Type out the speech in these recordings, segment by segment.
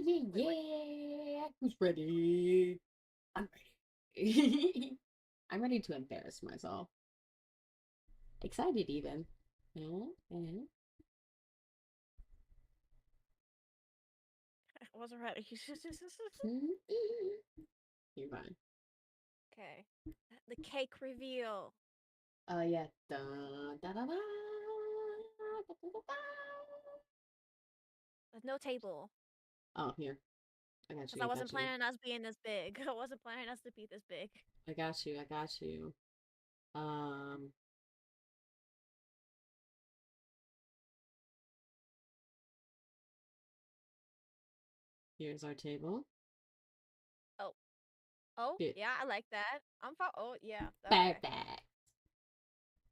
yeah. Who's ready? I'm ready. I'm ready to embarrass myself. Excited even. Yeah. I wasn't ready. You're fine. Okay. The cake reveal. Yeah. Da, da, da, da, da, da, da, da. With no table. Oh, here. I got Because you. I I wasn't got you. planning us being this big. I wasn't planning us to be this big. I got you. I got you. Um, Here's our table. Oh. Oh, Here. yeah, I like that. Oh, yeah. Okay. Perfect.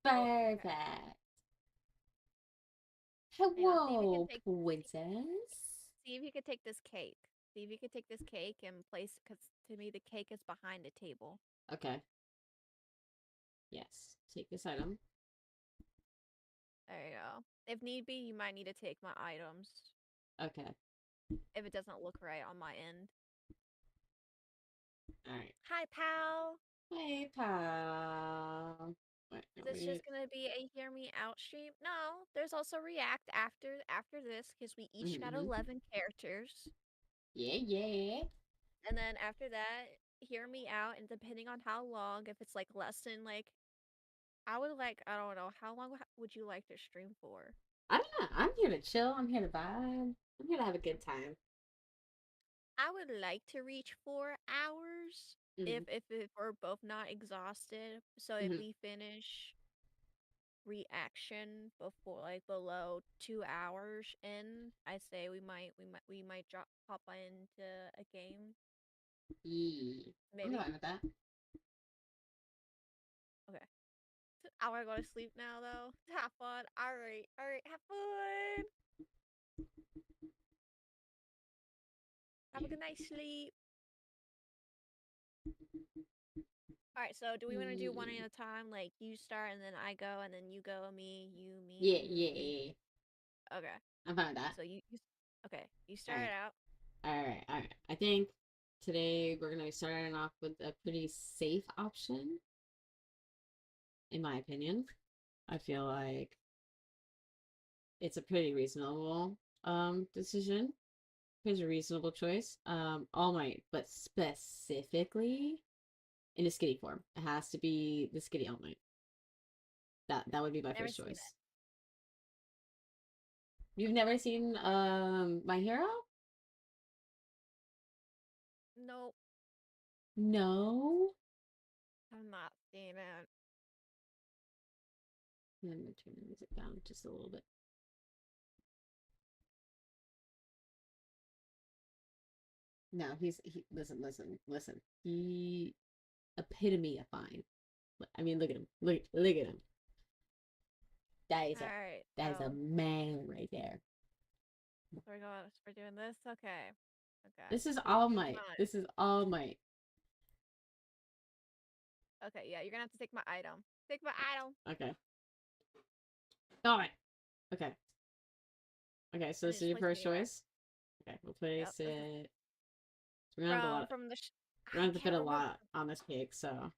Oh, okay. Perfect. Hang on. See if you can Hello, take. princess. See if you could take this cake. See if you could take this cake and place. Because to me, the cake is behind the table. Okay. Yes. Take this item. There you go. If need be, you might need to take my items Okay. if it doesn't look right on my end. All right. Hi, pal. Hey, pal. Wait, Is no, this just gonna be a hear me out stream? No, there's also react after this because we each got mm-hmm. 11 characters, Yeah, yeah. and then after that, hear me out. And depending on how long, if it's like less than like, I don't know how long would you like to stream for? I don't know. I'm here to chill. I'm here to vibe. I'm here to have a good time. I would like to reach 4 hours Mm-hmm. if we're both not exhausted. So if Mm-hmm. we finish reaction before like below 2 hours in, I say we might drop hop into a game. Yeah. I'm Maybe. fine with that. Okay. I wanna go to sleep now though. Have fun. Alright, have fun. Have a good night's sleep. Alright, so do we wanna do one Yeah. at a time? Like you start and then I go and then you go, Yeah, me, yeah, me. yeah. Okay. I'm fine with that. So okay, you All start right. it out. All right. All right. I think today we're gonna be starting off with a pretty safe option, in my opinion. I feel like it's a pretty reasonable decision. Pretty reasonable choice. All Might, but specifically in a skitty form. It has to be the skitty All Might. That would be my Never first seen choice. You've never seen My Hero? it. Nope. No. I'm not seeing it. I'm gonna turn the music down just a little bit. No, listen. He epitome of fine. I mean, look at him. Look at him. That is a Alright, that is a so man right there. we're doing this? Okay. Okay. This is Please All be Might. fun. This is All Might. Okay, yeah, you're gonna have to take my item. Take my item. Okay. All right. Okay. Okay. So And this is just your place it first anywhere. choice. Okay. We'll Yep. place This is it. So we're gonna have a lot. from the We're I gonna have to fit can't a remember lot on this cake. So I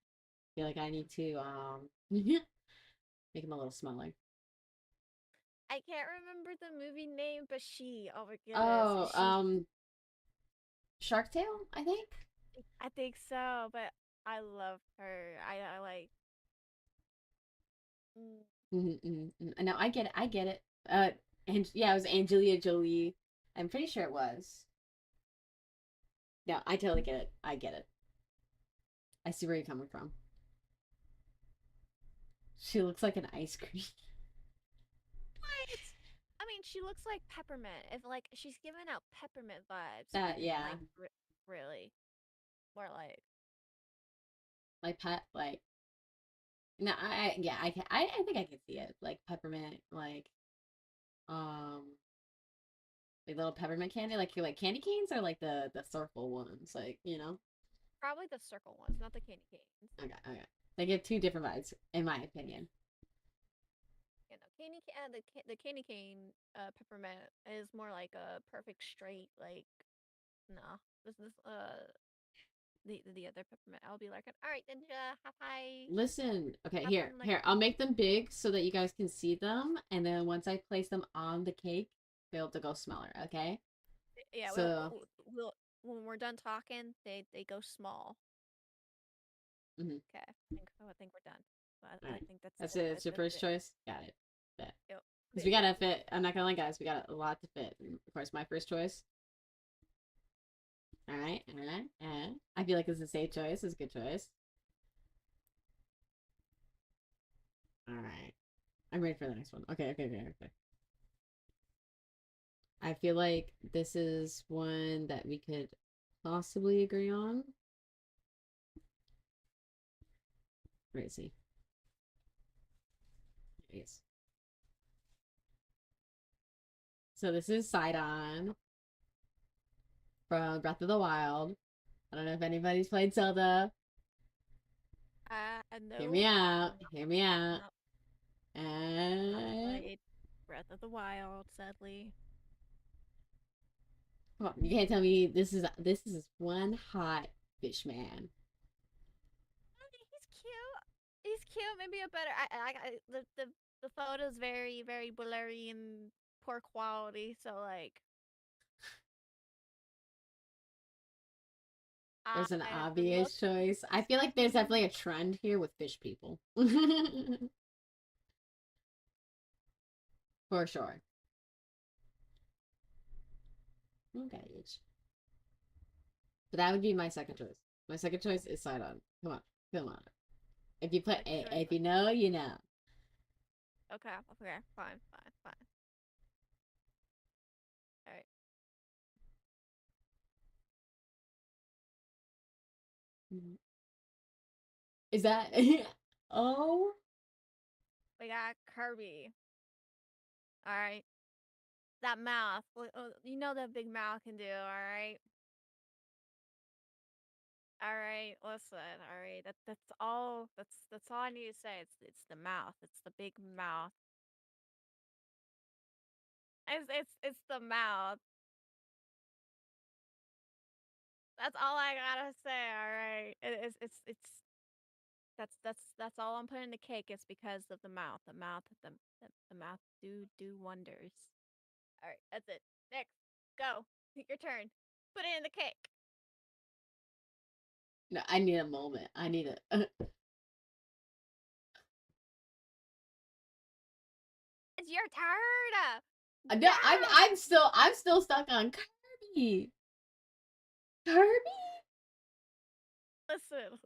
feel like I need to make him a little smaller. I can't remember the movie name, but oh my goodness. Oh, Shark Tale, I think. I think so, but I love her. I like mm, No, I get it. I get it. And yeah, it was Angelia Jolie. I'm pretty sure it was. No, I totally get it. I get it. I see where you're coming from. She looks like an ice cream. what? I mean, she looks like peppermint. If like she's giving out peppermint vibes, Yeah, like really, more like like pet, like no, yeah, I can, I think I can see it, like peppermint, um, like little peppermint candy, like you like candy canes or like the circle ones, like you know. probably the circle ones, not the candy canes. Okay, okay, they give two different vibes, in my opinion. You know, the candy cane peppermint is more like a perfect straight like. No. This the other peppermint. I'll be like, all right, then Listen, okay, have here, fun like here. I'll make them big so that you guys can see them, and then once I place them on the cake, be able to go smell it. Okay. yeah, So, we'll when we're done talking, they go small. mhm. Okay, I think we're done. But All I right, think that's that's it. it. It's your That's first it. choice. Got it. Bet. Yep. Because we gotta fit. I'm not gonna lie, guys. We got a lot to fit. And of course, my first choice. All right, all right, all right. I feel like it's a safe choice. It's a good choice. All right. I'm ready for the next one. Okay, okay, okay, okay. I feel like this is one that we could possibly agree on. Where is he? There he is. So this is Sidon from Breath of the Wild. I don't know if anybody's played Zelda. Hear me No. out. Hear me out. Not, not And played Breath of the Wild, sadly. come on, you can't tell me this is one hot fish man. He's cute. He's cute. Maybe a better. The photo's very blurry and poor quality. So like, There's an the look. obvious choice. I feel like there's definitely a trend here with fish people. For sure. Okay. But that would be my second choice. My second choice is Sidon. Come on. Come on. If you put Second choice. if you know, you know. Okay. Okay. Fine. All right. Is that oh We got Kirby. All right. That mouth. You know that big mouth can do. All right. All right. Listen. All right. That's all. That's all I need to say. It's the mouth. It's the big mouth. It's the mouth. That's all I gotta say. All right. It's that's all I'm putting in the cake. It's because of the mouth. The mouth do wonders. All right. That's it. Next. Go. Your turn. Put it in the cake. no, I need a moment. I need a It's your turn. no, Go. I'm still stuck on Kirby. Kirby? Listen.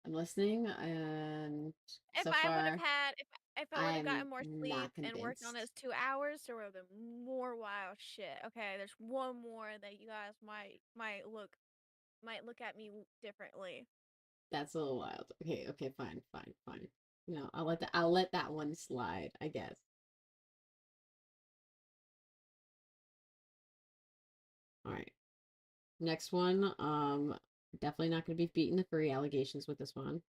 I'm listening and If so I would have far had if I would have I'm gotten more sleep not and worked on convinced. those 2 hours, there would have been more wild shit. Okay, there's one more that you guys might look at me differently. That's a little wild. Okay, okay, fine, fine, fine. No, I'll let that one slide, I guess. All right. Next one, definitely not gonna be beating the furry allegations with this one.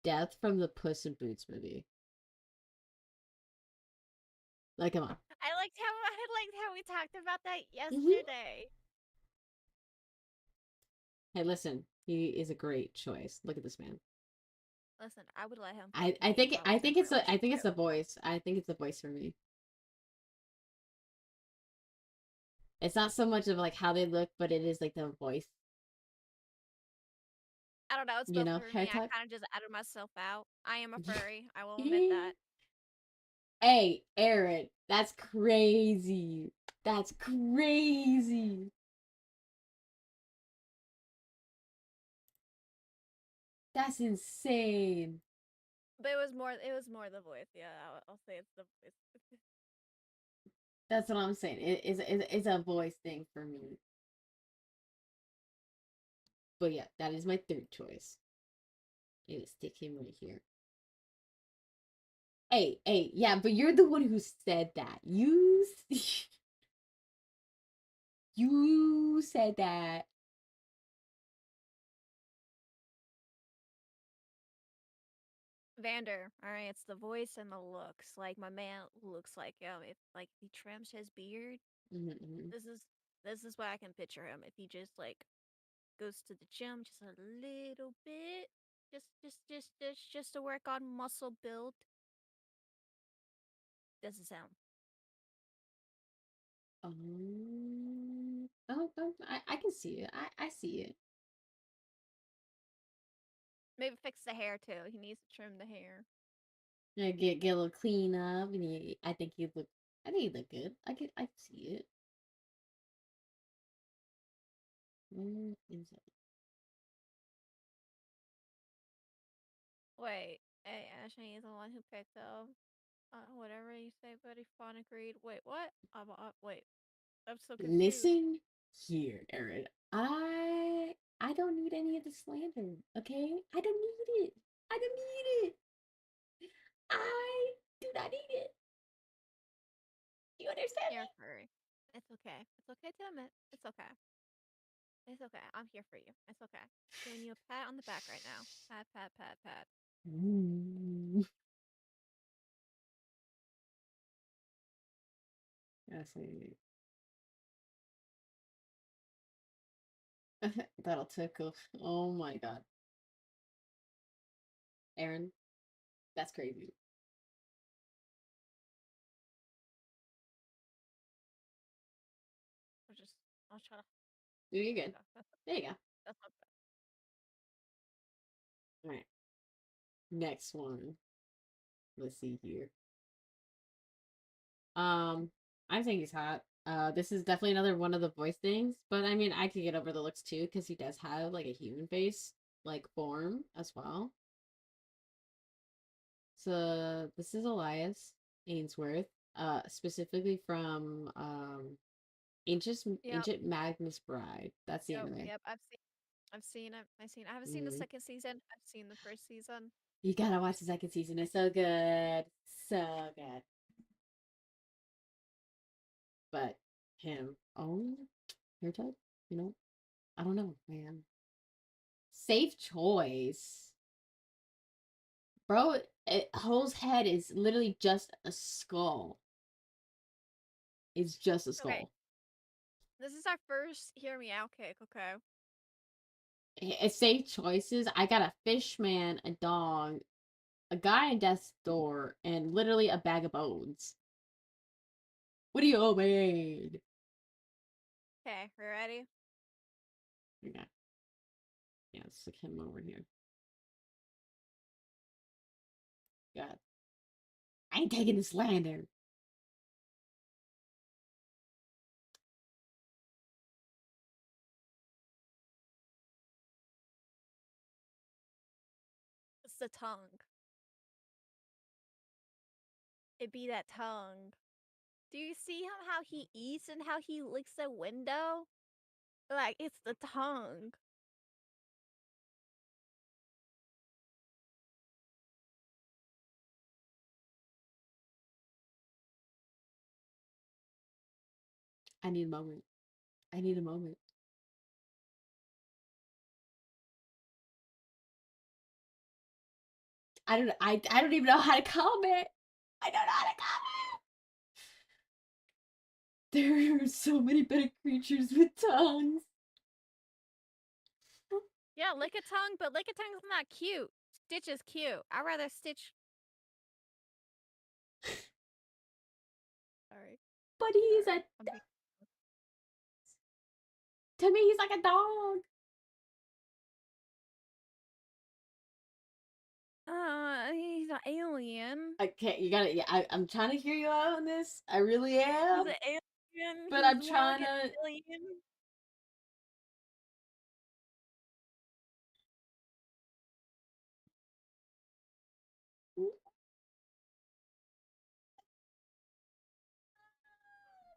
Death from the Puss in Boots movie. Like, come on. I liked how we talked about that Hmm. yesterday. Hey, listen, he is a great choice. Look at this man. Listen, I would let him I fuck I me if think I I was in think a it's the I think it's relationship. the voice. I think it's the voice for me. It's not so much of like how they look, but it is like the voice. I don't know. It's You both know, for hair me. I type. kind of just added myself out. I am a furry. I will admit that. Hey, Aaron, that's crazy. That's crazy. That's insane. But it was more the voice. Yeah, I'll say it's the voice. That's what I'm saying. It's a voice thing for me. But yeah, that is my third choice. I'm gonna stick him right here. Hey, yeah, but you're the one who said that. You said that. Vander, all right, it's the voice and the looks. Like my man looks like if like he trims his beard, Mm-hmm. this is this is what I can picture him. If he just like goes to the gym just a little bit, just to work on muscle build. This is him. I can see it. I see it. Maybe fix the hair too. He needs to trim the hair. Yeah, get a little clean up, and I think he look. I think he look good. I can see it. Where is it? Wait, hey, Ashley is the one who picked up. Whatever you say, buddy. Fawn agreed. Wait, what? Wait. I'm so confused. Listen here, Aaron. I don't need any of the slander. Okay, I don't need it. I don't need it. I do not need it. Do you understand You're me? a furry. It's okay. It's okay to admit. It's okay. It's okay. I'm here for you. It's okay. Giving you a pat on the back right now. Pat, pat, pat, pat. Mm. I see. That'll tickle. Oh my god, Aaron, that's crazy. I'll just, I'll try to. You're There we good. go. There you go. That's not bad. All right, next one. Let's see here. Um, I think he's hot. This is definitely another one of the voice things, but I mean, I could get over the looks too because he does have like a human face, like form as well. So this is Elias Ainsworth, specifically from Yep. Ancient Magnus Bride. That's the Yep. anime. Yep. I've seen it. I've seen. I haven't seen the Mm. second season. I've seen the first season. You gotta watch the second season. It's so good, so good. But him, oh, hair type, you know, I don't know, man. Safe choice. Bro, Ho's head is literally just a skull. It's just a Okay. skull. This is our first hear me out kick. Okay. It's safe choices. I got a fish man, a dog, a guy in death's door, and literally a bag of bones. What do you mean? Okay. We ready? Yeah, yeah, let's stick him over here. God, I ain't taking the slander. It's the tongue. It be that tongue. Do you see how he eats and how he licks the window? Like it's the tongue. I need a moment. I need a moment. I don't even know how to comment. I don't know how to comment. There are so many better creatures with tongues. Yeah, lick a tongue, but lick a tongue's not cute. Stitch is cute. I'd rather Stitch. Sorry. But he's Sorry. a to me he's like a dog. He's an alien. Okay, you gotta. Yeah, I'm trying to hear you out on this. I really He's am. an alien. But He's I'm more like trying an to. alien.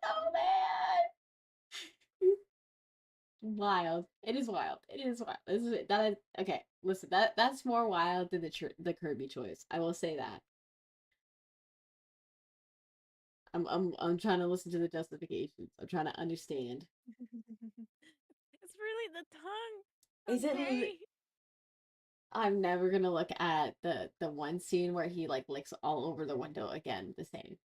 Oh man. Wild. It is wild. It is wild. This is it. That is okay. Listen, that's more wild than the Kirby choice. I will say that. I'm trying to listen to the justifications. I'm trying to understand. It's really the tongue. Is it? Okay. I'm never gonna look at the one scene where he like licks all over the window again the same.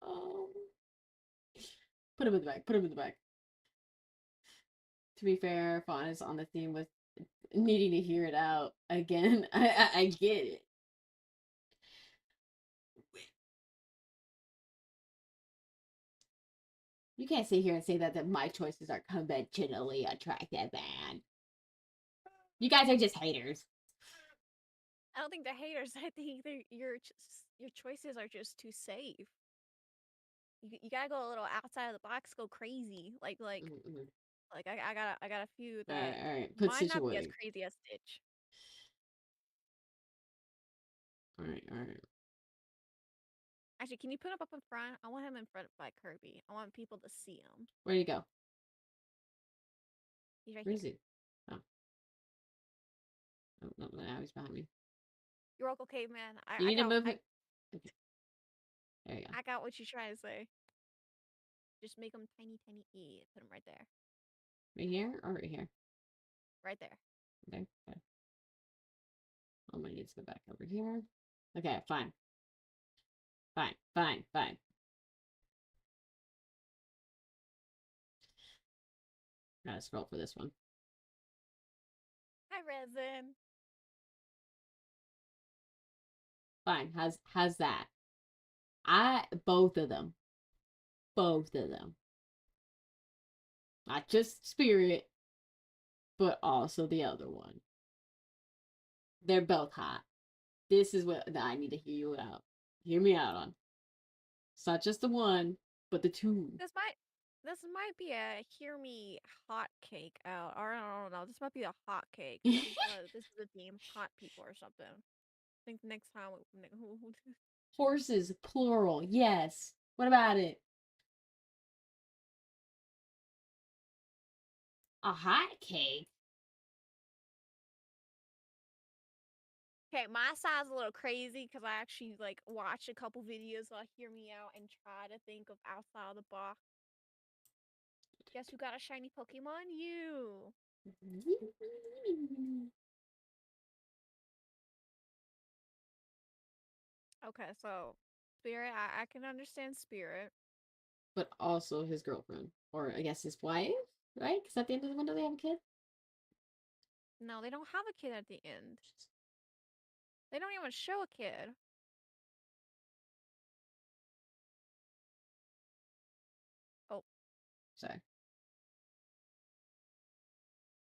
Oh, put him in the back. Put him in the back. To be fair, Fawn is on the theme with needing to hear it out again. I get it. You can't sit here and say that my choices are conventionally attractive, man. You guys are just haters. I don't think they're haters. I think your choices are just too safe. You gotta go a little outside of the box, go crazy. Mm-mm. Like I got a few All that right, all right. Put might not be as situate. crazy as Stitch. All right, all right. Actually, can you put him up in front? I want him in front by Kirby. I want people to see him. Where'd he go? He's right Where here. is he? Oh, oh no, now he's behind me. You're Oracle Caveman. You need to move it. Okay. There you go. I got what you're trying to say. Just make him tiny, tiny. Put him right there. Right here or right here? Right there. Okay. Okay. Oh, my needs to go back over here. Okay, fine. Fine, fine, fine. Gotta scroll for this one. Hi, Resin. Fine. How's that? Both of them. Both of them. Not just Spirit, but also the other one. They're both hot. This is what I need to hear you out. Hear me out on. It's not just the one, but the two. This might be a hear me hot cake out. Or I don't know. This might be a hot cake. This is a theme, hot people or something. I think next time Horses, plural. Yes. What about it? A hot cake? Okay, my side's a little crazy because I actually like watched a couple videos on Hear Me Out and try to think of outside of the box. Guess who got a shiny Pokemon? You. Okay, so Spirit, I can understand Spirit. But also his girlfriend. Or I guess his wife, right? Because at the end of the window they have a kid. No, they don't have a kid at the end. They don't even show a kid. Oh, Sorry.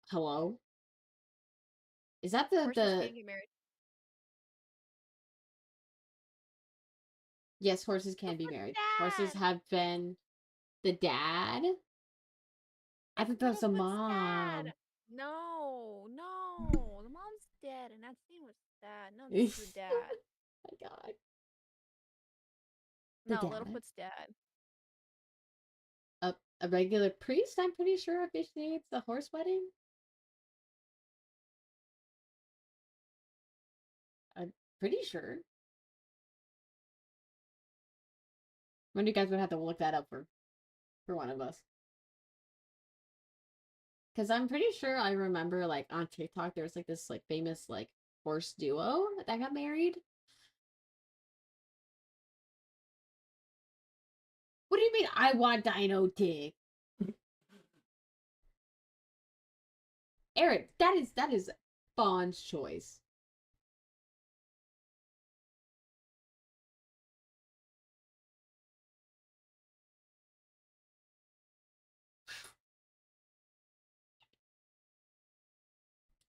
Hello? Is that horses can't get married. Yes, horses can Look be what's married. Horses dad. have been the dad. I It's thought that was the Littlefoot's mom. dad. No, no, the mom's dead, and that scene was sad. No, this is the dad. My God. The No, dad. Littlefoot's dad. A regular priest, I'm pretty sure, officiates the horse wedding. I'm pretty sure. Wonder you guys would have to look that up for one of us. Because I'm pretty sure I remember like on TikTok there's like this like famous like horse duo that got married. What do you mean I want Dino Dick? Eric, that is Fawn's choice.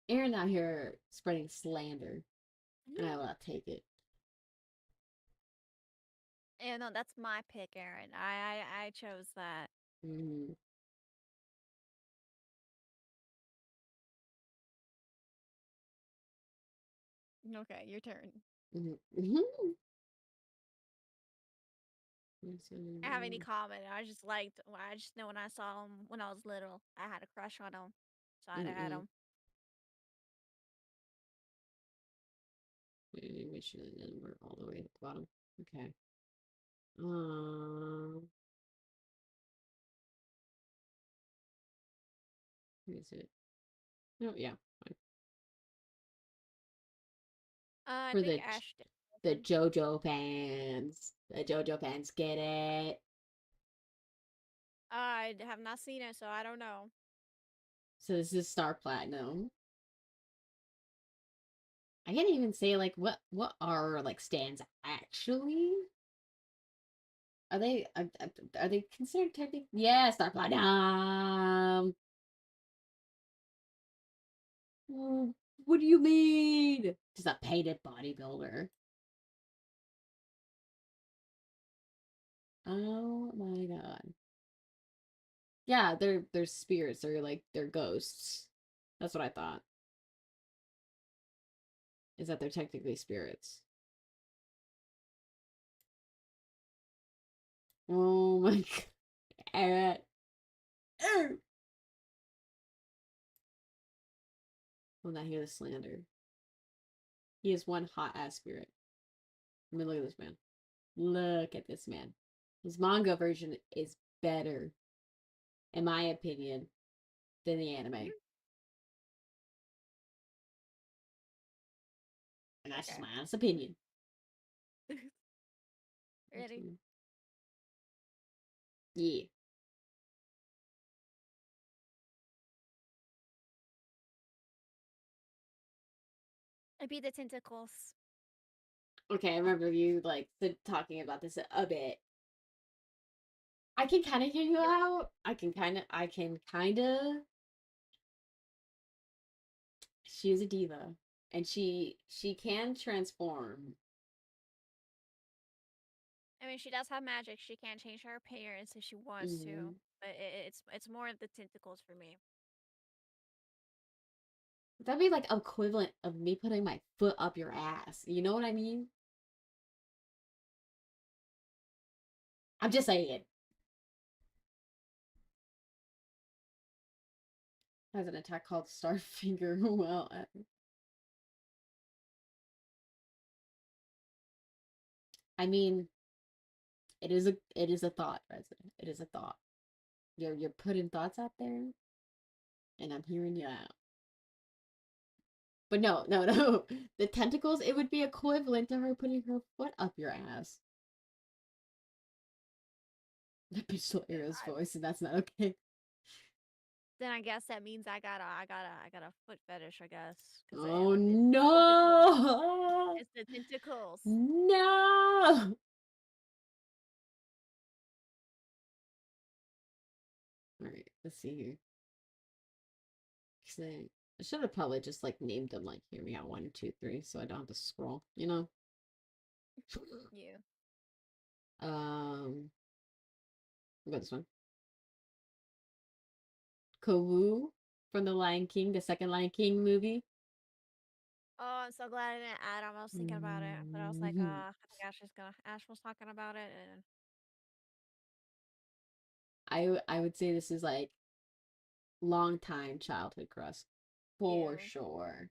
Aaron out here spreading slander, and I will not take it. Yeah, no, that's my pick, Aaron. I chose that. Mm-hmm. Okay, your turn. Mm-hmm. I have any comment. I just liked. I just know when I saw him when I was little, I had a crush on him, so I had Mm-mm. him. Make sure that we're all the way at the bottom. Okay. Who is it? No, yeah. Fine. I For think Ash did the something. JoJo fans. The JoJo fans get it. I have not seen it, so I don't know. So this is Star Platinum. I can't even say like what are like stands actually. Are they considered technically? Yeah, Star Platinum. Mm, what do you mean? Just a painted bodybuilder. Oh my god. Yeah, they're spirits. They're like they're ghosts. That's what I thought. Is that they're technically spirits. Oh my god. Will not hear the slander. He is one hot ass spirit. I mean, look at this man. Look at this man. His manga version is better, in my opinion, than the anime. And that's just Okay. my honest opinion. Ready? Yeah. I beat the tentacles. Okay, I remember you like talking about this a bit. I can kind of hear you Yep. out. I can kind of. She is a diva, and she can transform. I mean, she does have magic. She can change her appearance if she wants to, Mm. but it's more of the tentacles for me. That'd be like equivalent of me putting my foot up your ass. You know what I mean? I'm just saying. Has an attack called Starfinger. Well, I mean, it is a thought, resident. It is a thought. You're putting thoughts out there, and I'm hearing you out. But no, no, no. The tentacles, it would be equivalent to her putting her foot up your ass. That bitch still Arrow's I, voice, and that's not okay. then I guess that means I got a foot fetish. I guess because Oh it's the tentacles. no! It's the tentacles. No! Alright, let's see here. I should have probably just like named them like here we got 1, 2, 3, so I don't have to scroll, you know? Yeah. What about this one? Kowu from the Lion King, the second Lion King movie. Oh, I'm so glad I didn't add 'em. I was thinking about it, but I was like, Mhm. I think Ash was talking about it, and I would say this is like long time childhood crush for yeah. sure.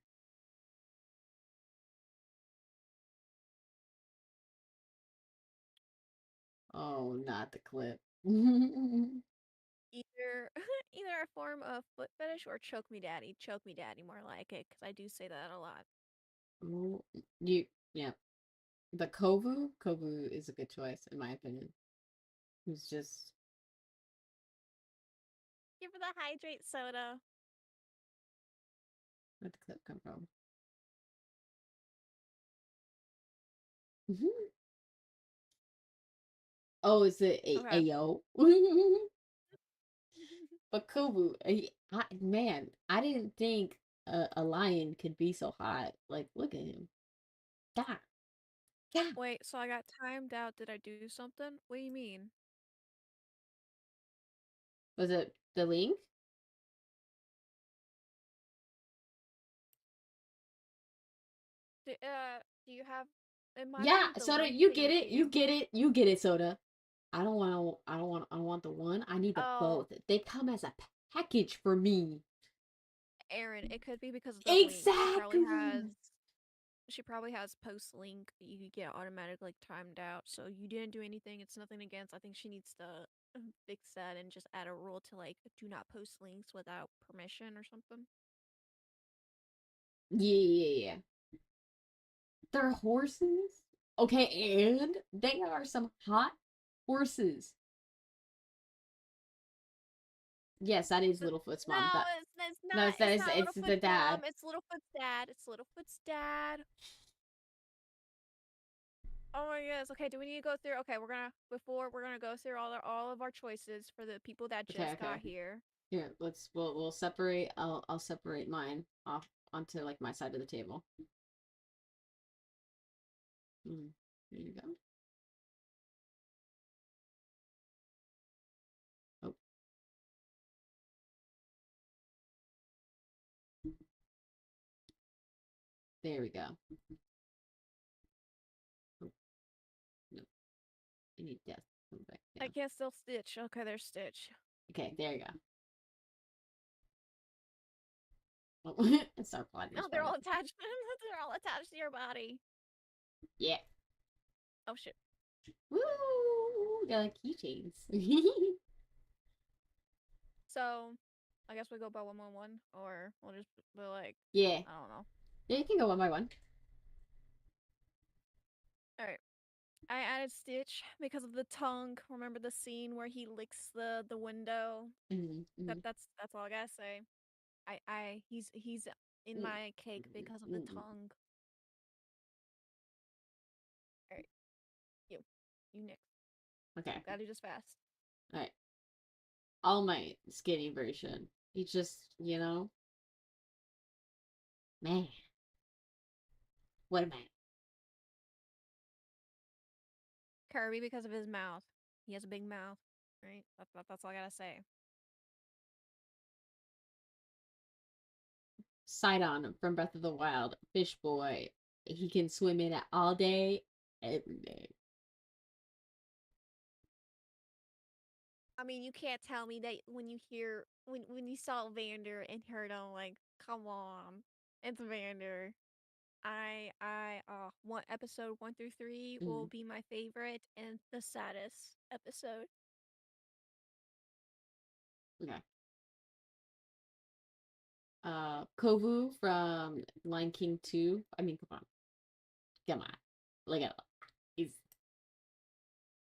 Oh, not the clip. Either either a form of foot fetish or choke me daddy, more like it, because I do say that a lot. Oh, you yeah. The Kovu is a good choice in my opinion. It's just Give her the hydrate soda. where'd the clip come from? Mhm. Oh, is it a Okay. Ayo? But Kovu, man, I didn't think a lion could be so hot. Like, look at him. God, God. Wait, so I got timed out. Did I do something? What do you mean? Was it the link? Do you have in my Yeah, phone the Soda, link you that get you it. gave? You get it. You get it, Soda. I don't want the one. I need the Oh, both. They come as a package for me. Aaron, it could be because of the link. Exactly. She probably has post link that you could get automatically like, timed out. So you didn't do anything. It's nothing against. I think she needs to fix that and just add a rule to like do not post links without permission or something. Yeah. They're horses. Okay, and they are some hot horses. Yes, that is Littlefoot's mom. No, That it's no, not. it's that It's is not it's the Littlefoot's dad. mom. It's Littlefoot's dad. It's Littlefoot's dad. Oh my goodness. Okay, do we need to go through? Okay, we're gonna go through all of our choices for the people that Okay, just okay. got here. Here, we'll separate. I'll separate mine off onto like my side of the table. There you go. Oh, there we go. Oh, no, I need death. Come back I down. can't still Stitch. Okay, there's Stitch. Okay, there you go. Oh, it's our plot. No, they're all attached. They're all attached to your body. Yeah. Oh shit. Woo! They're like keychains. So, I guess we go by 111, or we'll just be like, Yeah. I don't know. Yeah, you can go one by one. All right. I added Stitch because of the tongue. Remember the scene where he licks the window? That's all I gotta say. He's in my cake because of the tongue. All right, you next. Okay. Gotta do this fast. All right. All Might skinny version. He just, man, what a man. Kirby because of his mouth. He has a big mouth, right? That's all I gotta say. Sidon from Breath of the Wild, Fish Boy. He can swim in it all day, every day. I mean, you can't tell me that when you saw Vander and heard him, like, come on, it's Vander. One episode 1 through 3 will be my favorite and the saddest episode. Okay. Kovu from Lion King 2. I mean, come on. Come on. Look at him. He's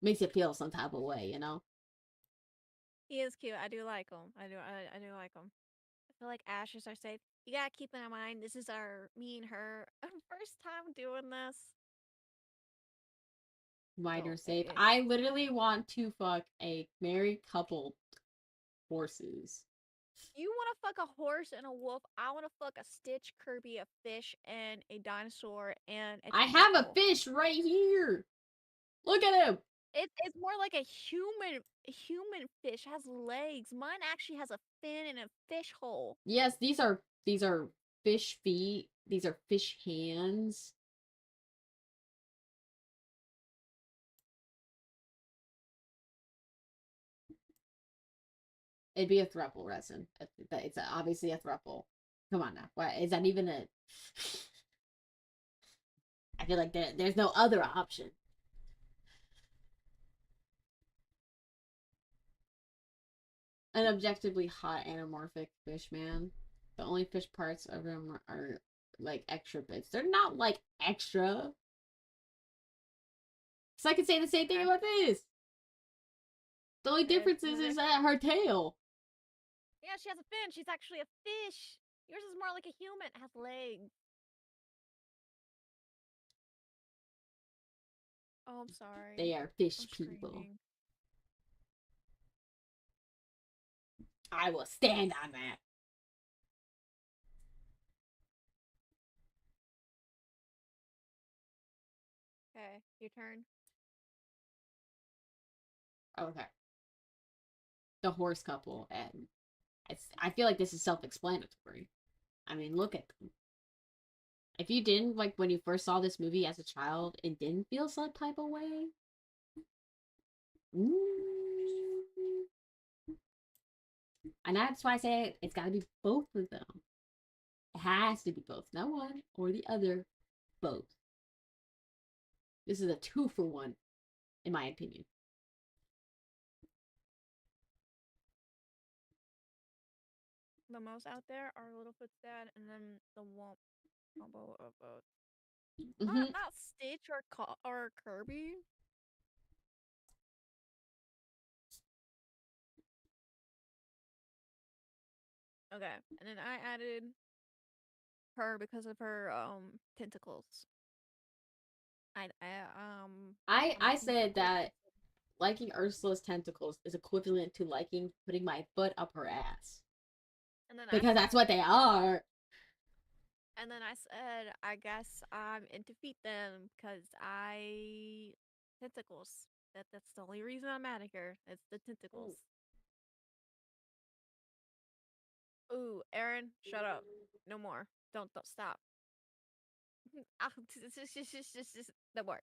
makes you feel some type of way, He is cute. I do like him. I do like him. I feel like ashes are safe. You gotta keep in mind this is our me and her first time doing this. Minor So safe. I literally want to fuck a married couple horses. you want to fuck a horse and a wolf. I want to fuck a Stitch, Kirby, a fish, and a dinosaur and a I have a tentacle. fish right here. Look at him. It's more like a human fish. It has legs. Mine actually has a fin and a fish hole. Yes, these are fish feet. These are fish hands. It'd be a thruple, resin. It's obviously a thruple. Come on now. What is that even a? I feel like there's no other option. An objectively hot anamorphic fish man. The only fish parts of him are like extra bits. They're not like extra. So I could say the same thing about this. The only difference is that her tail. Yeah, she has a fin. She's actually a fish. Yours is more like a human. It has legs. Oh, I'm sorry. They are fish people. I will stand on that. Okay, your turn. Okay. The horse couple, and I feel like this is self-explanatory. I mean, look at them. If you didn't, like, when you first saw this movie as a child and didn't feel some type of way, and that's why I say it's gotta be both of them. It has to be both, not one or the other, both. This is a 2-for-1, in my opinion. the most out there are Littlefoot's dad and then the Womp combo of not Stitch or Kirby. Okay, and then I added her because of her tentacles. I said that liking Ursula's tentacles is equivalent to liking putting my foot up her ass. And then Because that's what they are. And then I said, I guess I'm into feet then, because tentacles. That's the only reason I'm at here. It's the tentacles. Ooh, Aaron, shut up. No more. Don't stop. No more.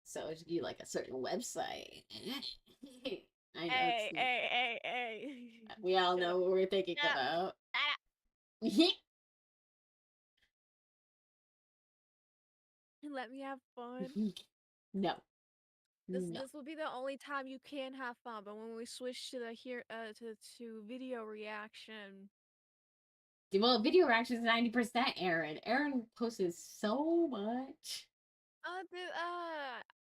So you like a certain website. I know. Hey. We all know what we're thinking about. Let me have fun. No. This will be the only time you can have fun, but when we switch to to video reaction. Well, video reaction is 90%. Aaron posts so much.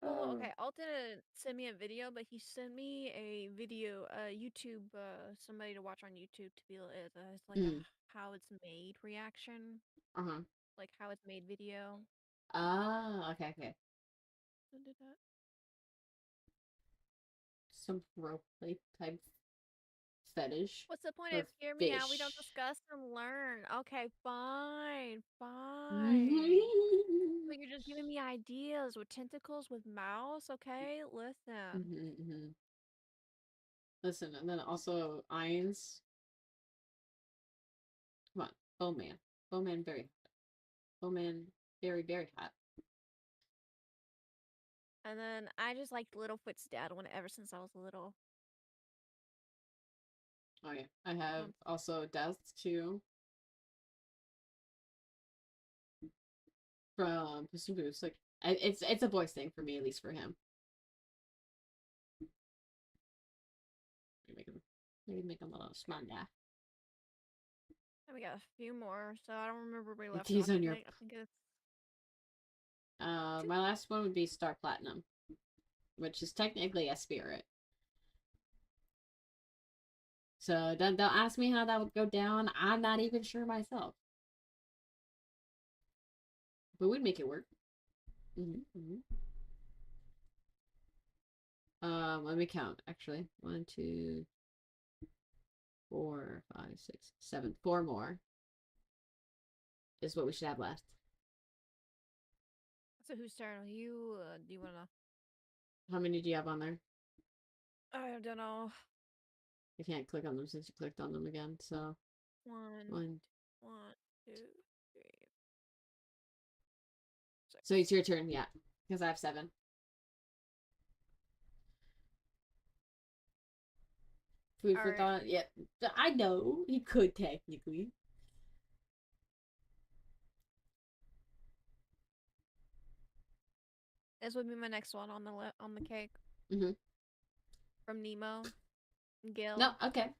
Well, okay, Alton didn't send me a video, but he sent me a video, YouTube, somebody to watch on YouTube to be it's like a how it's made reaction. Like how it's made video. Ah, okay. Who did that? Some rope play type fetish. What's the point of hear me out? We don't discuss and learn. Okay, fine. But you're just giving me ideas with tentacles, with mouse, okay? Listen. Listen, and then also Irons. Come on, Bowman. Bowman very hot. Bowman very, very hot. And then I just liked Littlefoot's dad ever since I was little. Oh yeah, I have also Death too. From Puss in Boots. Like it's a voice thing for me, at least for him. Maybe make him a little smart guy. And we got a few more, so I don't remember where we left off. On your... I think it's my last one would be Star Platinum, which is technically a spirit. So don't ask me how that would go down. I'm not even sure myself. But we'd make it work. Let me count, actually. 1, 2, 4, 5, 6, 7. 4 more is what we should have left. So whose turn? You, do you wanna... How many do you have on there? I don't know. I can't click on them since you clicked on them again, so... 1, 2, 3. So it's your turn, yeah. Because I have 7. Food for thought, yeah. I know, he could technically. This would be my next one on the cake. From Nemo. Gil. No, okay.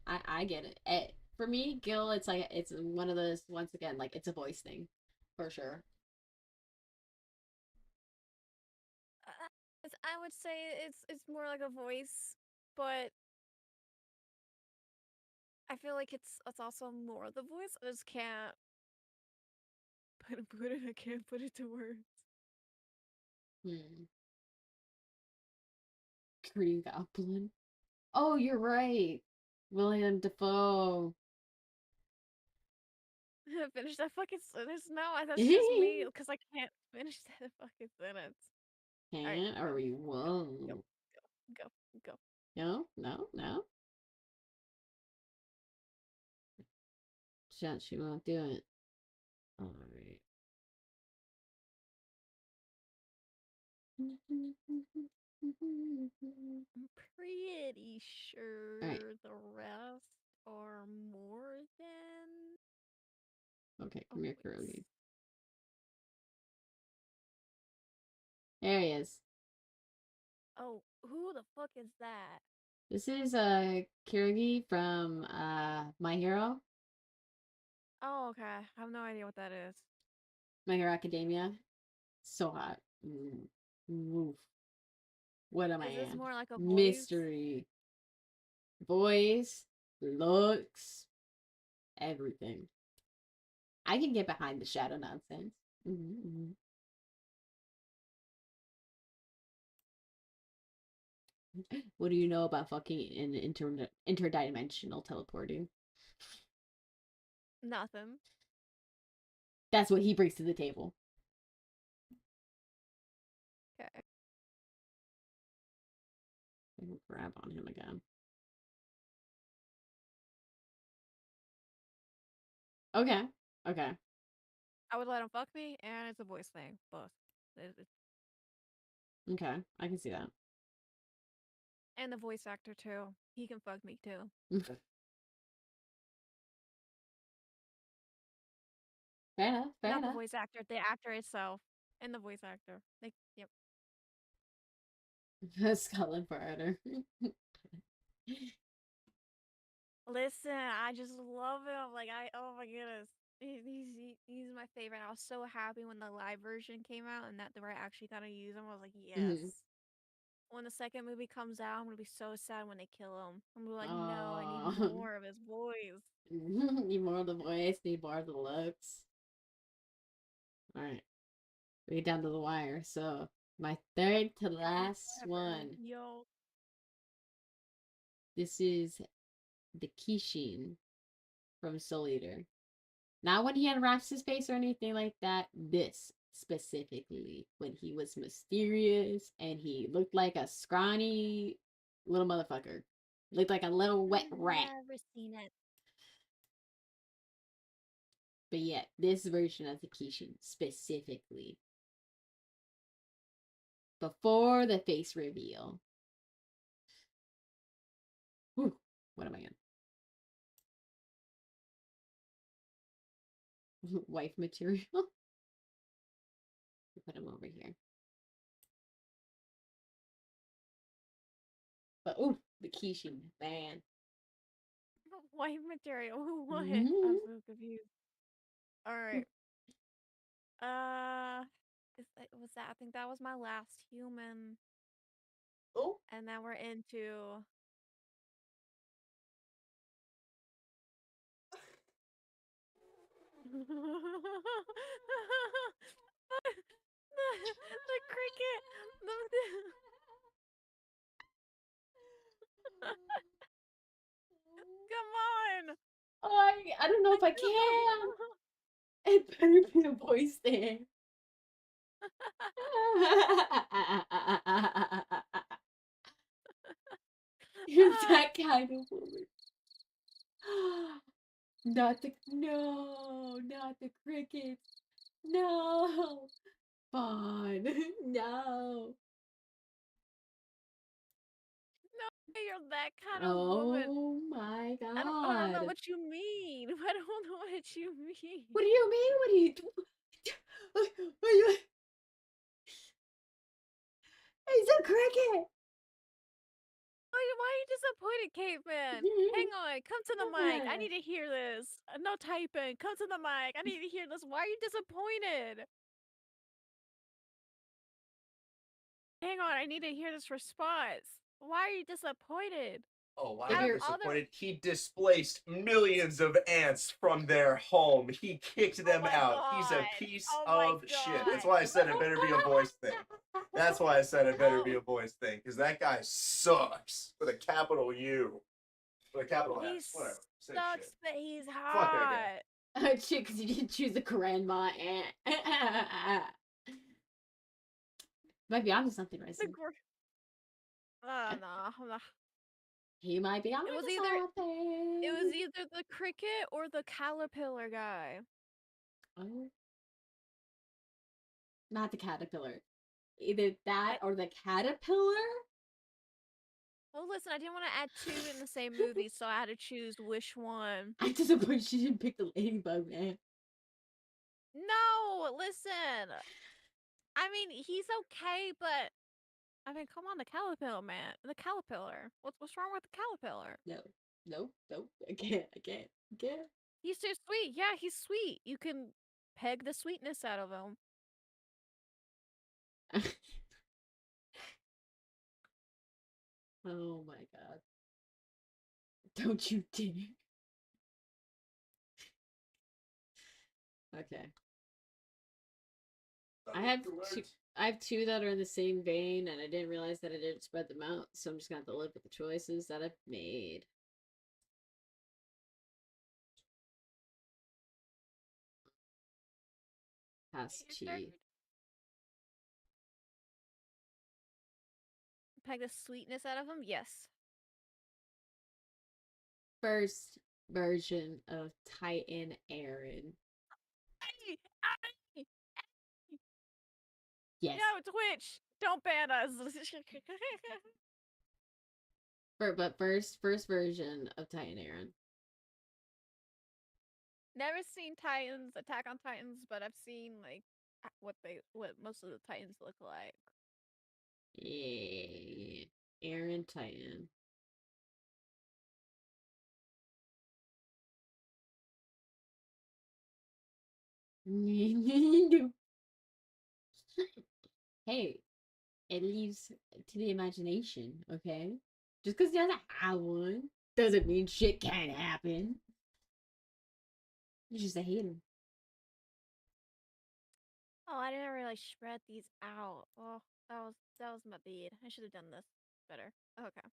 I get it. For me, Gil, it's like it's one of those, once again, like it's a voice thing, for sure. I would say it's more like a voice, but I feel like it's also more the voice. I just can't put it. I can't put it to words. Green Goblin. Oh, you're right. William Dafoe. Finish that fucking sentence. No, that's just me because I can't finish that fucking sentence. Can't or we won't. Go. No. She won't do it. All right. I'm pretty sure the rest are more than... Okay, come here, Kurogi. There he is. Oh, who the fuck is that? This is Kirigi from My Hero, Oh, okay. I have no idea what that is. My Hero Academia. So hot. Oof. What am I Is this in? more like a voice? Mystery. Voice, looks, everything. I can get behind the shadow nonsense. What do you know about fucking in interdimensional teleporting? Nothing. That's what he brings to the table. Okay. Grab on him again. Okay. Okay. I would let him fuck me, and it's a voice thing. Both. Okay. I can see that. And the voice actor, too. He can fuck me, too. Fair enough. Fair Not the enough. voice actor, the actor itself. And the voice actor. Yep. Scotland Forever. Listen, I just love him. Oh my goodness. He's my favorite. I was so happy when the live version came out and that they were actually gonna use him. I was like, yes. When the second movie comes out, I'm gonna be so sad when they kill him. I'm gonna be like, no, I need more of his voice. Need more of the voice, need more of the looks. Alright. We get down to the wire. So, my third to last one. Yo. This is the Kishin from Soul Eater. Not when he unwraps his face or anything like that. This specifically. When he was mysterious and he looked like a scrawny little motherfucker. Looked like a little wet rat. I've never seen it. But yeah, this version of the Kishin specifically. Before the face reveal. Whew, what am I in? Wife material. Put him over here. But ooh, the Kishin, man. White material. What? Mm-hmm. I'm so confused. Alright. Was that? I think that was my last human. Oh. And now we're into. the cricket. Come on. Oh, I don't know if I can. It better be a voice there. You're that kind of woman. Not the crickets. No. Fawn. No. No, you're that kind of woman. Oh my I don't know god. what you mean. I don't know what you mean. What do you mean? What do you do? He's a cricket. Why are you disappointed, Caveman? Hang on, come to the mic. I need to hear this. No typing. Come to the mic. I need to hear this. Why are you disappointed? Hang on, I need to hear this response. Why are you disappointed? Oh, why If am I you're- disappointed? He displaced millions of ants from their home. He kicked them my out. He's a God. piece Oh my of shit. That's God. why I said it better be a voice thing. That's why I said it better be a voice thing. Because that guy sucks. With a capital U. With a capital He S. Whatever. Same sucks, shit. but he's Fuck hot. that guy. Shit, because you didn't choose a grandma ant. Might be onto something, right? No. He might be onto It was something. either the cricket or the caterpillar guy. Oh. Not the caterpillar. Either that or the caterpillar? Well, listen, I didn't want to add two in the same movie, so I had to choose which one. I'm disappointed she didn't pick the ladybug, man. No, listen. I mean, he's okay, but I mean, come on, the caterpillar man. The caterpillar. What's wrong with the caterpillar? No. I can't. He's too sweet. Yeah, he's sweet. You can peg the sweetness out of him. Oh my god. Don't you dare. Okay. I have two that are in the same vein, and I didn't realize that I didn't spread them out, so I'm just gonna have to live with the choices that I've made. Pass Your turn. tea. Peg the sweetness out of him? Yes. First version of Titan Aaron. Ay, ay. Yes. No, Twitch! Don't ban us! But first version of Titan Aaron. Never seen Titans, Attack on Titans, but I've seen, like, what most of the Titans look like. Yeah. Aaron Titan. Hey, it leaves to the imagination, okay? Just because he doesn't have one doesn't mean shit can't happen. He's just a hater. Oh, I didn't really spread these out. Oh, that was my bad. I should have done this better. Okay.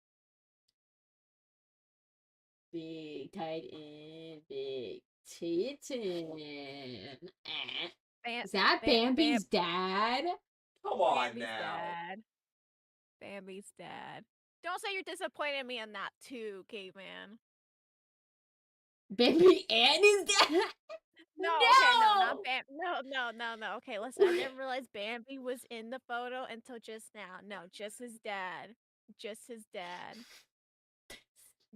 Big Titan, Big Titan. Is that Bambi's dad? Come on Bambi's now. dad. Bambi's dad. Don't say you're disappointed in me on that too, caveman. Bambi and his dad? No, No! okay, no, not Bam. No. Okay, listen, I didn't realize Bambi was in the photo until just now. No, just his dad. Just his dad.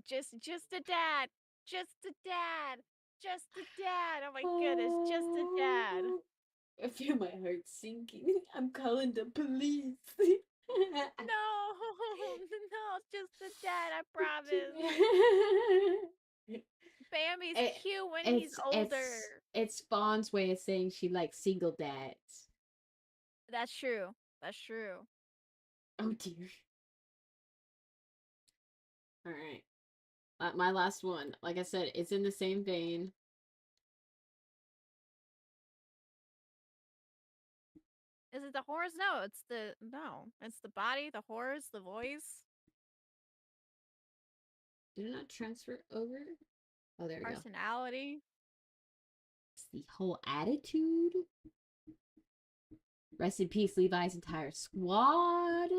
Just the dad. Just the dad. Just the dad. Oh my goodness, just the dad. I feel my heart sinking. I'm calling the police. No, no, just the dad, I promise. Bambi's cute when he's older. It's Spawn's way of saying she likes single dads. That's true. That's true. Oh dear. Alright. My last one. Like I said, it's in the same vein. Is it the horse? No, it's the body, the horse, the voice. Did it not transfer over? Oh, there we go. Personality. It's the whole attitude. Rest in peace, Levi's entire squad.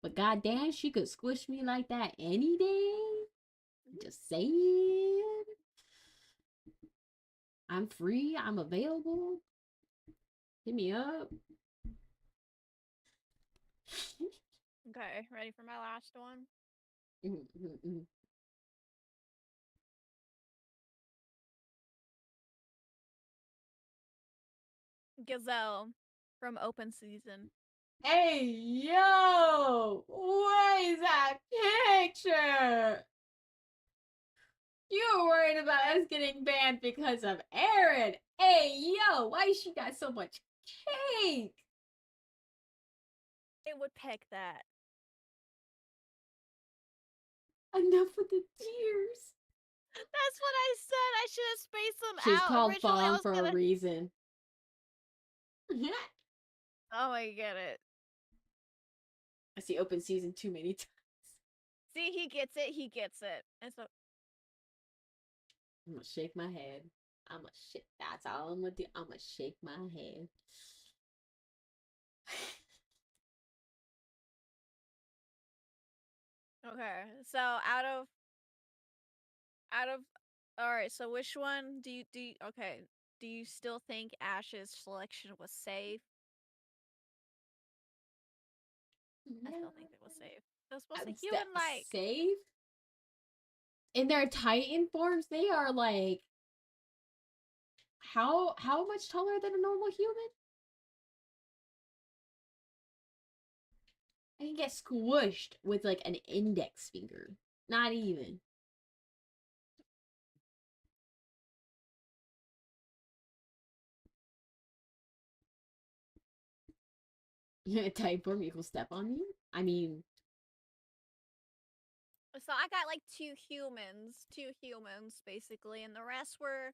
But goddamn, she could squish me like that any day. Just saying. I'm free. I'm available. Hit me up. Okay, ready for my last one? Gazelle from Open Season. Hey, yo! What is that picture? You were worried about us getting banned because of Aaron. Hey, yo! Why she got so much cake? It would peg that. Enough with the tears. That's what I said. I should have spaced them She's out. called Originally, Fawn for a reason. Oh, I get it. I see Open Season too many times. See, he gets it. He gets it. And so I'm gonna shake my head. I'm gonna shake. That's all I'm gonna do. I'm gonna shake my head. okay. So out of all right. So which one do you okay? Do you still think Ash's selection was safe? I still think it was safe. It was supposed to human like safe. In their Titan forms, they are like how much taller than a normal human? I can get squished with like an index finger. Not even. Typeform equals step on you? I mean, So I got like two humans basically, and the rest were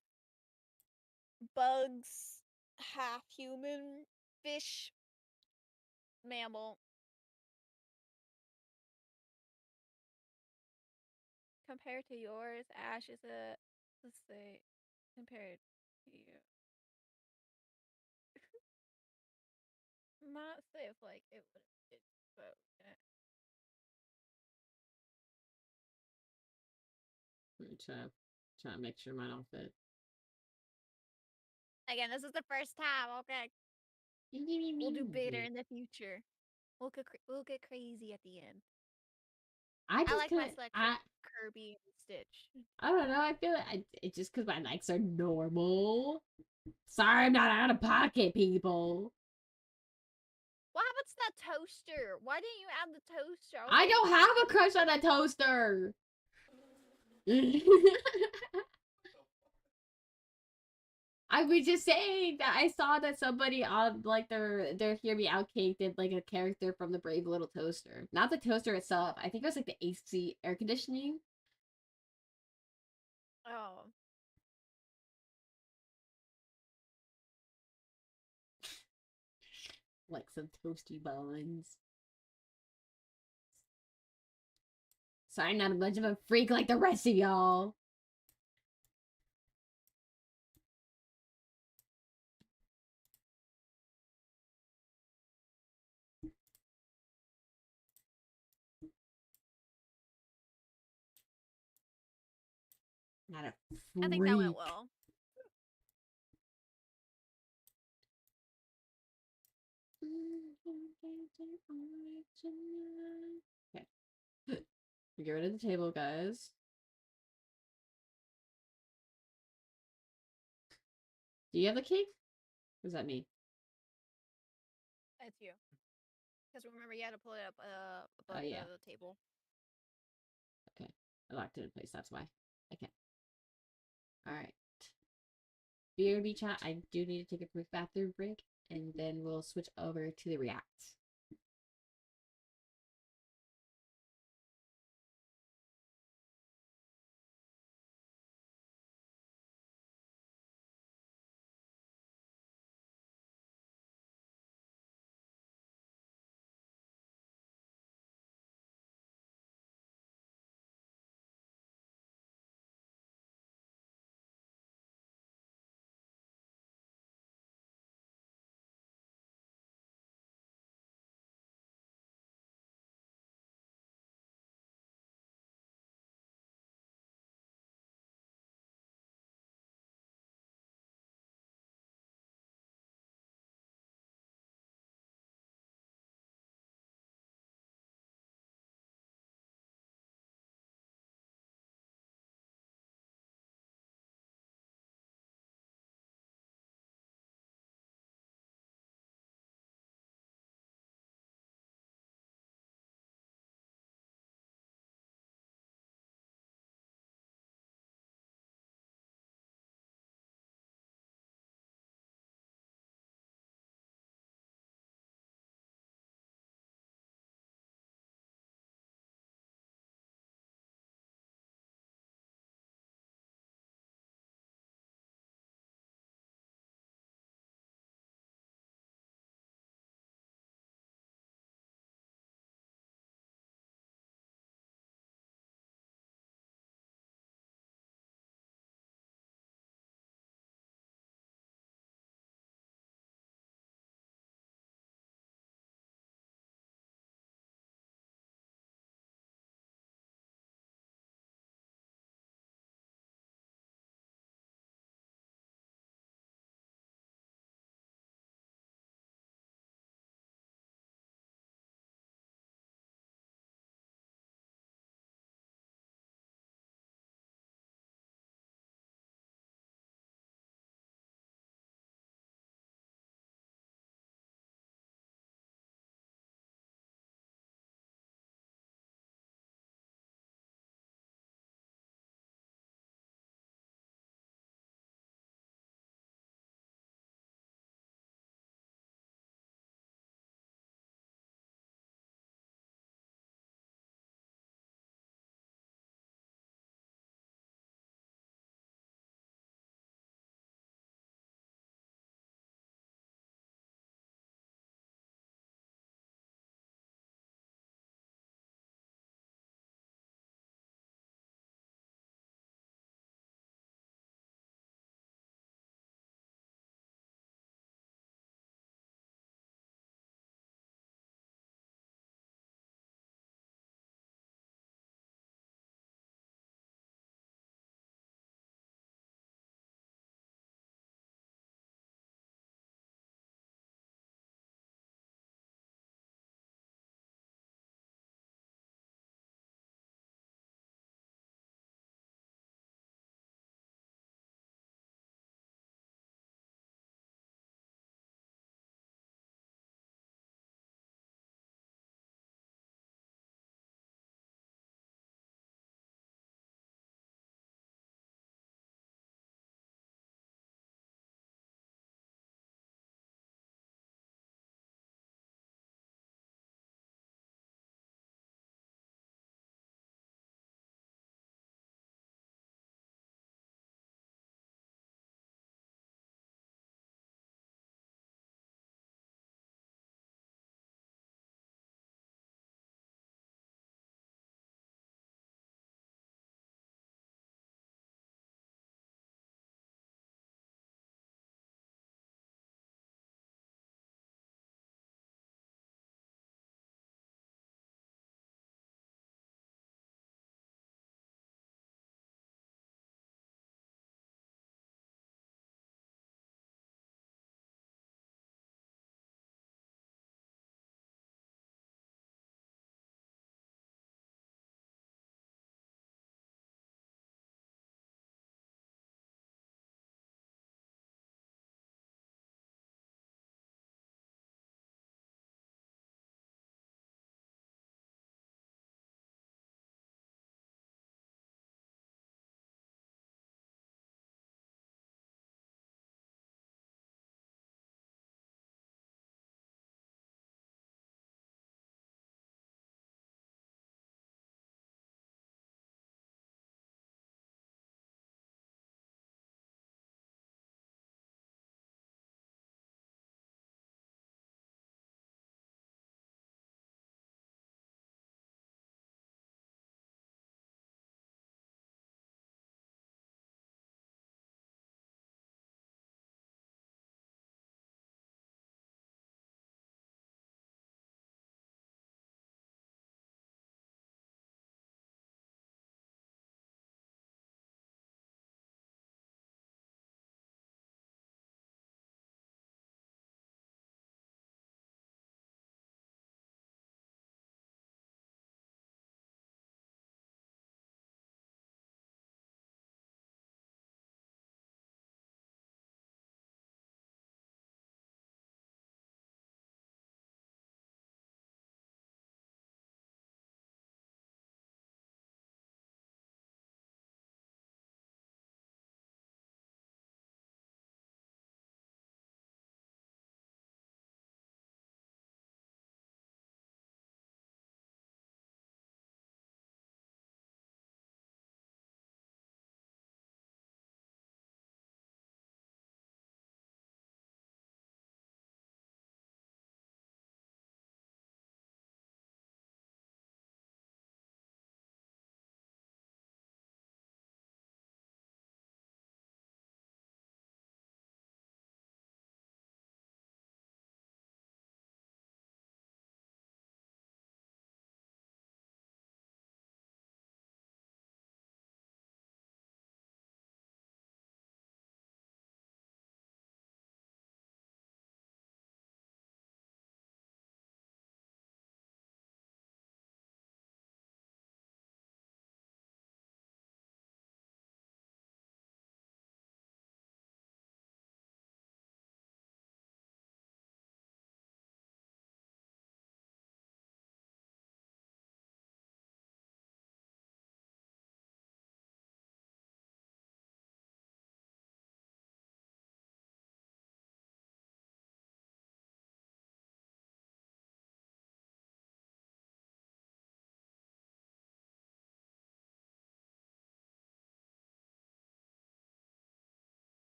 bugs, half human, fish, mammal. Compared to yours, Ash is a, let's say, compared to you. Not say if like it would have but I'm trying to make sure mine all fit. again, this is the first time, okay? We'll do better in the future. We'll get crazy at the end. I I like my couldn't. selection Kirby and Stitch. I don't know. I feel like it's just because my likes are normal. Sorry, I'm not out of pocket, people. What happened to that toaster? Why didn't you add the toaster? I don't have a crush on a toaster. I was just saying that I saw that somebody on like their Hear Me Out cake did like a character from the Brave Little Toaster. Not the toaster itself. I think it was like the AC air conditioning. Oh. Like some toasty buns. Sorry, I'm not a bunch of a freak like the rest of y'all. Not a freak. I think that went well. Okay. Get rid of the table, guys. Do you have the cake? Or is that me? It's you. Because remember, you had to pull it up above yeah. the table. Okay. I locked it in place. That's why. Okay. Alright. BRB chat, I do need to take a quick bathroom break, and then we'll switch over to the React.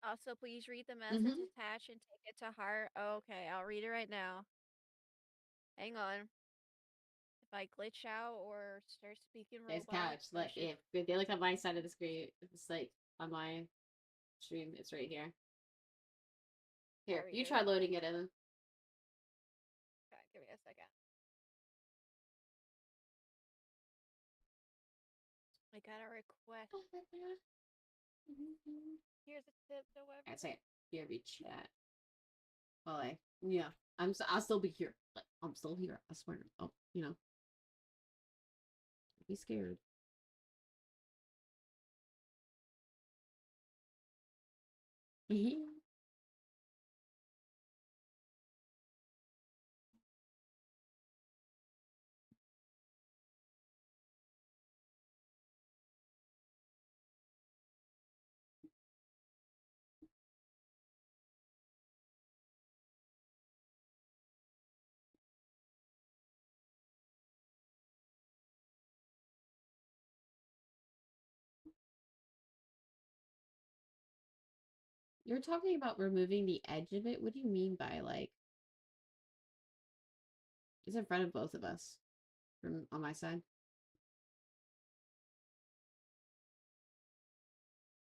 Also, please read the message Mhm. attached and take it to heart. Okay, I'll read it right now. Hang on. If I glitch out or start speaking There's robotic, couch. I Like should. if they look at my side of the screen, it's like on my stream, it's right here. Here, I'll read you it. try loading it in. Okay, give me a second. I got a request. Here's a tip, however. I say it. Here, be chat. Well, yeah, I'll still be here. Like, I'm still here. I swear. Oh, you know, don't be scared. You're talking about removing the edge of it. What do you mean by like? It's in front of both of us, from on my side.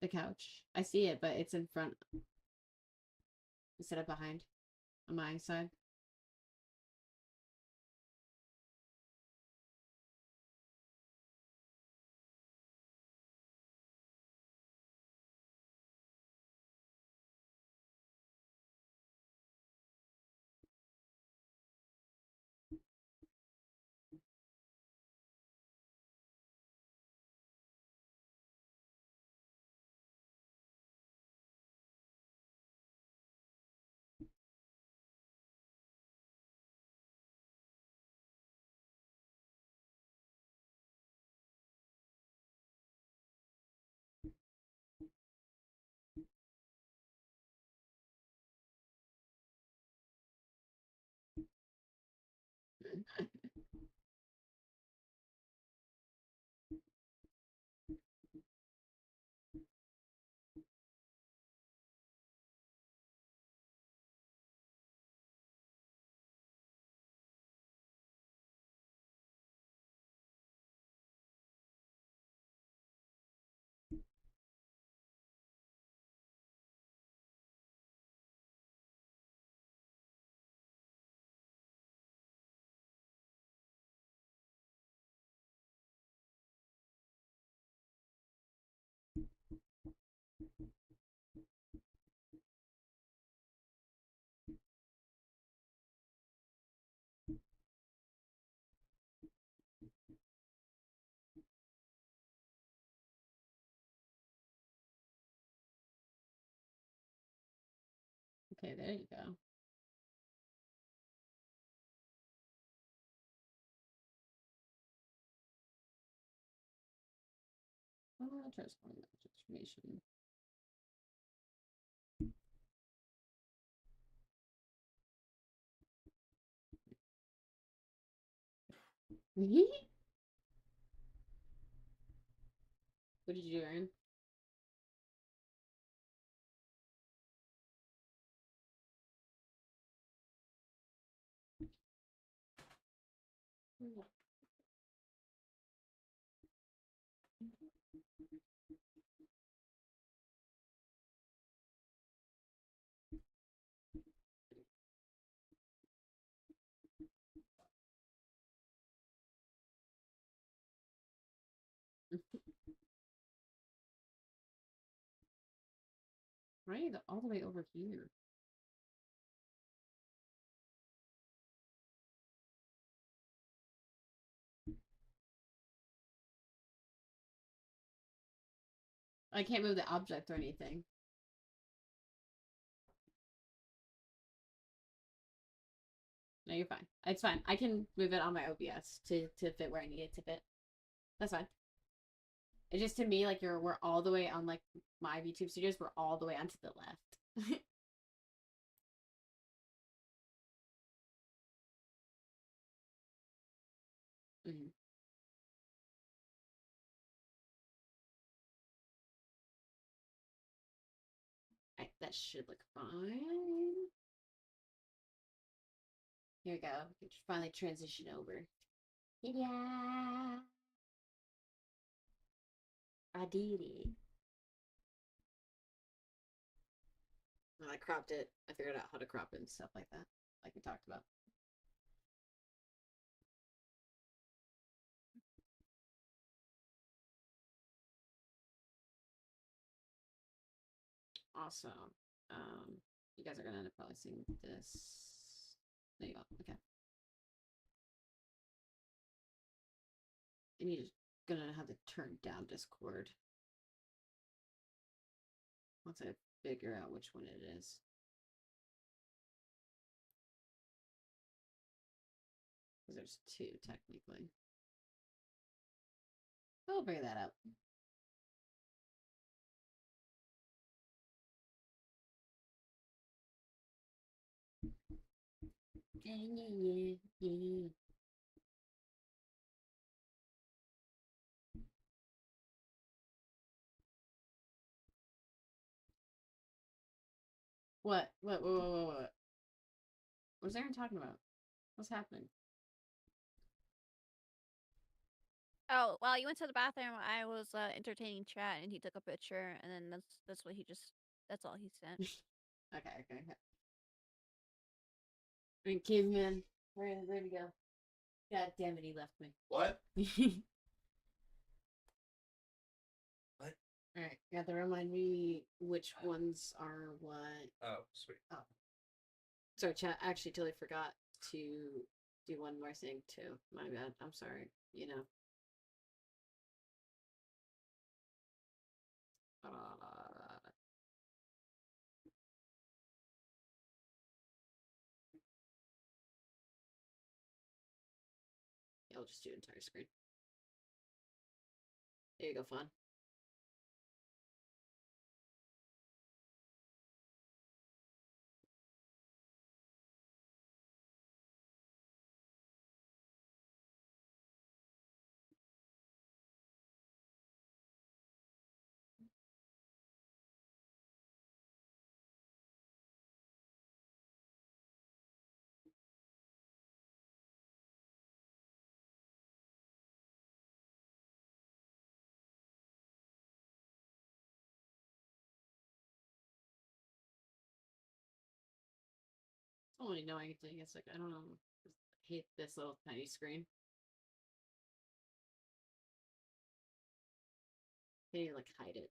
The couch. I see it, but it's in front instead of behind on my side. Okay, there you go. Oh, transform that transformation. What did you do, Aaron? Right, all the way over here. I can't move the object or anything. No, you're fine. It's fine. I can move it on my OBS to fit where I need it to fit. That's fine. It's just to me like we're all the way on like my YouTube studios. We're all the way onto the left. Mm-hmm. That should look fine. Here we go. We can finally transition over. Yeah. I did it. And I cropped it. I figured out how to crop it and stuff like that, like we talked about. Also, you guys are gonna end up probably seeing this. There you go. Okay. And you're just gonna have to turn down Discord once I figure out which one it is. Because there's two technically. I'll figure that out. Yeah. What? What? What's Aaron talking about? What's happening? Oh, well, you went to the bathroom. I was entertaining chat, and he took a picture, and then that's what he just. That's all he sent. Okay. And caveman, where'd he go? God damn it, he left me. What? What? Alright, you have to remind me which ones are what. Oh, sweet. Oh. Sorry, chat. I actually totally forgot to do one more thing too. My bad. I'm sorry. You know. Yeah, I'll just do entire screen. There you go, Fawn. I don't really know anything. It's like, I don't know. I hate this little tiny screen. Can you like hide it?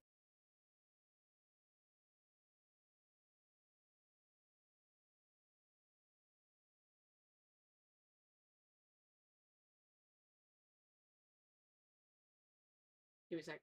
Give me a sec.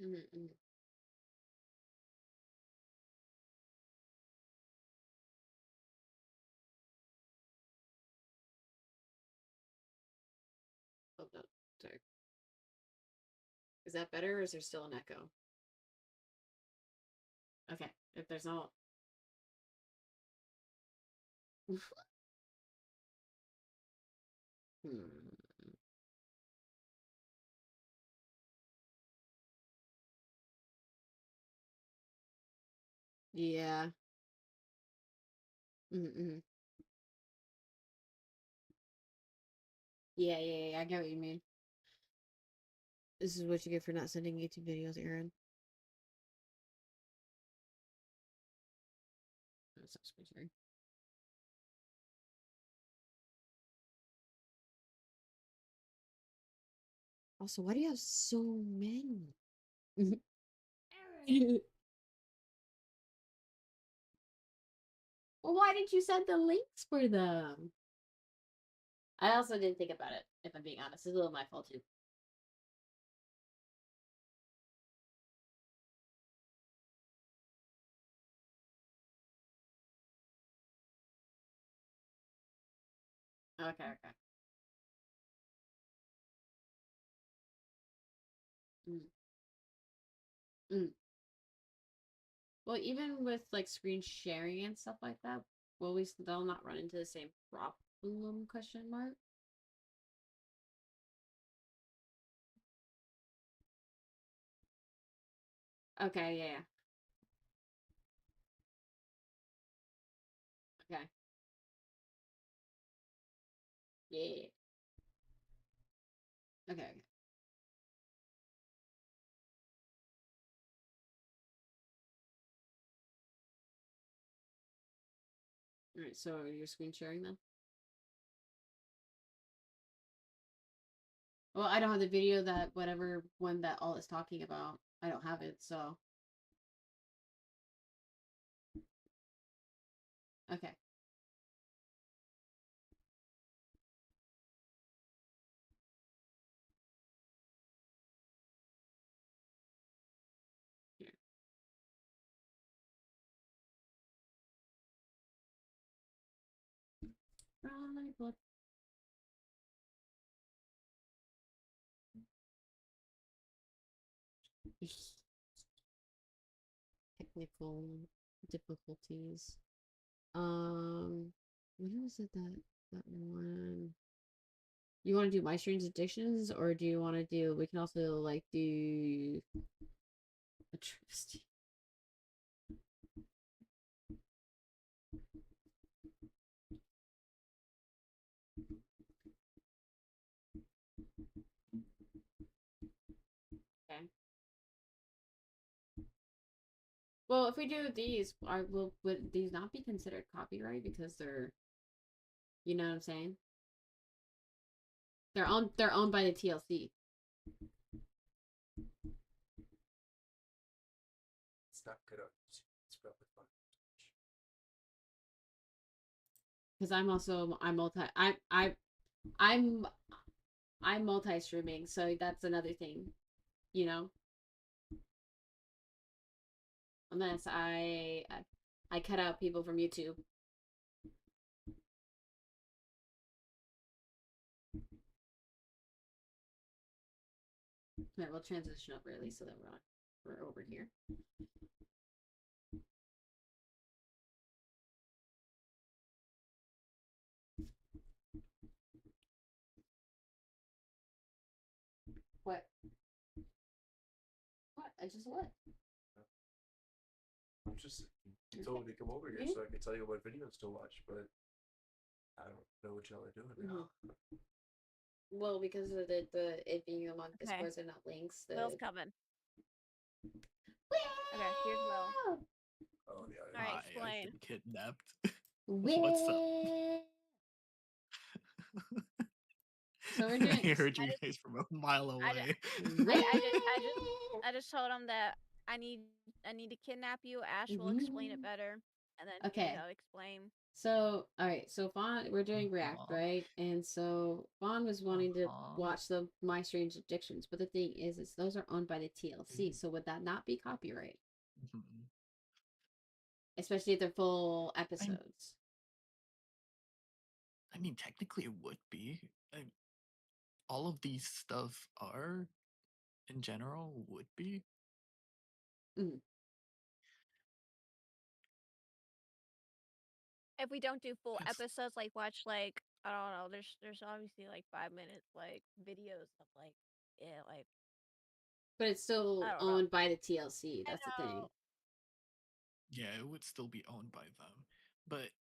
Mm-hmm. Oh no, sorry. Is that better or is there still an echo? Okay, if there's no. Hmm. Yeah. Mm-hmm. Yeah. I get what you mean. This is what you get for not sending YouTube videos, Aaron. That's not screen. Also, why do you have so many? Aaron. Well, why didn't you send the links for them? I also didn't think about it, if I'm being honest. It's a little my fault too. Okay. Mm. Mm. Well, even with like screen sharing and stuff like that, will we still not run into the same problem? Question mark. Okay, yeah. Okay. Yeah. Okay. Okay. All right. So you're screen sharing then? Well, I don't have the video that whatever one that all is talking about. I don't have it, so okay. Here. Right, look. Technical difficulties. What was it that one? You want to do my strange addictions, or do you want to do? We can also like do a travesty. Okay. Well, if we do these, would these not be considered copyright because they're, you know what I'm saying? They're owned by the TLC. It's not good. It's probably fun. Because I'm multi streaming, so that's another thing, you know. Unless I cut out people from YouTube. Alright, we'll transition over at least so that we're over here. What? What? I just what? I'm just you told me to come over here so I can tell you what videos to watch, but I don't know what y'all are doing now. Well, because of the it being among Discords and not links. Will's coming. Okay, here's Will. Oh yeah. All right, I've explain. been kidnapped. What's up? So we're doing. I heard you guys from a mile away. I just told him that I need to kidnap you. Ash will explain it better, and then Okay. I'll explain. So, all right. So Fawn, we're doing React, right? And so Fawn was wanting to watch the My Strange Addictions, but the thing is those are owned by the TLC. So would that not be copyright? Especially if they're full episodes. I mean, technically it would be. All of these stuff are, in general, would be. If we don't do full episodes, like watch like I don't know, there's obviously like 5 minutes like videos of like like. But it's still owned by the TLC. That's the thing. Yeah, it would still be owned by them, but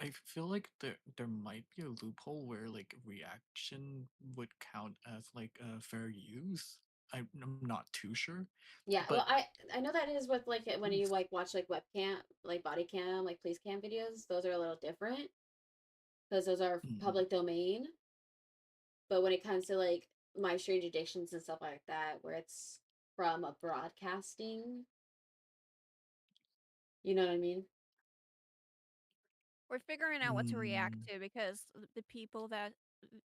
I feel like there might be a loophole where like reaction would count as like a fair use. I'm not too sure. Yeah, well, I know that is with like when you like watch like webcam, like body cam, like police cam videos. Those are a little different because those are public domain. But when it comes to like My Strange Addictions and stuff like that, where it's from a broadcasting, you know what I mean? We're figuring out what to react to because the people that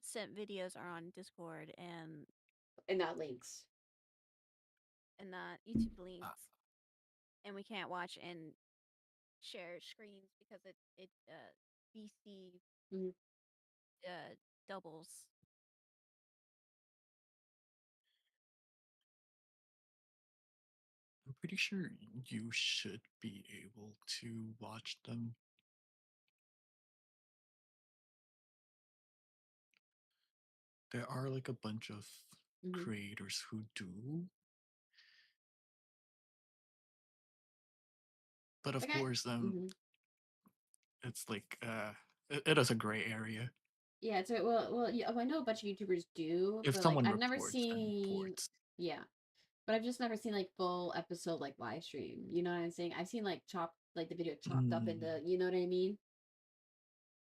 sent videos are on Discord and not links. And not YouTube links. And we can't watch and share screens because it BC doubles. pretty sure you should be able to watch them. There are like a bunch of Mhm. creators who do, but of Like course, mhm. it's like it is a gray area. Yeah, it's yeah, I know a bunch of YouTubers do, If but like someone I've never reports, then seen. reports. Yeah, but I've just never seen like full episode like live stream. You know what I'm saying? I've seen like like the video chopped up Mm. into, you know what I mean?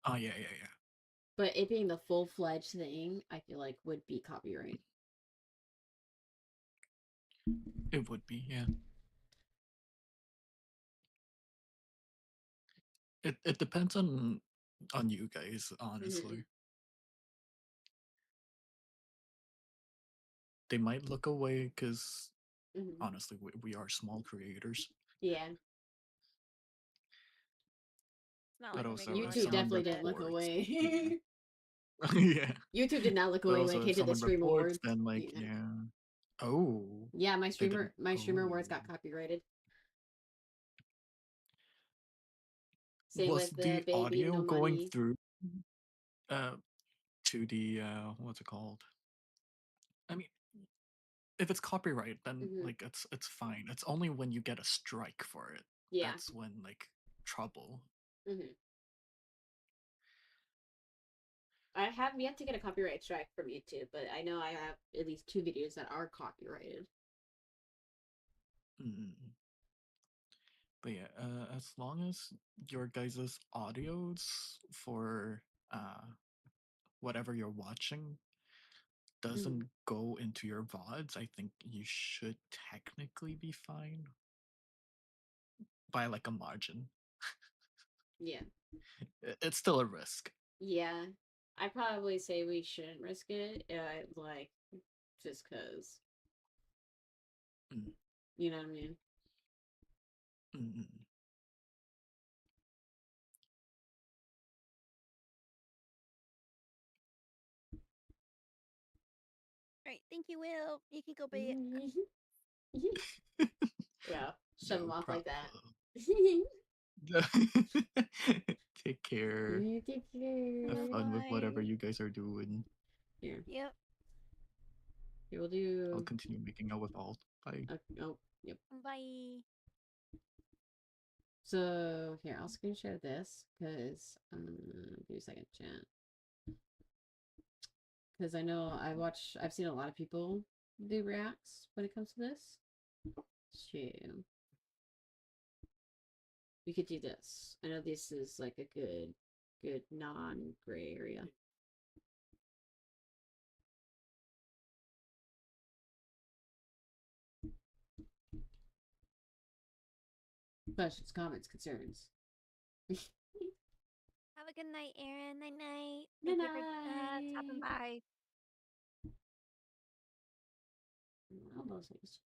Oh yeah. But it being the full fledged thing, I feel like would be copyright. It would be, yeah. It depends on you guys, honestly. They might look away because Mm-hmm. honestly, we are small creators. Yeah, It's not But like we're also, making if money YouTube off someone definitely of didn't it. look reports, away. yeah. YouTube did not look But away when also, it if came to the someone stream reports, awards. then like, Yeah, yeah. Oh, yeah, they didn't. my streamer Oh, awards got copyrighted. Same was with the the baby audio no going money. through uh to the what's it called? I mean, if it's copyright, then Mm-hmm. like it's fine. It's only when you get a strike for it Yeah. that's when like trouble. Mm-hmm. I have yet to get a copyright strike from YouTube, but I know I have at least 2 videos that are copyrighted. Mm. But yeah, as long as your guys' audios for whatever you're watching doesn't go into your VODs, I think you should technically be fine by like a margin. Yeah. It's still a risk. Yeah. I probably say we shouldn't risk it, like, just because. Mm. You know what I mean? Mm. Right, thank you, Will. You can go be. Yeah. Shove him No off like that. problem. Take care. You take Have care. fun with whatever Bye. you guys are doing. Here. Yep. Here, we'll I'll do. continue making out with Alt. Bye. Oh, yep. Bye. So, here, I'll screen share this, because, give me a second, chat. Because I know I've seen a lot of people do reacts when it comes to this. So, we could do this. I know this is like a good non-gray area. Questions, comments, concerns. Have a good night, Erin. Night night. Good Thank you for stopping night. by. All those things.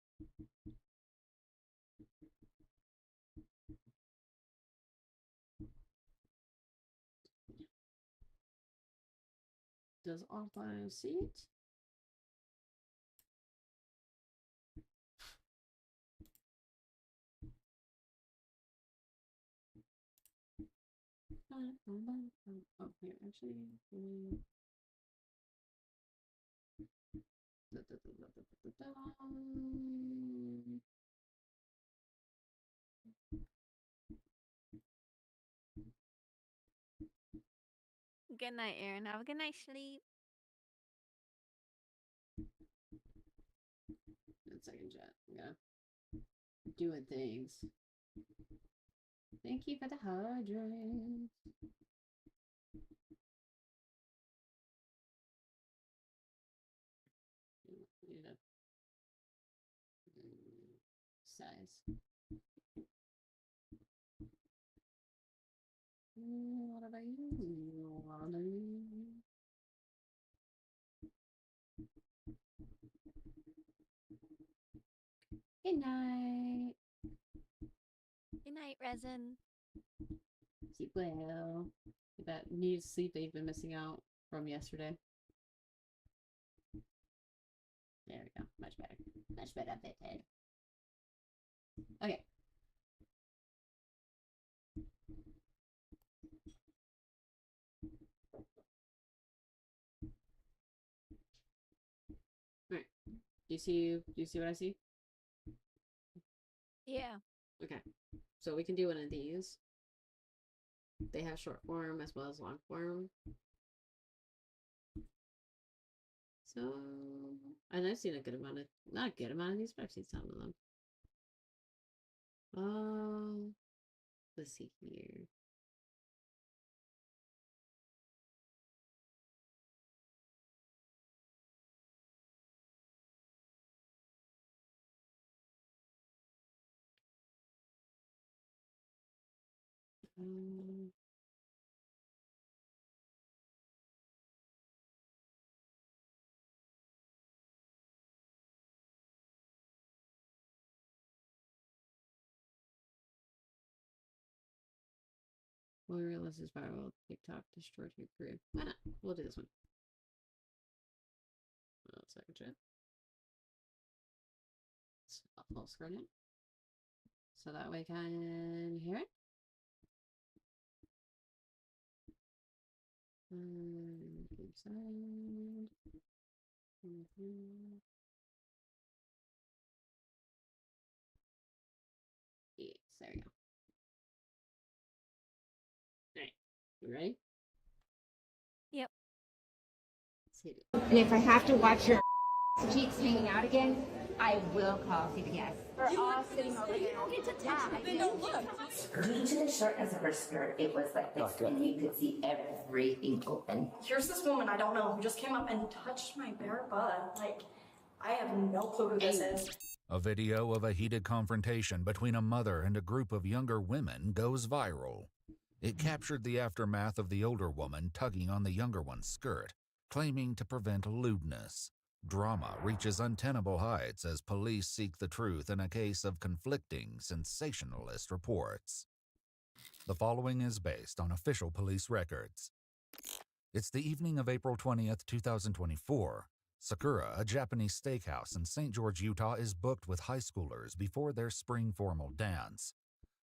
Does all five see it? Oh, here, actually. Good night, Erin. Have a good night sleep. 1 second, chat. Yeah. Doing things. Thank you for the hydrant. Need a size. What about you? What about you? Good night. Good night, Resin. Sleep well. That need sleep that you've been missing out from yesterday. There we go. Much better. Much better. Okay. Alright. Do you see what I see? Yeah. Okay. So we can do one of these. They have short form as well as long form. So, and I've seen a good amount of, not a good amount of these, but I've seen some of them. Let's see here. More or less is viral. TikTok destroyed your career. Why not? We'll do this one. Second chat. So I'll full screen it. So that way I can hear it. Inside. Yes, there we go. Alright, you ready? Yep. Let's hit it. And if I have to watch your cheeks hanging out again, I will call CPS. We're all sitting over there. You don't get to touch me. They don't look. Due to the shortness of her skirt, it was like this, and you could see everything open. Here's this woman I don't know who just came up and touched my bare butt. Like, I have no clue who this is. A video of a heated confrontation between a mother and a group of younger women goes viral. It captured the aftermath of the older woman tugging on the younger one's skirt, claiming to prevent lewdness. Drama reaches untenable heights as police seek the truth in a case of conflicting, sensationalist reports. The following is based on official police records. It's the evening of April 20th, 2024. Sakura, a Japanese steakhouse in St. George, Utah, is booked with high schoolers before their spring formal dance.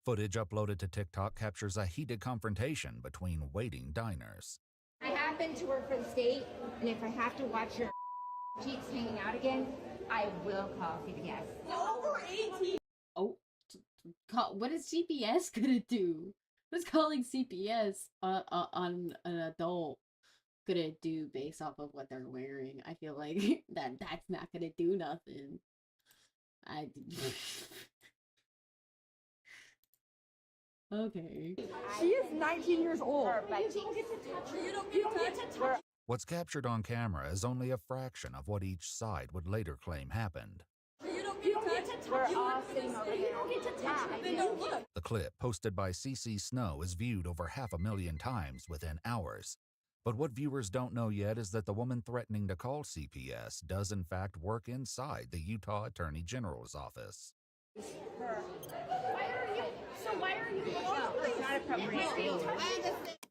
Footage uploaded to TikTok captures a heated confrontation between waiting diners. I have been to work for the state, and if I have to watch your cheeks hanging out again, I will call CPS. Over 18. Oh, what is CPS gonna do? What's calling CPS on an adult gonna do based off of what they're wearing? I feel like that's not gonna do nothing. Okay. She is 19 years old. You don't get to touch her. You don't get to touch her. What's captured on camera is only a fraction of what each side would later claim happened. You don't get to touch. We're all sitting over there. You don't get to touch. They don't look. The clip, posted by CC Snow, is viewed over 500,000 times within hours. But what viewers don't know yet is that the woman threatening to call CPS does in fact work inside the Utah Attorney General's office.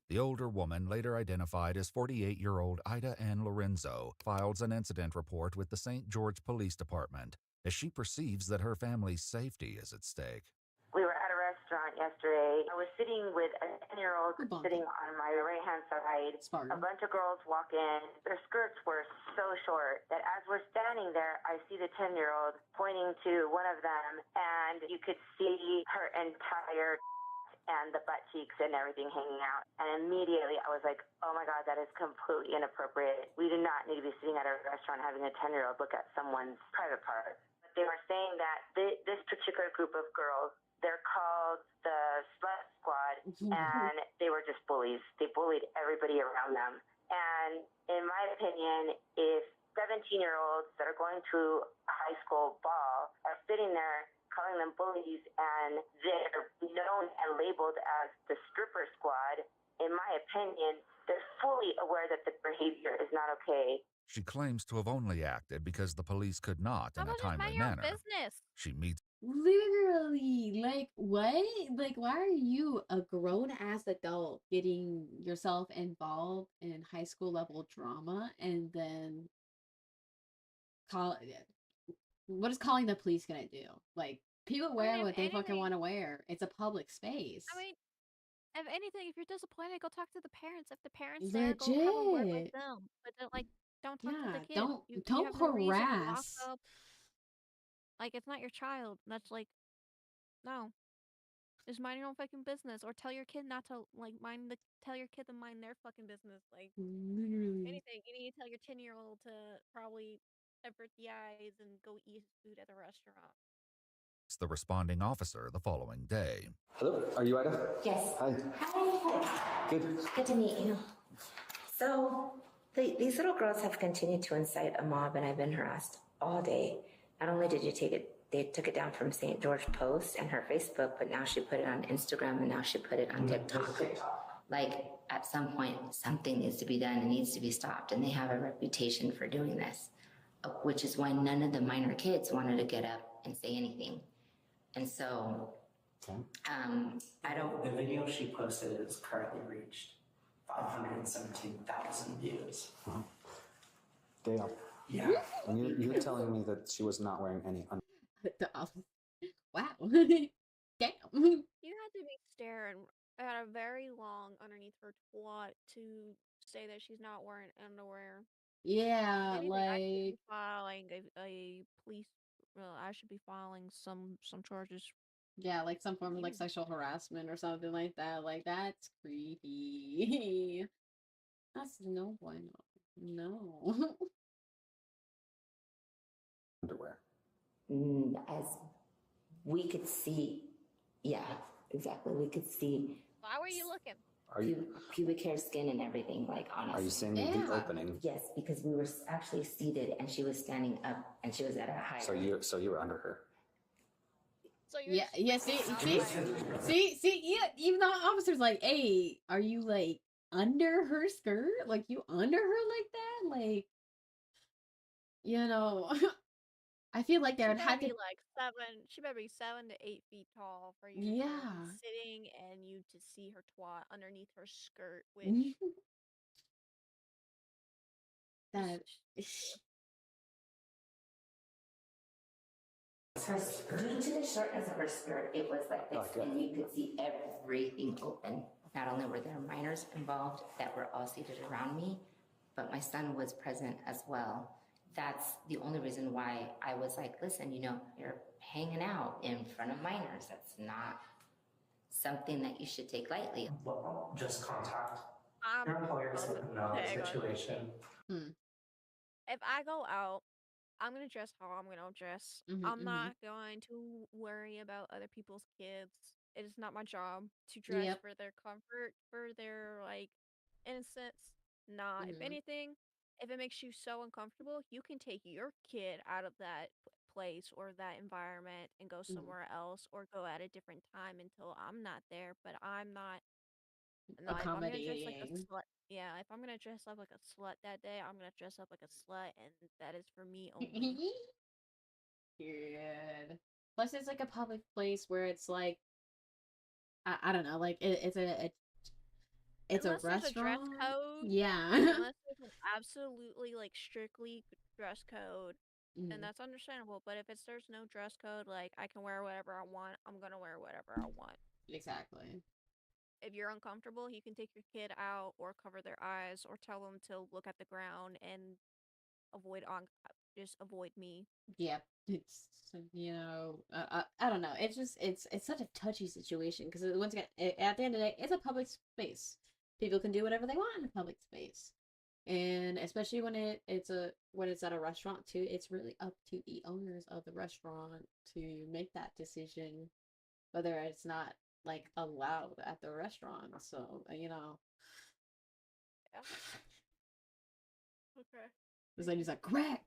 The older woman, later identified as 48-year-old Ida Ann Lorenzo, files an incident report with the St. George Police Department as she perceives that her family's safety is at stake. We were at a restaurant yesterday. I was sitting with a 10-year-old Good bump. sitting on my right-hand side. Spartan. A bunch of girls walk in. Their skirts were so short that as we're standing there, I see the 10-year-old pointing to one of them, and you could see her entire and the butt cheeks and everything hanging out. And immediately I was like, oh my God, that is completely inappropriate. We do not need to be sitting at a restaurant having a 10-year-old look at someone's private part. But they were saying that this particular group of girls, they're called the Slut Squad, and they were just bullies. They bullied everybody around them. And in my opinion, if 17-year-olds that are going to a high school ball are sitting there calling them bullies and they're known and labeled as the stripper squad, in my opinion, they're fully aware that the behavior is not okay. She claims to have only acted because the police could not, How in a about just mind timely your own manner. business? She meets Literally, like, what? Like, why are you, a grown-ass adult, getting yourself involved in high school level drama and then what is calling the police gonna do? Like, People wear if what they fucking anything- want to wear. It's a public space. I mean, if anything, if you're disappointed, go talk to the parents. If the parents there, go have a word with Legit. them. But don't don't talk to Yeah, the kid. don't You don't have no reason to lock harass. up. Like, it's not your child. That's like, no. Just mind your own fucking business, or tell your kid not to tell your kid to mind their fucking business. Like, Literally. anything, you need to tell your 10-year-old to probably avert the eyes and go eat food at a restaurant. It's the responding officer the following day. Hello, are you Ida? Yes. Hi. Hi. Good. Good to meet you. So, these little girls have continued to incite a mob, and I've been harassed all day. Not only did they took it down from St. George Post and her Facebook, but now she put it on Instagram, and now she put it on TikTok. Like, at some point, something needs to be done and needs to be stopped, and they have a reputation for doing this, which is why none of the minor kids wanted to get up and say anything. And so, I don't... The video she posted has currently reached 517,000 views. Wow. Damn. Yeah. And you're telling me that she was not wearing any Wow. Damn. You had to be staring at a very long underneath her twat to say that she's not wearing underwear. Yeah, Anything, I should be like filing a police. Well, I should be filing some charges. yeah, like some form of like sexual harassment or something like that. Like that's creepy. That's no bueno. No. underwear. As we could see, yeah, exactly. We could see Why were you looking? Are you pubic hair, skin, and everything. Like, honestly. are you seeing the Yeah. opening? Yes, because we were actually seated, and she was standing up, and she was at a higher. So you were under her. So you're Yeah, yeah, see, yeah, even the officer's like, hey, are you like under her skirt? Like you under her like that? Like, you know, I feel like there would have to be like 7. She better be 7 to 8 feet tall for you. Yeah. To be sitting and you to see her twat underneath her skirt, which that Due to the shortness of her skirt, it was like this, Okay. and you could see everything open. Not only were there minors involved that were all seated around me, but my son was present as well. That's the only reason why I was like, listen, you're hanging out in front of minors. That's not something that you should take lightly. Well, just contact your employers and let them know the situation. if I go out, I'm gonna dress how I'm gonna dress. I'm not going to worry about other people's kids. It is not my job to dress Yep. for their comfort, for their like innocence. Not. If anything, if it makes you so uncomfortable, you can take your kid out of that place or that environment and go somewhere else, or go at a different time until I'm not there. But I'm not. No, if I'm gonna dress like a accommodating. slut, yeah, if I'm gonna dress up like a slut that day, I'm gonna dress up like a slut, and that is for me only. Period. Plus, it's like a public place where it's like, I don't know, like it's a Unless there's restaurant. a dress code, Yeah. unless there's an absolutely like strictly dress code, then that's understandable. But if there's no dress code, like I can wear whatever I want, I'm gonna wear whatever I want. Exactly. If you're uncomfortable, you can take your kid out or cover their eyes or tell them to look at the ground and just avoid me. Yep. It's I don't know. It's just it's such a touchy situation because once again, at the end of the day, it's a public space. People can do whatever they want in a public space, and especially when it's at a restaurant too, it's really up to the owners of the restaurant to make that decision, whether it's not like allowed at the restaurant. So Yeah. Okay. this lady's like, correct.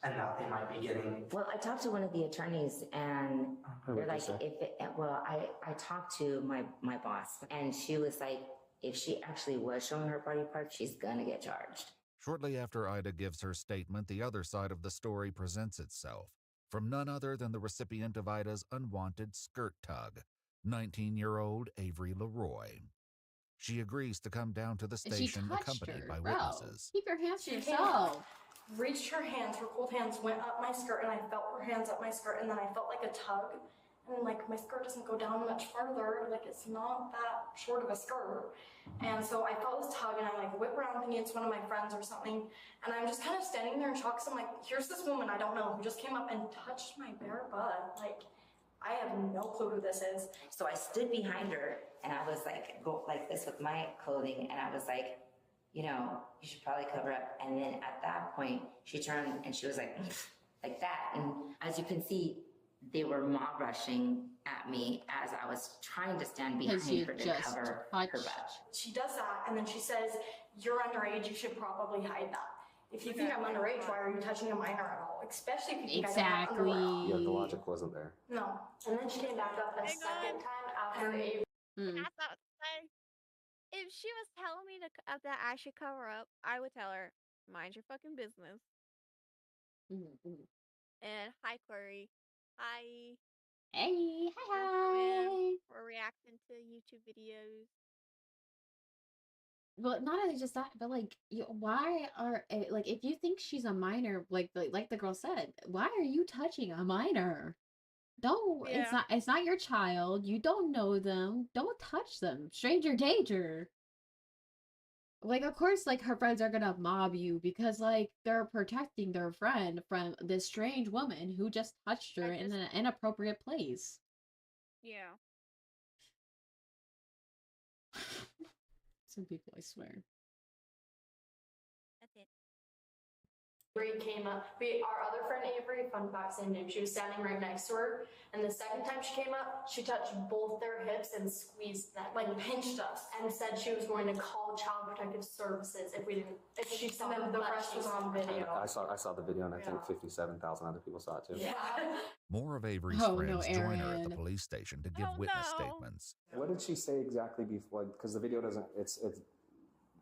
And now they might be getting. Well, I talked to one of the attorneys, and they're like, I talked to my boss, and she was like, if she actually was showing her body parts, she's gonna get charged. Shortly after Ida gives her statement, the other side of the story presents itself from none other than the recipient of Ida's unwanted skirt tug, 19-year-old Avery Leroy. She agrees to come down to the And she station touched accompanied her, by bro. witnesses. Keep your hands to yourself. reached her hands, her cold hands went up my skirt, and I felt her hands up my skirt, and then I felt like a tug. And like my skirt doesn't go down much farther, like it's not that short of a skirt. And so I felt this tug, and I like whip around thinking it's one of my friends or something. And I'm just kind of standing there in shock. So I'm like, here's this woman I don't know who just came up and touched my bare butt. Like, I have no clue who this is. So I stood behind her, and I was like, go like this with my clothing, and I was like, you know, you should probably cover up. And then at that point, she turned and she was like that. And as you can see, they were mob rushing at me as I was trying to stand behind her to cover her butt. She does that, and then she says, you're underage, you should probably hide that. If you think I'm underage, why are you touching a minor at all? Especially if you think I'm underage. Yeah, the logic wasn't there. No. And then she came back up a second time after Avery. That's what I was saying. If she was telling me that I should cover up, I would tell her, mind your fucking business. And hi, Corey. Hi. Hey, hi. We're reacting to YouTube videos. Well, not only just that, but like, why are like if you think she's a minor, like the girl said, why are you touching a minor? Don't. It's not your child. You don't know them. Don't touch them. Stranger danger. Like, of course, like her friends are gonna mob you because like they're protecting their friend from this strange woman who just touched her in an inappropriate place. Yeah. Some people, I swear. That's it. Avery came up. Our other friend Avery, fun fact, same name. She was standing right next to her, and the second time she came up, she touched both their hips and squeezed them, like pinched us, and said she was going to call Child Protective Services if she saw them. The rest was on video. I saw the video, and I think 57,000 other people saw it too. Yeah. More of Avery's friends join her at the police station to give witness statements. What did she say exactly before? Because the video doesn't. It's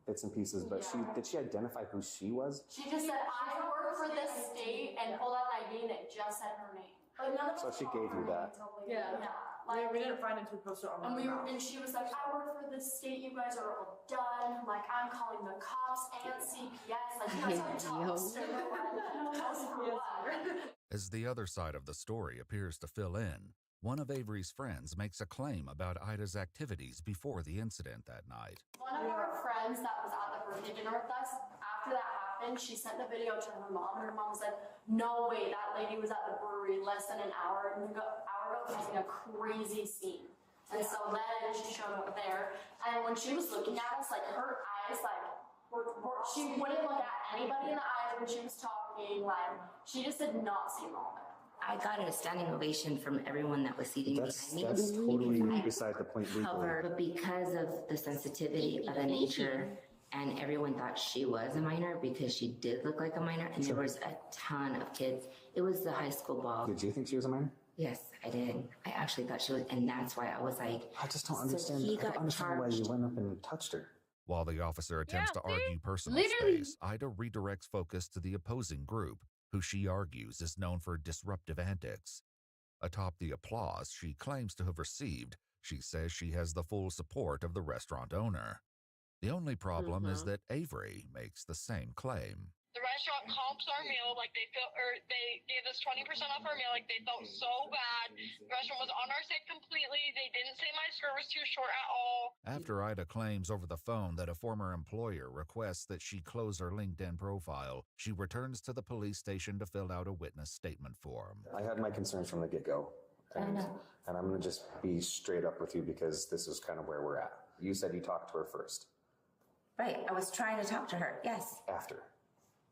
bits and pieces. But did she identify who she was? She just said, I work for this state, and pulled out an ID, and it just said her name. So she gave you that. Yeah. Like, we didn't find it until we posted it on and she was like, I work for this state, you guys are all done. Like, I'm calling the cops and CPS. Like, you guys are talks. As the other side of the story appears to fill in, one of Avery's friends makes a claim about Ida's activities before the incident that night. One of our friends that was at the birthday dinner with us, after that happened, she sent the video to her mom, and her mom said, no way, that lady was at the brewery less than an hour ago causing a crazy scene. And so then she showed up there, and when she was looking at us, like her eyes, like she wouldn't look at anybody in the eyes when she was talking. Like she just did not seem normal. I got a standing ovation from everyone that was seating behind me. That's totally beside the point. But because of the sensitivity of the nature, and everyone thought she was a minor because she did look like a minor, and there was a ton of kids. It was the high school ball. Did you think she was a minor? Yes, I did. I actually thought she was, and that's why I was like, I just don't understand. I don't understand why you went up and touched her. While the officer attempts to argue personal space, Ida redirects focus to the opposing group, who she argues is known for disruptive antics. Atop the applause she claims to have received, she says she has the full support of the restaurant owner. The only problem is that Avery makes the same claim. The restaurant comps our meal, like they gave us 20% off our meal, like they felt so bad. The restaurant was on our side completely. They didn't say my skirt was too short at all. After Ida claims over the phone that a former employer requests that she close her LinkedIn profile, she returns to the police station to fill out a witness statement form. I had my concerns from the get-go, and I'm going to just be straight up with you because this is kind of where we're at. You said you talked to her first. Right, I was trying to talk to her, yes. After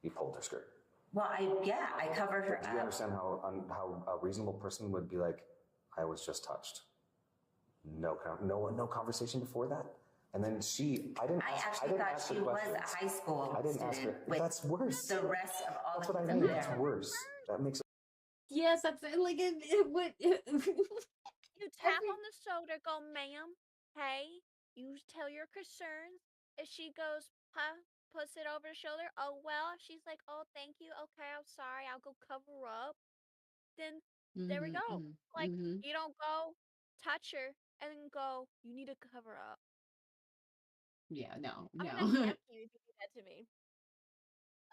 you pulled her skirt. Well, I covered her up. Do you understand how a reasonable person would be like, I was just touched? No conversation before that? And then I actually thought she was a high school I didn't ask her. That's worse. The rest of all that's the what I kids mean. there. That's worse. That makes it. Yes, that's like it would. You tap on the shoulder, go, ma'am. Hey, you tell your concerns. If she goes, puts it over the shoulder. Oh, well, she's like, oh, thank you. Okay, I'm sorry. I'll go cover up. Then there we go. Like, you don't go touch her and then go, you need to cover up. Yeah, no. I'm gonna smack you if you do that to me.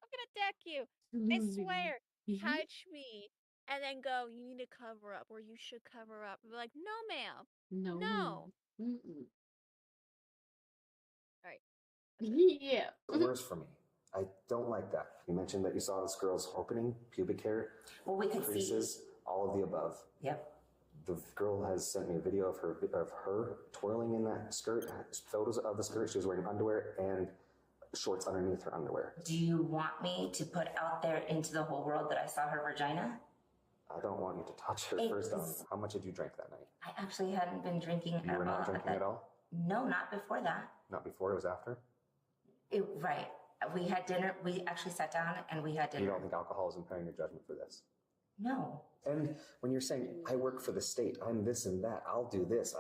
I'm gonna deck you. I swear. Touch me. And then go, you need to cover up, or you should cover up. And be like, no, ma'am. No. No. Mm-mm. All right. Yeah. Worse for me. I don't like that. You mentioned that you saw this girl's opening, pubic hair, Well, we could see. creases, all of the above. Yep. The girl has sent me a video of her twirling in that skirt, photos of the skirt. She was wearing underwear and shorts underneath her underwear. Do you want me to put out there into the whole world that I saw her vagina? I don't want you to touch her. First off, how much did you drink that night? I actually hadn't been drinking at all. You were not drinking at all? No, not before that. Not before, it was after? Right. We had dinner. We actually sat down and we had dinner. You don't think alcohol is impairing your judgment for this? No. And when you're saying, I work for the state, I'm this and that, I'll do this,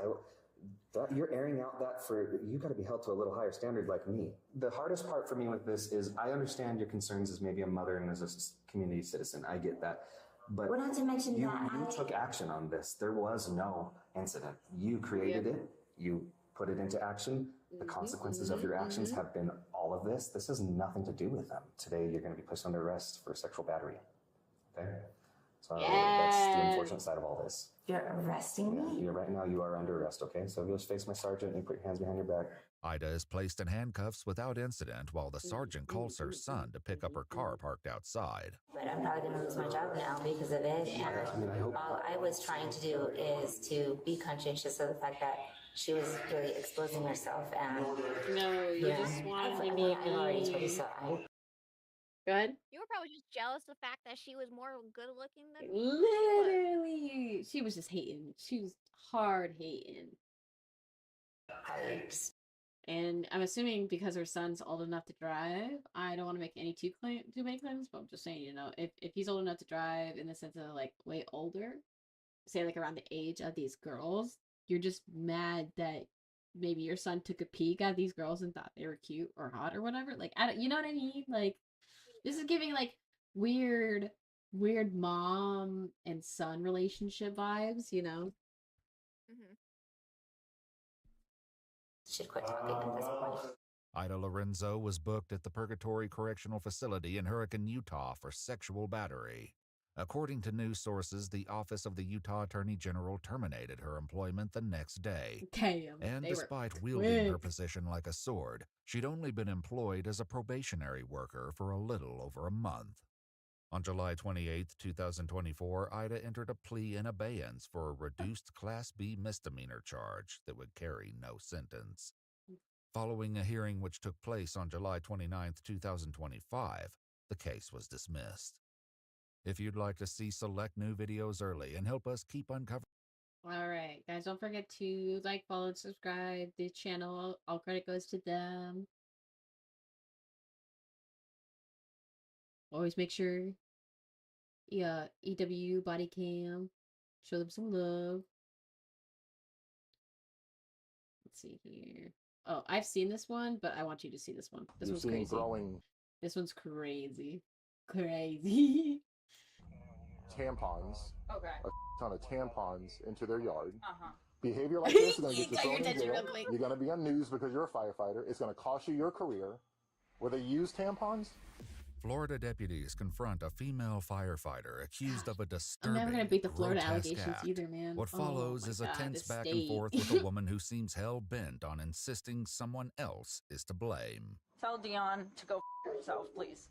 you're airing out that for, you got to be held to a little higher standard like me. The hardest part for me with this is I understand your concerns as maybe a mother and as a community citizen. I get that. But well, not to mention you that took action on this. There was no incident. You created it. You put it into action. The consequences of your actions have been all of this. This has nothing to do with them. Today, you're going to be placed under arrest for sexual battery. Okay? So that's the unfortunate side of all this. You're arresting me? Yeah, right now you are under arrest, okay? So if you'll just face my sergeant and put your hands behind your back. Ida is placed in handcuffs without incident while the sergeant calls her son to pick up her car parked outside. But I'm probably going to lose my job now because of it. And all I was trying to do is to be conscientious of the fact that she was really exposing herself. And no, you just wanted to be. I've already told you so. Good. You were probably just jealous of the fact that she was more good looking than Literally, she was just hating. She was hard hating. And I'm assuming because her son's old enough to drive, I don't want to make any too many claims, but I'm just saying, you know, if he's old enough to drive in the sense of like way older, say like around the age of these girls, you're just mad that maybe your son took a peek at these girls and thought they were cute or hot or whatever. Like, I don't, you know what I mean? Like, this is giving like weird mom and son relationship vibes, you know? Mm-hmm. Should quit talking at this point. Ida Lorenzo was booked at the Purgatory Correctional Facility in Hurricane, Utah for sexual battery. According to news sources, the Office of the Utah Attorney General terminated her employment the next day. Damn, and despite wielding quick. her position like a sword, she'd only been employed as a probationary worker for a little over a month. On July 28, 2024, Ida entered a plea in abeyance for a reduced Class B misdemeanor charge that would carry no sentence. Following a hearing which took place on July 29, 2025, the case was dismissed. If you'd like to see select new videos early and help us keep uncovering... All right, guys, don't forget to like, follow, and subscribe the channel. All credit goes to them. Always make sure, EW body cam, show them some love. Let's see here. Oh, I've seen this one, but I want you to see this one. This one's crazy. This one's crazy. Crazy. Tampons. Okay. A ton of tampons into their yard. Uh-huh. Behavior like this is going to get you Got your thrown in attention jail. real quick. You're going to be on news because you're a firefighter. It's going to cost you your career. Where they use tampons? Florida deputies confront a female firefighter accused of a disturbing, I'm never gonna beat the Florida grotesque allegations act. either, man. What Oh follows my is God, a tense the back state. and forth with a woman who seems hell-bent on insisting someone else is to blame. Tell Dion to go herself, please.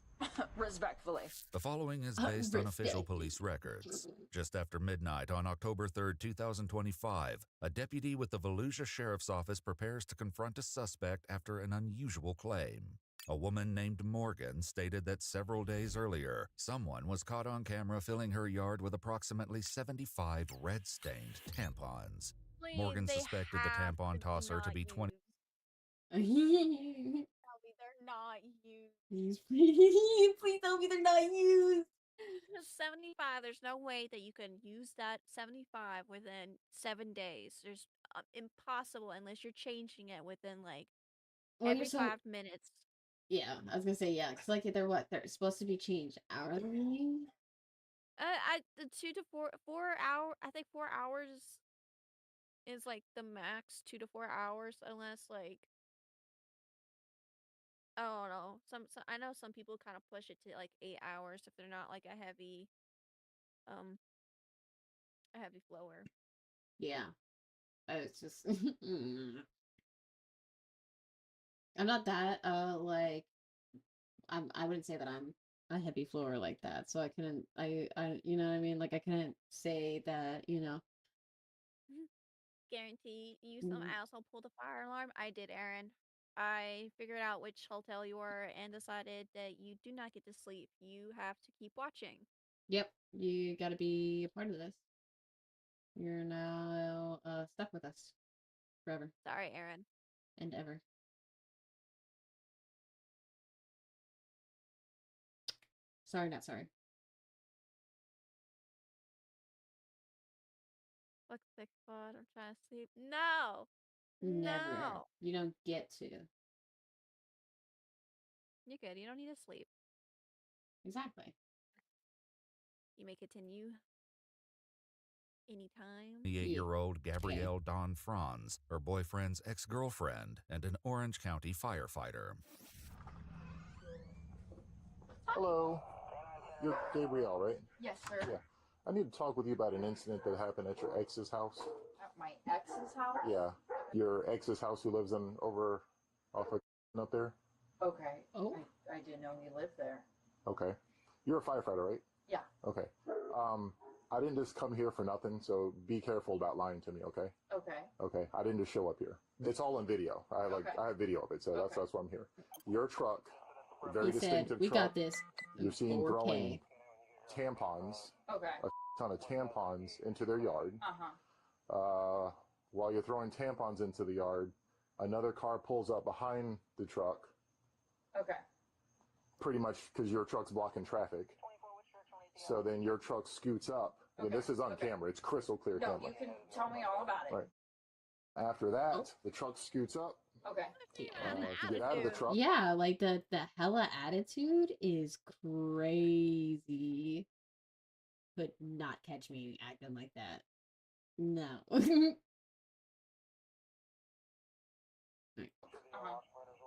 Respectfully. The following is based on official police records. Just after midnight on October 3rd, 2025, a deputy with the Volusia Sheriff's Office prepares to confront a suspect after an unusual claim. A woman named Morgan stated that several days earlier, someone was caught on camera filling her yard with approximately 75 red-stained tampons. Please, Morgan they suspected the have tampon tosser to be 20. Tell me they're not used. Please tell me they're not used. 75. There's no way that you can use that 75 within 7 days. There's impossible unless you're changing it within like every 5 minutes. Yeah, I was gonna say yeah, because like they're supposed to be changed hourly. The 2 to 4 hour. I think 4 hours is like the max. 2 to 4 hours, unless like I don't know. I know some people kind of push it to like 8 hours if they're not like a heavy flower. Yeah. It's just I'm not that like I wouldn't say that I'm a heavy floor like that. So I couldn't I you know what I mean? Like I couldn't say that, you know. Guarantee you some asshole pulled a fire alarm. I did, Aaron. I figured out which hotel you were and decided that you do not get to sleep. You have to keep watching. Yep, you got to be a part of this. You're now stuck with us forever Sorry, Aaron. and ever. Sorry, not sorry. Fuck thick spot. I'm trying to sleep. No. Never. No. You don't get to. You're good. You don't need to sleep. Exactly. You may continue anytime. 28-year-old Gabrielle Dawn Franz, her boyfriend's ex-girlfriend, and an Orange County firefighter. Hello. You're Gabrielle, right? Yes, sir. Yeah. I need to talk with you about an incident that happened at your ex's house. At my ex's house? Yeah. Your ex's house who lives over off of up there? Okay. Oh. I didn't know he lived there. Okay. You're a firefighter, right? Yeah. Okay. I didn't just come here for nothing, so be careful about lying to me, okay? Okay. Okay. I didn't just show up here. It's all on video. I have video of it, so that's why I'm here. Your truck, a very distinctive we truck. got this. You're seen 4K. throwing tampons, Okay. a ton of tampons into their yard. Uh-huh. While you're throwing tampons into the yard, another car pulls up behind the truck, Okay. pretty much because your truck's blocking traffic. So then your truck scoots up. I mean, this is on camera. It's crystal clear No, camera. you can tell me all about it. Right. After that, the truck scoots up. Okay. To get out of the truck. Yeah, like the hella attitude is crazy. Could not catch me acting like that. No.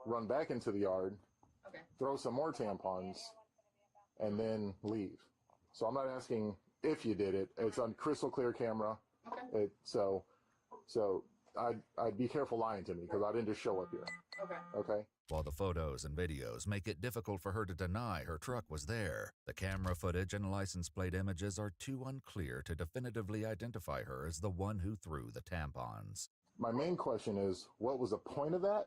Run back into the yard. Okay. Throw some more tampons, and then leave. So I'm not asking if you did it. It's on crystal clear camera. Okay. So I'd be careful lying to me because I didn't just show up here. Okay. Okay. While the photos and videos make it difficult for her to deny her truck was there, the camera footage and license plate images are too unclear to definitively identify her as the one who threw the tampons. My main question is, what was the point of that?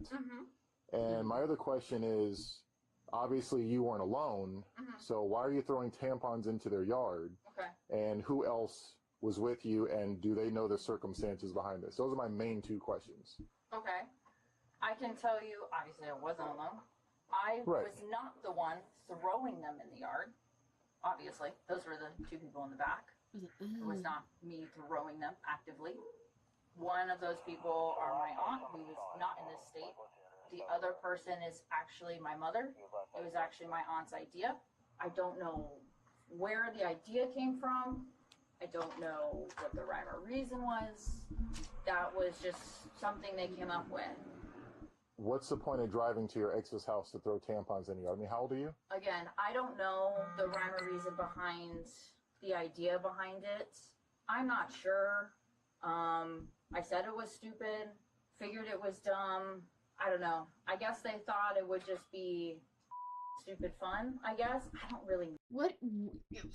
And my other question is, obviously you weren't alone, so why are you throwing tampons into their yard? Okay. And who else was with you, and do they know the circumstances behind this? Those are my main two questions. Okay. I can tell you, obviously I wasn't alone. I was not the one throwing them in the yard. Obviously, those were the two people in the back. It was not me throwing them actively. One of those people are my aunt, who is not in this state. The other person is actually my mother. It was actually my aunt's idea. I don't know where the idea came from. I don't know what the rhyme or reason was. That was just something they came up with. What's the point of driving to your ex's house to throw tampons in the yard? I mean, how old are you? Again, I don't know the rhyme or reason behind the idea behind it. I'm not sure. I said it was stupid, figured it was dumb. I don't know. I guess they thought it would just be stupid fun, I guess. I don't really know. What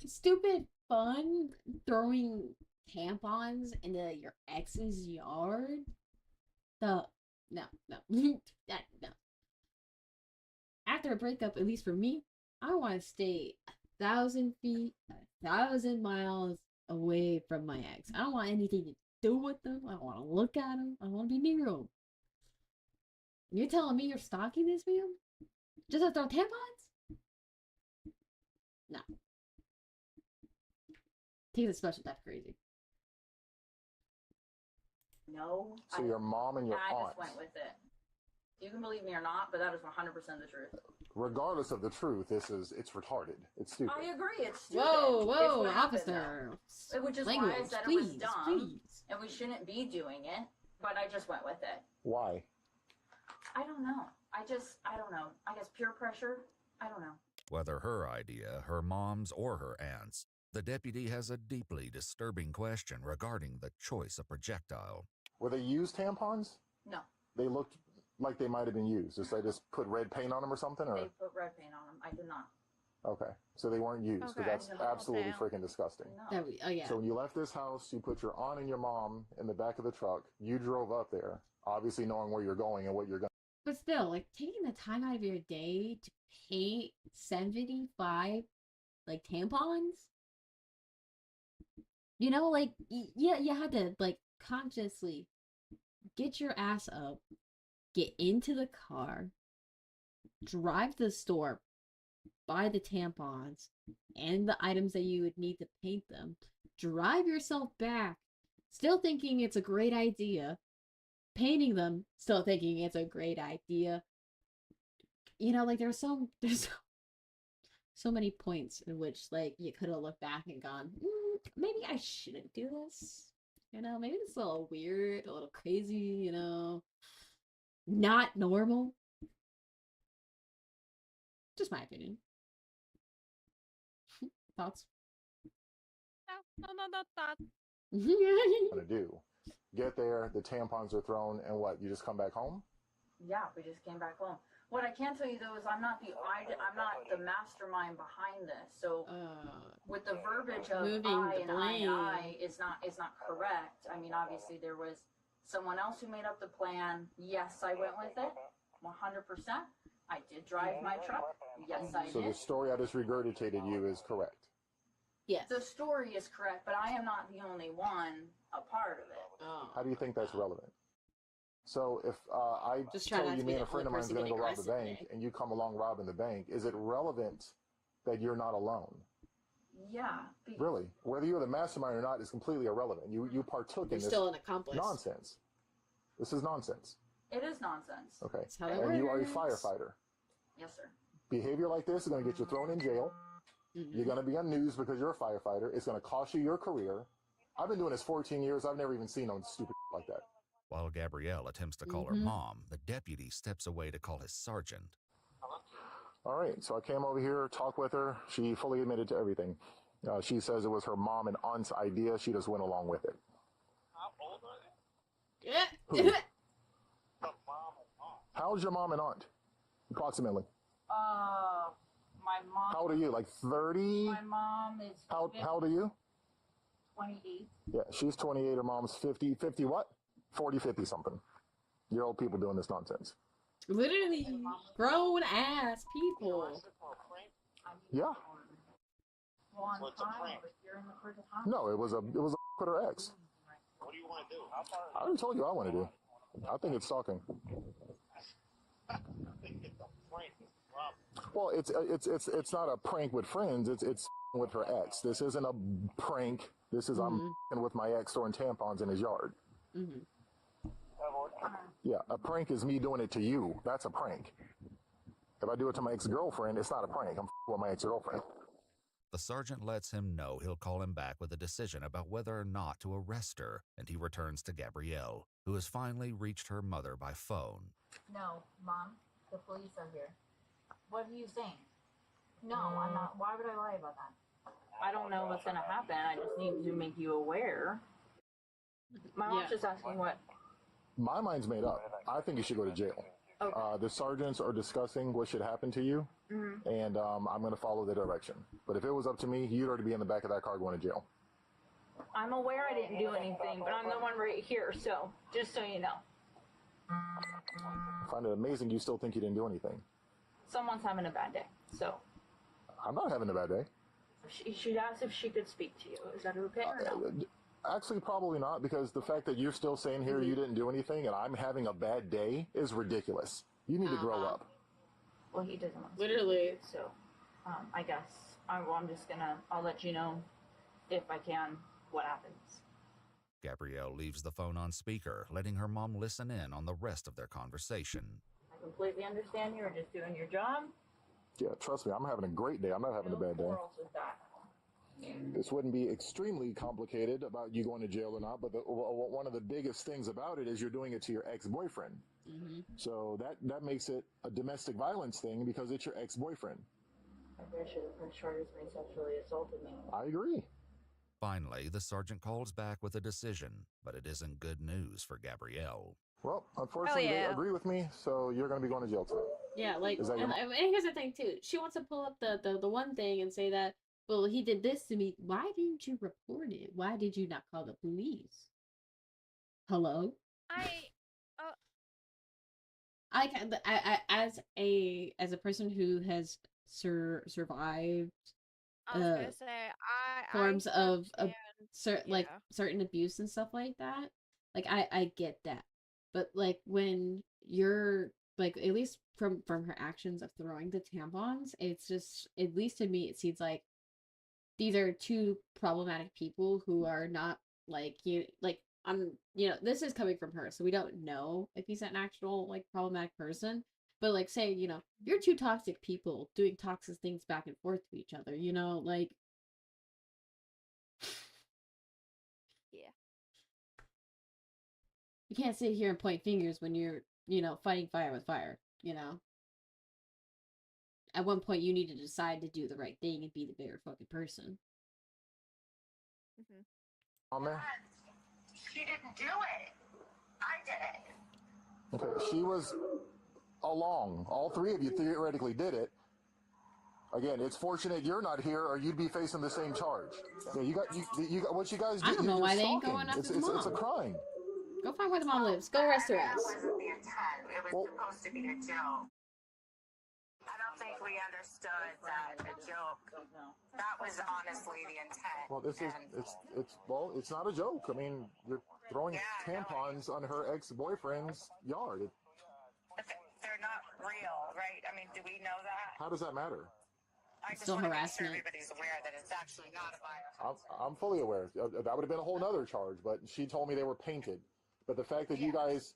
stupid fun throwing tampons into your ex's yard? No. After a breakup, at least for me, I want to stay 1,000 feet, 1,000 miles away from my ex. I don't want anything to do with them. I don't want to look at them. I want to be near them. You're telling me you're stalking this man? Just to throw tampons? No. Take the special type crazy. No. So your mom and your I aunt. just went with it. You can believe me or not, but that is 100% the truth. Regardless of the truth, it's retarded. It's stupid. I agree. It's stupid. Whoa, It's what happened, officer. though. Which is Language, why I said please, it was dumb, please. and we shouldn't be doing it. But I just went with it. Why? I don't know. I don't know. I guess peer pressure. I don't know. Whether her idea, her mom's, or her aunt's, the deputy has a deeply disturbing question regarding the choice of projectile. Were they used tampons? No. They looked like they might have been used. Just they just put red paint on them or something? Or? They put red paint on them. I did not. Okay, so they weren't used, because that's absolutely freaking disgusting. No. Oh yeah. So when you left this house, you put your aunt and your mom in the back of the truck. You drove up there, obviously knowing where you're going and what you're going. But still, like, taking the time out of your day to paint 75 like tampons, you know, like, yeah, you had to like consciously get your ass up, get into the car, drive to the store, buy the tampons and the items that you would need to paint them, drive yourself back, still thinking it's a great idea, painting them, still thinking it's a great idea. You know, like, there's so many points in which, like, you could have looked back and gone, maybe I shouldn't do this. You know, maybe it's a little weird, a little crazy, you know, not normal. Just my opinion. Thoughts? No thoughts. to do. Get there, the tampons are thrown, and what? You just come back home? Yeah, we just came back home. What I can tell you though is I'm not the mastermind behind this. So with the verbiage of I is not correct. I mean, obviously there was someone else who made up the plan. Yes, I went with it, 100%. I did drive my truck. Yes, I did. So the story I just regurgitated you is correct. Yes. The story is correct, but I am not the only one a part of it. How do you think that's relevant? So if I tell you me and a friend of mine is going to go rob the bank and you come along robbing the bank, is it relevant that you're not alone? Yeah. Really? Whether you're the mastermind or not is completely irrelevant. You partook in this still an accomplice. Nonsense. This is nonsense. It is nonsense. Okay. How it and you are a works. firefighter. Yes, sir. Behavior like this is going to get you thrown in jail. You're going to be on news because you're a firefighter. It's going to cost you your career. I've been doing this 14 years. I've never even seen no stupid like that. While Gabrielle attempts to call her mom, the deputy steps away to call his sergeant. All right, so I came over here, talked with her. She fully admitted to everything. She says it was her mom and aunt's idea. She just went along with it. How old are they? Yeah. Who? How old's your mom and aunt, approximately? My mom. How old are you? Like 30? My mom is. How old are you? 28. Yeah, she's 28. Her mom's 50. 50 what? 40, 50 something. You're old people doing this nonsense. Literally grown ass people. Yeah. One time, I was here in the first time. No, it was a with her ex. What do you want to do? I already told you what I want to do. I think it's stalking. I think it's a prank. Well, it's not a prank with friends. It's with her ex. This isn't a prank. This is I'm with my ex throwing tampons in his yard. Yeah, a prank is me doing it to you. That's a prank. If I do it to my ex-girlfriend, it's not a prank. I'm with my ex-girlfriend. The sergeant lets him know he'll call him back with a decision about whether or not to arrest her, and he returns to Gabrielle, who has finally reached her mother by phone. No, Mom, the police are here. What are you saying? No, I'm not. Why would I lie about that? I don't know what's going to happen. I just need to make you aware. My mom's just asking what. My mind's made up. I think you should go to jail. Okay. The sergeants are discussing what should happen to you, and I'm going to follow the direction. But if it was up to me, you'd already be in the back of that car going to jail. I'm aware I didn't do anything, but I'm the one right here, so just so you know. I find it amazing you still think you didn't do anything. Someone's having a bad day, so. I'm not having a bad day. She asked if she could speak to you. Is that okay or no? Actually, probably not, because the fact that you're still saying here you didn't do anything and I'm having a bad day is ridiculous. You need to grow up. Well, he doesn't want to Literally. speak, so I guess I'm just gonna, I'll let you know if I can what happens. Gabrielle leaves the phone on speaker, letting her mom listen in on the rest of their conversation. I completely understand you're just doing your job. Yeah, trust me, I'm having a great day. I'm not having a bad day. Quarrels with that. this wouldn't be extremely complicated about you going to jail or not, but one of the biggest things about it is you're doing it to your ex-boyfriend. Mm-hmm. So that makes it a domestic violence thing because it's your ex-boyfriend. I should have pressed charges when he sexually assaulted me. I agree. Finally, the sergeant calls back with a decision, but it isn't good news for Gabrielle. Well, unfortunately, they agree with me, so you're going to be going to jail tonight. Yeah, like, Is that and here's the thing, too. She wants to pull up the one thing and say that, well, he did this to me. Why didn't you report it? Why did you not call the police? Hello? I as a person who has survived I was gonna say, forms of understand, certain abuse and stuff like that, like I get that, but like when you're like, at least from her actions of throwing the tampons, it's just, at least to me, it seems like these are two problematic people who are not like, this is coming from her, so we don't know if he's an actual like problematic person, but like, say, you're two toxic people doing toxic things back and forth to each other, like, yeah, you can't sit here and point fingers when you're fighting fire with fire. At one point you need to decide to do the right thing and be the bigger fucking person. Mm-hmm. Oh man, She didn't do it. I did it. okay, she was along. All three of you theoretically did it. Again, it's fortunate you're not here, or you'd be facing the same charge. Yeah, you got what you guys do. I don't know why they ain't stalking. going after It's the mom. a crime. Go find where the mom lives. Go arrest her ass. That wasn't the intent. It was supposed to be a joke. I don't think we understood that a joke. That was honestly the intent. Well, it's not a joke. I mean, you're throwing tampons on her ex-boyfriend's yard. They're not real, right? I mean, do we know that? How does that matter? I just Still want to make sure harassment. everybody's aware that it's actually not a violence. I'm fully aware. That would have been a whole nother charge, but she told me they were painted. But the fact that you guys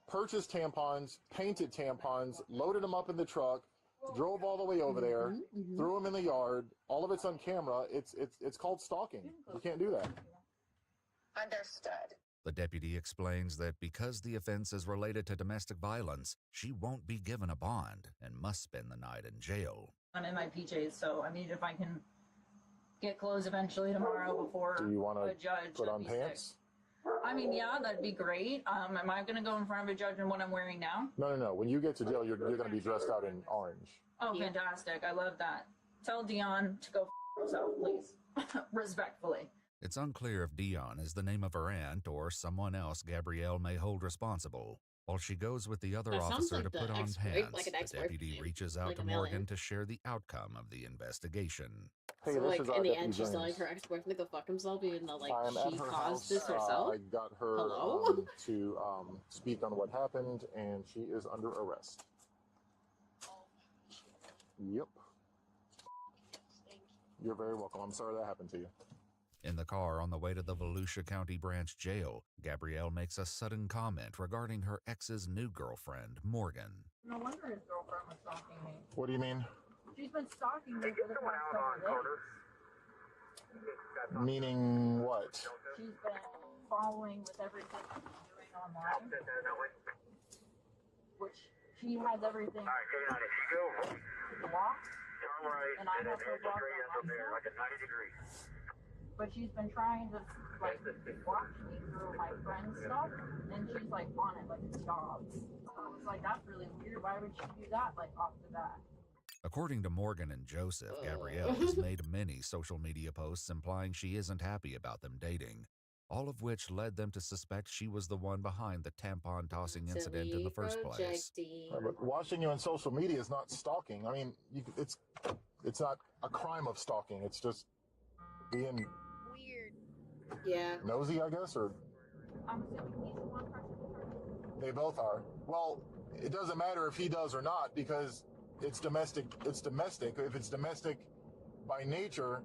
purchased tampons, painted tampons, loaded them up in the truck, drove all the way over there, threw them in the yard, all of it's on camera, it's called stalking. You can't do that. Understood. The deputy explains that because the offense is related to domestic violence, she won't be given a bond and must spend the night in jail. I'm in my PJs, so I mean, if I can get clothes eventually tomorrow before Do you want a to judge, put on that'd be pants? sick. I mean, yeah, that'd be great. Am I going to go in front of a judge in what I'm wearing now? No. When you get to jail, you're going to be dressed out in orange. Oh, fantastic. I love that. Tell Dion to go f herself, please. Respectfully. It's unclear if Dion is the name of her aunt or someone else Gabrielle may hold responsible. While she goes with the other That sounds officer like to the put on ex-boy- pants, like an the ex-boyfriend deputy name, reaches out like to a male Morgan name. to share the outcome of the investigation. Hey, So, this like, is our in the deputy end, she's telling James. her ex-boyfriend to go fuck himself, even though, like, I'm at she her caused house. this herself. I got her Hello? to speak on what happened, and she is under arrest. Yep. You're very welcome. I'm sorry that happened to you. In the car on the way to the Volusia County Branch Jail, Gabrielle makes a sudden comment regarding her ex's new girlfriend, Morgan. No wonder his girlfriend was stalking me. What do you mean? She's been stalking me for the past couple days. Meaning what? She's been following with everything I'm doing online. Which she has everything blocked. And I have her blocked on myself. But she's been trying to like watch me through my friend's stuff, and she's like on it like a dog. So I was like, that's really weird. Why would she do that like off the bat? According to Morgan and Joseph, Gabrielle has made many social media posts implying she isn't happy about them dating, all of which led them to suspect she was the one behind the tampon tossing incident in the first place. But watching you on social media is not stalking. I mean, it's not a crime of stalking. It's just being Weird. Yeah. nosy, I guess, or I'm assuming he's the one person. they both are. Well, it doesn't matter if he does or not because it's domestic. It's domestic. If it's domestic by nature,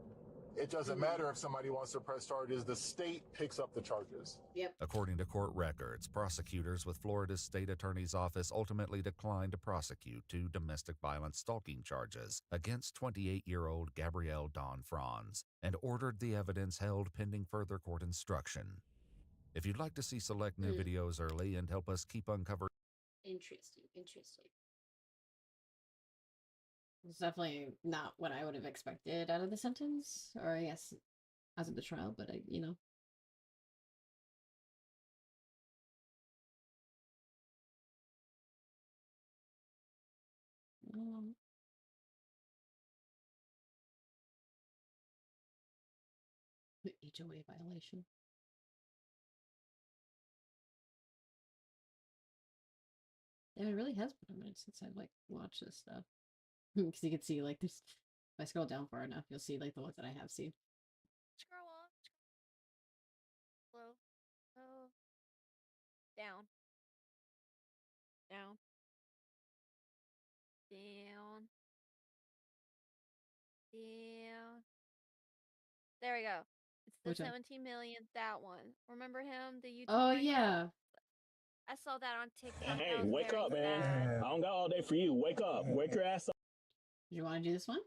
It doesn't matter if somebody wants to press charges. The state picks up the charges. Yep. According to court records, prosecutors with Florida's state attorney's office ultimately declined to prosecute 2 domestic violence stalking charges against 28-year-old Gabrielle Dawn Franz and ordered the evidence held pending further court instruction. If you'd like to see select new videos early and help us keep uncovering... Interesting. It's definitely not what I would have expected out of the sentence, or I guess as of the trial, but you know. The HOA violation. Yeah, it really has been a minute since I've like watched this stuff. Because you can see like this. If I scroll down far enough, you'll see like the ones that I have seen. Scroll up. Slow. Oh. Down. Down. Down. Down. There we go. It's the Which one? 17 millionth, that one. Remember him? The YouTube. Oh yeah. I saw that on TikTok. Hey, That was wake very up, man. sad. I don't got all day for you. Wake up. Wake your ass up. Do you want to do this one?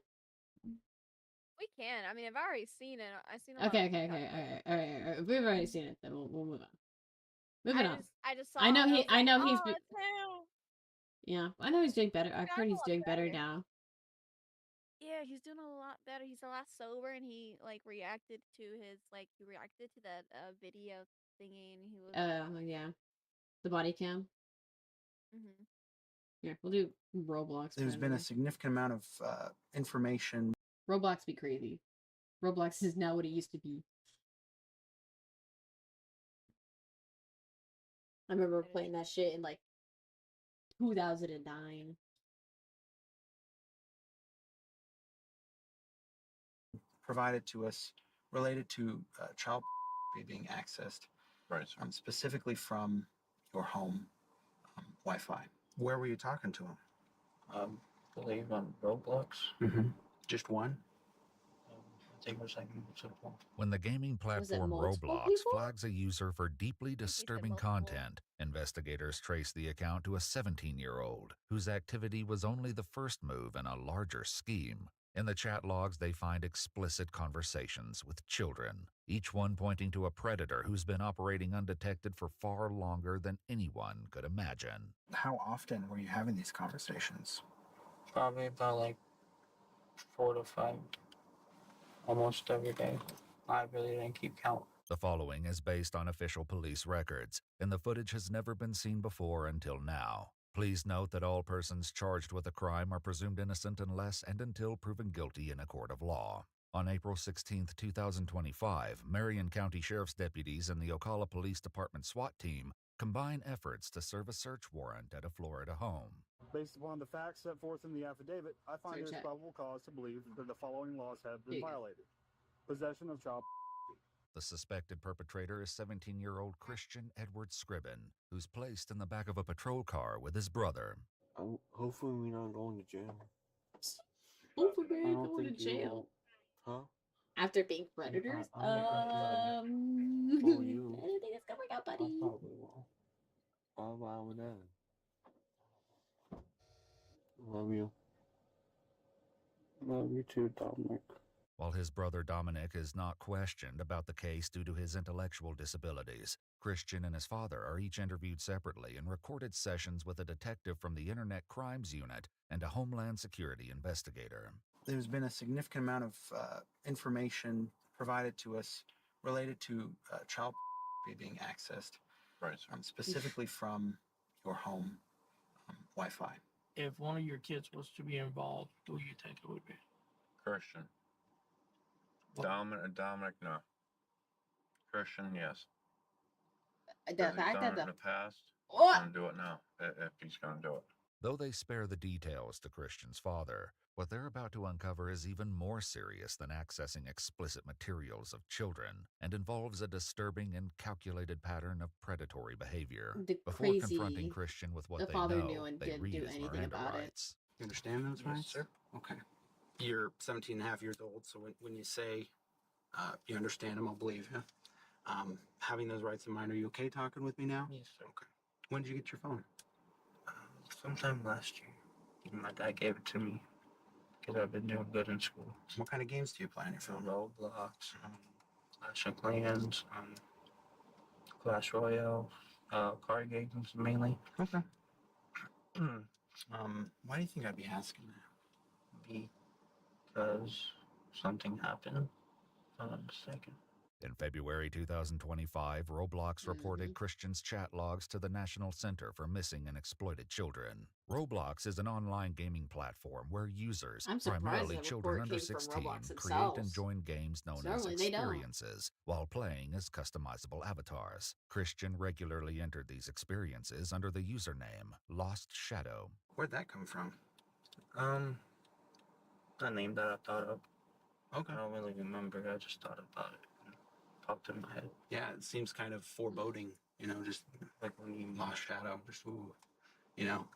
We can. I mean, I've already seen it. I've seen it. Okay. All right. If we've already seen it, then we'll move on. Moving on. I just saw. I know it, I know like, he's. oh, it's him. Yeah, I know he's doing better. I've heard he's doing better now. Yeah, he's doing a lot better. He's a lot sober, and he reacted to that video thingy, and he was. Yeah, the body cam. Mhm. Yeah, we'll do Roblox. There's been a significant amount of information. Roblox be crazy. Roblox is now what it used to be. I remember playing that shit in like 2009. Provided to us related to child being accessed, right? Specifically from your home Wi-Fi. Where were you talking to him? I believe on Roblox. Just one? I think it was like multiple. When the gaming platform Roblox flags a user for deeply disturbing content, investigators trace the account to a 17-year-old whose activity was only the first move in a larger scheme. In the chat logs, they find explicit conversations with children, each one pointing to a predator who's been operating undetected for far longer than anyone could imagine. How often were you having these conversations? Probably about like 4 to 5. Almost every day. I really didn't keep count. The following is based on official police records, and the footage has never been seen before until now. Please note that all persons charged with a crime are presumed innocent unless and until proven guilty in a court of law. On April 16, 2025, Marion County Sheriff's deputies and the Ocala Police Department SWAT team combine efforts to serve a search warrant at a Florida home. Based upon the facts set forth in the affidavit, I find there's probable cause to believe that the following laws have been violated. Possession of child. The suspected perpetrator is 17-year-old Christian Edward Scribbin, who's placed in the back of a patrol car with his brother. Hopefully we're not going to jail. Hopefully we're not going to jail. Huh? After being predators? I don't think that's gonna work out, buddy. I probably will. Why would that? Love you. Love you too, Dominic. While his brother Dominic is not questioned about the case due to his intellectual disabilities, Christian and his father are each interviewed separately in recorded sessions with a detective from the Internet Crimes Unit and a Homeland Security investigator. There's been a significant amount of information provided to us related to child being accessed, right? Specifically from your home Wi-Fi. If one of your kids was to be involved, who do you think it would be? Christian. Dominic, no. Christian, yes. The He's fact done that it in the past, What? he's gonna do it now. If he's gonna do it. Though they spare the details to Christian's father, what they're about to uncover is even more serious than accessing explicit materials of children and involves a disturbing and calculated pattern of predatory behavior. Before confronting Christian with what the they father know, knew and they didn't read do his anything Miranda about rights. You understand those Yes, rights? sir. Okay. You're 17 and a half years old, so when you say You understand him, I'll believe you. Having those rights in mind, are you okay talking with me now? Yes, sir. Okay. When did you get your phone? Sometime last year. My dad gave it to me because I've been doing good in school. What kind of games do you play on your phone? Roblox, Clash of Clans, Clash Royale, card games mainly. Okay. Why do you think I'd be asking that? Because something happened, if I'm not mistaken. In February 2025, Roblox reported Christian's chat logs to the National Center for Missing and Exploited Children. Roblox is an online gaming platform where users, I'm surprised primarily that children report under came from 16, Roblox create and themselves. join games known as Certainly they don't. experiences while playing as customizable avatars. Christian regularly entered these experiences under the username Lost Shadow. Where'd that come from? A name that I thought of. Okay. I don't really remember. I just thought about it. Popped in my head. Yeah, it seems kind of foreboding, you know, just like when you Lost Shadow, just ooh, you know.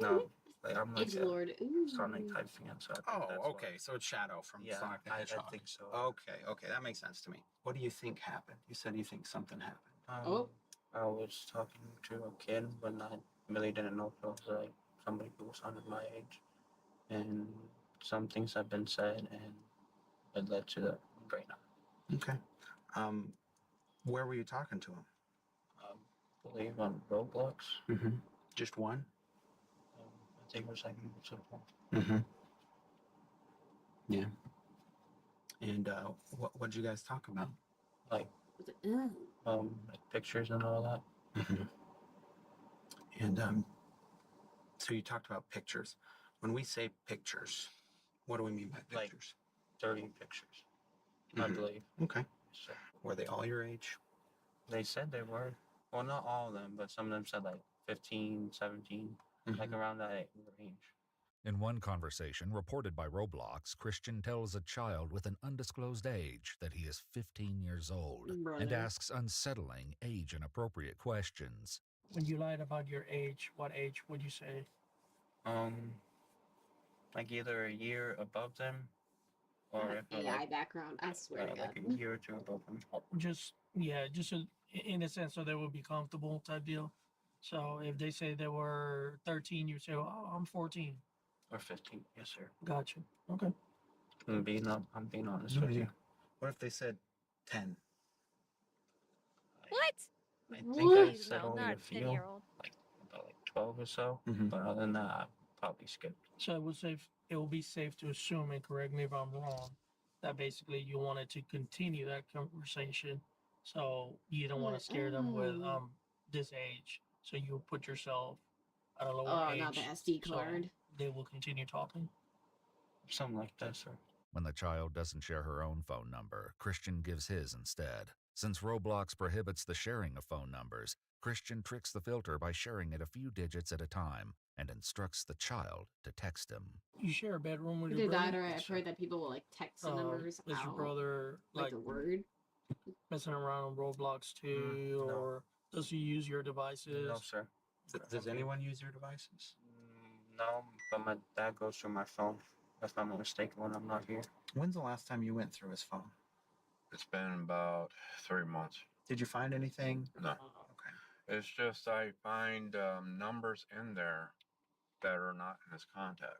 No, like I'm like Edge Lord. Ooh. Sonic type fan, so I think that's okay, so it's Shadow from Sonic the I Hedgehog. think so. Okay, that makes sense to me. What do you think happened? You said you think something happened. I was talking to a kid, but I really didn't know if it was like somebody who was under my age, and some things have been said, and it led to that right now. Okay. Where were you talking to him? I believe on Roblox. Mm-hmm. Just one? I think it was like multiple. Mm-hmm. Yeah. And what'd you guys talk about? Like pictures and all that. Mm-hmm. And so you talked about pictures. When we say pictures, what do we mean by pictures? Like 30 pictures, I believe. Okay. So, were they all your age? They said they were. Well, not all of them, but some of them said like 15, 17, like around that range. In one conversation reported by Roblox, Christian tells a child with an undisclosed age that he is 15 years old and asks unsettling, age-inappropriate questions. When you lied about your age, what age would you say? Like either a year above them, or if AI background. I swear to God. like a year or two above them. Just in a sense, so they would be comfortable type deal. So if they say they were 13, you say, "Oh, I'm 14." Or 15, yes, sir. Gotcha. Okay. I'm being honest with you. What if they said 10? What? I think I Please, said no, only not a a few, 10-year-old. like about like 12 or so. But other than that, I probably skipped. So it will be safe to assume, and correct me if I'm wrong, that basically you wanted to continue that conversation, so you don't want to scare them with this age. So you put yourself at a lower age. Not the SD card. So they will continue talking. Something like that, sir. When the child doesn't share her own phone number, Christian gives his instead. Since Roblox prohibits the sharing of phone numbers, Christian tricks the filter by sharing it a few digits at a time and instructs the child to text him. You share a bedroom with I your did brother? that, or I've heard that people will like text the numbers Is out. your brother like the word? messing around on Roblox too, or does he use your devices? No, sir. Does anyone use your devices? No, but my dad goes through my phone, if I'm not mistaken, when I'm not here. When's the last time you went through his phone? It's been about 3 months. Did you find anything? No. Okay. It's just I find numbers in there that are not in his contact.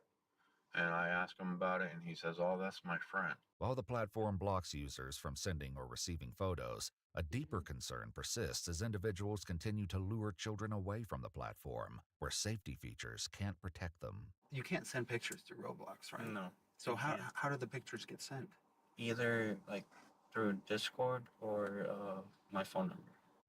And I ask him about it, and he says, "Oh, that's my friend." While the platform blocks users from sending or receiving photos, a deeper concern persists as individuals continue to lure children away from the platform, where safety features can't protect them. You can't send pictures through Roblox, right? No. So how do the pictures get sent? Either like through Discord or my phone number.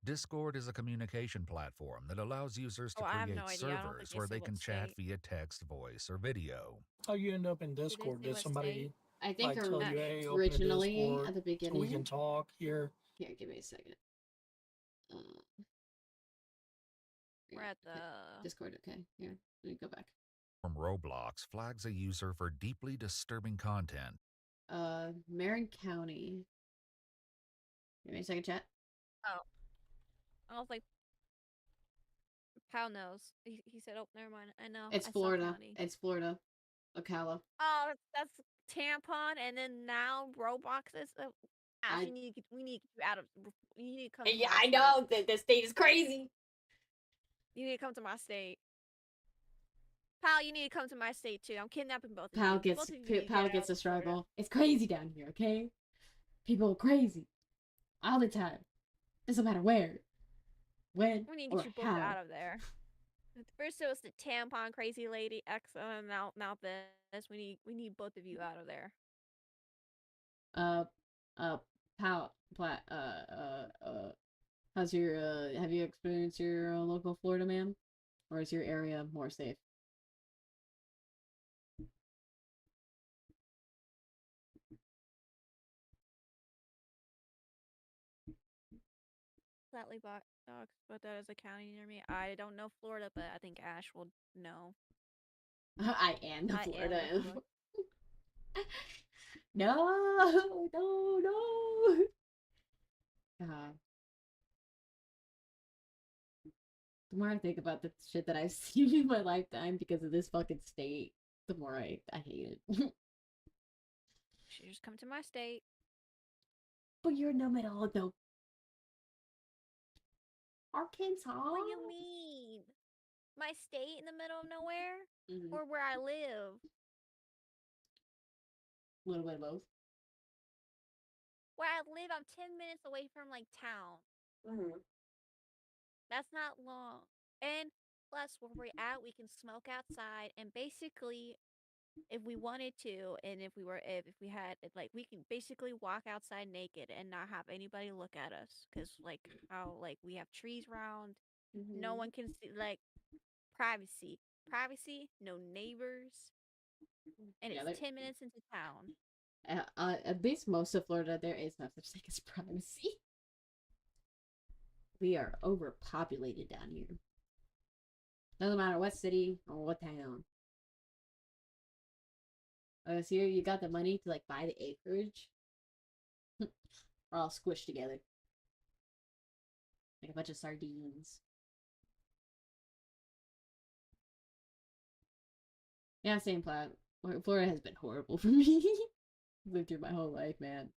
Discord is a communication platform that allows users to I have create no idea. I don't servers think where they they say can what chat state. via text, voice, or video. How you end up in Discord? say Did what somebody state? I think like tell you, hey, open a originally Discord, at the so we beginning. can talk here? Yeah, give me a second. We're at the Discord. Okay, here, let me go back. From Roblox flags a user for deeply disturbing content. Marin County. Give me a second, chat. Oh. I was like, Pow knows. He said, oh, never mind. I know. It's I saw Florida. County. It's Florida. Ocala. Oh, that's tampon and then now Robloxes. Ash, we need to get you out of. You need to come. To Yeah, my I state. know the state is crazy. You need to come to my state. Pal, you need to come to my state too. I'm kidnapping both of Pal you. gets Both of you need to Pal get gets out a of Florida. struggle. It's crazy down here, okay? People are crazy all the time. Doesn't matter where, when, We need to or get you both how. out of there. First it was the tampon crazy lady X, and now this. We need both of you out of there. Pal, how's your have you experienced your local Florida man, or is your area more safe? Flatly bought dogs, but that is a county near me. I don't know Florida, but I think Ash will know. I am the Florida. Florida. No. The more I think about the shit that I've seen in my lifetime because of this fucking state, the more I hate it. Should just come to my state. But you're in the middle of the Arkansas. What do you mean? My state in the middle of nowhere? Or where I live? A little bit of both. Where I live, I'm 10 minutes away from like town. That's not long. And plus, where we're at, we can smoke outside, and basically, if we wanted to, and if we had, like, we can basically walk outside naked and not have anybody look at us, because like how like we have trees around, no one can see, like, privacy, no neighbors, and Yeah, it's 10 minutes into town. At least most of Florida, there is no such thing as privacy. We are overpopulated down here. Doesn't matter what city or what town. So here you got the money to like buy the acreage. We're all squished together. Like a bunch of sardines. Yeah, same plot. Florida has been horrible for me. Lived through my whole life, man.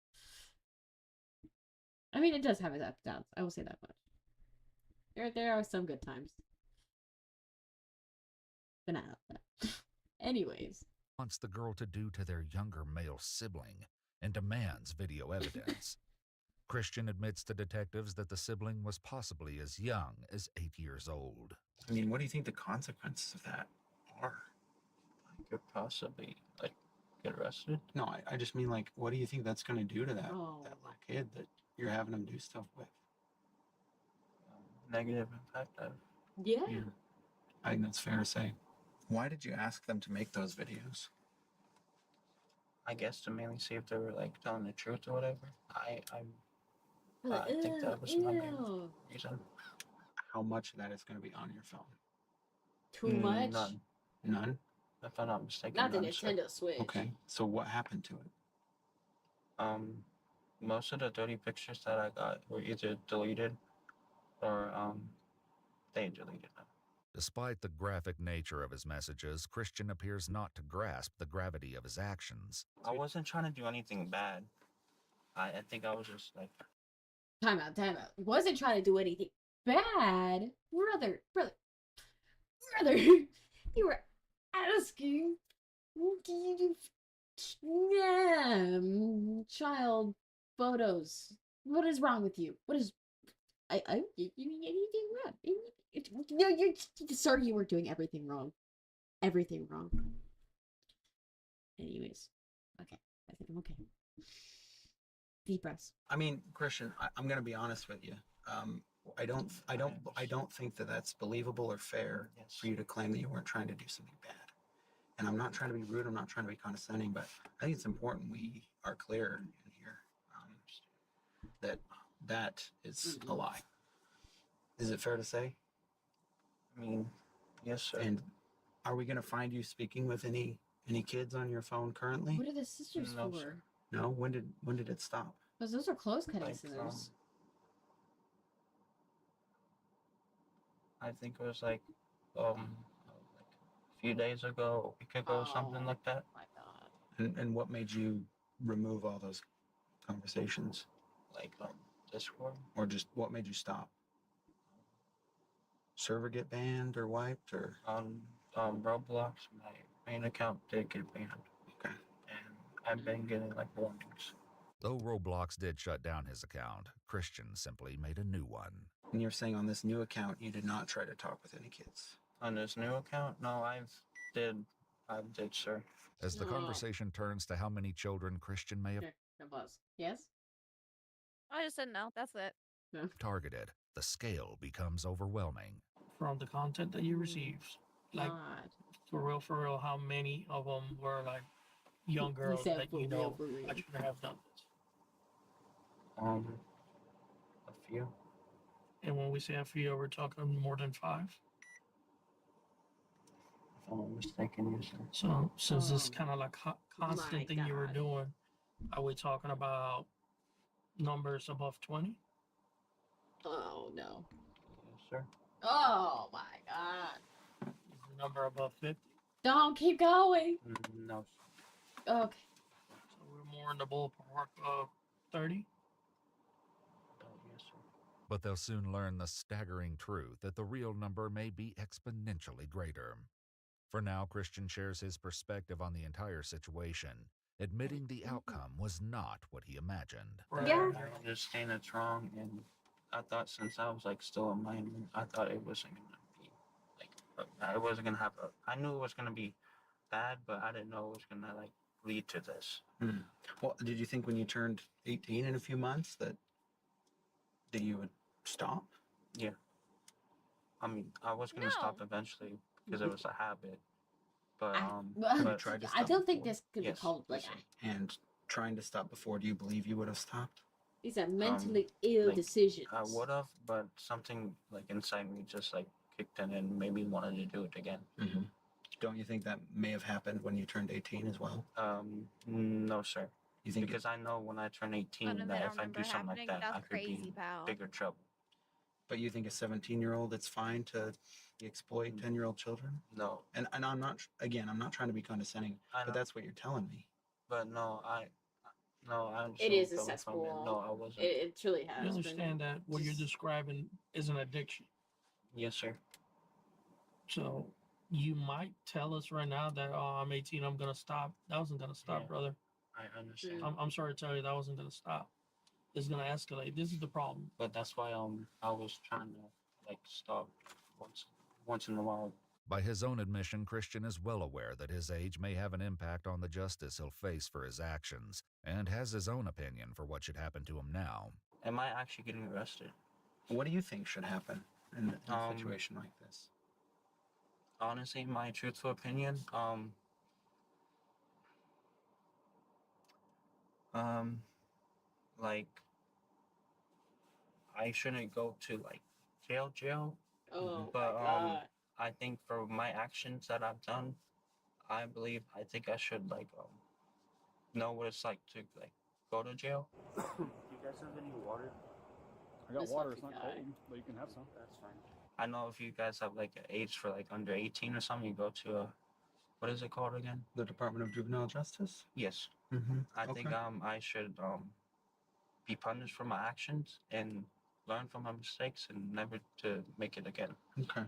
I mean, it does have its ups and downs. I will say that much. There are some good times. But not that. Anyways. Wants the girl to do to their younger male sibling and demands video evidence. Christian admits to detectives that the sibling was possibly as young as 8 years old. I mean, what do you think the consequences of that are? I could possibly, like, get arrested. No, I just mean, like, what do you think that's going to do to that little kid that you're having him do stuff with? Negative impact. Yeah. I think that's fair to say. Why did you ask them to make those videos? I guess to mainly see if they were like telling the truth or whatever. I think that was my main reason. How much of that is going to be on your phone? Too much? None. None? If I'm not mistaken. Not the none, Nintendo Switch. Okay, so what happened to it? Most of the dirty pictures that I got were either deleted or they deleted them. Despite the graphic nature of his messages, Christian appears not to grasp the gravity of his actions. I wasn't trying to do anything bad. I think I was just like... Time out. He wasn't trying to do anything bad. Brother. You were asking child photos. What is wrong with you? What is... I didn't do anything wrong. Sir, you were doing everything wrong. Everything wrong. Anyways. Okay. I think I'm okay. Deep breaths. I mean, Christian, I'm going to be honest with you. I don't think that that's believable or fair for you to claim that you weren't trying to do something bad. And I'm not trying to be rude. I'm not trying to be condescending, but I think it's important we are clear in here that is a lie. Is it fair to say? I mean, yes, sir. And are we going to find you speaking with any kids on your phone currently? What are the scissors No, for? sir. No? When did it stop? Because those are clothes cutting Like, scissors. I think it was like a few days ago, a week ago, something like that. My God. And what made you remove all those conversations? Like Discord. Or just what made you stop? Server get banned or wiped or? On Roblox, my main account did get banned. Okay. And I've been getting like warnings. Though Roblox did shut down his account, Christian simply made a new one. And you're saying on this new account, you did not try to talk with any kids? On this new account? No, I did, sir. As the conversation turns to how many children Christian may have Yes? I just said no. That's it. targeted, the scale becomes overwhelming. From the content that you received, like for real, how many of them were like young girls that you know I shouldn't have done this? A few. And when we say a few, we're talking more than 5. If I'm not mistaken, yes, sir. So since this kind of like constant thing you were doing, are we talking about numbers above 20? Oh no. Yes, sir. Oh my god. Is the number above 50? Don't keep going. No. Okay. So we're more in the ballpark of 30? Yes, sir. But they'll soon learn the staggering truth that the real number may be exponentially greater. For now, Christian shares his perspective on the entire situation, admitting the outcome was not what he imagined. Yeah. I understand it's wrong, and I thought since I was like still a minor, I thought it wasn't gonna be like it wasn't gonna have I knew it was gonna be bad, but I didn't know it was gonna like lead to this. Well, did you think when you turned 18 in a few months that you would stop? Yeah. I mean, I was gonna stop eventually because it was a habit. But I tried to I stop don't think before. this could be called like And trying to stop before, do you believe you would have stopped? these are mentally ill decisions. I would have, but something like inside me just like kicked in and made me wanted to do it again. Mm-hmm. Don't you think that may have happened when you turned 18 as well? No, sir. You think because I know when I turn 18 that if I do something like that, I could be in bigger trouble. But you think a 17-year-old, it's fine to exploit 10-year-old children? No. And I'm not, again, I'm not trying to be condescending, but that's what you're telling me. But no, I It is a cesspool. No, I wasn't. It truly has. You understand that what you're describing is an addiction. Yes, sir. So you might tell us right now that, oh, I'm 18, I'm going to stop. That wasn't going to stop, brother. I understand. I'm sorry to tell you that wasn't going to stop. It's going to escalate. This is the problem. But that's why I was trying to like stop once in a while. By his own admission, Christian is well aware that his age may have an impact on the justice he'll face for his actions, and has his own opinion for what should happen to him now. Am I actually getting arrested? What do you think should happen in a situation like this? Honestly, my truthful opinion, like, I shouldn't go to like jail. Oh, but my God. I think for my actions that I've done, I think I should like know what it's like to like go to jail. Do you guys have any water? I got water. It's not cold, but you can have some. That's fine. I know if you guys have like an age for like under 18 or something, you go to what is it called again? The Department of Juvenile Justice? Yes. Mm-hmm. I think I should be punished for my actions and learn from my mistakes and never to make it again. Okay.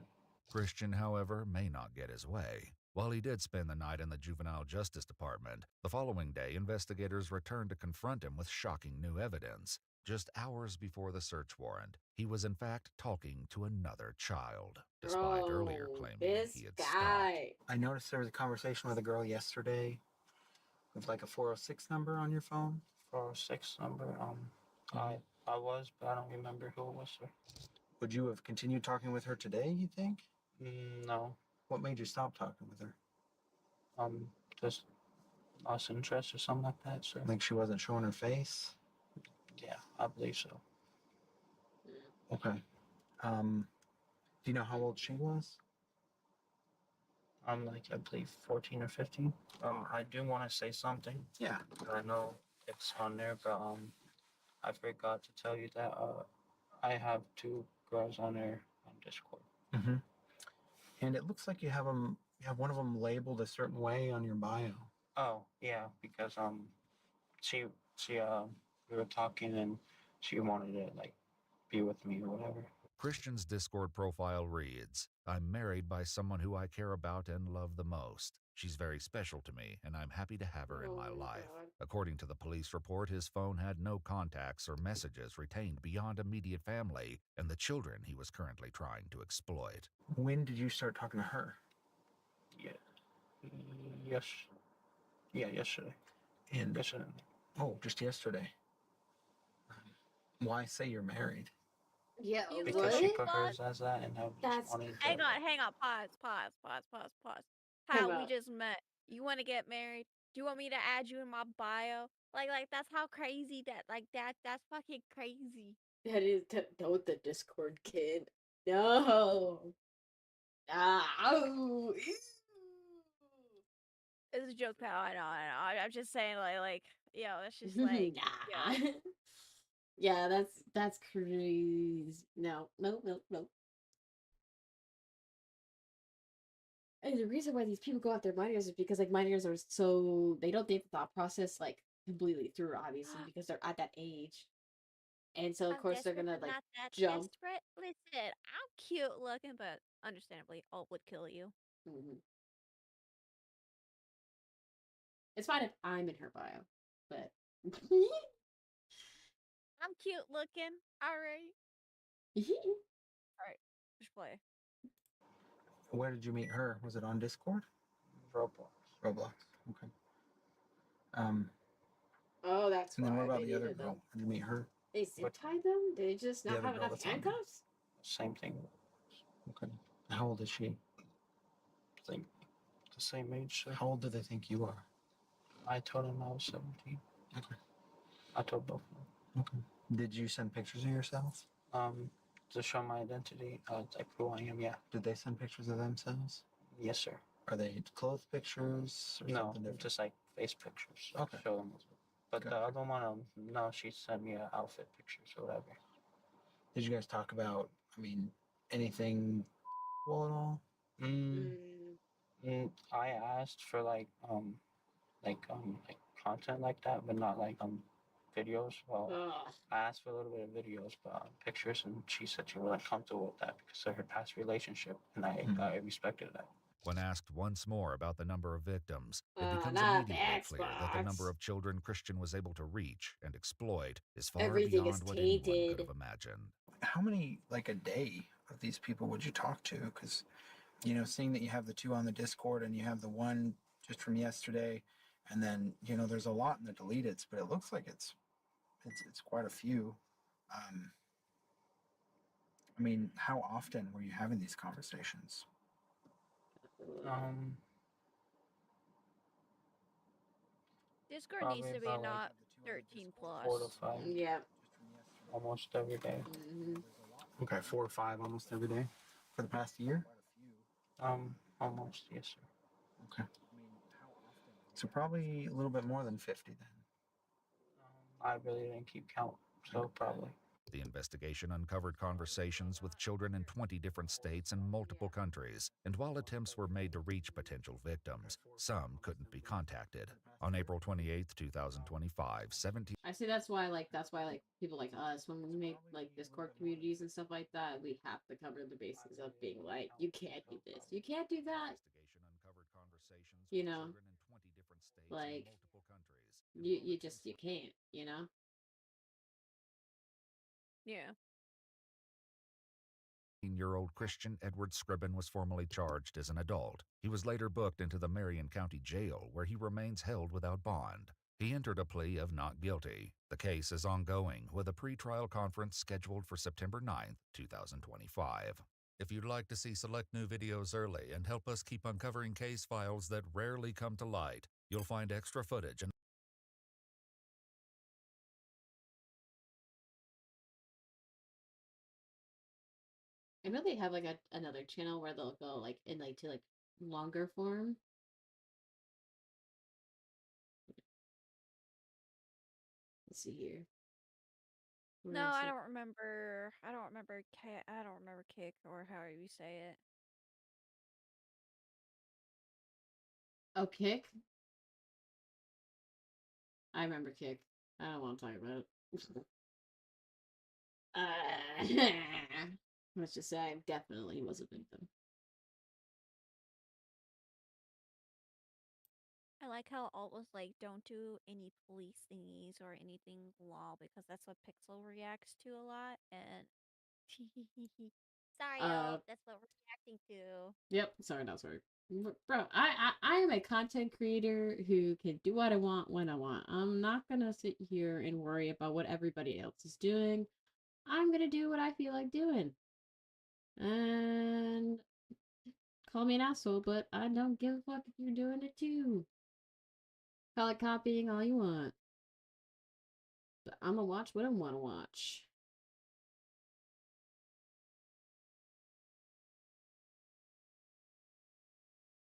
Christian, however, may not get his way. While he did spend the night in the Juvenile Justice Department, the following day investigators returned to confront him with shocking new evidence. Just hours before the search warrant, he was in fact talking to another child, despite earlier claiming he had stopped. I noticed there was a conversation with a girl yesterday with like a 406 number on your phone. 406 number. I was, but I don't remember who it was, sir. Would you have continued talking with her today, you think? No. What made you stop talking with her? Just lost interest or something like that, sir. Like she wasn't showing her face? Yeah, I believe so. Okay. Do you know how old she was? I'm like, I believe 14 or 15. I do want to say something. Yeah. I know it's on there, but I forgot to tell you that I have 2 girls on there on Discord. Mm-hmm. And it looks like you have one of them labeled a certain way on your bio. Oh yeah, because she we were talking and she wanted to like be with me or whatever. Christian's Discord profile reads, "I'm married by someone who I care about and love the most. She's very special to me, and I'm happy to have her in my life." According to the police report, his phone had no contacts or messages retained beyond immediate family and the children he was currently trying to exploit. When did you start talking to her? Yes. Yeah, yesterday. And yesterday. Oh, just yesterday. Why say you're married? Yeah, Because she put hers as that, and I just wanted to. Hang on. Pause. Time How we out. just met. You want to get married? Do you want me to add you in my bio? Like that's how crazy that's fucking crazy. That is don't the Discord kid. No. Oh. It's a joke, pal. I know. I'm just saying, it's just like, Nah. Yeah, that's crazy. No. And the reason why these people go after minors is because like minors are so they don't think the thought process like completely through, obviously, because they're at that age. And so of I'm course they're desperate, gonna but like not that jump. desperate. Listen, I'm cute looking, but understandably, all would kill you. Mhm. It's fine if I'm in her bio, but I'm cute looking. All right. All right. Push play. Where did you meet her? Was it on Discord? Roblox. Okay. Oh, that's And then what why about they the other needed girl? them. Did you meet her? They zip tied them? Did they just The not other have girl enough that's on there. handcuffs? Same thing. Okay. How old is she? Like the same age. How old do they think you are? I told him I was 17. Okay. I told both of them. Okay. Did you send pictures of yourself? To show my identity, like who I am. Yeah. Did they send pictures of themselves? Yes, sir. Are they clothes pictures or No, something different? just like face pictures. Okay. Show them. But the other one, no, she sent me outfit pictures or whatever. Did you guys talk about, anything at all? I asked for like content like that, but not like videos. Well, I asked for a little bit of videos, but pictures, and she said she wasn't comfortable with that because of her past relationship, and I respected that. When asked once more about the number of victims, it becomes not the immediately clear that the Xbox. number of children Christian was able to reach and exploit is far Everything beyond is what anyone could tainted. have imagined. How many, like a day, of these people would you talk to? Because, seeing that you have the 2 on the Discord and you have the 1 just from yesterday, and then, there's a lot in the deleteds, but it looks like it's quite a few. How often were you having these conversations? Discord needs to be about, not 13 plus. 4 to 5. Yeah. Almost every day. Okay, 4 or 5 almost every day for the past year? Almost, yes, sir. Okay. So probably a little bit more than 50 then. I really didn't keep count, so probably. The investigation uncovered conversations with children in 20 different states and multiple countries, and while attempts were made to reach potential victims, some couldn't be contacted. On April 28, 2025, 17... I see that's why people like us, when we make like Discord communities and stuff like that, we have to cover the bases of being like, you can't do this, you can't do that. Like you can't, Yeah. 18-year-old Christian Edward Scribbin was formally charged as an adult. He was later booked into the Marion County Jail, where he remains held without bond. He entered a plea of not guilty. The case is ongoing, with a pretrial conference scheduled for September 9th, 2025. If you'd like to see select new videos early and help us keep uncovering case files that rarely come to light, you'll find extra footage and I know they have like another channel where they'll go like in like to like longer form. Let's see here. No, I don't remember. I don't remember kick or however you say it. Oh, kick? I remember Kick. I don't want to talk about it. Let's just say I definitely was a victim. I like how Alt was like, don't do any police thingies or anything lol because that's what Pixel reacts to a lot. And sorry, Alt, that's what we're reacting to. Yep. Sorry, not sorry. Bro, I am a content creator who can do what I want when I want. I'm not gonna sit here and worry about what everybody else is doing. I'm gonna do what I feel like doing. And call me an asshole, but I don't give a fuck if you're doing it too. Call it copying all you want. But I'm gonna watch what I want to watch.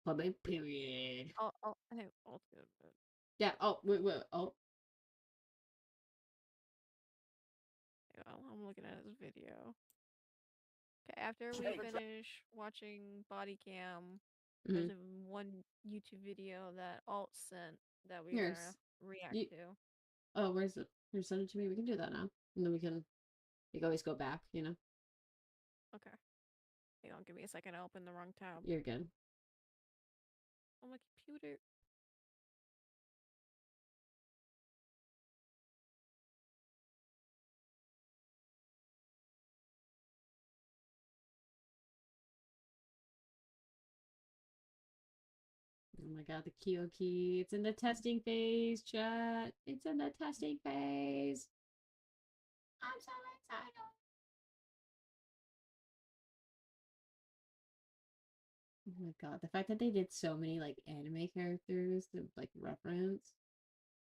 Public period. Oh, I think Alt's good. But... Yeah, wait, oh. Well, I'm looking at his video. Okay, after we finish watching body cam, there's one YouTube video that Alt sent that we're gonna react to. Oh, where's it? Here, send it to me. We can do that now. And then we can always go back, you know? Okay. Hang on, give me a second. I opened the wrong tab. You're good. On my computer. Oh my god, the Kyo key. It's in the testing phase, chat. It's in the testing phase. I'm so excited. Oh my god, the fact that they did so many like anime characters to like reference.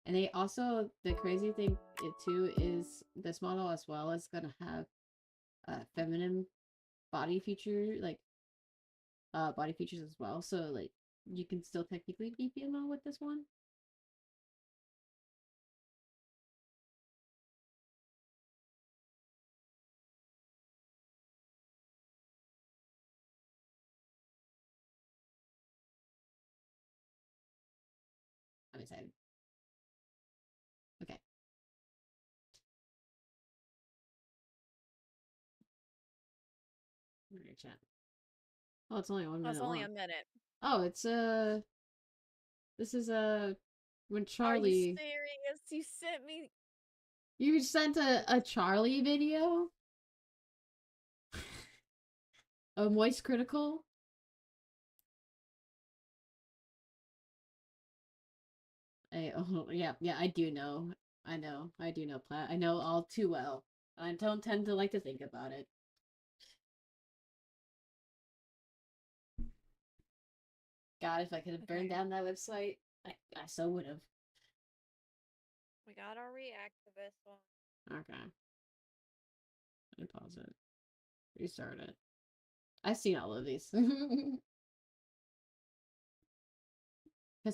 And they also, the crazy thing too is this model as well is gonna have feminine body feature, like body features as well. So like you can still technically be female with this one. I'm excited. Okay. Your chat. Oh, it's only 1 minute. It's only long. a minute. Oh, it's this is when Charlie. Are you serious? You sent me. You sent a Charlie video. A Moist Critical. Yeah, I do know. I do know Platt. I know all too well. I don't tend to like to think about it. God, if I could have burned down that website, I so would have. We gotta react to this one. Okay. Let me pause it. Restart it. I've seen all of these. Because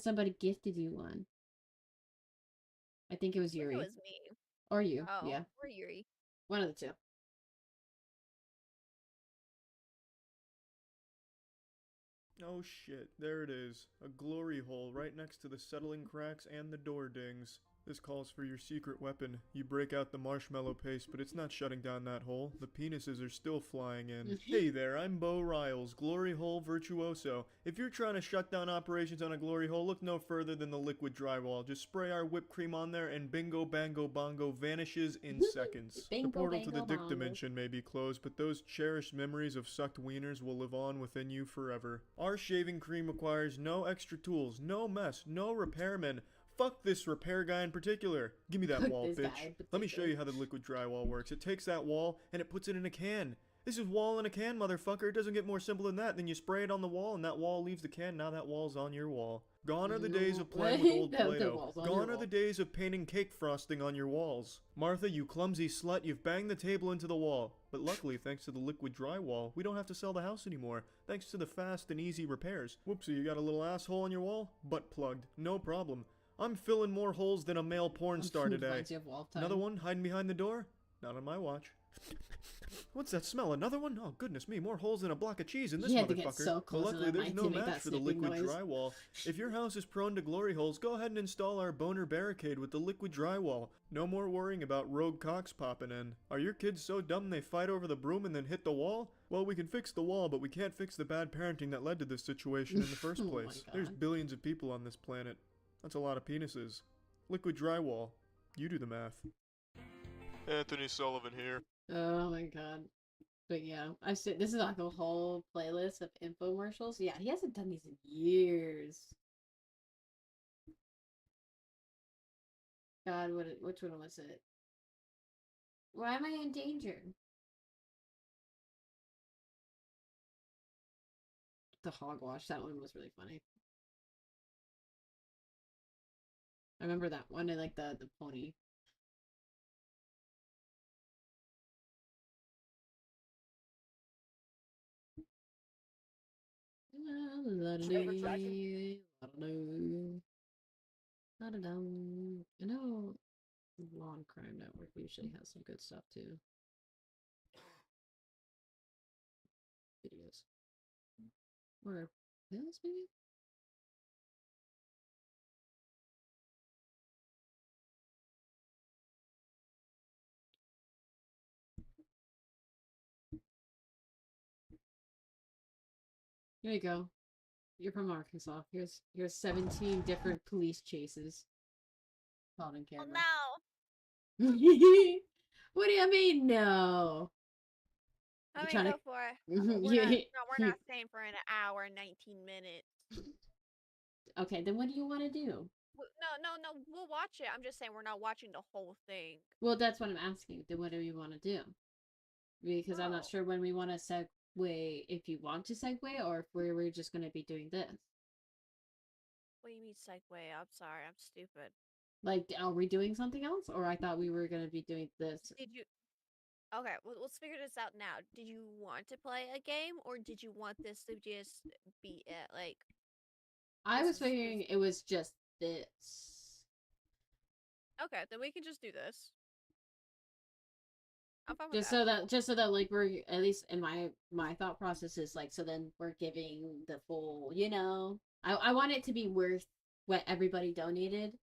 somebody gifted you one. I think it was Yuri. It was me. Or you. Oh, yeah. or Yuri. One of the two. Oh shit, there it is. A glory hole right next to the settling cracks and the door dings. This calls for your secret weapon. You break out the marshmallow paste, but it's not shutting down that hole. The penises are still flying in. Hey there, I'm Bo Riles, Glory Hole Virtuoso. If you're trying to shut down operations on a glory hole, look no further than the liquid drywall. Just spray our whipped cream on there and bingo bango bongo vanishes in seconds. The portal to the dick dimension may be closed, but those cherished memories of sucked wieners will live on within you forever. Our shaving cream requires no extra tools, no mess, no repairmen. Fuck this repair guy in particular. Give me that wall, bitch. Let me show you how the liquid drywall works. It takes that wall and it puts it in a can. This is wall in a can, motherfucker. It doesn't get more simple than that. Then you spray it on the wall and that wall leaves the can. Now that wall's on your wall. Gone are the days of playing with old Play-Doh. Gone are the days of painting cake frosting on your walls. Martha, you clumsy slut, you've banged the table into the wall. But luckily, thanks to the liquid drywall, we don't have to sell the house anymore. Thanks to the fast and easy repairs. Whoopsie, you got a little asshole on your wall? Butt plugged. No problem. I'm filling more holes than a male porn star today. Another one hiding behind the door? Not on my watch. What's that smell? Another one? Oh, goodness me, more holes than a block of cheese in this He had to motherfucker. get so close But to luckily, that there's mic no to make match that for the snipping liquid noise. drywall. If your house is prone to glory holes, go ahead and install our boner barricade with the liquid drywall. No more worrying about rogue cocks popping in. Are your kids so dumb they fight over the broom and then hit the wall? Well, we can fix the wall, but we can't fix the bad parenting that led to this situation in the first Oh my place. There's God. billions of people on this planet. That's a lot of penises. Liquid drywall. You do the math. Anthony Sullivan here. Oh my god. But yeah, I said this is like a whole playlist of infomercials. Yeah, he hasn't done these in years. God, which one was it? Why am I in danger? The hogwash, that one was really funny. I remember that one. I like the pony. I know Law and Crime Network usually has some good stuff too. Videos. Or pills, maybe? Here you go. You're from Arkansas. Here's 17 different police chases. Caught on camera. Oh What do you mean no? no! I You mean, trying go to- for it. You- We're not staying for an hour and 19 minutes. Okay, then what do you want to do? No. We'll watch it. I'm just saying we're not watching the whole thing. Well, that's what I'm asking. Then what do you want to do? Because I'm not sure when we want to segue, if you want to segue, or if we're just going to be doing this. What do you mean segue? I'm sorry. I'm stupid. Like, are we doing something else? Or I thought we were going to be doing this. Did you... Okay, well, let's figure this out now. Did you want to play a game, or did you want this to just be it? Like... I was figuring it was just this. Okay, then we can just do this. I'm fine with Just so that like we're, at least in my thought process is like, so then we're giving the full, you know, I want it to be worth what everybody donated.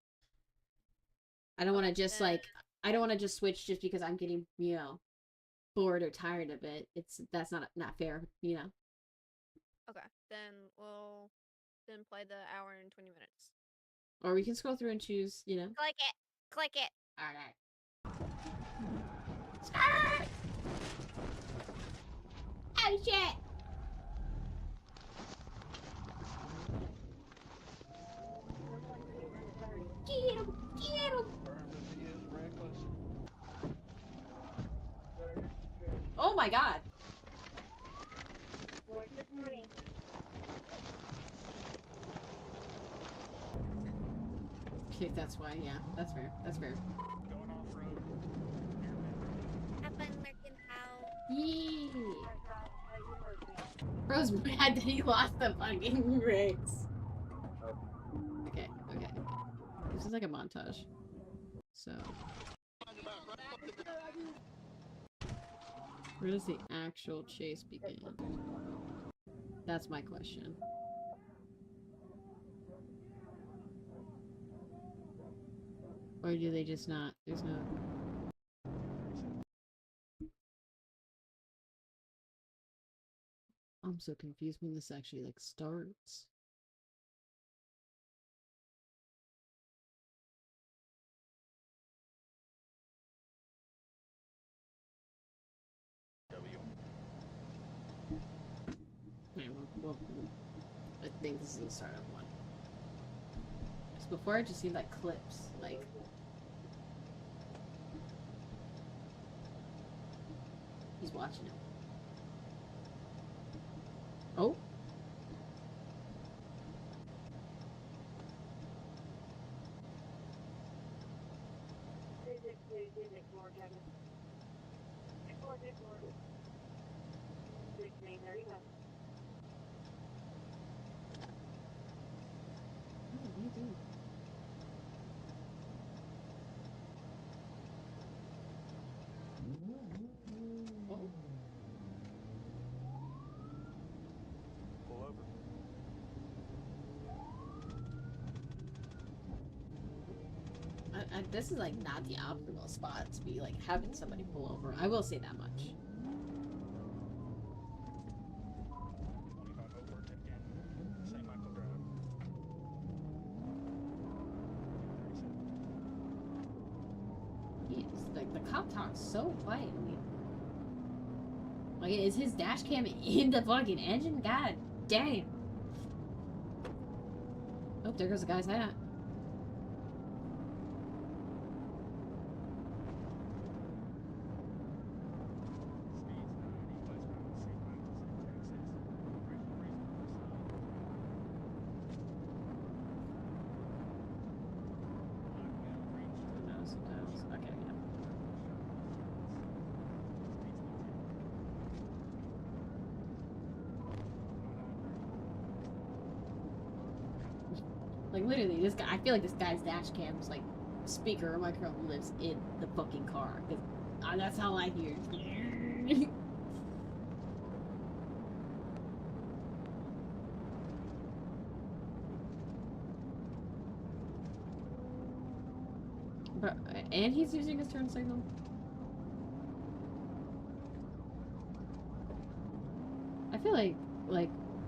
I don't want to just like, I don't want to just switch just because I'm getting, you know, bored or tired of it. That's not fair, you know. Okay, then we'll play the hour and 20 minutes. Or we can scroll through and choose, you know. Click it. Click it. All right. Oh shit! Get him! Get him! Oh my god! Okay, that's why. Yeah, that's fair. That's fair. Have fun lurking out. Yee! Bro's mad that he lost the fucking rigs. Okay. This is like a montage. So. Where does the actual chase begin? That's my question. Or do they just not? There's no... I'm so confused when this actually like starts. Okay, well, I think this is the start of one. Because before I just seen like clips, like... He's watching it. Oh? There you go. What are you doing? this is like not the optimal spot to be like having somebody pull over. I will say that much. Like the cop talks so quietly. Like, is his dash cam in the fucking engine? God damn. Oh, there goes the guy's hat. Okay, yeah. Like, literally, this guy, I feel like this guy's dash cam's, like, speaker or microphone lives in the fucking car. Because that's how I hear it. But, and he's using his turn signal. I feel like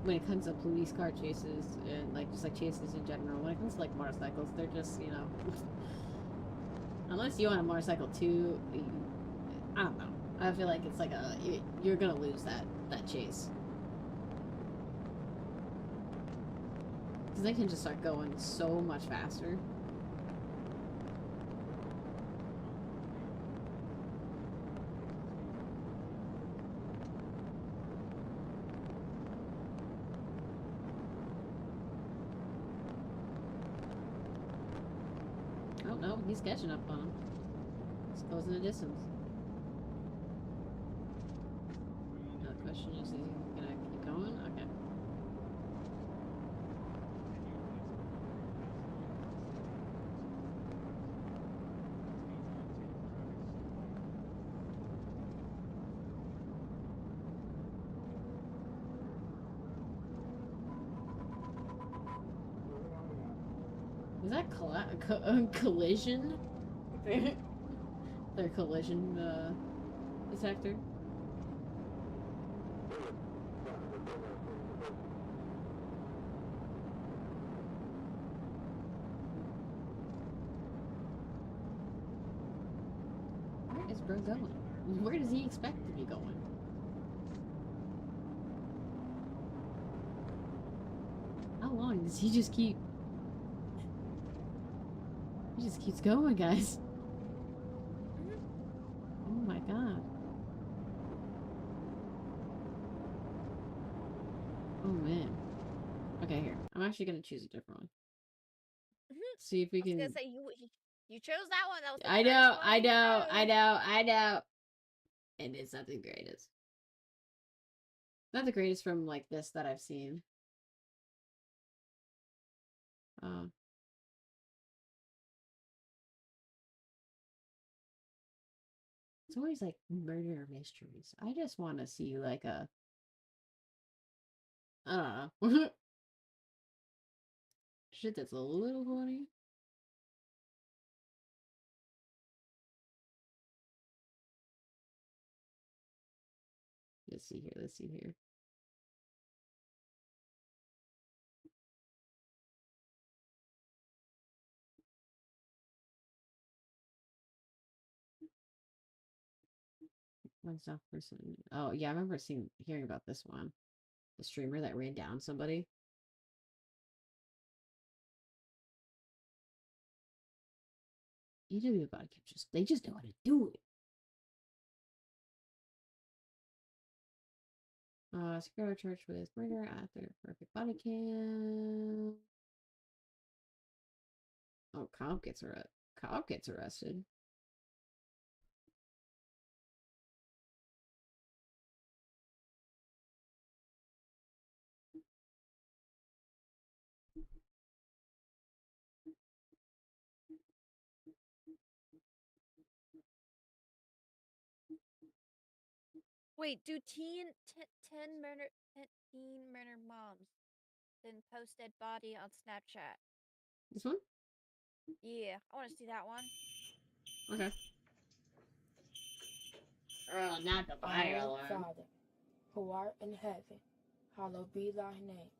when it comes to police car chases and like just like chases in general, when it comes to like motorcycles, they're just, you know, unless you want a motorcycle too, I don't know. I feel like it's like you're gonna lose that chase. Because they can just start going so much faster. Oh no, he's catching up on him. He's closing the distance. Now the question is he gonna keep going? Okay. Is that collision? Their collision detector? Where is bro going? Where does he expect to be going? How long does he just keep? He just keeps going, guys. Oh my god. Oh man. Okay, here. I'm actually gonna choose a different one. See if we can. I was gonna say you chose that one. That was the I know. And it's not the greatest. Not the greatest from like this that I've seen. It's always like murder mysteries. I just want to see like a, I don't know. Shit that's a little funny. Let's see here. One's not person. Oh yeah, I remember hearing about this one. The streamer that ran down somebody. EW body cam they just know how to do it. Secure church with murder after perfect body cam. Oh, cop gets arrested. Wait, do teen murder moms then post dead body on Snapchat? This one? Yeah, I want to see that one. Okay. Oh, not the fire Our alarm. Father, who art in heaven, hallowed be thy name.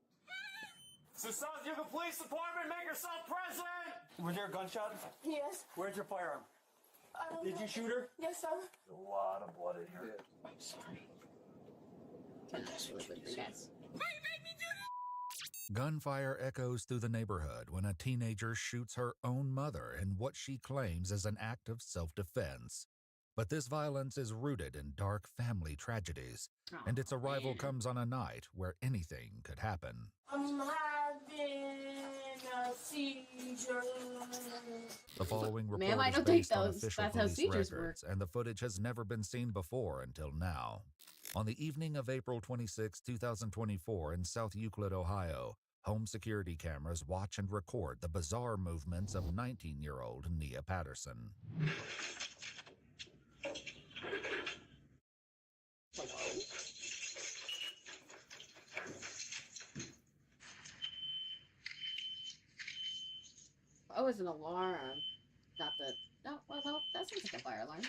So South Yucca Police Department, make yourself present! Was there a gunshot? Yes. Where's your firearm? I don't Did know. you shoot her? Yes, sir. A lot of blood in here. I'm sorry. Yes. Gunfire echoes through the neighborhood when a teenager shoots her own mother in what she claims is an act of self-defense. But this violence is rooted in dark family tragedies, and its arrival comes on a night where anything could happen. I'm having a seizure. The following Ma'am, report I is don't take based on those. official That's how police seizures records, and the footage has never been seen before until now. On the evening of April 26, 2024 in South Euclid, Ohio, home security cameras watch and record the bizarre movements of 19-year-old Nia Patterson. Oh, it's an alarm. Not the... No, well, no, that sounds like a fire alarm.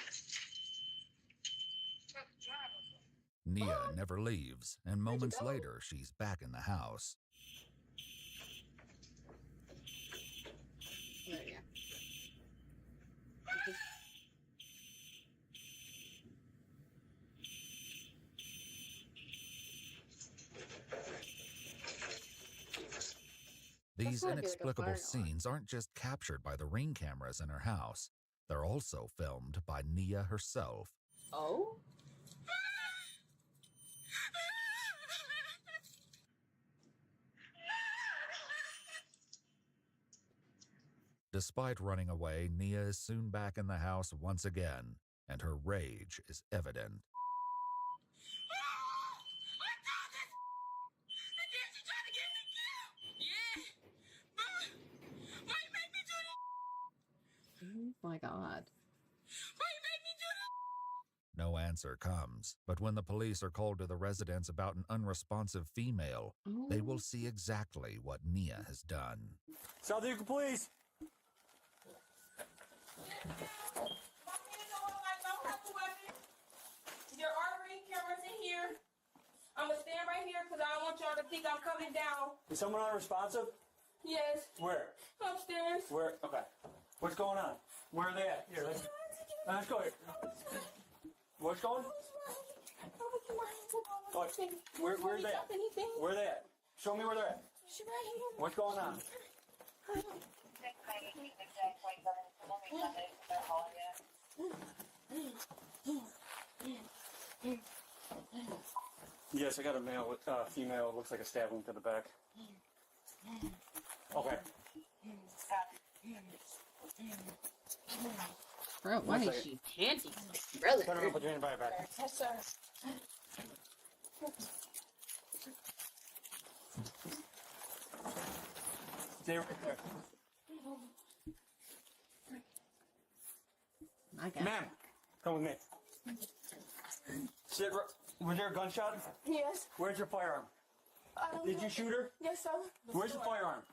Nia never leaves, and moments later, she's back in the house. There you go. These like a inexplicable fire scenes aren't just captured by the Ring cameras in her house. They're also filmed by Nia herself. Oh? Despite running away, Nia is soon back in the house once again, and her rage is evident. Oh my God. No answer comes, but when the police are called to the residence about an unresponsive female, they will see exactly what Nia has done. South Yucca Police! There are ring cameras in here. I'm gonna stand right here because I don't want y'all to think I'm coming down. Is someone unresponsive? Yes. Where? Upstairs. Where? Okay. What's going on? Where are they at? Here, let's go here. What's going on? Where are they at? Where are they at? Show me where they're at. What's going on? Yes, I got a male with female. Looks like a stab wound to the back. Okay. Bro, why is she panting? Brother. Put your hand by your back. Yes, sir. Stay right there. Ma'am, come with me. Sit. Was there a gunshot? Yes. Where's your firearm? Did you shoot her? Yes, sir. Where's your firearm?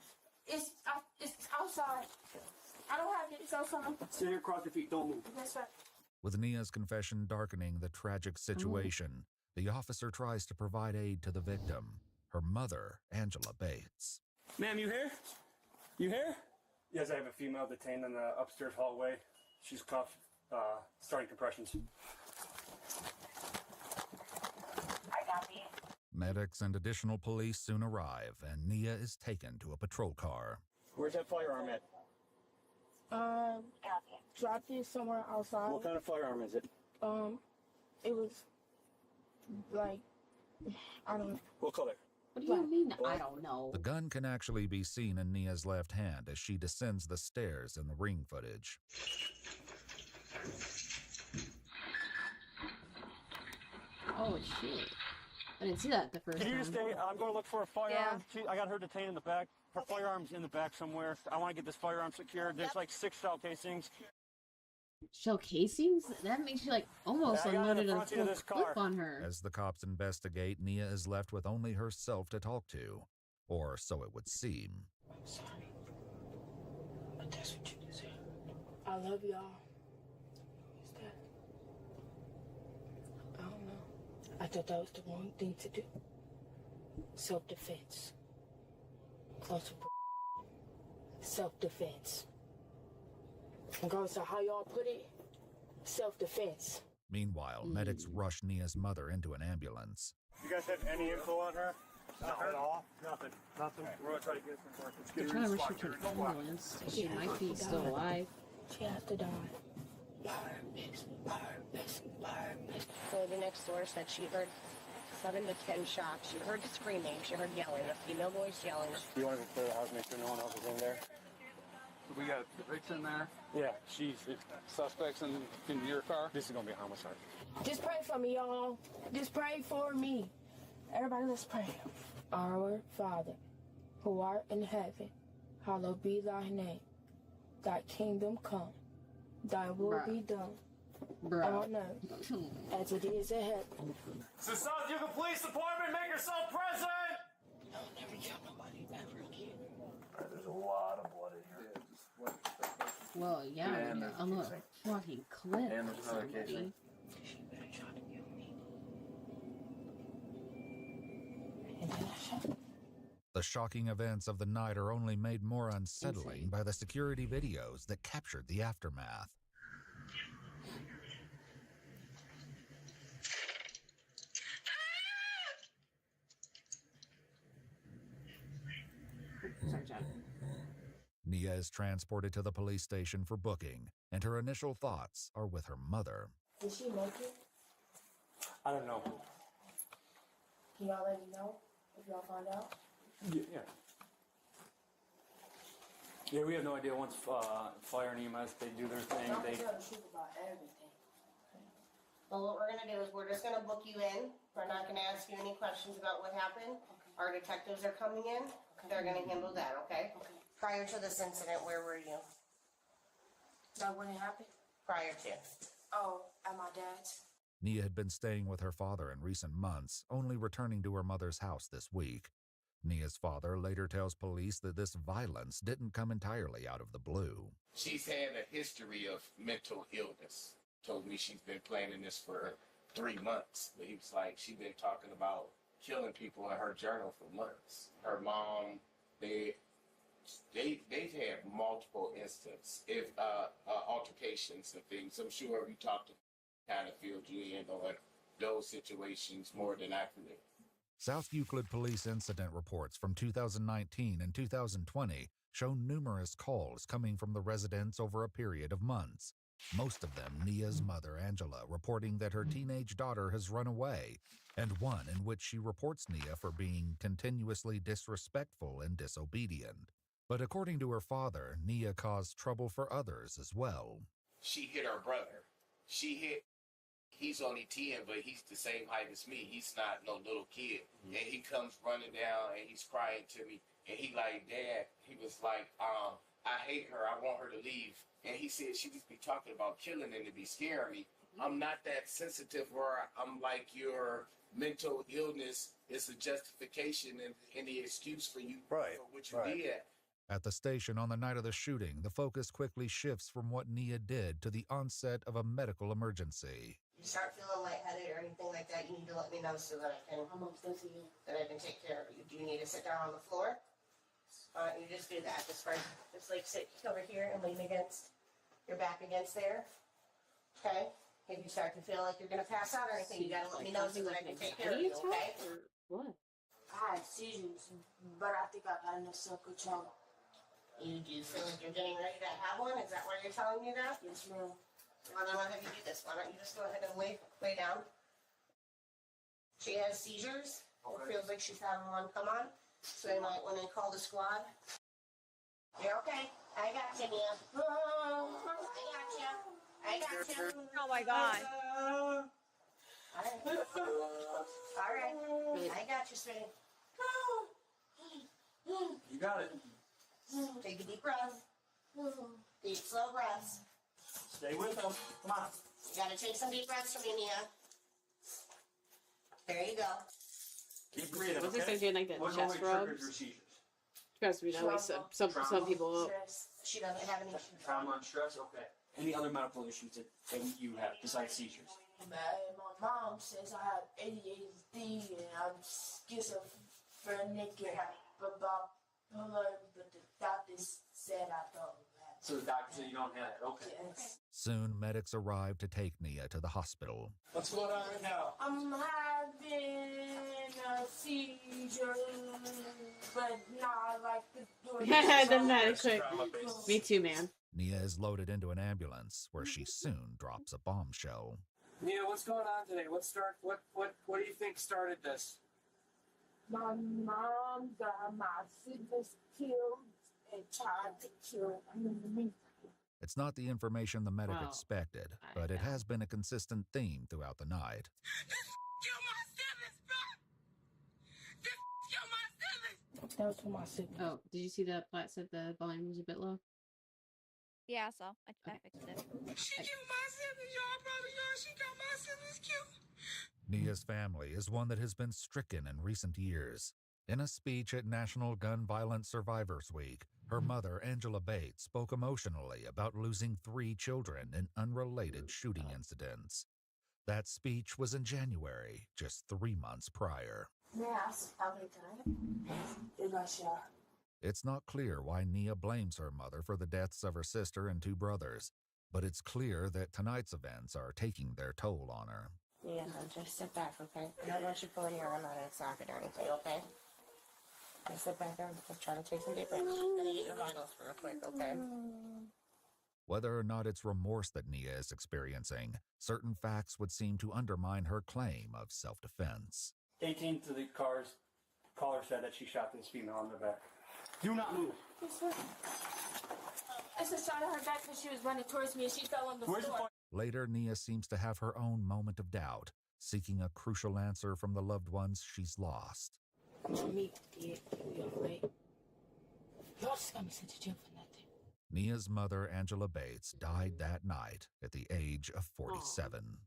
It's outside. I don't have it. It's outside. Sit here, cross your feet. Don't move. Yes, sir. With Nia's confession darkening the tragic situation, the officer tries to provide aid to the victim, her mother, Angela Bates. Ma'am, you here? You here? Yes, I have a female detained in the upstairs hallway. She's cuffed, starting compressions. I copy. Medics and additional police soon arrive, and Nia is taken to a patrol car. Where's that firearm at? Dropped it somewhere outside. What kind of firearm is it? It was like, I don't know. What color? What do you mean? I don't know. The gun can actually be seen in Nia's left hand as she descends the stairs in the Ring footage. Oh shit! I didn't see that the first time. Can you just stay? I'm going to look for a firearm. I got her detained in the back. Her firearm's in the back somewhere. I want to get this firearm secured. There's like 6 shell casings. Shell casings? That makes you like almost unloaded a full clip on her. As the cops investigate, Nia is left with only herself to talk to. Or so it would seem. I'm sorry. That's what you deserve. I love y'all. Who's that? I don't know. I thought that was the wrong thing to do. Self-defense. Close to self-defense. Regardless of how y'all put it, self-defense. Meanwhile, medics rush Nia's mother into an ambulance. You guys have any info on her? Not at all? Nothing. Nothing? We're going to try to get some work. They're trying to rush her to an ambulance. She might be still alive. She has to die. So the next door said she heard 7 to 10 shots. She heard screaming. She heard yelling. A female voice yelling. Do you want to go clear the house, make sure no one else is in there? We got Rick's in there. Yeah, she's suspects in your car. This is going to be a homicide. Just pray for me, y'all. Just pray for me. Everybody, let's pray. Our Father, who art in heaven, hallowed be thy name. Thy kingdom come. Thy will be done. On earth, as it is in heaven. So, South Police Department, make yourself present! I'll never kill nobody ever again. There's a lot of blood in here. Well, yeah, And I'm a fucking clip. And there's another somebody. casing. She better try to kill me. And then I shot her. The shocking events of the night are only made more unsettling by the security videos that captured the aftermath. Sorry, John. Nia is transported to the police station for booking, and her initial thoughts are with her mother. Did she make it? I don't know. Can y'all let me know if y'all find out? Yeah. Yeah, we have no idea. Once fire and EMS, they do their thing. Y'all They can tell the truth about everything. Well, what we're going to do is we're just going to book you in. We're not going to ask you any questions about what happened. Our detectives are coming in. They're going to handle that, okay? Prior to this incident, where were you? That wouldn't happen? Prior to. Oh, at my dad's. Nia had been staying with her father in recent months, only returning to her mother's house this week. Nia's father later tells police that this violence didn't come entirely out of the blue. She's had a history of mental illness. Told me she's been planning this for 3 months. But he was like, she's been talking about killing people in her journal for months. Her mom, they've had multiple instances, altercations and things. I'm sure we talked to kind of filled you in on those situations more than I could. South Euclid police incident reports from 2019 and 2020 show numerous calls coming from the residents over a period of months. Most of them Nia's mother, Angela, reporting that her teenage daughter has run away, and one in which she reports Nia for being continuously disrespectful and disobedient. But according to her father, Nia caused trouble for others as well. She hit her brother. He's only 10, but he's the same height as me. He's not no little kid. And he comes running down and he's crying to me. And he like, Dad, he was like, I hate her. I want her to leave. And he said she just be talking about killing and to be scaring me. I'm not that sensitive where I'm like, your mental illness is a justification and the excuse for you for what you did. At the station on the night of the shooting, the focus quickly shifts from what Nia did to the onset of a medical emergency. You start feeling lightheaded or anything like that, you need to let me know so that I can take care of you. Do you need to sit down on the floor? You just do that. Just like sit over here and lean against your back against there. Okay? If you start to feel like you're gonna pass out or anything, you gotta let me know so that I can take care of you, okay? What? I had seizures, but I think I got enough self-control. You do feel like you're getting ready to have one? Is that why you're telling me that? Yes, ma'am. Well, then I'll have you do this. Why don't you just go ahead and lay down? She has seizures. It feels like she's having one. Come on. So they might want to call the squad. You're okay. I got you, Mia. I got you. Oh my God. All right. I got you, sweetie. You got it. Take a deep breath. Deep, slow breaths. Stay with them. Come on. You gotta take some deep breaths from me, Mia. There you go. Keep breathing. I was just doing like the What chest normally triggers rubs. your seizures? Trust me, that way some people She doesn't have any. Trauma and stress. Okay. Any other medical issues that you have besides seizures? My mom says I have ADHD and I'm schizophrenic and bipolar, but the doctors said I don't have it. So the doctor said you don't have it. Okay. Yes. Soon, medics arrived to take Nia to the hospital. What's going on right now? I'm having a seizure, but not like the Then that quick. Me too, man. Nia is loaded into an ambulance where she soon drops a bombshell. Nia, what's going on today? What do you think started this? My mom got my siblings killed and tried to kill me. It's not the information the medic Wow. expected, but it has been a consistent theme throughout the night. That was for my siblings. Oh, did you see that Platt said the volume was a bit low? Yeah, so I fixed it. She killed my siblings, y'all. Probably y'all. She got my siblings killed. Nia's family is one that has been stricken in recent years. In a speech at National Gun Violence Survivors Week, her mother, Angela Bates, spoke emotionally about losing 3 children in unrelated shooting incidents. That speech was in January, just 3 months prior. May I ask how they died? They got shot. It's not clear why Nia blames her mother for the deaths of her sister and 2 brothers, but it's clear that tonight's events are taking their toll on her. Yeah, just sit back, okay? I don't want you pulling your arm out of the socket or anything, okay? Just sit back there and try to take some deep breaths. I'm gonna get your vitals real quick, okay? Whether or not it's remorse that Nia is experiencing, certain facts would seem to undermine her claim of self-defense. 18 to the cars. Caller said that she shot this female in the back. Do not move. I just shot at her back because she was running towards me and she fell on the floor. Later, Nia seems to have her own moment of doubt, seeking a crucial answer from the loved ones she's lost. Me, yeah, we all right. Y'all just got me sent to jail for nothing. Nia's mother, Angela Bates, died that night at the age of 47.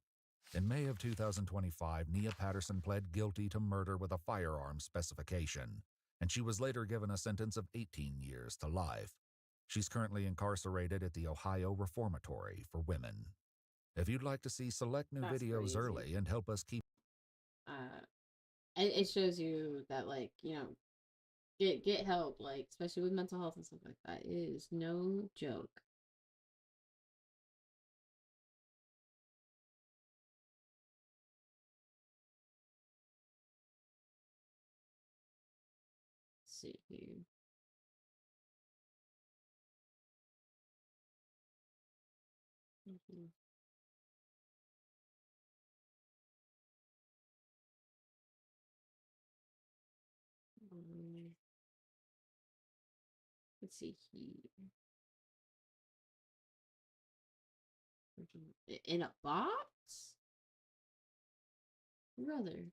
In May of 2025, Nia Patterson pled guilty to murder with a firearm specification, and she was later given a sentence of 18 years to life. She's currently incarcerated at the Ohio Reformatory for Women. If you'd like to see select new That's videos crazy. early and help us keep It shows you that, like, you know, get help, like, especially with mental health and stuff like that. It is no joke. Let's see here. Mhm. Let's see here. In a box? Brother.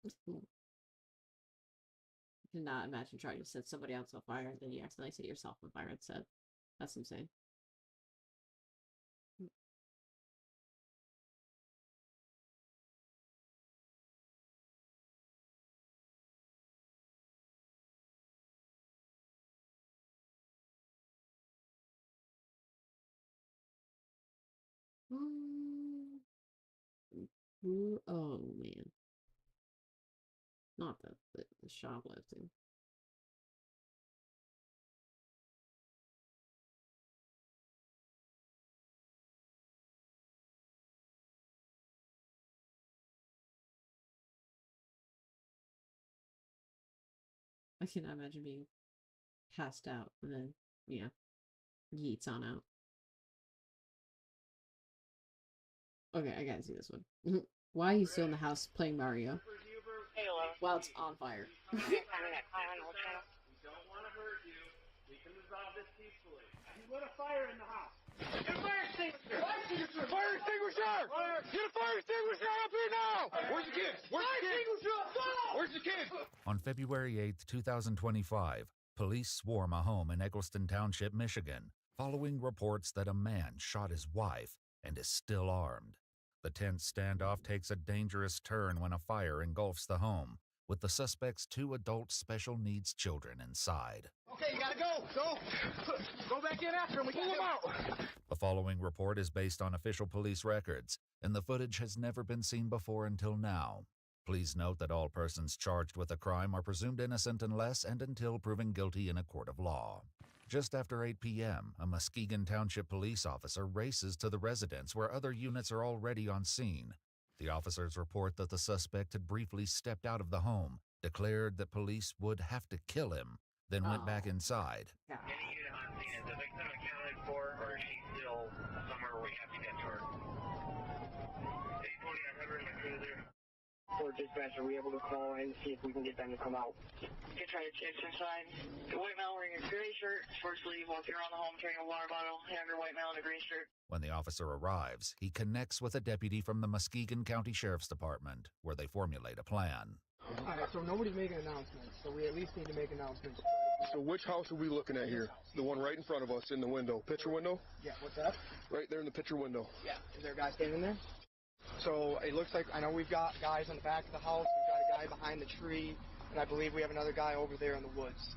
I cannot imagine trying to set somebody else on fire and then you accidentally set yourself on fire instead. That's insane. Oh man. Not the shoplifting. I cannot imagine being passed out and then, yeah, yeets on out. Okay, I gotta see this one. Why are you still in the house playing Mario? While it's on fire. We don't want to hurt you. We can resolve this peacefully. You lit a fire in the house. Get a fire extinguisher! Fire extinguisher! Fire extinguisher! Get a fire extinguisher up here now! Where's the kids? Where's the kids? Where's the kids? On February 8th, 2025, police swarm a home in Eggleston Township, Michigan, following reports that a man shot his wife and is still armed. The tense standoff takes a dangerous turn when a fire engulfs the home, with the suspect's 2 adult special needs children inside. Okay, you gotta go. Go back in after him. We pull him out. The following report is based on official police records, and the footage has never been seen before until now. Please note that all persons charged with a crime are presumed innocent unless and until proven guilty in a court of law. Just after 8 p.m., a Muskegon Township police officer races to the residence where other units are already on scene. The officers report that the suspect had briefly stepped out of the home, declared that police would have to kill him, then went back inside. Any unit on scene, is the victim accounted for, or is she still somewhere where we have to get to her? 820, I have her in my cruiser. For dispatch, are we able to call and see if we can get them to come out? You can try to check inside. The white male wearing a gray shirt, short sleeve. Well, if you're on the home carrying a water bottle, have your white male in a gray shirt. When the officer arrives, he connects with a deputy from the Muskegon County Sheriff's Department, where they formulate a plan. All right, so nobody's making announcements, so we at least need to make announcements. So which house are we looking at here? The one right in front of us in the window. Picture window? Yeah, what's that? Right there in the picture window. Yeah. Is there a guy standing there? So it looks like, I know we've got guys on the back of the house, we've got a guy behind the tree, and I believe we have another guy over there in the woods.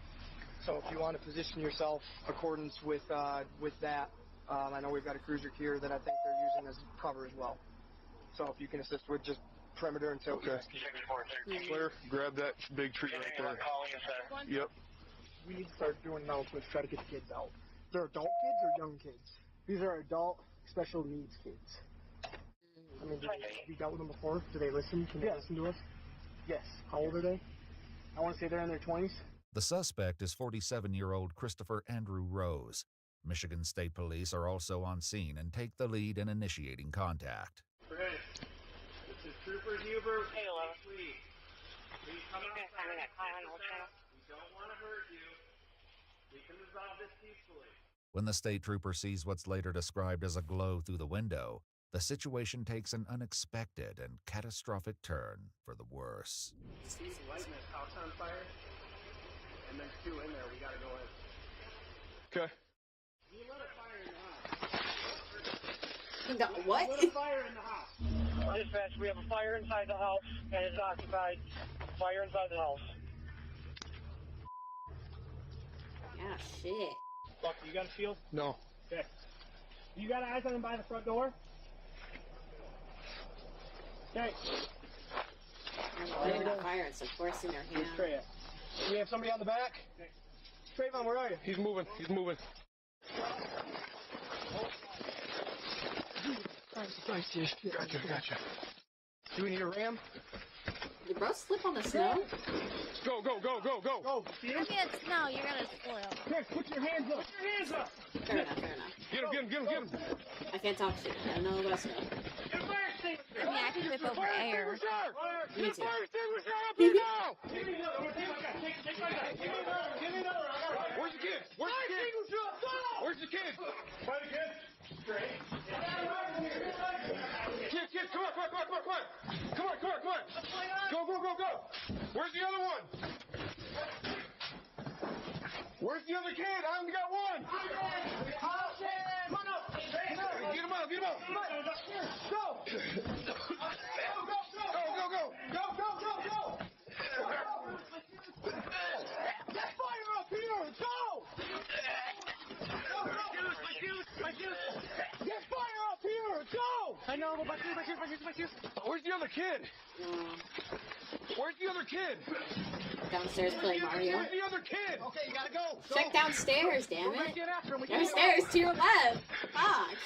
So if you want to position yourself accordance with that, I know we've got a cruiser here that I think they're using as cover as well. So if you can assist with just perimeter until... Okay. Claire, grab that big tree right there. Yep. We need to start doing announcements, try to get the kids out. They're adult kids or young kids? These are adult special needs kids. I mean, have you dealt with them before? Do they listen? Can they listen to us? Yes. How old are they? I want to say they're in their 20s. The suspect is 47-year-old Christopher Andrew Rose. Michigan State Police are also on scene and take the lead in initiating contact. Chris, this is Trooper Huber. Hey, please come outside. We don't want to hurt you. We can resolve this peacefully. When the state trooper sees what's later described as a glow through the window, the situation takes an unexpected and catastrophic turn for the worse. See some light in this house on fire? And there's 2 in there. We gotta go in. Okay. You let a fire in the house. What? Let a fire in the house. Dispatch, we have a fire inside the house, and it's occupied. Fire inside the house. Yeah, shit. Buck, you got a shield? No. Okay. You got eyes on him by the front door? Okay. They're lighting on fire and some force in their hand. We have somebody on the back? Trayvon, where are you? He's moving. He's moving. Gotcha. Do we need a ram? Did bro slip on the snow? Go. Go. You can't snow, you're gonna spoil. Chris, put your hands up. Put your hands up. Fair enough. Get him. I can't talk shit. I don't know about snow. Get a fire extinguisher. I mean, I can whip over air. Get a fire extinguisher up here now! Give me another. Take my gun. Give me another. Where's the kid? Where's the kid? Find the kid. Straight. Kid, come on. Go. Where's the other one? Where's the other kid? I only got one. Get him out. Go. Get fire up here. Go. My shoes. Get fire up here. Go. I know, but my shoes. Where's the other kid? Downstairs playing Mario. Where's the other kid? Okay, you gotta go. Check downstairs, damn it. Get after him. Downstairs to your left. Fuck.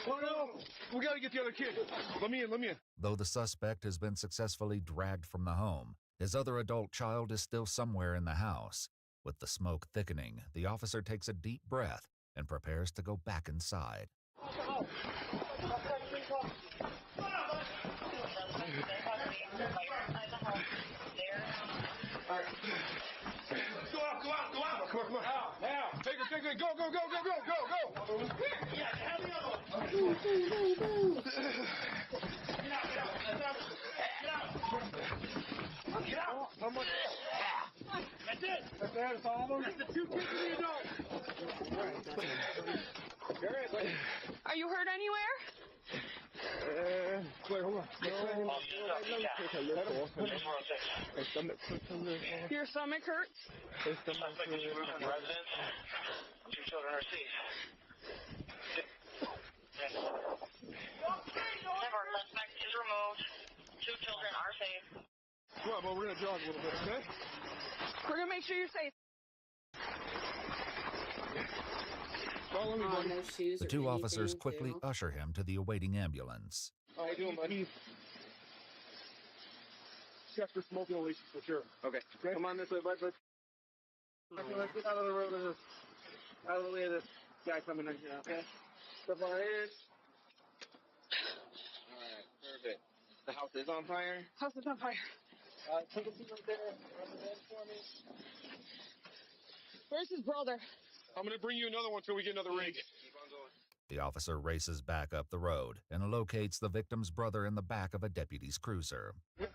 Oh no. We gotta get the other kid. Let me in. Though the suspect has been successfully dragged from the home, his other adult child is still somewhere in the house. With the smoke thickening, the officer takes a deep breath and prepares to go back inside. Go out. Come on. Now. Take it. Go. Yeah, have the other one. Get out. How much? That's it. That's all of them? That's the 2 kids and the adult. Are you hurt anywhere? Your stomach hurts? Suspect is removed from the residence. 2 children are safe. Yes. Suspect is removed. 2 children are safe. Well, but we're gonna jog a little bit, okay? We're gonna make sure you're safe. Follow me, buddy. No shoes The or two officers anything, quickly too. usher him to the awaiting ambulance. How you doing, buddy? Check for smoking lesions for sure. Okay. Come on this way, bud. Let's get out of the road of this. Out of the way of this guy coming in here, okay? Step on it. Alright, perfect. The house is on fire? House is on fire. Take a seat right there. Run the bed for me. Where's his brother? I'm gonna bring you another one till we get another rig. Keep on going. The officer races back up the road and locates the victim's brother in the back of a deputy's cruiser. We're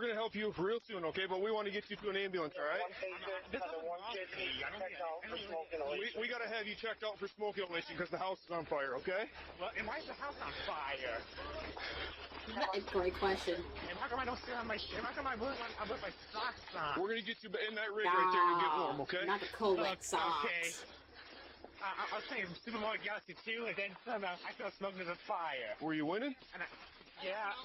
gonna help you real soon, okay? But we want to get you to an ambulance, all right? We gotta have you checked out for smoke inhalation because the house is on fire, okay? Well, and why is the house on fire? Great question. And how come I don't still have my shit? How come I'm with my socks on? We're gonna get you in that rig right there and you'll get warm, okay? Not the cold-wet socks. Okay. I was saying Super Mario Galaxy 2, and then somehow I felt smoke in the fire. Were you winning? And yeah.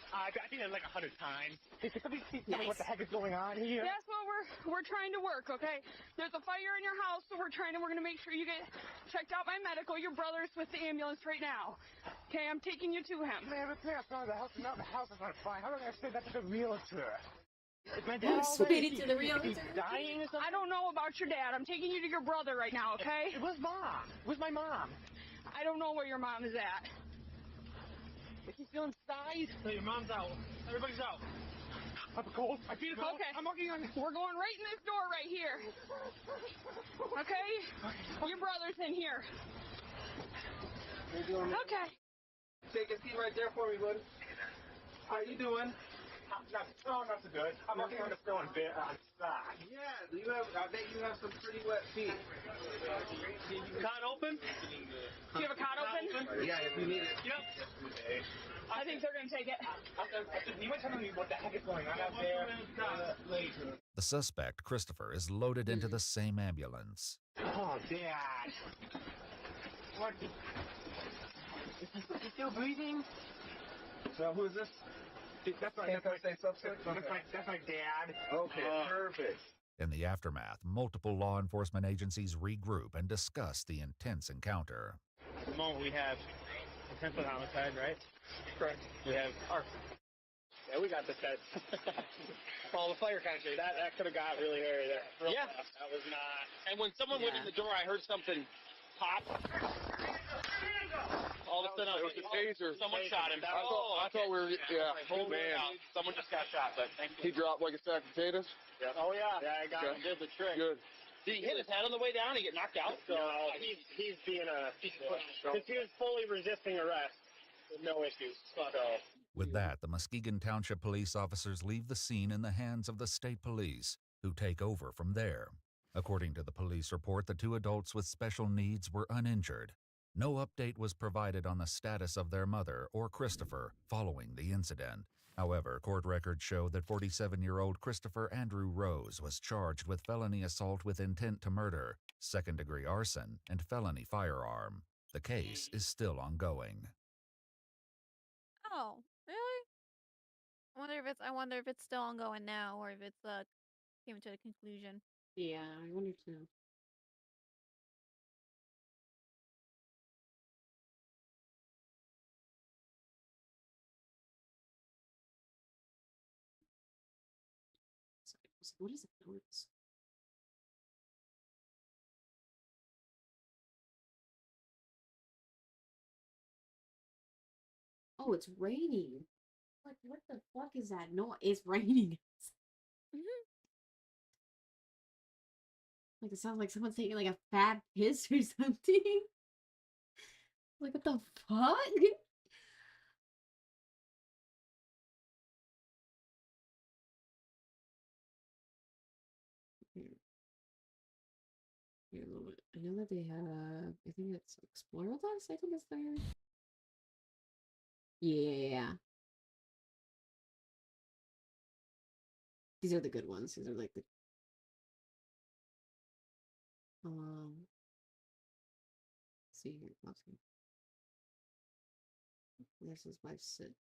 I think it like 100 times. Hey, can somebody please tell me what the heck is going on here? That's what we're trying to work, okay? There's a fire in your house, so we're gonna make sure you get checked out by medical. Your brother's with the ambulance right now. Okay, I'm taking you to him. Man, the house is on fire. How am I gonna say that to the realtor? Is my You dad explained it to the realtor. dying or something? I don't know about your dad. I'm taking you to your brother right now, okay? Where's mom? Where's my mom? I don't know where your mom is at. Is she still inside? No, your mom's out. Everybody's out. I'm cold. I feel cold. Okay. I'm walking on. We're going right in this door right here. Okay? Your brother's in here. How you doing, man? Okay. Take a seat right there for me, bud. How you doing? Not so good. I'm walking on the snow on side. Yeah, I bet you have some pretty wet feet. Cot open? Do you have a cot open? Yeah, if you need it. Yep. I think they're going to take it. You might tell me what the heck is going on out there. The suspect, Christopher, is loaded into the same ambulance. Oh, Dad. What? Is he still breathing? So who is this? That's my dad. Okay, perfect. In the aftermath, multiple law enforcement agencies regroup and discuss the intense encounter. At the moment we have attempted homicide, right? Correct. We have arson. Yeah, we got the set. Oh, the fire country. That could have got really hairy there. Yeah. That was not. And when someone went in the door, I heard something pop. All of a sudden, it was a taser. Someone shot him. I thought we were, yeah. Good man. Someone just got shot, but thank He you. dropped like a sack of potatoes? Yeah. Oh, yeah. Yeah, I got him. Did the trick. Good. Did he hit his head on the way down? He get knocked out? So he's being because he was fully resisting arrest with no issues. So. With that, the Muskegon Township police officers leave the scene in the hands of the state police, who take over from there. According to the police report, the two adults with special needs were uninjured. No update was provided on the status of their mother or Christopher following the incident. However, court records show that 47-year-old Christopher Andrew Rose was charged with felony assault with intent to murder, second-degree arson, and felony firearm. The case is still ongoing. Oh, really? I wonder if it's still ongoing now, or if it's came to a conclusion. Yeah, I wonder too. What is it? Notes? Oh, it's raining. Like, what the fuck is that? No, it's raining. Like, it sounds like someone's taking like a fat piss or something. Like, what the fuck? I know that they have, I think it's Explorer Plus, I think it's there. Yeah. These are the good ones. These are like the see here. Let's see. This is my sit.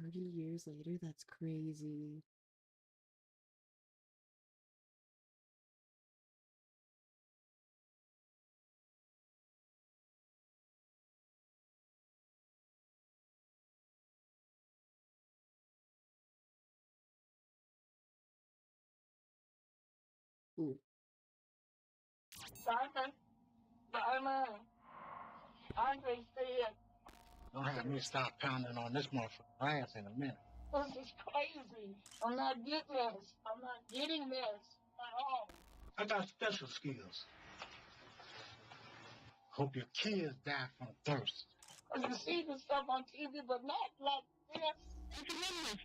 30 years later, that's crazy. Ooh. Simon, Andre said, don't have me stop pounding on this motherfucker's ass in a minute. This is crazy. I'm not getting this. I'm not getting this at all. I got special skills. Hope your kids die from thirst. You see this stuff on TV, but not like this. It's a little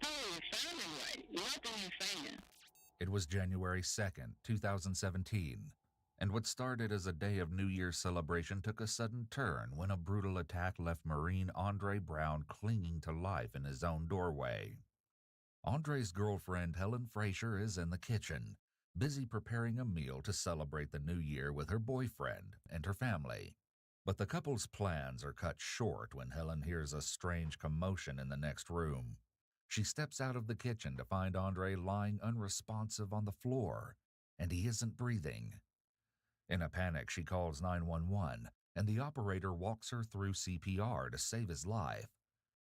sounding right. Nothing you're saying. It was January 2nd, 2017, and what started as a day of New Year's celebration took a sudden turn when a brutal attack left Marine Andre Brown clinging to life in his own doorway. Andre's girlfriend, Helen Frazier, is in the kitchen, busy preparing a meal to celebrate the new year with her boyfriend and her family. But the couple's plans are cut short when Helen hears a strange commotion in the next room. She steps out of the kitchen to find Andre lying unresponsive on the floor, and he isn't breathing. In a panic, she calls 911, and the operator walks her through CPR to save his life.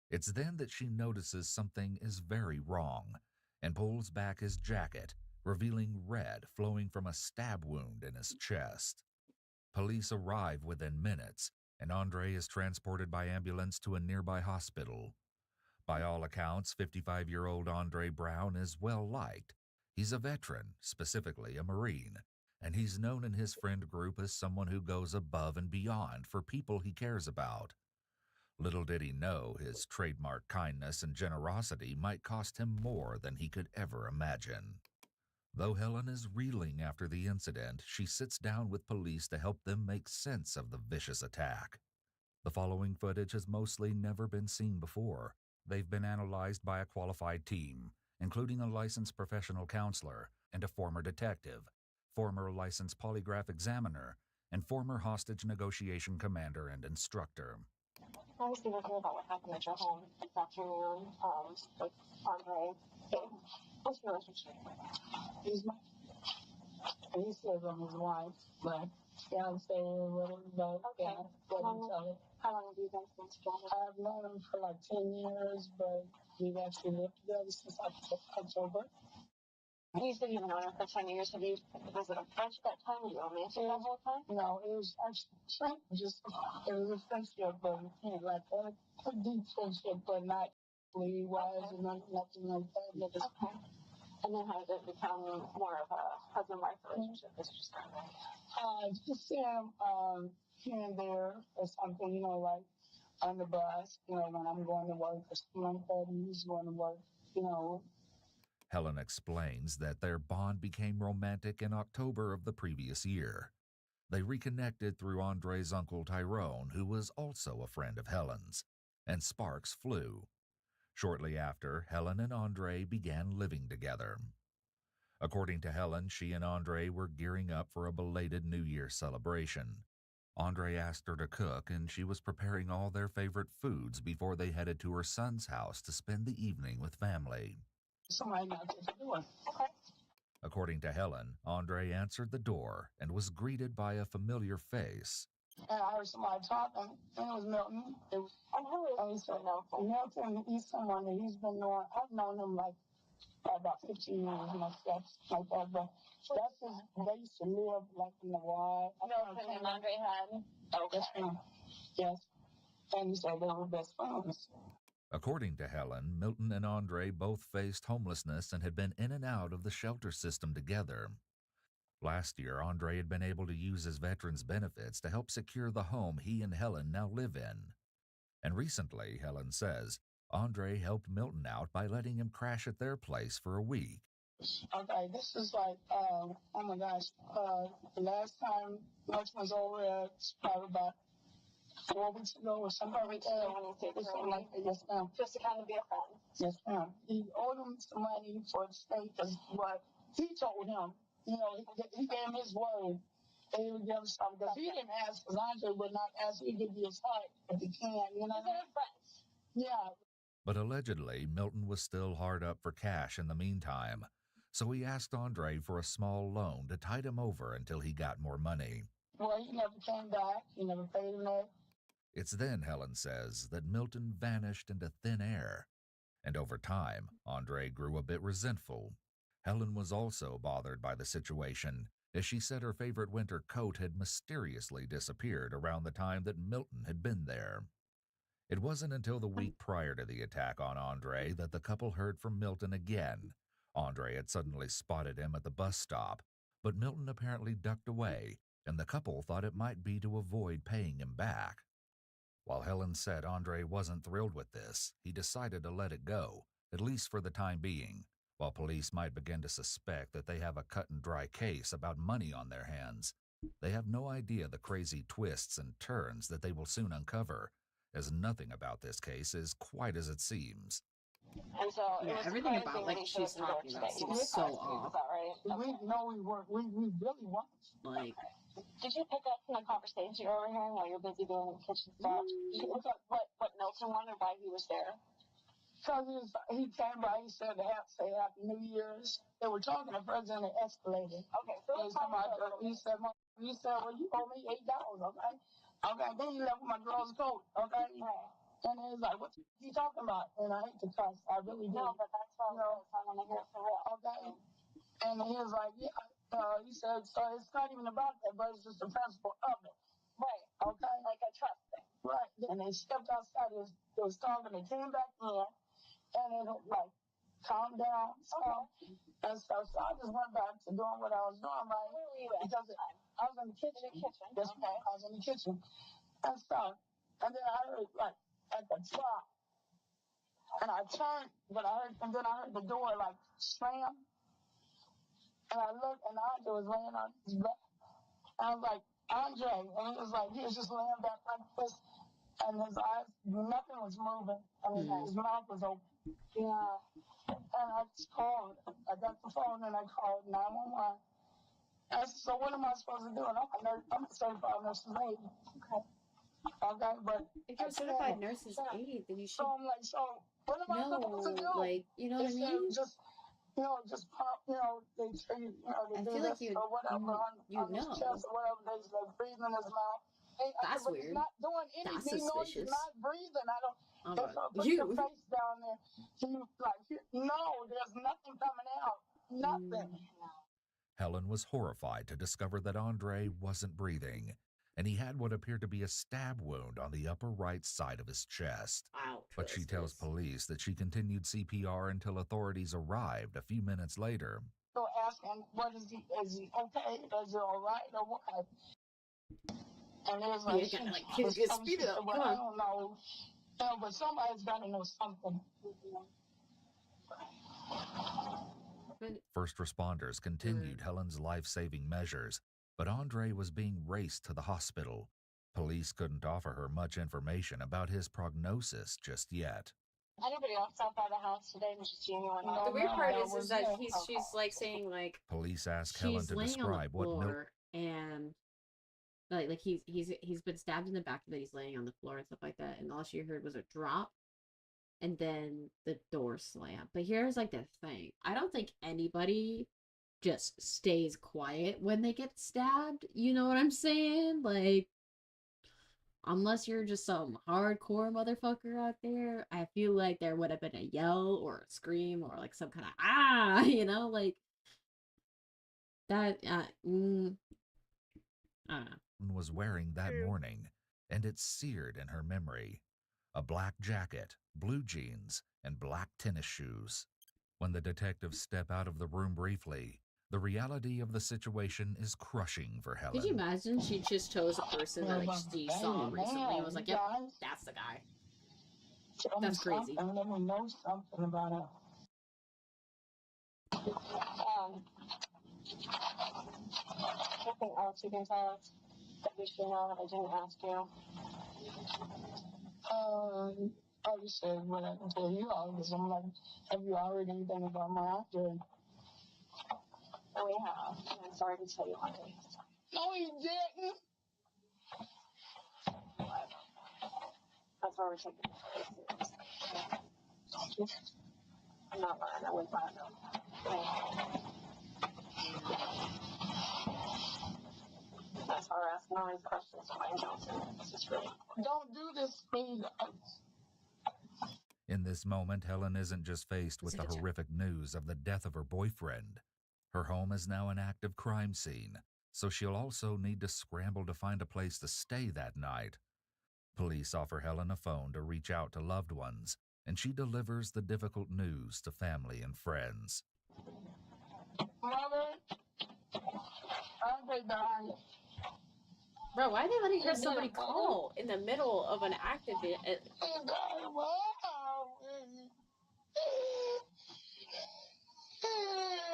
It's then that she notices something is very wrong and pulls back his jacket, revealing red flowing from a stab wound in his chest. Police arrive within minutes, and Andre is transported by ambulance to a nearby hospital. By all accounts, 55-year-old Andre Brown is well liked. He's a veteran, specifically a Marine, and he's known in his friend group as someone who goes above and beyond for people he cares about. Little did he know his trademark kindness and generosity might cost him more than he could ever imagine. Though Helen is reeling after the incident, she sits down with police to help them make sense of the vicious attack. The following footage has mostly never been seen before. They've been analyzed by a qualified team, including a licensed professional counselor and a former detective, former licensed polygraph examiner, and former hostage negotiation commander and instructor. I was going to hear about what happened at your home this afternoon with Andre. What's your relationship? He's my, he says I'm his wife, but fiance or whatever, but okay. Yeah, How long have you guys been together? I've known him for like 10 years, but we've actually lived together since October. You said you've known her for 10 years. Was it a French that time? Were you romantic the whole time? No, it was actually just, it was a friendship, but like a deep friendship, but not wise and nothing like that. Okay. And then how did it become more of a husband-wife relationship? Just him here and there or something, like on the bus, when I'm going to work or something like that, and he's going to work, Helen explains that their bond became romantic in October of the previous year. They reconnected through Andre's uncle Tyrone, who was also a friend of Helen's, and sparks flew. Shortly after, Helen and Andre began living together. According to Helen, she and Andre were gearing up for a belated New Year celebration. Andre asked her to cook, and she was preparing all their favorite foods before they headed to her son's house to spend the evening with family. Somebody knocked at the door. Okay. According to Helen, Andre answered the door and was greeted by a familiar face. And I heard somebody talking, and it was Milton. And who is Milton? Milton, he's someone that he's been knowing. I've known him like about 15 years myself, like that. But that's his, they used to live like in the wild. Milton and Andre had? Okay. Yes. And he said they were best friends. According to Helen, Milton and Andre both faced homelessness and had been in and out of the shelter system together. Last year, Andre had been able to use his veterans benefits to help secure the home he and Helen now live in. And recently, Helen says, Andre helped Milton out by letting him crash at their place for a week. Okay, this is like, oh my gosh, the last time Milton was over there, it's probably about 4 weeks ago or something like that. Yes, ma'am. Just to kind of be a friend. Yes, ma'am. He owed him some money for the state because what he told him, you know, he gave him his word. And he would give him something because he didn't ask, because Andre would not ask. He'd give you his heart if he can, you know. Yeah. But allegedly, Milton was still hard up for cash in the meantime, so he asked Andre for a small loan to tide him over until he got more money. Well, he never came back. He never paid him that. It's then, Helen says, that Milton vanished into thin air. And over time, Andre grew a bit resentful. Helen was also bothered by the situation, as she said her favorite winter coat had mysteriously disappeared around the time that Milton had been there. It wasn't until the week prior to the attack on Andre that the couple heard from Milton again. Andre had suddenly spotted him at the bus stop, but Milton apparently ducked away, and the couple thought it might be to avoid paying him back. While Helen said Andre wasn't thrilled with this, he decided to let it go, at least for the time being, while police might begin to suspect that they have a cut-and-dry case about money on their hands. They have no idea the crazy twists and turns that they will soon uncover, as nothing about this case is quite as it seems. And so everything about like she's talking about seems so off. We know we really want. Like, did you pick up from the conversation you were overhearing while you're busy doing the kitchen stuff? Did you pick up what Milton wanted, why he was there? Because he came by, he said say Happy New Year's. They were talking at first and it escalated. Okay, so he said, well, you owe me $8, okay? Okay, then he left with my girl's coat, okay? And he was like, what are you talking about? And I hate to cuss, I really do. No, but that's what I want to hear for real. Okay. And he was like, yeah. He said, so it's not even about that, but it's just the principle of it. Right. Okay? Like a trust thing. Right. And they stepped outside, they was talking, they came back in, and it like calmed down, and stuff. So I just went back to doing what I was doing, right? Where were you at? Because I was in the kitchen. Yes, okay. I was in the kitchen and stuff. And then I heard like at the top, and I turned, but then I heard the door like slam. And I looked, and Andre was laying on his back. I was like, Andre, and he was just laying back like this, and his eyes, nothing was moving. I mean, his mouth was open. Yeah. And I just called. I got the phone and I called 911. And I said, so what am I supposed to do? And I'm a certified nurse's aide. Okay. Okay, but if you're a certified nurse's aide, then you should. So I'm like, so what am I supposed to do? Like, you know what I mean? Just pump, they treat, they do feel like this or whatever on his chest or whatever, they just like breathe in his mouth. That's weird. He's not doing anything. That's suspicious. He's not breathing. I don't. Put your face down there. There's nothing coming out. Nothing. Helen was horrified to discover that Andre wasn't breathing, and he had what appeared to be a stab wound on the upper right side of his chest. Wow, but she tells police that she continued CPR until authorities arrived a few minutes later. So asking, is he okay? Is he all right or what? And it was like, speed it up. Well, I don't know. But somebody's got to know something. First responders continued Helen's life-saving measures, but Andre was being raced to the hospital. Police couldn't offer her much information about his prognosis just yet. Anybody else outside the house today? Just you and the weird part is that she's like saying like police asked Helen to describe what and like he's been stabbed in the back, but he's laying on the floor and stuff like that, and all she heard was a drop and then the door slam. But here's like the thing, I don't think anybody just stays quiet when they get stabbed, you know what I'm saying? Like, unless you're just some hardcore motherfucker out there, I feel like there would have been a yell or a scream or like some kind of like that. I don't know. Was wearing that morning, and it's seared in her memory. A black jacket, blue jeans, and black tennis shoes. When the detectives step out of the room briefly, the reality of the situation is crushing for Helen. Could you imagine she just chose a person that she saw recently and was like, yep, that's the guy. That's crazy. Let me know something about her. Nothing else you can tell us that we should know that I didn't ask you? I just said what I can tell you all, because I'm like, have you already anything about my actor? No, we have. And I'm sorry to tell you already. No, you didn't. That's why we're taking this serious. I'm not lying. I wouldn't lie though. That's why we're asking all these questions. I don't. This is really. Don't do this, please. In this moment, Helen isn't just faced with the horrific news of the death of her boyfriend. Her home is now an active crime scene, so she'll also need to scramble to find a place to stay that night. Police offer Helen a phone to reach out to loved ones, and she delivers the difficult news to family and friends. Mother, I died. Bro, why are they letting her somebody call in the middle of an active?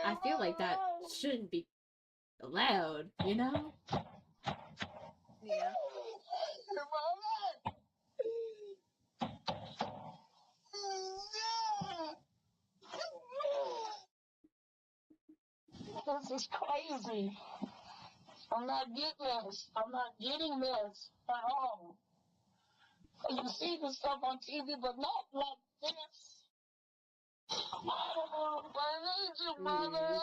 I feel like that shouldn't be allowed, you know? Yeah. This is crazy. I'm not getting this. I'm not getting this at all. You see this stuff on TV, but not like this. I need you, Mother.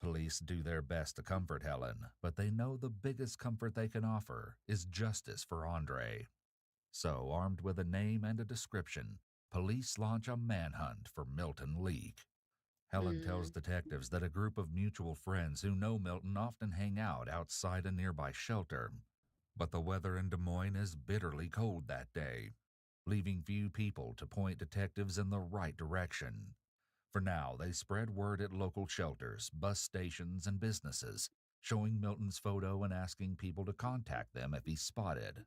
Police do their best to comfort Helen, but they know the biggest comfort they can offer is justice for Andre. So, armed with a name and a description, police launch a manhunt for Milton Leake. Helen tells detectives that a group of mutual friends who know Milton often hang out outside a nearby shelter. But the weather in Des Moines is bitterly cold that day, leaving few people to point detectives in the right direction. For now, they spread word at local shelters, bus stations, and businesses, showing Milton's photo and asking people to contact them if he's spotted.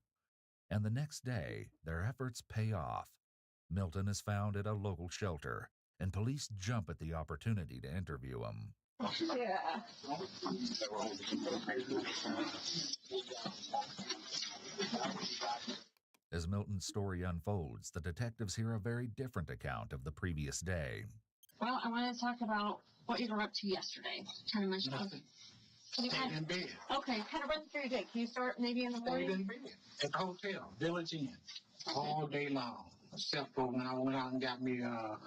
And the next day, their efforts pay off. Milton is found at a local shelter, and police jump at the opportunity to interview him. Yeah. As Milton's story unfolds, the detectives hear a very different account of the previous day. Well, I wanted to talk about what you were up to yesterday. Kind of mentioned. Nothing. Stayed in bed. Okay, kind of run through your day. Can you start maybe in the morning? Stayed in bed at the hotel, Village Inn, all day long. Except for when I went out and got me a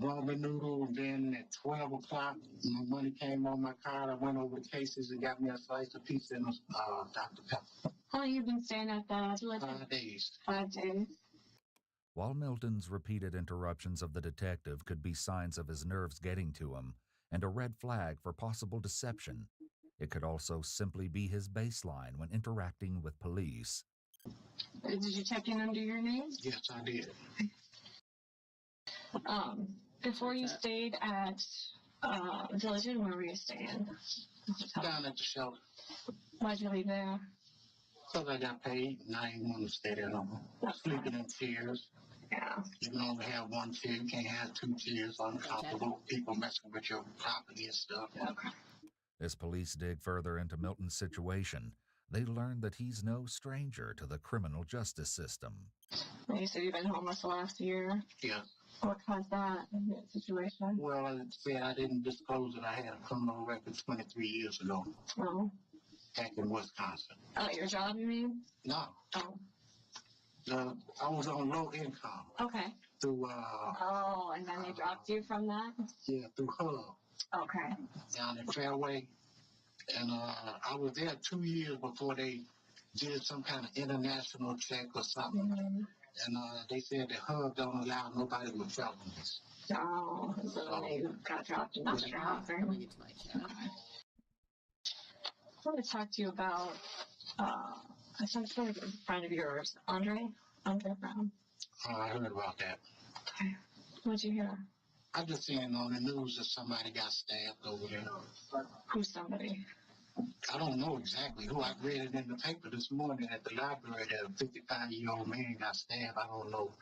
ramen noodle, and then at 12 o'clock, my money came on my card. I went over to Casey's and got me a slice of pizza and a Dr. Pepper. How long have you been staying at the Village Inn? 5 days. 5 days. While Milton's repeated interruptions of the detective could be signs of his nerves getting to him and a red flag for possible deception, it could also simply be his baseline when interacting with police. Did you check in under your name? Yes, I did. Before you stayed at Village Inn, where were you staying? Down at the shelter. Why'd you leave there? Because I got paid and I didn't want to stay there no more. Sleeping in chairs. Yeah. You can only have one chair. You can't have two chairs. Uncomfortable. People messing with your property and stuff. Okay. As police dig further into Milton's situation, they learn that he's no stranger to the criminal justice system. You said you've been homeless the last year. Yeah. What caused that situation? Well, I said I didn't disclose that I had a criminal record 23 years ago. Oh. Back in Wisconsin. Oh, your job, you mean? No. Oh. I was on low income. Okay. Through, oh, and then they dropped you from that? Yeah, through Hub. Okay. Down in Fairway. And I was there 2 years before they did some kind of international check or something. And they said the hub don't allow nobody with felonies. Oh, so they got dropped in the house, right? Okay. I want to talk to you about some sort of friend of yours, Andre Brown. Oh, I heard about that. Okay. What'd you hear? I just seen on the news that somebody got stabbed over there. Who's somebody? I don't know exactly who. I read it in the paper this morning at the library that a 55-year-old man got stabbed. I don't know.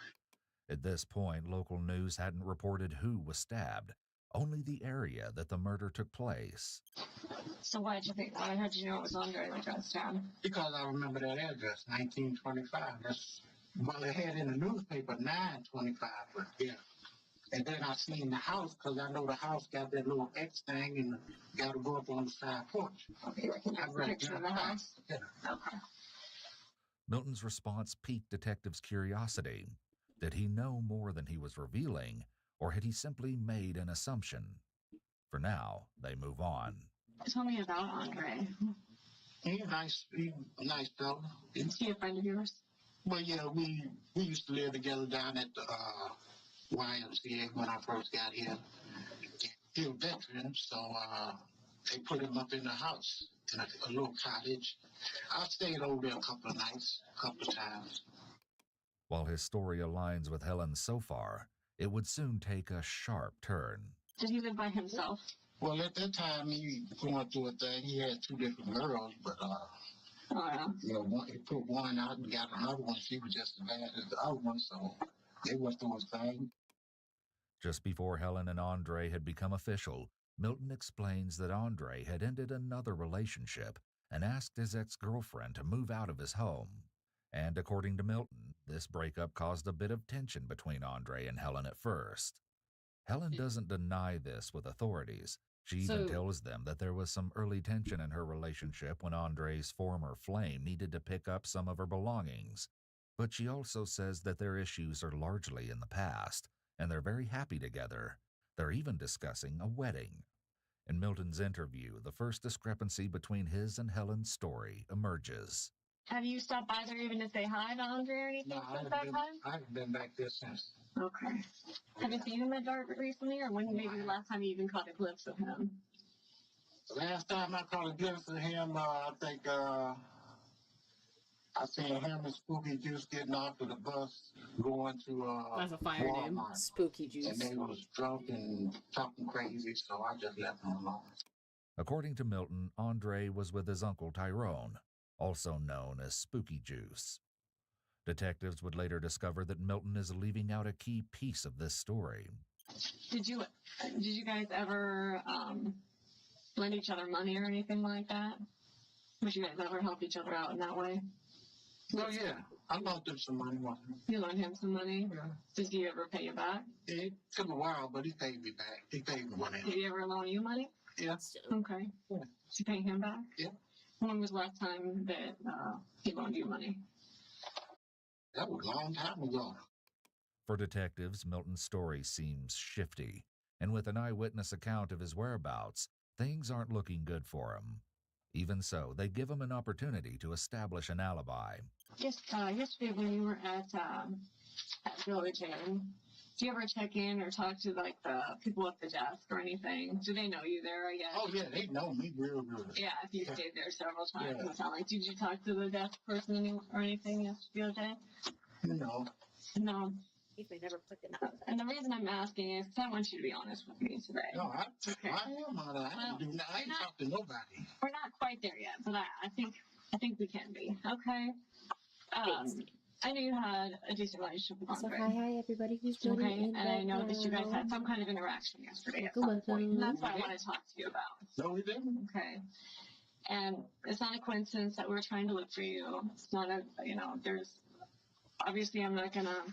At this point, local news hadn't reported who was stabbed, only the area that the murder took place. So why did you know it was Andre that got stabbed? Because I remember that address, 1925. Well, they had in the newspaper 925, but yeah. And then I seen the house, because I know the house got that little X thing and got to go up on the side porch. Okay, can you have a picture of the house? Yeah. Okay. Milton's response piqued detectives' curiosity. Did he know more than he was revealing, or had he simply made an assumption? For now, they move on. Tell me about Andre. He's a nice fellow. Is he a friend of yours? Well, yeah, we used to live together down at the YMCA when I first got here. He was a veteran, so they put him up in the house, in a little cottage. I stayed over there a couple of nights, a couple of times. While his story aligns with Helen's so far, it would soon take a sharp turn. Did he live by himself? Well, at that time, he was going through a thing. He had two different girls, but you know, he put one out and got another one. She was just as bad as the other one, so they went through a thing. Just before Helen and Andre had become official, Milton explains that Andre had ended another relationship and asked his ex-girlfriend to move out of his home. And according to Milton, this breakup caused a bit of tension between Andre and Helen at first. Helen doesn't deny this with authorities. She even tells them that there was some early tension in her relationship when Andre's former flame needed to pick up some of her belongings. But she also says that their issues are largely in the past, and they're very happy together. They're even discussing a wedding. In Milton's interview, the first discrepancy between his and Helen's story emerges. Have you stopped by there even to say hi to Andre or anything since that time? I haven't been back there since. Okay. Have you seen him at Dark recently, or when maybe the last time you even caught a glimpse of him? Last time I caught a glimpse of him, I think I seen him and Spooky Juice getting off of the bus, going to That's a fire Walmart. name, Spooky Juice. And they was drunk and talking crazy, so I just left them alone. According to Milton, Andre was with his uncle Tyrone, also known as Spooky Juice. Detectives would later discover that Milton is leaving out a key piece of this story. Did you guys ever lend each other money or anything like that? Would you guys ever help each other out in that way? Oh, yeah. I loaned him some money once. You loaned him some money? Yeah. Did he ever pay you back? It took a while, but he paid me back. He paid me money. Did he ever loan you money? Yeah. Okay. Yeah. Did you pay him back? Yeah. When was the last time that he loaned you money? That was a long time ago. For detectives, Milton's story seems shifty, and with an eyewitness account of his whereabouts, things aren't looking good for him. Even so, they give him an opportunity to establish an alibi. Yesterday when you were at Village Inn, do you ever check in or talk to like the people at the desk or anything? Do they know you there? I guess. Oh yeah, they know me real good. Yeah, if you stayed there several times. Yeah. It sounded like. Did you talk to the desk person or anything yesterday? No. No. If they never put them out. And the reason I'm asking is because I want you to be honest with me today. No, I am on that. I ain't talked to nobody. We're not quite there yet, but I think we can be. Okay. I know you had a decent relationship with Andre. Hi everybody who's joining Okay, in and I know right that you guys now. had some kind of interaction yesterday at some point, and that's what I want to talk to you about. No, we didn't. Okay. And it's not a coincidence that we're trying to look for you. It's not there's, obviously I'm not gonna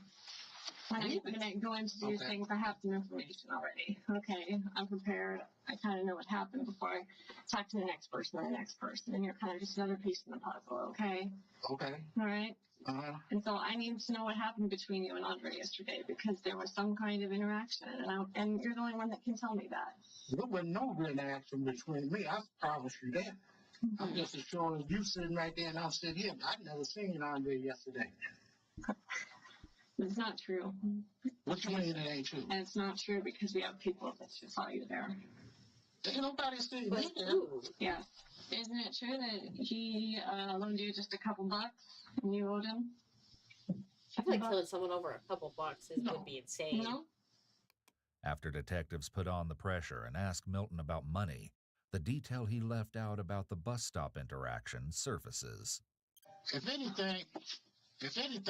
go into these things. I have some information already. Okay, I'm prepared. I kind of know what happened before I talk to the next person or the next person, and you're kind of just another piece in the puzzle. Okay. Okay. All right. And so I need to know what happened between you and Andre yesterday because there was some kind of interaction, and you're the only one that can tell me that. There was no interaction between me. I promise you that. I'm just as sure as you sitting right there and I'm sitting here. I never seen Andre yesterday. It's not true. What you mean it ain't true? And it's not true because we have people that just saw you there. Ain't nobody seen me there. Yes. Isn't it true that he loaned you just a couple bucks and you owed him? I feel like killing someone over a couple bucks would be insane. No? After detectives put on the pressure and asked Milton about money, the detail he left out about the bus stop interaction surfaces. If anything,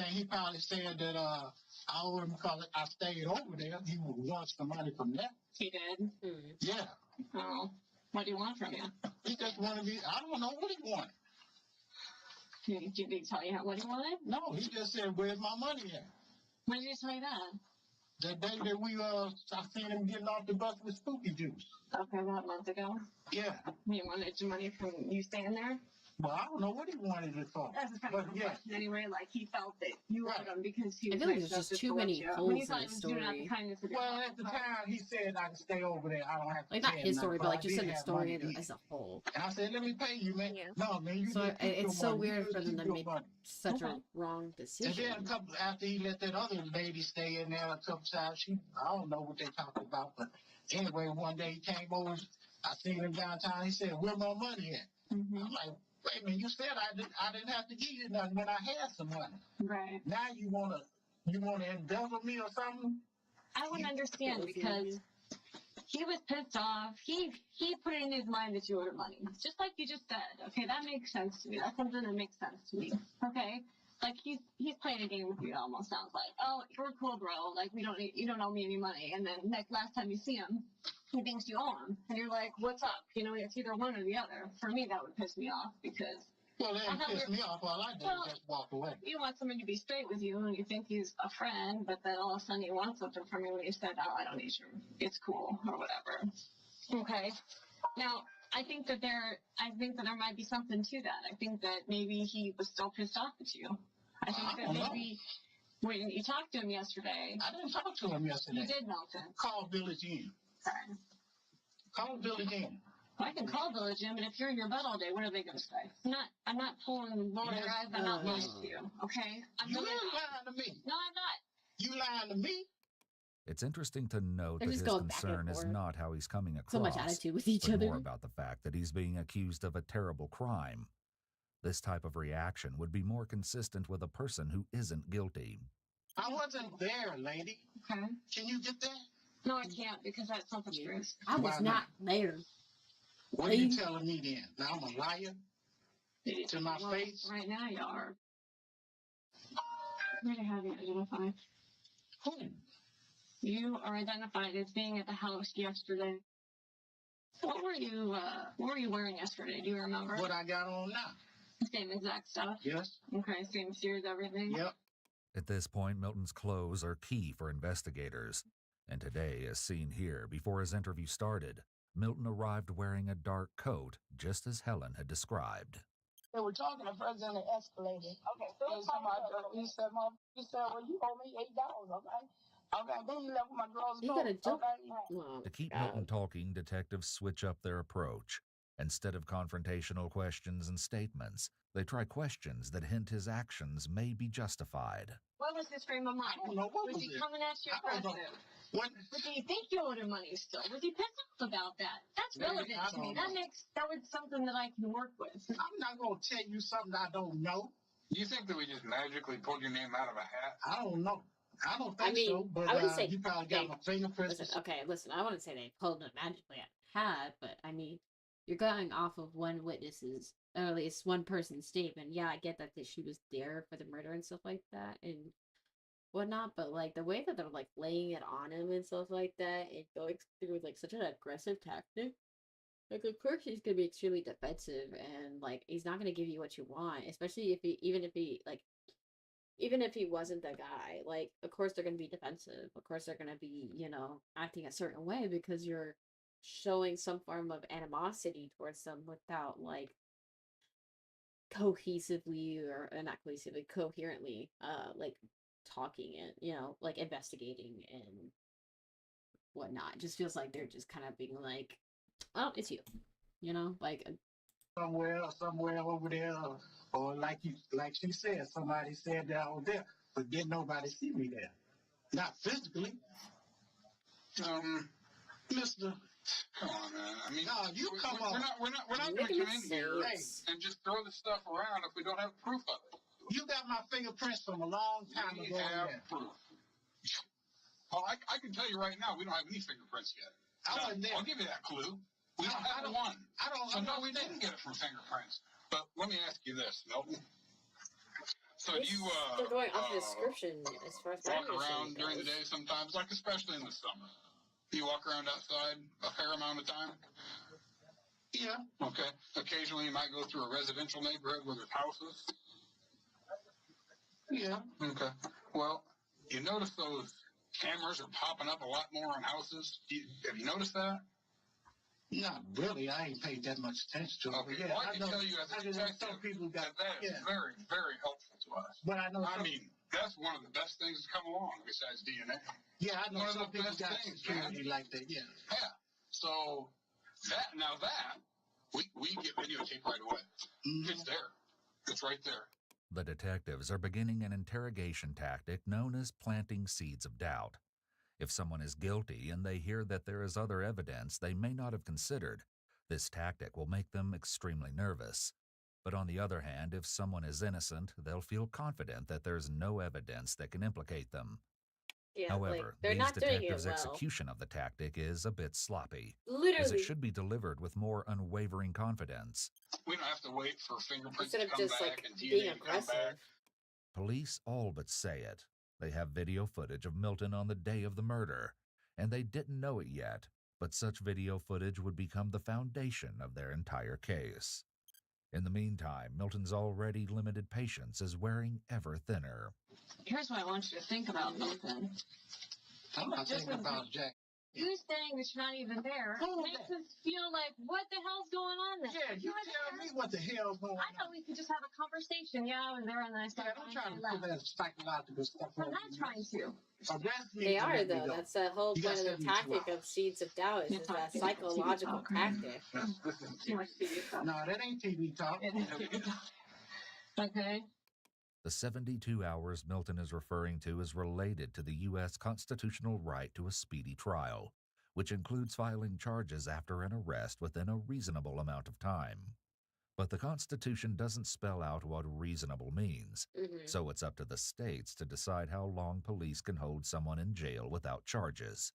he probably said that I owe him because I stayed over there. He wants the money from that. He did? Yeah. Oh. What do you want from you? He just wanted me. I don't know what he wanted. Did he tell you what he wanted? No, he just said, "Where's my money at?" When did he tell you that? The day that I seen him getting off the bus with Spooky Juice. Okay, about a month ago? Yeah. He wanted your money from you staying there? Well, I don't know what he wanted it for. That's kind of a question anyway. Like, he felt that you owed him because he I was feel like nice there's enough just to too let many you. holes When he in thought the he was doing it out of story. kindness of your Well, heart. at the time, he said I can stay over there. I don't have to Like, pay not his him story, nothing, but like I just did in the have story money. as a whole. And I said, "Let me pay you, man." No, man, you So just keep your it's so money. You weird just for them keep to your make money. such a wrong And decision. then a couple after he let that other lady stay in there a couple times, I don't know what they talked about, but anyway, one day he came over. I seen him downtown. He said, "Where my money at?" I'm like, "Wait a minute, you said I didn't have to give you nothing when I had some money. Right. Now you wanna embezzle me or something?" I wouldn't understand because he was pissed off. He put it in his mind that you owed him money. Just like you just said. Okay, that makes sense to me. That's something that makes sense to me. Okay? Like he's playing a game with you, it almost sounds like. Oh, you're cool, bro. Like you don't owe me any money. And then last time you see him, he thinks you owe him. And you're like, what's up? You know, it's either one or the other. For me, that would piss me off because Well, that pissed me off. All I did was just walk away. you want somebody to be straight with you and you think he's a friend, but then all of a sudden you want something from him and you said, "Oh, I don't need you. It's cool," or whatever. Okay. Now, I think that there might be something to that. I think that maybe he was still pissed off at you. I think that maybe when you talked to him yesterday. I didn't talk to him yesterday. You did, Milton. Call Village Inn. Sorry. Call Village Inn. I can call Village Inn, but if you're in your bed all day, what are they going to say? I'm not pulling lower eyes. I'm not lying to you, okay? You ain't lying to me. No, I'm not. You lying to me? It's interesting to note They're that just his going back and concern is forth. not how he's coming across, So much attitude with each but other. more about the fact that he's being accused of a terrible crime. This type of reaction would be more consistent with a person who isn't guilty. I wasn't there, lady. Okay. Can you get that? No, I can't because that's something true. I was not there. What are you telling me then? Now I'm a liar? To my Well, face? right now you are. Where to have you identified? Who? You are identified as being at the house yesterday. What were you wearing yesterday? Do you remember? What I got on now. Same exact stuff? Yes. Okay, same shoes, everything? Yep. At this point, Milton's clothes are key for investigators. And today, as seen here, before his interview started, Milton arrived wearing a dark coat, just as Helen had described. They were talking at first and it escalated. Okay, so he said, well, you owe me $8, okay? Okay, then he left with my girl's You coat. gotta jump. To keep Milton talking, detectives switch up their approach. Instead of confrontational questions and statements, they try questions that hint his actions may be justified. What was his frame of mind? I don't know. What was he it? coming at you I don't know. aggressive? What? But do you think you owed him money still? Was he pissed off about that? That's relevant to me. That was something that I can work with. I'm not going to tell you something I don't know. You think that we just magically pulled your name out of a hat? I don't know. I don't think I mean, so, but I wouldn't say you probably got my fingerprints. Listen, I wouldn't say they pulled it magically out of the hat, but I mean, you're going off of one witness's, or at least one person's statement. Yeah, I get that she was there for the murder and stuff like that and whatnot, but like the way that they're like laying it on him and stuff like that and going through like such an aggressive tactic, like of course he's gonna be extremely defensive and like he's not gonna give you what you want, especially even if he wasn't the guy. Like, of course they're going to be defensive. Of course they're going to be, acting a certain way because you're showing some form of animosity towards them without, like, cohesively, or not cohesively, coherently, like, talking and, like, investigating and whatnot. It just feels like they're just kind of being like, oh, it's you. Like, somewhere over there, or like she said, somebody said that I was there, but didn't nobody see me there. Not physically. Mister, come on, man. I mean, no, you come on. We're not going to come in here and just throw this stuff around if we don't have proof of it. You got my fingerprints from a long time ago. We have proof. Well, I can tell you right now, we don't have any fingerprints yet. I'll give you that clue. We don't have one. So no, we didn't get it from fingerprints. But let me ask you this, Milton. So do you They're going off the description as far as walk around during the day sometimes, like especially in the summer? Do you walk around outside a fair amount of time? Yeah. Okay. Occasionally you might go through a residential neighborhood where there's houses? Yeah. Okay. Well, you notice those cameras are popping up a lot more on houses? Have you noticed that? Not really. I ain't paid that much attention to it. Okay. Yeah, Well, I can tell you as a detective that is very, very helpful to us. But I know. I mean, that's one of the best things to come along besides DNA. Yeah, I know one some of the people best got things, security man. like that. Yeah. Yeah. So that we get videotape right away. It's there. It's right there. The detectives are beginning an interrogation tactic known as planting seeds of doubt. If someone is guilty and they hear that there is other evidence they may not have considered, this tactic will make them extremely nervous. But on the other hand, if someone is innocent, they'll feel confident that there's no evidence that can implicate them. Yeah, However, they're these not doing it detectives' well. execution of the tactic is a bit sloppy, as Literally. it should be delivered with more unwavering confidence. We don't have to wait for fingerprints Instead to of come just back and being DNA to come back. aggressive. Police all but say it. They have video footage of Milton on the day of the murder, and they didn't know it yet, but such video footage would become the foundation of their entire case. In the meantime, Milton's already limited patience is wearing ever thinner. Here's what I want you to think about, Milton. I'm not thinking about Jack. You saying that you're not even there makes us feel like, what the hell's going on there? Yeah, you tell me what the hell's going on. I thought we could just have a conversation. Yeah, I was there and I said, I'm trying to put that psychological stuff I'm not trying to. They are, though. That's the whole point of the tactic of seeds of doubt, is that psychological tactic. Too much TV talk. No, that ain't TV talk. Okay. The 72 hours Milton is referring to is related to the U.S. constitutional right to a speedy trial, which includes filing charges after an arrest within a reasonable amount of time. But the Constitution doesn't spell out what reasonable means, so it's up to the states to decide how long police can hold someone in jail without charges.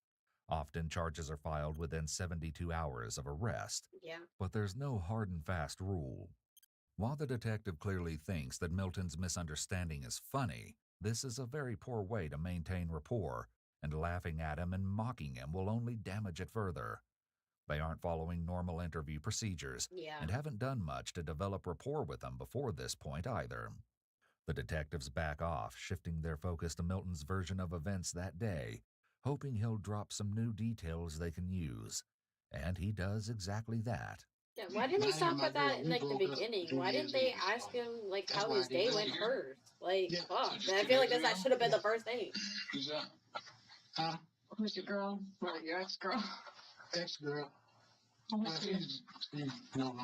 Often charges are filed within 72 hours of arrest, but there's no hard and fast rule. While the detective clearly thinks that Milton's misunderstanding is funny, this is a very poor way to maintain rapport, and laughing at him and mocking him will only damage it further. They aren't following normal interview procedures and haven't done much to develop rapport with him before this point either. The detectives back off, shifting their focus to Milton's version of events that day, hoping he'll drop some new details they can use. And he does exactly that. Yeah, why didn't they stop at that in the beginning? Why didn't they ask him how his day went first? Fuck. I feel like that should have been the first thing. Who's that? Huh? Who's your girl? Or your ex-girl? Ex-girl. Oh, Well, she's no.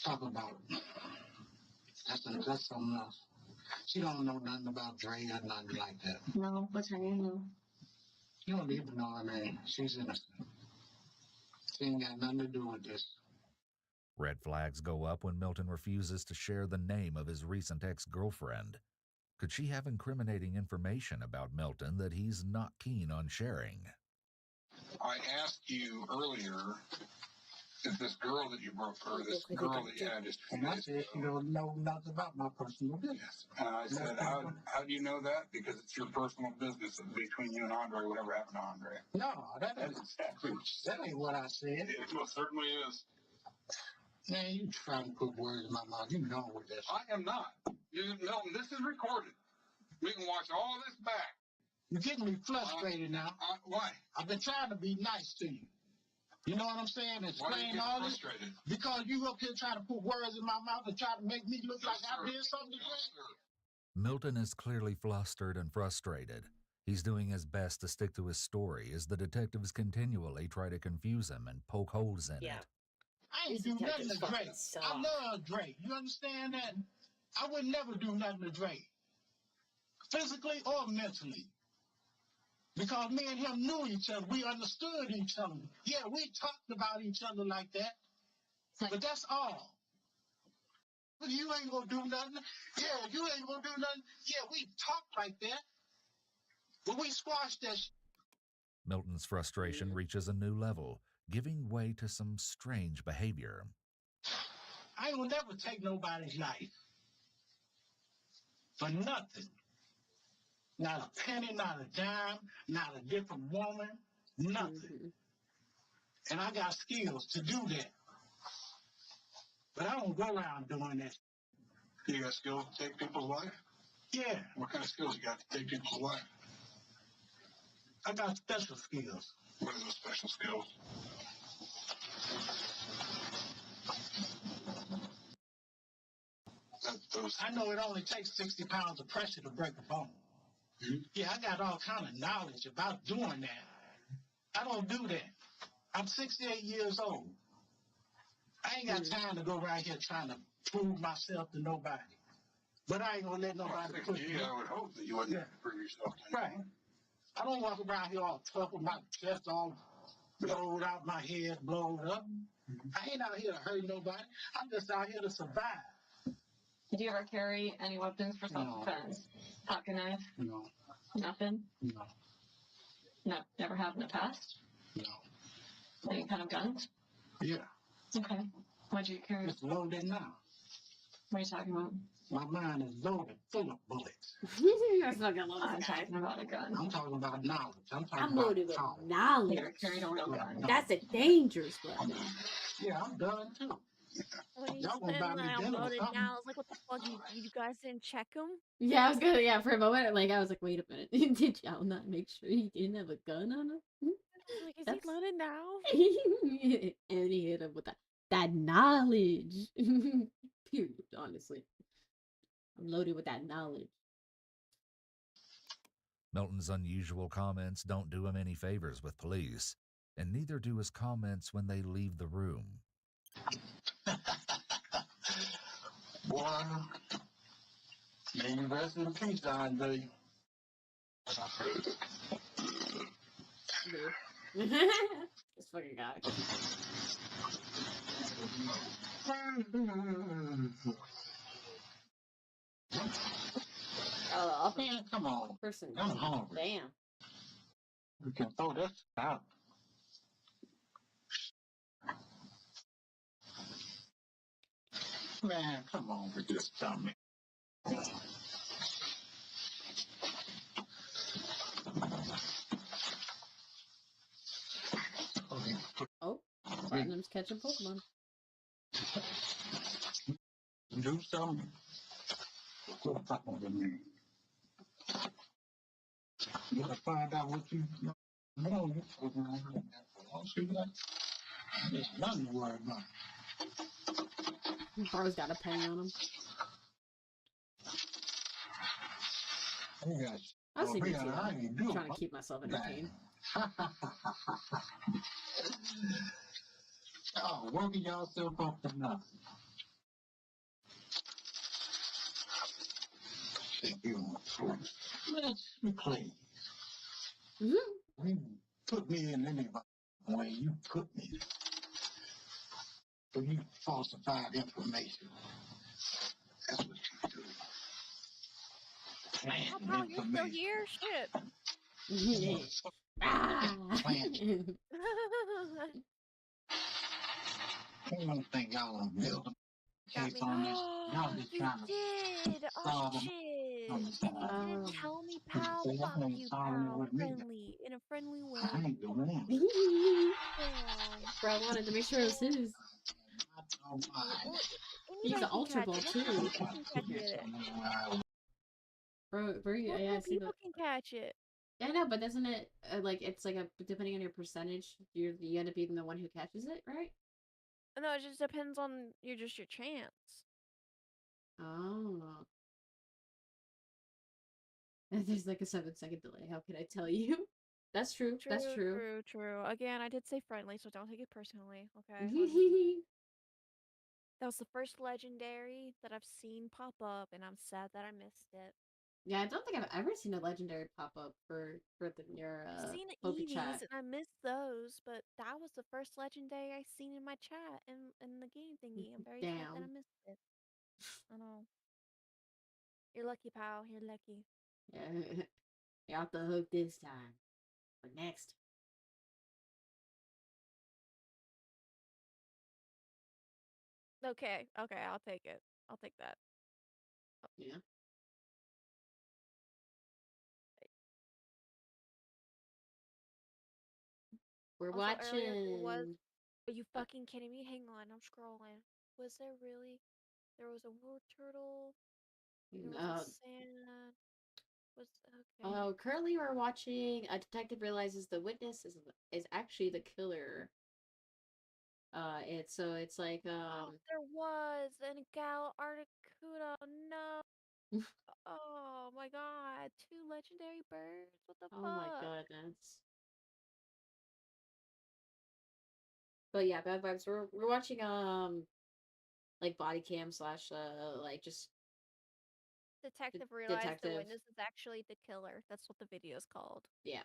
Talk about it. That's something else. She don't know nothing about Dre or nothing like that. No, what's her name though? You don't even know her name. She's innocent. She ain't got nothing to do with this. Red flags go up when Milton refuses to share the name of his recent ex-girlfriend. Could she have incriminating information about Milton that he's not keen on sharing? I asked you earlier if this girl that you broke, or this girl that you had just And I said she don't know nothing about my personal business. and I said, how do you know that? Because it's your personal business between you and Andre, whatever happened to Andre. No, that ain't That's exactly what you said. That ain't what I said. It most certainly is. Man, you trying to put words in my mouth. You know with this. I am not. Milton, this is recorded. We can watch all this back. You're getting me frustrated now. Why? I've been trying to be nice to you. You know what I'm saying? Why are you Explain getting all this. frustrated? Because you up here trying to put words in my mouth and try to make me look like I did something to you. Milton is clearly flustered and frustrated. He's doing his best to stick to his story as the detectives continually try to confuse him and poke holes in it. I ain't These do nothing detectives to Drake. fucking suck. I love Drake. You understand that? I would never do nothing to Drake, physically or mentally. Because me and him knew each other. We understood each other. Yeah, we talked about each other like that. But that's all. You ain't gonna do nothing. Yeah, you ain't gonna do nothing. Yeah, we talked like that. But we squashed that shit. Milton's frustration reaches a new level, giving way to some strange behavior. I ain't gonna never take nobody's life. For nothing. Not a penny, not a dime, not a different woman, nothing. And I got skills to do that. But I don't go around doing that. You got skills to take people's life? Yeah. What kind of skills you got to take people's life? I got special skills. What are those special skills? I know it only takes 60 pounds of pressure to break a bone. Yeah, I got all kind of knowledge about doing that. I don't do that. I'm 68 years old. I ain't got time to go around here trying to prove myself to nobody. But I ain't gonna let nobody push me. I would hope that you wouldn't prove yourself to anybody. Right. I don't walk around here all tough with my chest all blowed out, my head blown up. I ain't out here to hurt nobody. I'm just out here to survive. Do you ever carry any weapons for self-defense? Pocket knife? No. Nothing? No. No, never have in the past? No. Any kind of guns? Yeah. Okay. What'd you carry? It's loaded now. What are you talking about? My mind is loaded, full of bullets. That's not gonna love I'm this guy. talking about a gun. I'm talking about knowledge. I'm talking I'm about loaded with power. knowledge. You're carrying a real gun. That's a dangerous weapon. Yeah, I'm done too. When he's Y'all gonna saying buy me that I'm dinner or loaded something? now, I was like, what the fuck? You guys didn't check him? Yeah, I was gonna. Yeah, for a moment, like I was like, wait a minute, did y'all not make sure he didn't have a gun on him? Like, is That's- he loaded now? And he hit him with that knowledge. Period. Honestly, I'm loaded with that knowledge. Milton's unusual comments don't do him any favors with police, and neither do his comments when they leave the room. Boy, may you rest in peace, Andre. This fucking guy. Oh, man, come on. Person. I'm hungry. Damn. We can throw this out. Man, come on with this dummy. Oh, Platinum's catching Pokemon. Do something. Quit fucking with me. You gotta find out what you know. You fucking around. See that? There's nothing to worry about. Bro's got a penny on him. I was thinking too. I'm trying to keep myself entertained. Oh, working yourself up for nothing. Let's be clean. You put me in any way you put me. So you falsified information. That's what you do. How about you're still here? Shit. I don't think y'all gonna build a case on this. Y'all just You trying to did. Oh shit. You didn't tell me, pal. Fuck you, pal. Friendly. In a friendly way. I ain't the one. Bro wanted to make sure it was his. He's an Ultra Ball too. Bro, yeah, I see people can catch it. Yeah, I know, but doesn't it like it's like a depending on your percentage, you end up being the one who catches it, right? No, it just depends on your chance. Oh. There's like a 7-second delay. How can I tell you? That's true. That's true. True. Again, I did say friendly, so don't take it personally. Okay. That was the first legendary that I've seen pop up, and I'm sad that I missed it. Yeah, I don't think I've ever seen a legendary pop up for your I've seen Poke Eevees, chat. and I missed those, but that was the first legendary I seen in my chat in the game thingy. I'm very sad that I Damn. missed it. I know. You're lucky, pal. You're lucky. Yeah, you're off the hook this time. But next. Okay, I'll take it. I'll take that. Yeah. We're Also, earlier there was. watching. Are you fucking kidding me? Hang on, I'm scrolling. Was there really? There was a war turtle. There was a sand. Was okay. Currently we're watching a detective realizes the witness is actually the killer. It's like There was an gal Articuno. No. Oh my god, 2 legendary birds. What the oh my fuck? goodness. But yeah, Bad Vibes. We're watching like body cam slash like just Detective realized the detective. witness is actually the killer. That's what the video is called. Yeah.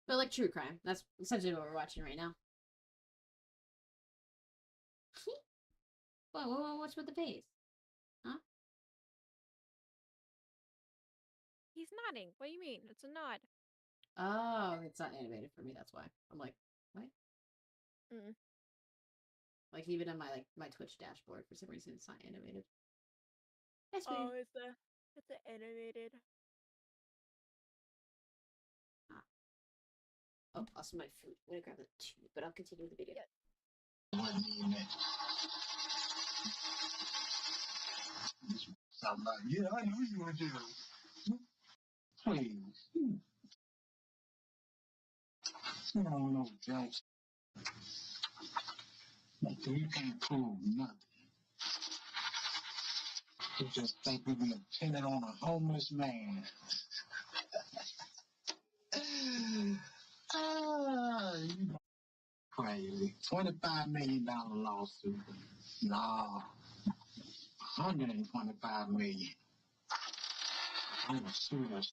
But like true crime. That's essentially what we're watching right now. What's with the face? Huh? He's nodding. What do you mean? It's a nod. Oh, it's not animated for me. That's why I'm like, what? Mm. Like even on my Twitch dashboard, for some reason it's not animated. That's Oh, weird. it's a animated. Oh, also my food. I'm gonna grab the tube, but I'll continue the video. Yeah, I knew you were there. Please. You don't know, Jackson. You can't prove nothing. You just think we can pin it on a homeless man. You crazy. $25 million lawsuit. Nah. $125 million. I'm gonna sue us.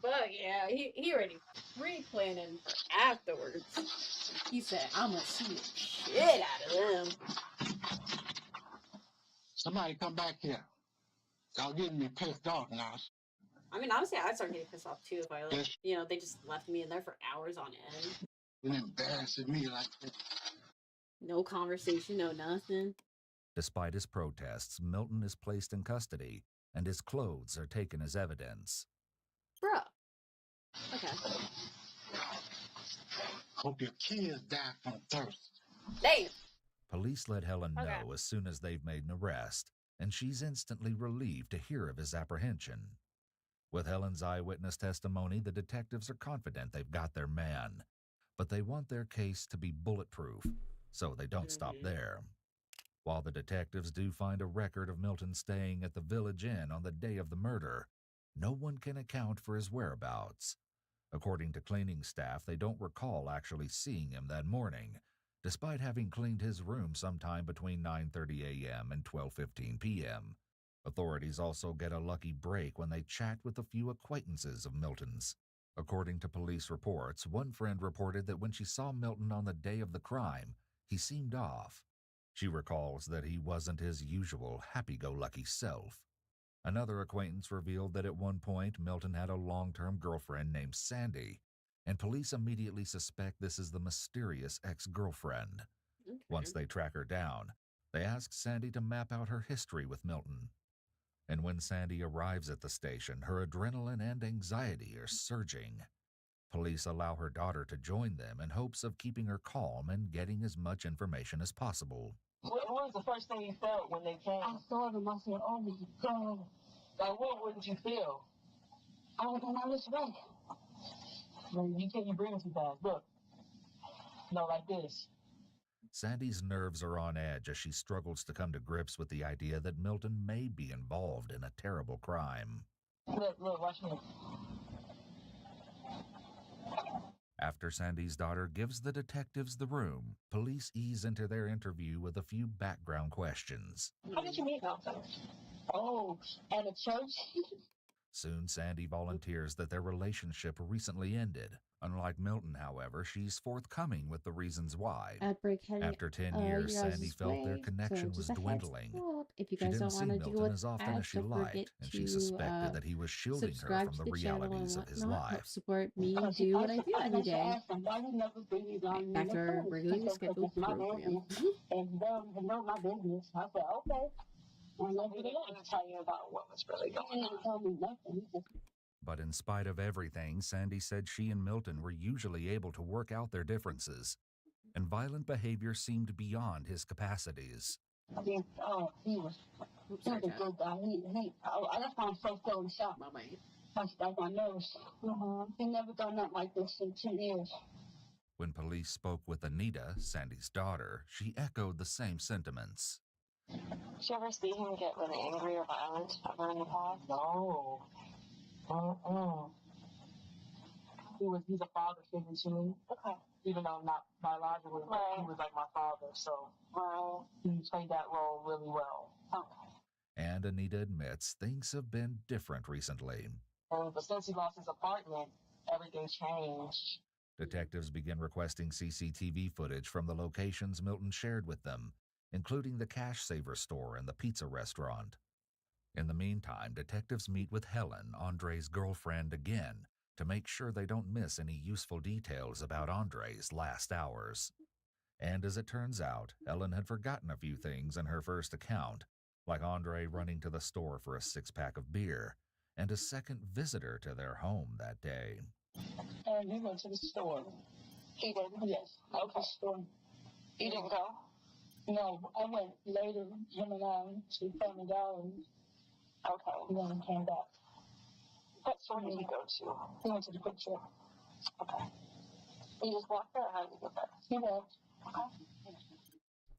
Fuck yeah, he already pre-planning for afterwards. He said, "I'm gonna sue the shit out of them." Somebody come back here. Y'all getting me pissed off now. I mean, honestly, I'd start getting pissed off too if I they just left me in there for hours on end. You're embarrassing me like that. No conversation, no nothing. Despite his protests, Milton is placed in custody, and his clothes are taken as evidence. Bruh. Okay. Hope your kids die from thirst. Damn. Police let Helen know as soon as they've made an arrest, and she's instantly relieved to hear of his apprehension. With Helen's eyewitness testimony, the detectives are confident they've got their man, but they want their case to be bulletproof, so they don't stop there. While the detectives do find a record of Milton staying at the Village Inn on the day of the murder, no one can account for his whereabouts. According to cleaning staff, they don't recall actually seeing him that morning, despite having cleaned his room sometime between 9:30 a.m. and 12:15 p.m. Authorities also get a lucky break when they chat with a few acquaintances of Milton's. According to police reports, one friend reported that when she saw Milton on the day of the crime, he seemed off. She recalls that he wasn't his usual happy-go-lucky self. Another acquaintance revealed that at one point Milton had a long-term girlfriend named Sandy, and police immediately suspect this is the mysterious ex-girlfriend. Okay. Once they track her down, they ask Sandy to map out her history with Milton. And when Sandy arrives at the station, her adrenaline and anxiety are surging. Police allow her daughter to join them in hopes of keeping her calm and getting as much information as possible. What was the first thing you felt when they came? I saw them. I said, "Oh my God!" Like, what did you feel? I was on my list back. You can't bring it too fast. Look, no, like this. Sandy's nerves are on edge as she struggles to come to grips with the idea that Milton may be involved in a terrible crime. Look, watch me. After Sandy's daughter gives the detectives the room, police ease into their interview with a few background questions. How did you meet Malcolm? Oh, at a church? Soon, Sandy volunteers that their relationship recently ended. Unlike Milton, however, she's forthcoming with the reasons why. After 10 years, Sandy felt their connection was dwindling. If you She guys didn't don't see want to deal Milton with as often as ads, she don't forget liked, and to she suspected that he was shielding her subscribe from to the the channel and realities of his whatnot. Help life. support me do what I do every day after regularly scheduled program. And them know my business. I said, okay. And he didn't want to tell you about what was really going on. He didn't tell me nothing. But in spite of everything, Sandy said she and Milton were usually able to work out their differences, and violent behavior seemed beyond his capacities. I mean, he was a good guy. That's why I'm so in shock. That's my nerves. He never done nothing like this in 2 years. When police spoke with Anita, Sandy's daughter, she echoed the same sentiments. Did you ever see him get really angry or violent ever in the past? No. He's a father figure to me. Okay. Even though not biologically, he was like my father, so he played that role really well. Okay. And Anita admits things have been different recently. But since he lost his apartment, everything changed. Detectives begin requesting CCTV footage from the locations Milton shared with them, including the Cash Saver store and the pizza restaurant. In the meantime, detectives meet with Helen, Andre's girlfriend, again to make sure they don't miss any useful details about Andre's last hours. And as it turns out, Helen had forgotten a few things in her first account, like Andre running to the store for a 6-pack of beer, and a second visitor to their home that day. And he went to the store. He did? Yes. Okay. Store. You didn't go? No, I went later, him and I, to Family Dollar. Okay. And then he came back. What store did he go to? He went to the Quick Trip. Okay. He just walked there, or how did he get there? He walked. Okay.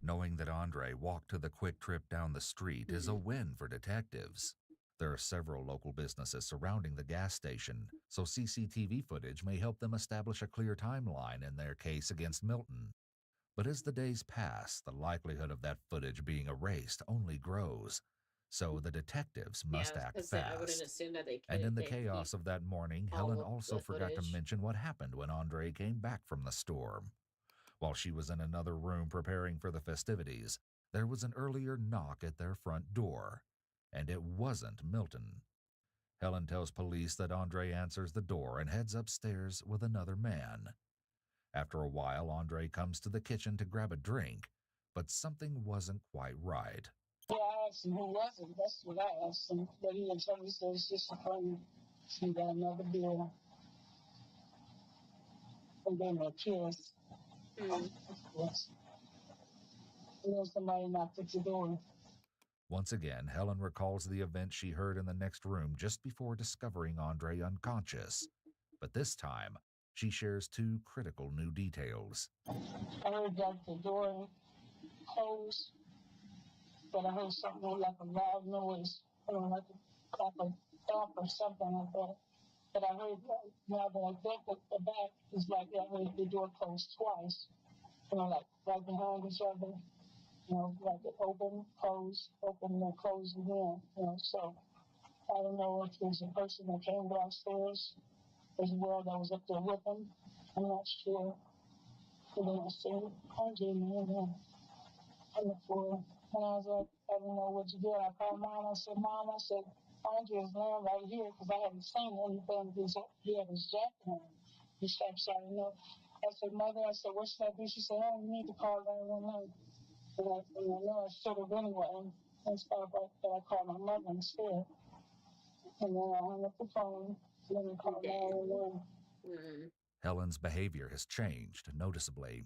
Knowing that Andre walked to the Quick Trip down the street is a win for detectives. There are several local businesses surrounding the gas station, so CCTV footage may help them establish a clear timeline in their case against Milton. But as the days pass, the likelihood of that footage being erased only grows. So the detectives must act fast. I wouldn't assume that they could. And in the chaos of that morning, Helen also forgot to mention what happened when Andre came back from the store. While she was in another room preparing for the festivities, there was an earlier knock at their front door. And it wasn't Milton. Helen tells police that Andre answers the door and heads upstairs with another man. After a while, Andre comes to the kitchen to grab a drink, but something wasn't quite right. Yeah, I asked him who was it. That's what I asked him. But he didn't tell me, so it's just a friend. He got another beer. And then a kiss. Yes. And then somebody knocked at the door. Once again, Helen recalls the event she heard in the next room just before discovering Andre unconscious. But this time, she shares 2 critical new details. I heard that the door closed, but I heard something like a loud noise, like a thump or something like that. But I heard, now that I think at the back, it's like I heard the door closed twice, like right behind each other. Like it open, close, open, and close again. So I don't know if there's a person that came downstairs as well that was up there with him. I'm not sure. And then I said, Andre, man, on the floor. And I was like, I don't know what to do. I called Mom. I said, Andre is laying right here because I haven't seen anything. He had his jacket on. He started shouting up. I said, Mother, what should I do? She said, I don't need to call 911. And I know I should have anyway. And stuff like that. I called my mother instead. And then I hung up the phone. And then I called 911. Helen's behavior has changed noticeably.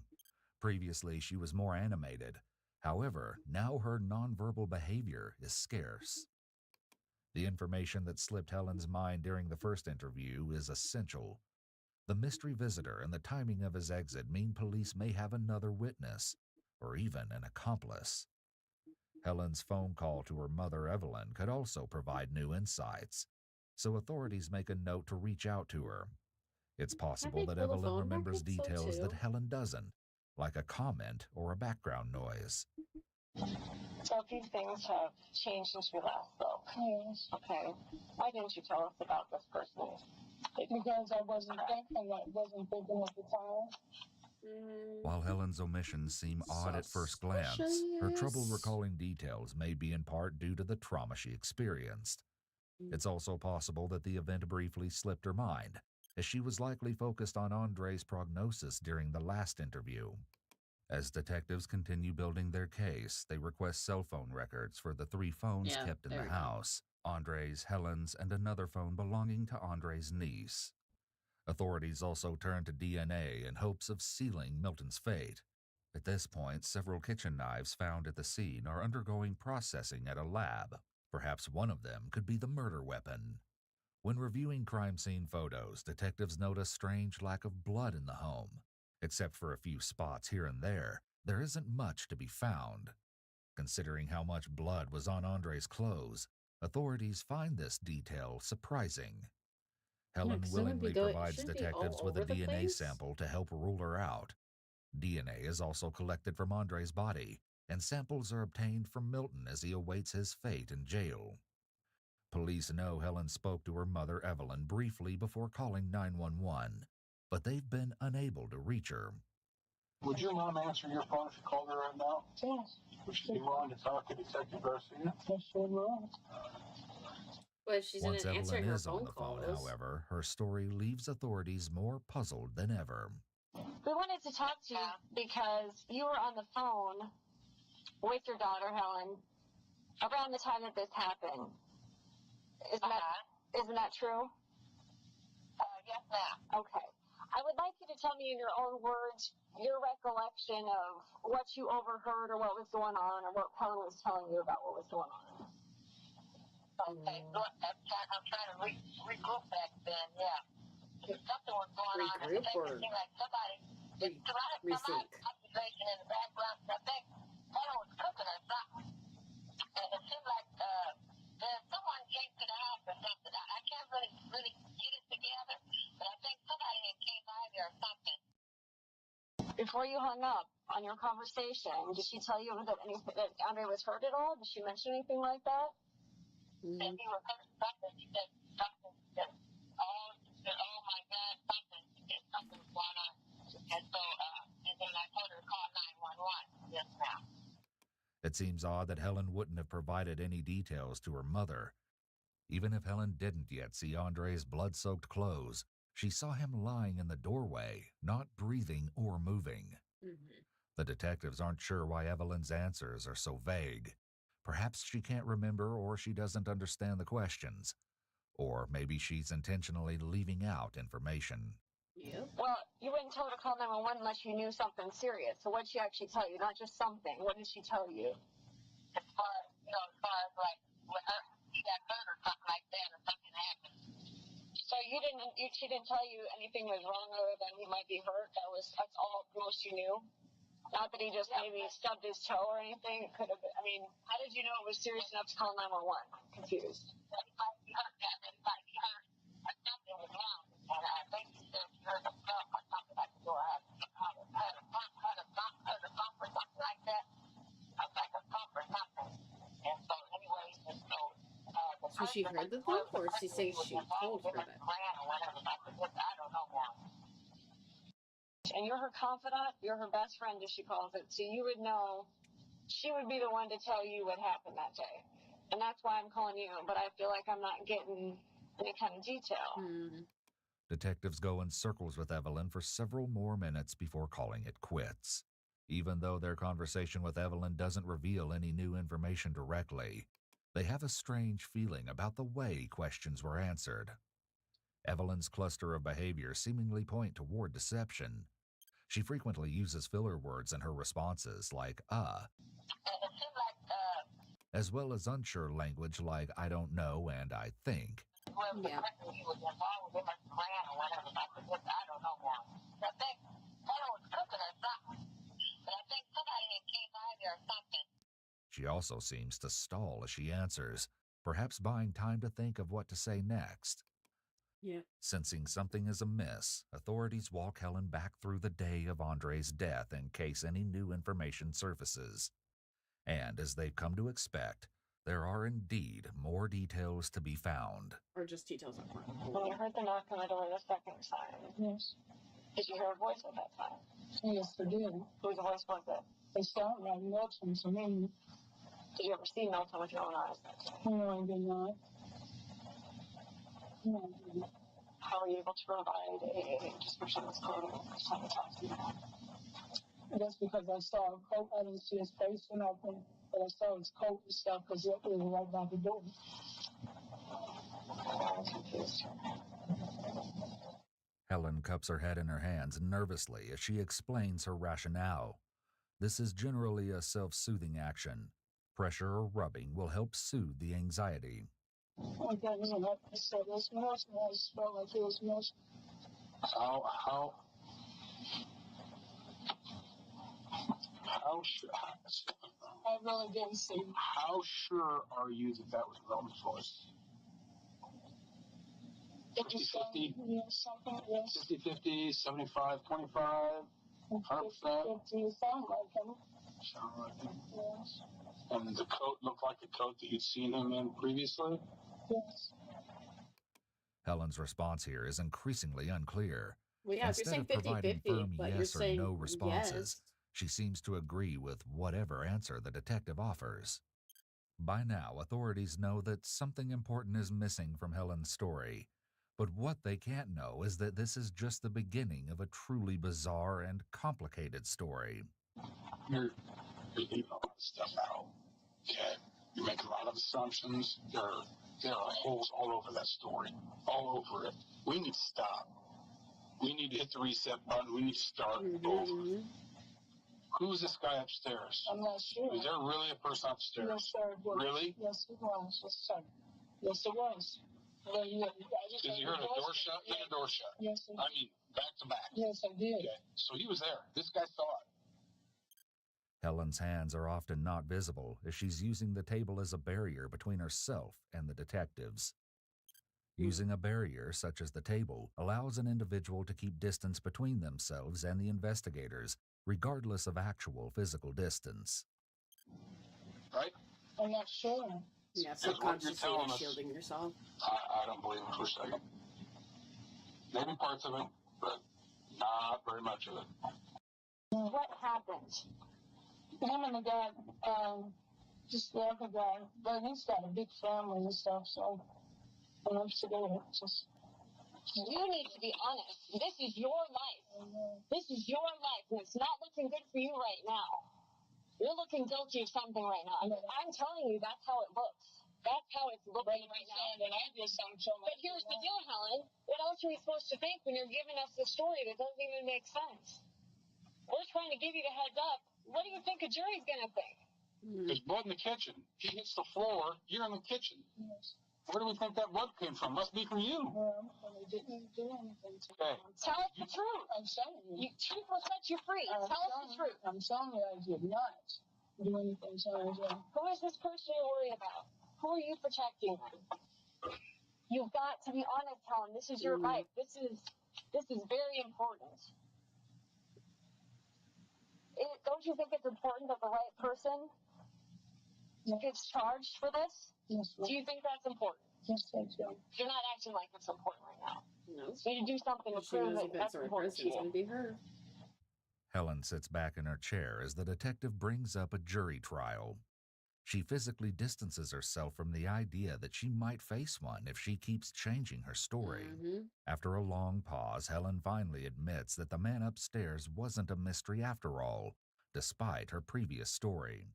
Previously, she was more animated. However, now her nonverbal behavior is scarce. The information that slipped Helen's mind during the first interview is essential. The mystery visitor and the timing of his exit mean police may have another witness, or even an accomplice. Helen's phone call to her mother, Evelyn, could also provide new insights, so authorities make a note to reach out to her. It's possible they that pull a Evelyn phone back? remembers I think so, details too. that Helen doesn't, like a comment or a background noise. So a few things have changed since we last spoke. Yes. Okay. Why didn't you tell us about this person? Because I wasn't thinking at the time. While Helen's omissions seem odd at first glance, her trouble recalling details may be in part due to the trauma she experienced. It's also possible that the event briefly slipped her mind, as she was likely focused on Andre's prognosis during the last interview. As detectives continue building their case, they request cell phone records for the 3 phones kept in the house: Andre's, Helen's, and another phone belonging to Andre's niece. Authorities also turn to DNA in hopes of sealing Milton's fate. At this point, several kitchen knives found at the scene are undergoing processing at a lab. Perhaps one of them could be the murder weapon. When reviewing crime scene photos, detectives notice strange lack of blood in the home. Except for a few spots here and there isn't much to be found. Considering how much blood was on Andre's clothes, authorities find this detail surprising. Helen willingly provides detectives with a DNA sample to help rule her out. DNA is also collected from Andre's body, and samples are obtained from Milton as he awaits his fate in jail. Police know Helen spoke to her mother, Evelyn, briefly before calling 911, but they've been unable to reach her. Would your mom answer your phone if you called her right now? Yes. Would she be willing to talk to Detective Garcia? Yes, she will. But she's Once not answering Evelyn her is on phone the phone, calls. however, her story leaves authorities more puzzled than ever. We wanted to talk to you because you were on the phone with your daughter, Helen, around the time that this happened. Isn't that true? Yes, ma'am. Okay. I would like you to tell me in your own words your recollection of what you overheard or what was going on or what Helen was telling you about what was going on. Okay, look, I'm trying to regroup back then, yeah. Something was going on. Regroup It seemed like somebody, some accusation in the background. I think Helen was cooking or something. And it seemed like someone came to the house or something. I can't really get it together, but I think somebody had came by there or something. Before you hung up on your conversation, did she tell you that Andre was hurt at all? Did she mention anything like that? That he was hurt something. She said something. Oh my God, something was going on. And so, and then I told her to call 911. Yes, ma'am. It seems odd that Helen wouldn't have provided any details to her mother. Even if Helen didn't yet see Andre's blood-soaked clothes, she saw him lying in the doorway, not breathing or moving. The detectives aren't sure why Evelyn's answers are so vague. Perhaps she can't remember, or she doesn't understand the questions. Or maybe she's intentionally leaving out information. Well, you wouldn't tell her to call 911 unless you knew something serious. So what did she actually tell you? Not just something. What did she tell you? As far as like when he got hurt or something like that, or something happened. So she didn't tell you anything was wrong other than he might be hurt. That's all most you knew. Not that he just maybe stubbed his toe or anything. It could have been. I mean, how did you know it was serious enough to call 911? I'm confused. He hurt that. He hurt. Something was wrong. And I think he said he heard a bump or something like the door. Heard a bump or something like that. Like a bump or something. And so anyways, So she heard the thump, or she saying she told her that? I don't know now. And you're her confidant, you're her best friend, as she calls it, so you would know she would be the one to tell you what happened that day. And that's why I'm calling you, but I feel like I'm not getting any kind of detail. Detectives go in circles with Evelyn for several more minutes before calling it quits. Even though their conversation with Evelyn doesn't reveal any new information directly, they have a strange feeling about the way questions were answered. Evelyn's cluster of behaviors seemingly point toward deception. She frequently uses filler words in her responses like as well as unsure language like I don't know and I think. Well, the person he was involved with must have ran or whatever. I don't know now. I think Helen was cooking or something. But I think somebody had came by there or something. She also seems to stall as she answers, perhaps buying time to think of what to say next. Yeah. Sensing something is amiss, authorities walk Helen back through the day of Andre's death in case any new information surfaces. And as they've come to expect, there are indeed more details to be found. Or just details up front. When you heard the knock on the door the second time, Yes. did you hear a voice at that time? Yes, I did. Whose voice was it? It sounded like Milton to me. Did you ever see Milton with your own eyes? No, I did not. No, I did not. How were you able to provide a description of his clothing the first time you talked to him? That's because I saw a coat. I didn't see his face or nothing, but I saw his coat and stuff because it was right by the door. I'm confused. Helen cups her head in her hands nervously as she explains her rationale. This is generally a self-soothing action. Pressure or rubbing will help soothe the anxiety. I got me up. I said, "This motion." I just felt like it was motion. How sure? I really didn't see. How sure are you that that was Milton's voice? 50-50? Yeah, something, yes. 50-50, 75-25, 100%? 50, it sounded like him. Sound like him. Yes. And the coat looked like the coat that you'd seen him in previously? Yes. Helen's response here is increasingly unclear. Well, yeah, if you're Instead saying of providing 50-50, firm but you're yes or saying no responses, yes. she seems to agree with whatever answer the detective offers. By now, authorities know that something important is missing from Helen's story. But what they can't know is that this is just the beginning of a truly bizarre and complicated story. You're leaving a lot of stuff out. Okay? You make a lot of assumptions. There are holes all over that story. All over it. We need to stop. We need to hit the reset button. We need to start over. Who's this guy upstairs? I'm not sure. Is there really a person upstairs? Yes, sir. Yes. Really? Yes, it was. Yes, sir. Yes, it was. Well, yeah, Did you hear the door shut? Did the door shut? Yes, I did. I mean, back to back. Yes, I did. Okay. So he was there. This guy saw it. Helen's hands are often not visible as she's using the table as a barrier between herself and the detectives. Using a barrier such as the table allows an individual to keep distance between themselves and the investigators, regardless of actual physical distance. Right? I'm not sure. Yeah, Is what you're subconsciously telling you're us. shielding yourself. I don't believe it for a second. Maybe parts of it, but not very much of it. What happened? Him and the guy, just the other guy, but he's got a big family and stuff, so I'm not sure. Just. You need to be honest. This is your life. This is your life, and it's not looking good for you right now. You're looking guilty of something right now. I'm telling you, that's how it looks. That's how it's looking right now. And I did something to him. But here's the deal, Helen. What else are we supposed to think when you're giving us the story that doesn't even make sense? We're trying to give you the heads up. What do you think a jury's going to think? There's blood in the kitchen. He hits the floor. You're in the kitchen. Yes. Where do we think that blood came from? Must be from you. They didn't do anything to Okay. Tell us the truth. I'm telling you. Truth will set you free. Tell us the truth. I'm telling you, I did not do anything to him. Who is this person you're worried about? Who are you protecting? You've got to be honest, Helen. This is your life. This is very important. Don't you think it's important that the right person gets charged for this? Yes. Do you think that's important? Yes, I do. You're not acting like it's important right now. No. You need to do something to She prove knows that if it's that's the right important person, to it's you. going to be her. Helen sits back in her chair as the detective brings up a jury trial. She physically distances herself from the idea that she might face one if she keeps changing her story. After a long pause, Helen finally admits that the man upstairs wasn't a mystery after all, despite her previous story.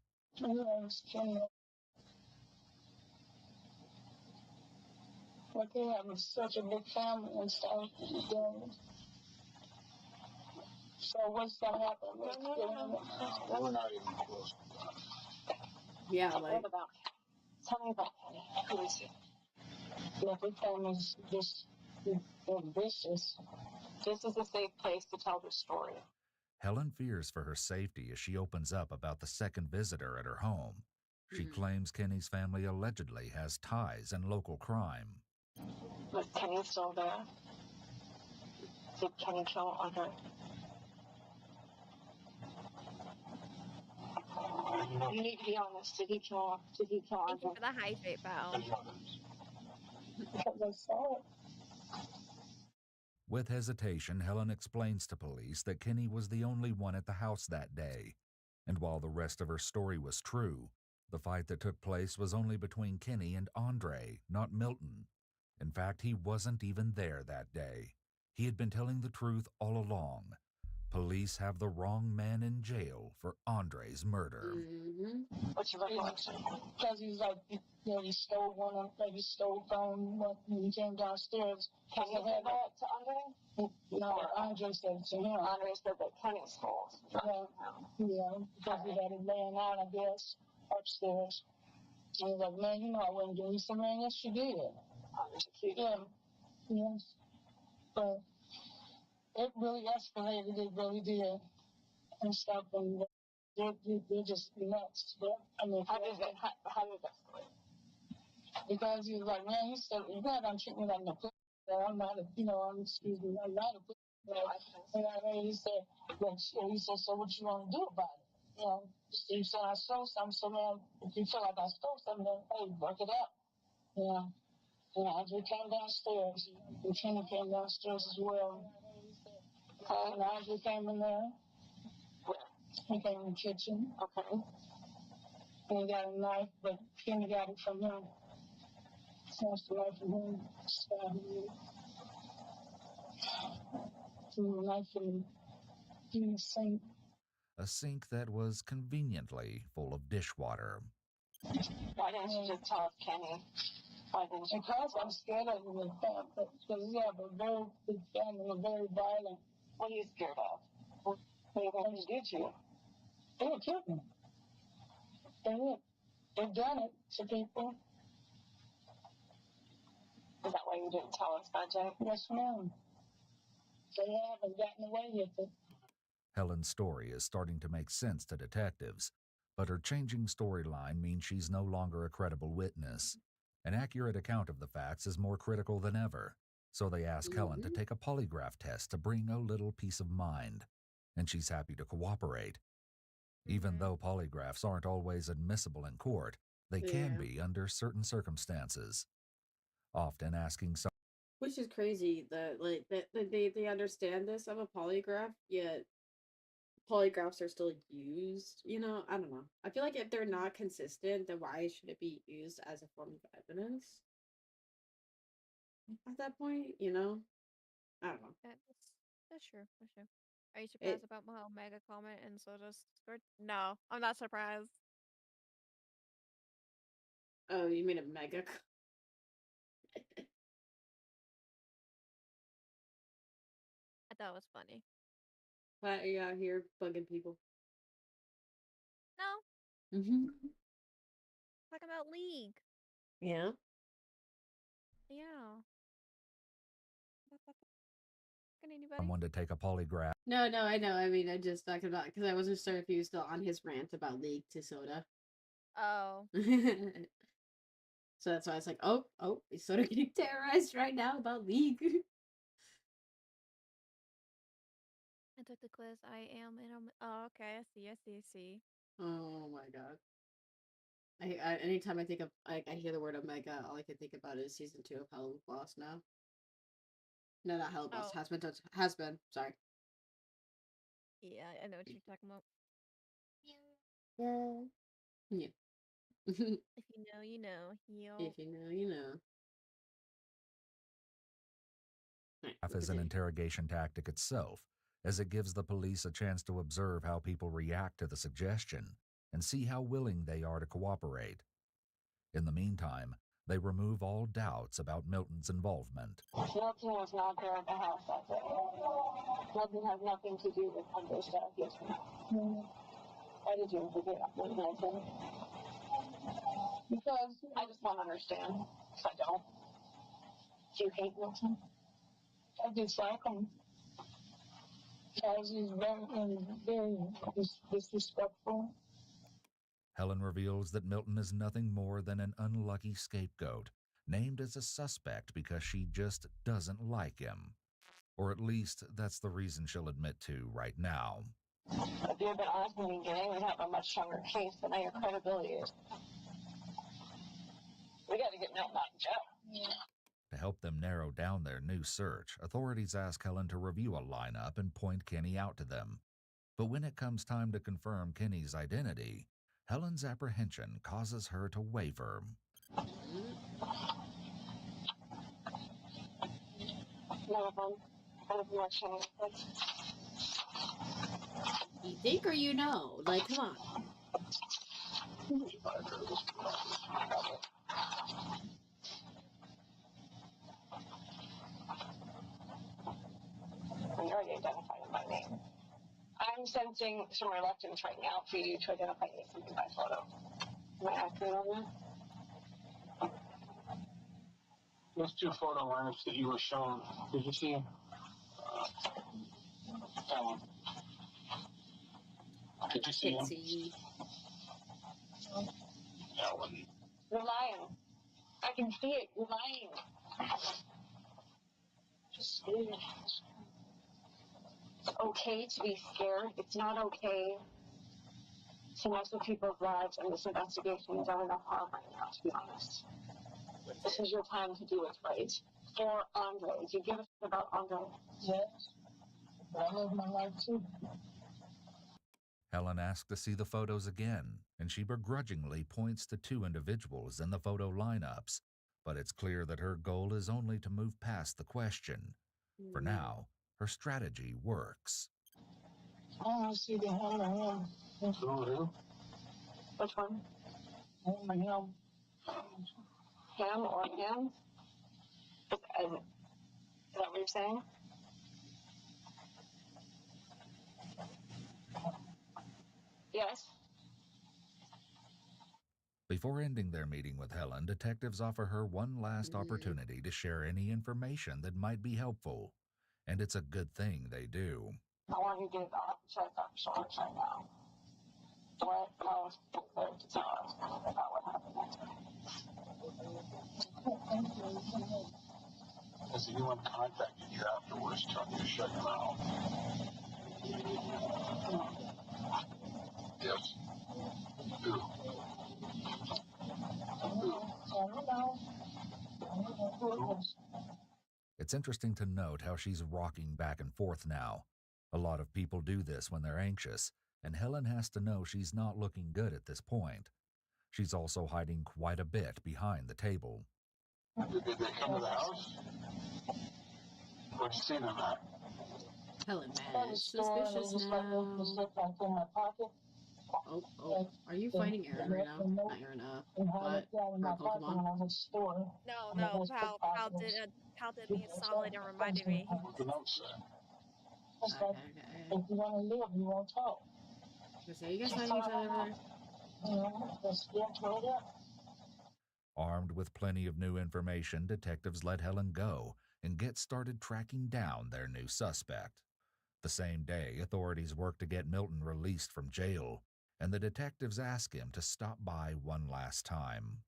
But they have such a big family and stuff. So what's going to happen? We're not even close. Yeah, like. Tell me about Kenny. Who is he? Yeah, the family's just vicious. This is a safe place to tell this story. Helen fears for her safety as she opens up about the second visitor at her home. She claims Kenny's family allegedly has ties in local crime. Was Kenny still there? Did Kenny kill Andre? You need to be honest. Did he kill Thank you Andre? for the hydrate, pal. Because I saw it. With hesitation, Helen explains to police that Kenny was the only one at the house that day. And while the rest of her story was true, the fight that took place was only between Kenny and Andre, not Milton. In fact, he wasn't even there that day. He had been telling the truth all along. Police have the wrong man in jail for Andre's murder. What's your recollection? Because he's like, you know, he stole one of, like he stole from when he came downstairs. Kenny said that to Andre? No, Andre said it to him. Andre said that Kenny stole. Yeah, because he had it laying out, I guess, upstairs. And he's like, man, you know I wouldn't do it. He said, man, yes, you did. Yeah, yes. But it really escalated, it really did. And stuff, and they're just nuts. But, I mean, how did it escalate? Because he was like, man, he said, you're not going to treat me like no pussy. I'm not a, you know, excuse me, I'm not a pussy. You know what I mean? He said, so what you want to do about it? You know, he said, I stole something, so man, if you feel like I stole something, then, hey, work it up. You know, and Andre came downstairs, and Kenny came downstairs as well. And Andre came in there. He came in the kitchen. Okay. And he got a knife, but Kenny got it from him. Snatched the knife from him, stabbed him. Threw the knife in the sink. A sink that was conveniently full of dishwater. Why didn't you just tell Kenny? Why didn't you? Because I'm scared of him, because he have a very big family, a very violent. What are you scared of? What are you going to do to you? They would kill me. They would. They've done it to people. Is that why you didn't tell us that, Jay? Yes, ma'am. They haven't gotten away with it. Helen's story is starting to make sense to detectives, but her changing storyline means she's no longer a credible witness. An accurate account of the facts is more critical than ever, so they ask Helen to take a polygraph test to bring a little peace of mind, and she's happy to cooperate. Even though polygraphs aren't always admissible in court, they can be under certain circumstances. Often asking some, which is crazy that they understand this of a polygraph, yet polygraphs are still used. You know, I don't know. I feel like if they're not consistent, then why should it be used as a form of evidence? At that point, you know, I don't know. That's true. That's true. Are you surprised about my Omega comment and Soda's score? No, I'm not surprised. Oh, you mean a mega? I thought it was funny. Why are you out here bugging people? No. Talking about League. Yeah. Yeah. Anybody? someone to take a polygraph. No, I know. I mean, I'm just talking about because I wasn't sure if he was still on his rant about League to Soda. Oh. So that's why I was like, oh, he's sort of getting terrorized right now about League. I took the quiz. I am in. Oh, okay. I see. Oh my god. I anytime I think of I hear the word Omega, all I can think about is season 2 of Hell Boss now. No, not Hell Boss. Has been. Sorry. Yeah, I know what you're talking about. Yeah. If you know, you know. If you know, you know. As an interrogation tactic itself, as it gives the police a chance to observe how people react to the suggestion and see how willing they are to cooperate. In the meantime, they remove all doubts about Milton's involvement. Milton was not there at the house that day. Milton has nothing to do with Andre's death. Yes. Why did you forget Milton? Because I just want to understand. Because I don't. Do you hate Milton? I dislike him. Because he's very disrespectful. Helen reveals that Milton is nothing more than an unlucky scapegoat, named as a suspect because she just doesn't like him. Or at least that's the reason she'll admit to right now. If you had been honest in the beginning, we'd have a much stronger case, but now your credibility is. We got to get Milton out of jail. To help them narrow down their new search, authorities ask Helen to review a lineup and point Kenny out to them. But when it comes time to confirm Kenny's identity, Helen's apprehension causes her to waver. You think or you know? Like, come on. We already identified him by name. I'm sensing some reluctance right now for you to identify something by photo. Am I accurate on that? Those two photo lineups that you were shown, did you see them? Did you see him? That one. You're lying. I can see it. You're lying. Just it's okay to be scared. It's not okay to mess with people's lives, and this investigation has done enough harm right now, to be honest. This is your time to do what's right. For Andre. Do you give a shit about Andre? Yes. But I live my life too. Helen asks to see the photos again, and she begrudgingly points to two individuals in the photo lineups, but it's clear that her goal is only to move past the question. For now, her strategy works. I want to see the hell of him. Which one? Him and him. Him or him? Is that what you're saying? Yes. Before ending their meeting with Helen, detectives offer her one last opportunity to share any information that might be helpful. And it's a good thing they do. I want you to get check up shorts right now. What else is there to tell us about what happened next time? Has anyone contacted you afterwards telling you to shut your mouth? Yes. Who? It's interesting to note how she's rocking back and forth now. A lot of people do this when they're anxious, and Helen has to know she's not looking good at this point. She's also hiding quite a bit behind the table. Did they come to the house? What'd you see them at? Helen, man, suspicious now. Oh, are you fighting Aaron right now? Not Aaron, what? Oracle, come on. No, Pal did me a solid and reminded me. What the note say? Okay. If you want to live, you won't talk. So you guys fighting each other over there? Armed with plenty of new information, detectives let Helen go and get started tracking down their new suspect. The same day, authorities work to get Milton released from jail, and the detectives ask him to stop by one last time.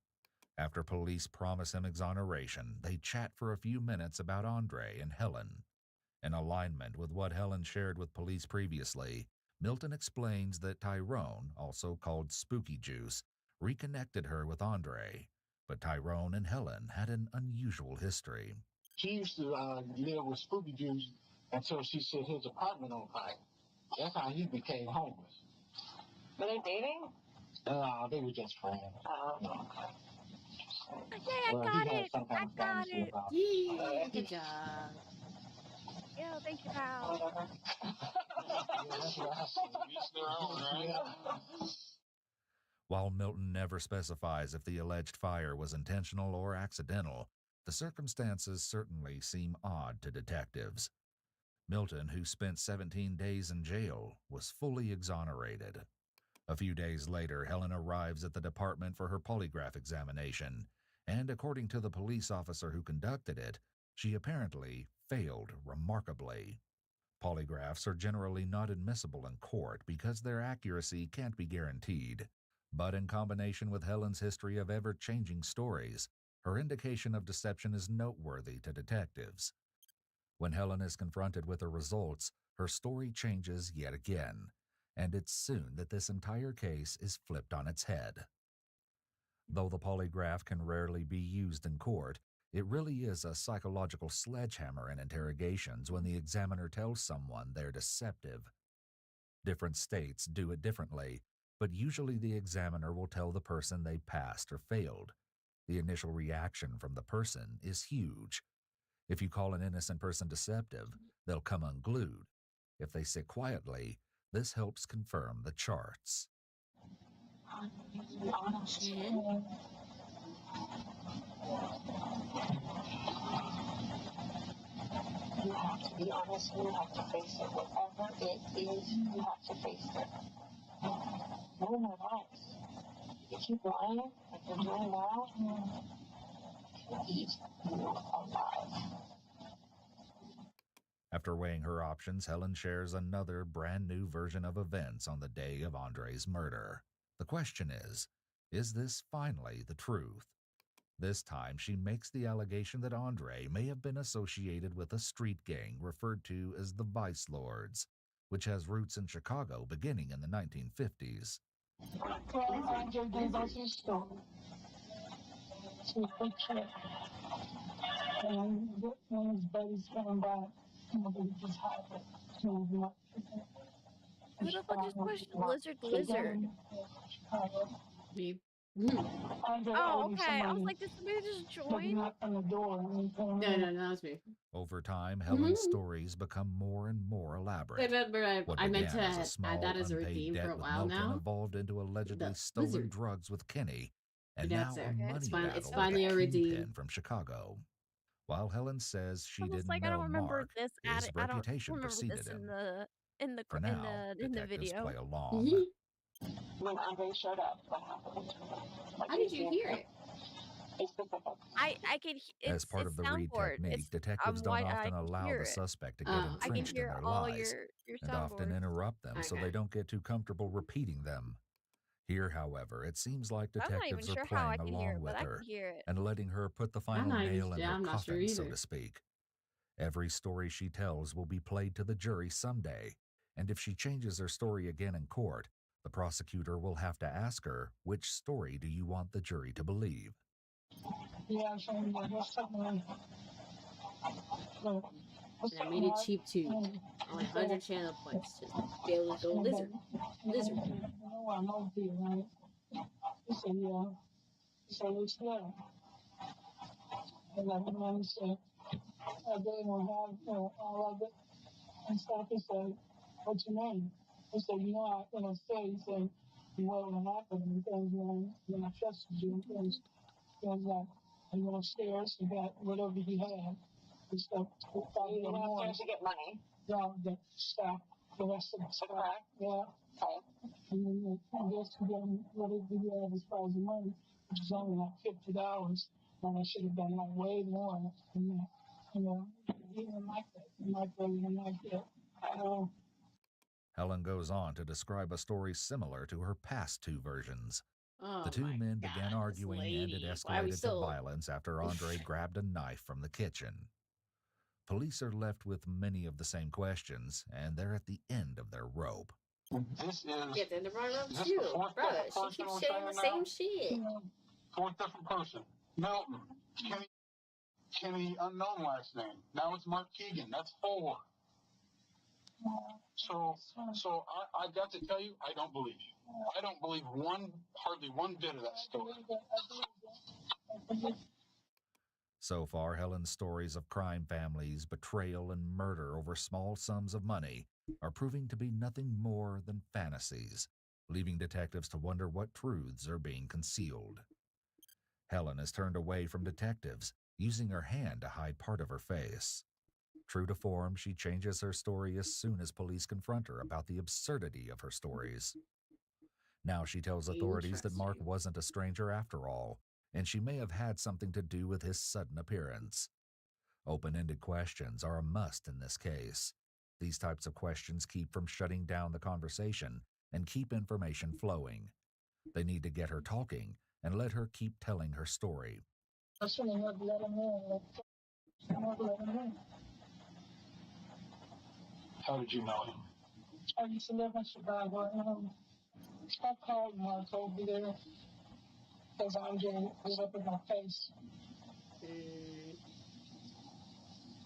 After police promise him exoneration, they chat for a few minutes about Andre and Helen. In alignment with what Helen shared with police previously, Milton explains that Tyrone, also called Spooky Juice, reconnected her with Andre, but Tyrone and Helen had an unusual history. She used to live with Spooky Juice until she set his apartment on fire. That's how he became homeless. Were they dating? They were just friends. Okay, I got it. Yeah, good job. Yo, thank you, Pal. While Milton never specifies if the alleged fire was intentional or accidental, the circumstances certainly seem odd to detectives. Milton, who spent 17 days in jail, was fully exonerated. A few days later, Helen arrives at the department for her polygraph examination, and according to the police officer who conducted it, she apparently failed remarkably. Polygraphs are generally not admissible in court because their accuracy can't be guaranteed, but in combination with Helen's history of ever-changing stories, Her indication of deception is noteworthy to detectives. When Helen is confronted with her results, her story changes yet again, and it's soon that this entire case is flipped on its head. Though the polygraph can rarely be used in court, it really is a psychological sledgehammer in interrogations when the examiner tells someone they're deceptive. Different states do it differently, but usually the examiner will tell the person they passed or failed. The initial reaction from the person is huge. If you call an innocent person deceptive, they'll come unglued. If they sit quietly, this helps confirm the charts. Be honest. You have to be honest and you have to face it. Whatever it is, you have to face it. No more lies. You keep lying like you're doing now, you'll eat you alive. After weighing her options, Helen shares another brand new version of events on the day of Andre's murder. The question is this finally the truth? This time, she makes the allegation that Andre may have been associated with a street gang referred to as the Vice Lords, which has roots in Chicago beginning in the 1950s. Well, Andre gave us his story. To a picture. And when his buddies came back, nobody just had it. Who the fuck just pushed Lizard? Me. Oh, okay. I was like, did somebody just join? No, that was me. Over time, Helen's stories become more and more elaborate. Remember, What I meant began to as a small, add that as a unpaid redeem debt for a with while Milton now. evolved into allegedly The stolen Lizard. drugs with Kenny, and That's now it. a Okay. money It's battle finally with a a redeem. kingpin from Chicago. While Helen says she I was didn't like, I know don't remember Mark, this. his I don't reputation remember preceded this him. in the For now, in the detectives video. play along. When Andre showed up, what happened? How did you hear it? I could. As part of the read soundboard. technique, detectives don't I often can allow hear the it. suspect to get I can entrenched in hear their all lies, your and often soundboards. interrupt them so Okay. they don't get too comfortable repeating them. Here, however, it seems like I'm not even detectives sure are how I playing can hear along it, with but I her can hear it. and letting her put the final not even- nail in yeah, her I'm not sure coffin, so either. to speak. Every story she tells will be played to the jury someday, and if she changes her story again in court, the prosecutor will have to ask her, which story do you want the jury to believe? Yeah, I'm saying, like, what's something And I made it cheap too. Only 100 channel points to be able to go Lizard. Lizard. No, I know you, right? He said, yeah. He said, it's there. And the man said, I didn't have, all of it and stuff. He said, what's your name? He said, I said, he said, what will happen because when I trusted you, because I went upstairs and got whatever he had and stuff. You went upstairs to get money. Yeah, the stuff, the rest of the stuff. Yeah. Okay. And then I guess again, whatever he had as far as the money, which was only like $50, and I should have done like way more than that. He didn't like that. My brother didn't like that. Helen goes on to describe a story similar to her past two versions. Oh The two my men God, began this arguing and it lady. Why are we escalated to still- violence after Andre grabbed a knife from the kitchen. Police are left with many of the same questions, and they're at the end of their rope. This is Yeah, then the right rope Is this too. the fourth Bro, different she person keeps we're saying the saying now? same shit. fourth different person. Milton. Kenny unknown last name. Now it's Mark Keegan. That's 4. So I got to tell you, I don't believe you. I don't believe hardly one bit of that story. So far, Helen's stories of crime families, betrayal, and murder over small sums of money are proving to be nothing more than fantasies, leaving detectives to wonder what truths are being concealed. Helen has turned away from detectives, using her hand to hide part of her face. True to form, she changes her story as soon as police confront her about the absurdity of her stories. Now she tells authorities that Mark wasn't a stranger after all, and she may have had something to do with his sudden appearance. Open-ended questions are a must in this case. These types of questions keep from shutting down the conversation and keep information flowing. They need to get her talking and let her keep telling her story. I shouldn't have let him in. I never let him in. How did you know him? I used to live in Chicago. I called Mark over there because Andre was up in my face.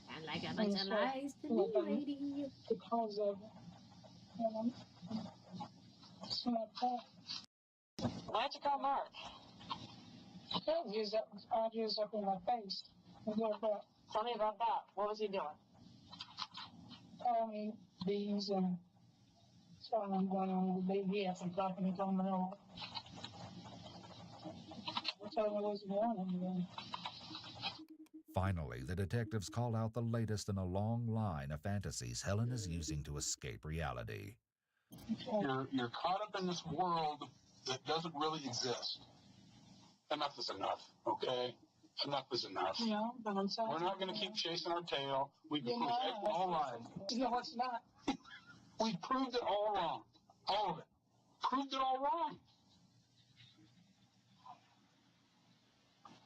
I like a bunch of lies to me, lady. Because of it's not that. Why'd you call Mark? Andre was up in my face. Tell me about that. What was he doing? Calling me these and telling him going on with the baby. He had some company coming over. I told him I wasn't wanting him. Finally, the detectives call out the latest in a long line of fantasies Helen is using to escape reality. You're caught up in this world that doesn't really exist. Enough is enough, okay? Enough is enough. Yeah, but I'm sorry. We're not going to keep chasing our tail. We've proved it all right. No, it's not. We proved it all wrong. All of it. Proved it all wrong.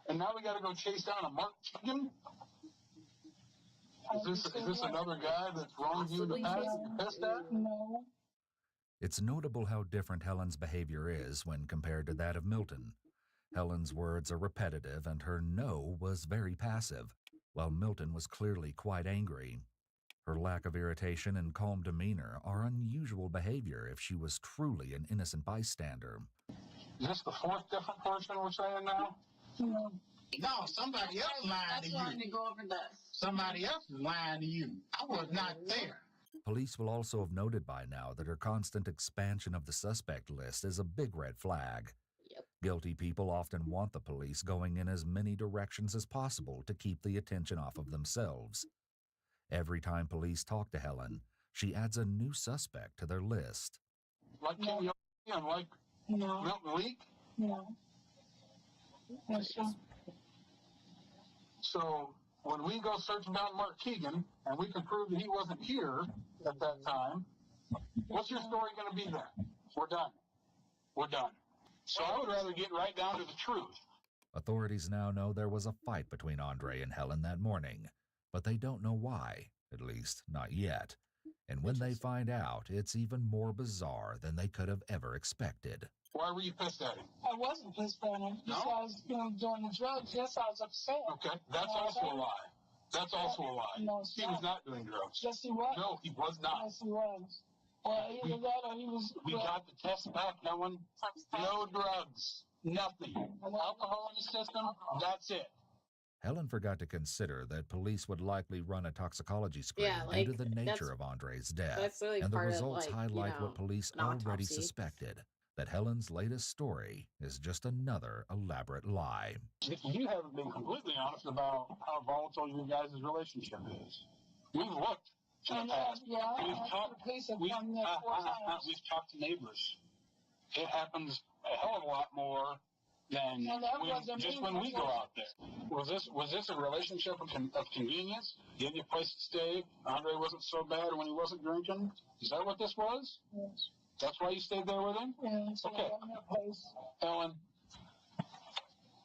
And now we got to go chase down a Mark Keegan? Is this another guy that's wronged you in the past? Pissed at? No. It's notable how different Helen's behavior is when compared to that of Milton. Helen's words are repetitive and her no was very passive, while Milton was clearly quite angry. Her lack of irritation and calm demeanor are unusual behavior if she was truly an innocent bystander. Is this the fourth different person we're saying now? No. No, somebody else lied to you. To go over this. Somebody else is lying to you. I was not there. Police will also have noted by now that her constant expansion of the suspect list is a big red flag. Guilty people often want the police going in as many directions as possible to keep the attention off of themselves. Every time police talk to Helen, she adds a new suspect to their list. Like Kenny and like Milton Leak? No. Yes, sir. So when we go searching down Mark Keegan and we can prove that he wasn't here at that time, what's your story going to be then? We're done. We're done. So I would rather get right down to the truth. Authorities now know there was a fight between Andre and Helen that morning, but they don't know why, at least not yet. And when they find out, it's even more bizarre than they could have ever expected. Why were you pissed at him? I wasn't pissed at him. No? I was doing the drugs. Yes, I was upset. Okay, that's also a lie. That's also a lie. No, it's he was not doing drugs. Yes, he was. No, he was not. Yes, he was. Well, either that or he was... We got the test back. No drugs. Nothing. Alcohol in the system, that's it. Helen forgot to consider that police would likely run a toxicology screen due to the nature of Andre's death, really and the part of, results like, highlight what police already autopsy. suspected, that Helen's latest story is just another elaborate lie. You haven't been completely honest about how volatile your guys' relationship is. We've looked in the past. We've talked to neighbors. It happens a hell of a lot more than just when we go out there. Was this a relationship of convenience? Give you a place to stay. Andre wasn't so bad when he wasn't drinking. Is that what this was? Yes. That's why you stayed there with him? Yes. Okay. Ellen,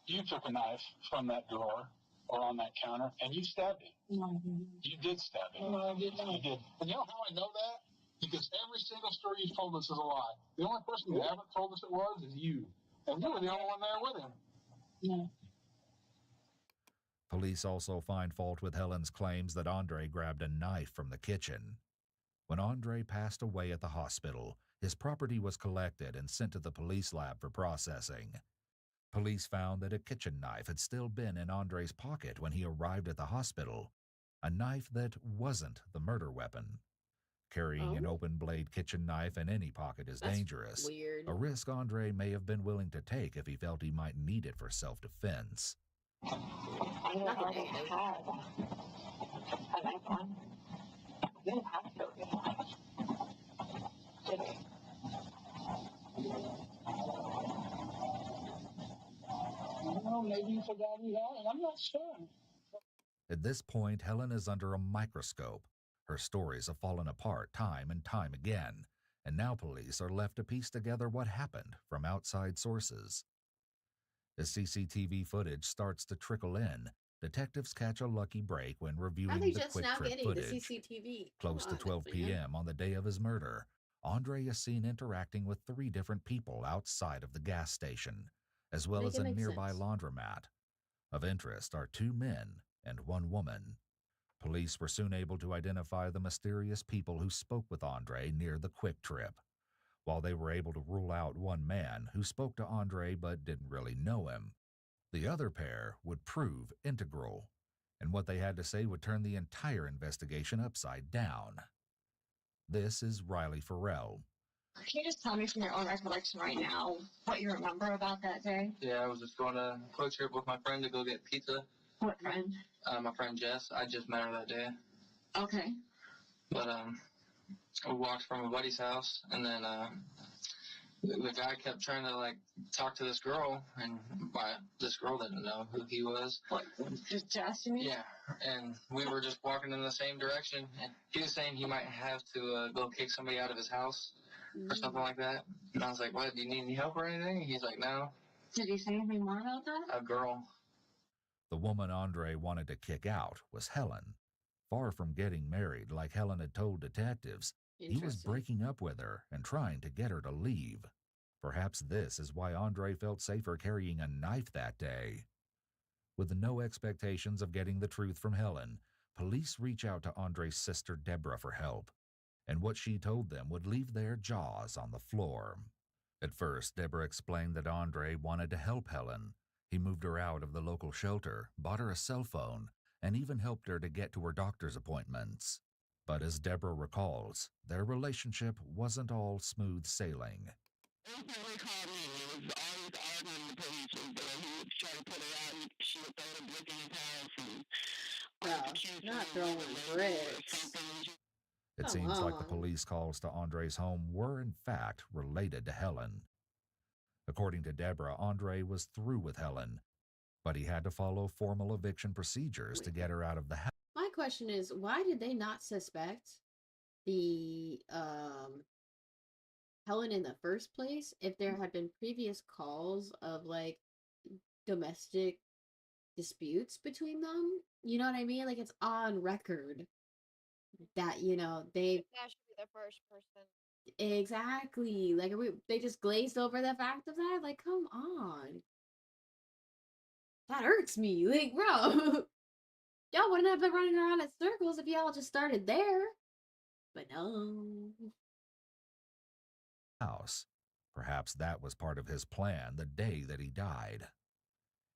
you took a knife from that drawer or on that counter and you stabbed him. No, you did stab him. No, I did not. You did. And you know how I know that? Because every single story you've told us is a lie. The only person you haven't told us it was is you. And you were the only one there with him. No. Police also find fault with Helen's claims that Andre grabbed a knife from the kitchen. When Andre passed away at the hospital, his property was collected and sent to the police lab for processing. Police found that a kitchen knife had still been in Andre's pocket when he arrived at the hospital, a knife that wasn't the murder weapon. Carrying an open-blade kitchen knife in any pocket is dangerous, weird. a risk Andre may have been willing to take if he felt he might need it for self-defense. I already had a knife on. You didn't have to go get a knife. Did he? I don't know, maybe you forgot he had it. I'm not sure. At this point, Helen is under a microscope. Her stories have fallen apart time and time again, and now police are left to piece together what happened from outside sources. As CCTV footage starts to trickle in, detectives catch a lucky break when How are reviewing they the just quick now trip getting the footage. CCTV? Close to 12 p.m. on the day of his murder, Andre is seen interacting with 3 different people outside of the gas station, as well as a nearby laundromat. Of interest are 2 men and 1 woman. Police were soon able to identify the mysterious people who spoke with Andre near the quick trip. While they were able to rule out 1 man who spoke to Andre but didn't really know him, the other pair would prove integral, and what they had to say would turn the entire investigation upside down. This is Riley Farrell. Can you just tell me from your own recollection right now what you remember about that day? Yeah, I was just going to a quick trip with my friend to go get pizza. What friend? My friend Jess. I just met her that day. Okay. But we walked from a buddy's house, and then the guy kept trying to like talk to this girl, and this girl didn't know who he was. What? Just Jess, you mean? Yeah, and we were just walking in the same direction, and he was saying he might have to go kick somebody out of his house or something like that. And I was like, "What? Do you need any help or anything?" And he's like, "No." Did he say anything more about that? A girl. The woman Andre wanted to kick out was Helen. Far from getting married like Helen had told detectives, he was breaking up with her and trying to get her to leave. Perhaps this is why Andre felt safer carrying a knife that day. With no expectations of getting the truth from Helen, police reach out to Andre's sister Deborah for help, and what she told them would leave their jaws on the floor. At first, Deborah explained that Andre wanted to help Helen. He moved her out of the local shelter, bought her a cell phone, and even helped her to get to her doctor's appointments. But as Deborah recalls, their relationship wasn't all smooth sailing. Not throwing bricks. It seems like the police calls to Andre's home were in fact related to Helen. According to Deborah, Andre was through with Helen, but he had to follow formal eviction procedures to get her out of the house. My question is, why did they not suspect the Helen in the first place if there had been previous calls of like domestic disputes between them? You know what I mean? Like it's on record that, you know, they That should be the first person. exactly like they just glazed over the fact of that. Like, come on, that hurts me. Like, bro, y'all wouldn't have been running around in circles if y'all just started there. But no. House. Perhaps that was part of his plan the day that he died.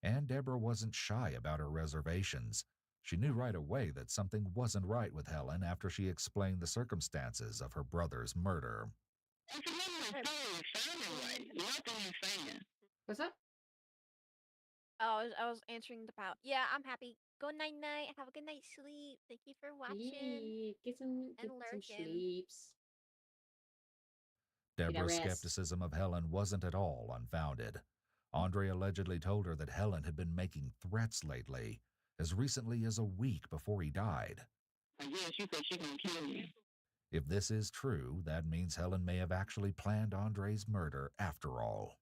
And Deborah wasn't shy about her reservations. She knew right away that something wasn't right with Helen after she explained the circumstances of her brother's murder. What's up? Oh, I was answering the pout. Yeah, I'm happy. Go night night. Have a good night's sleep. Thank you for watching. Get some lurking. sleeps. Deborah's skepticism of Helen wasn't at all unfounded. Andre allegedly told her that Helen had been making threats lately, as recently as a week before he died. Yeah, she said she's gonna kill you. If this is true, that means Helen may have actually planned Andre's murder after all.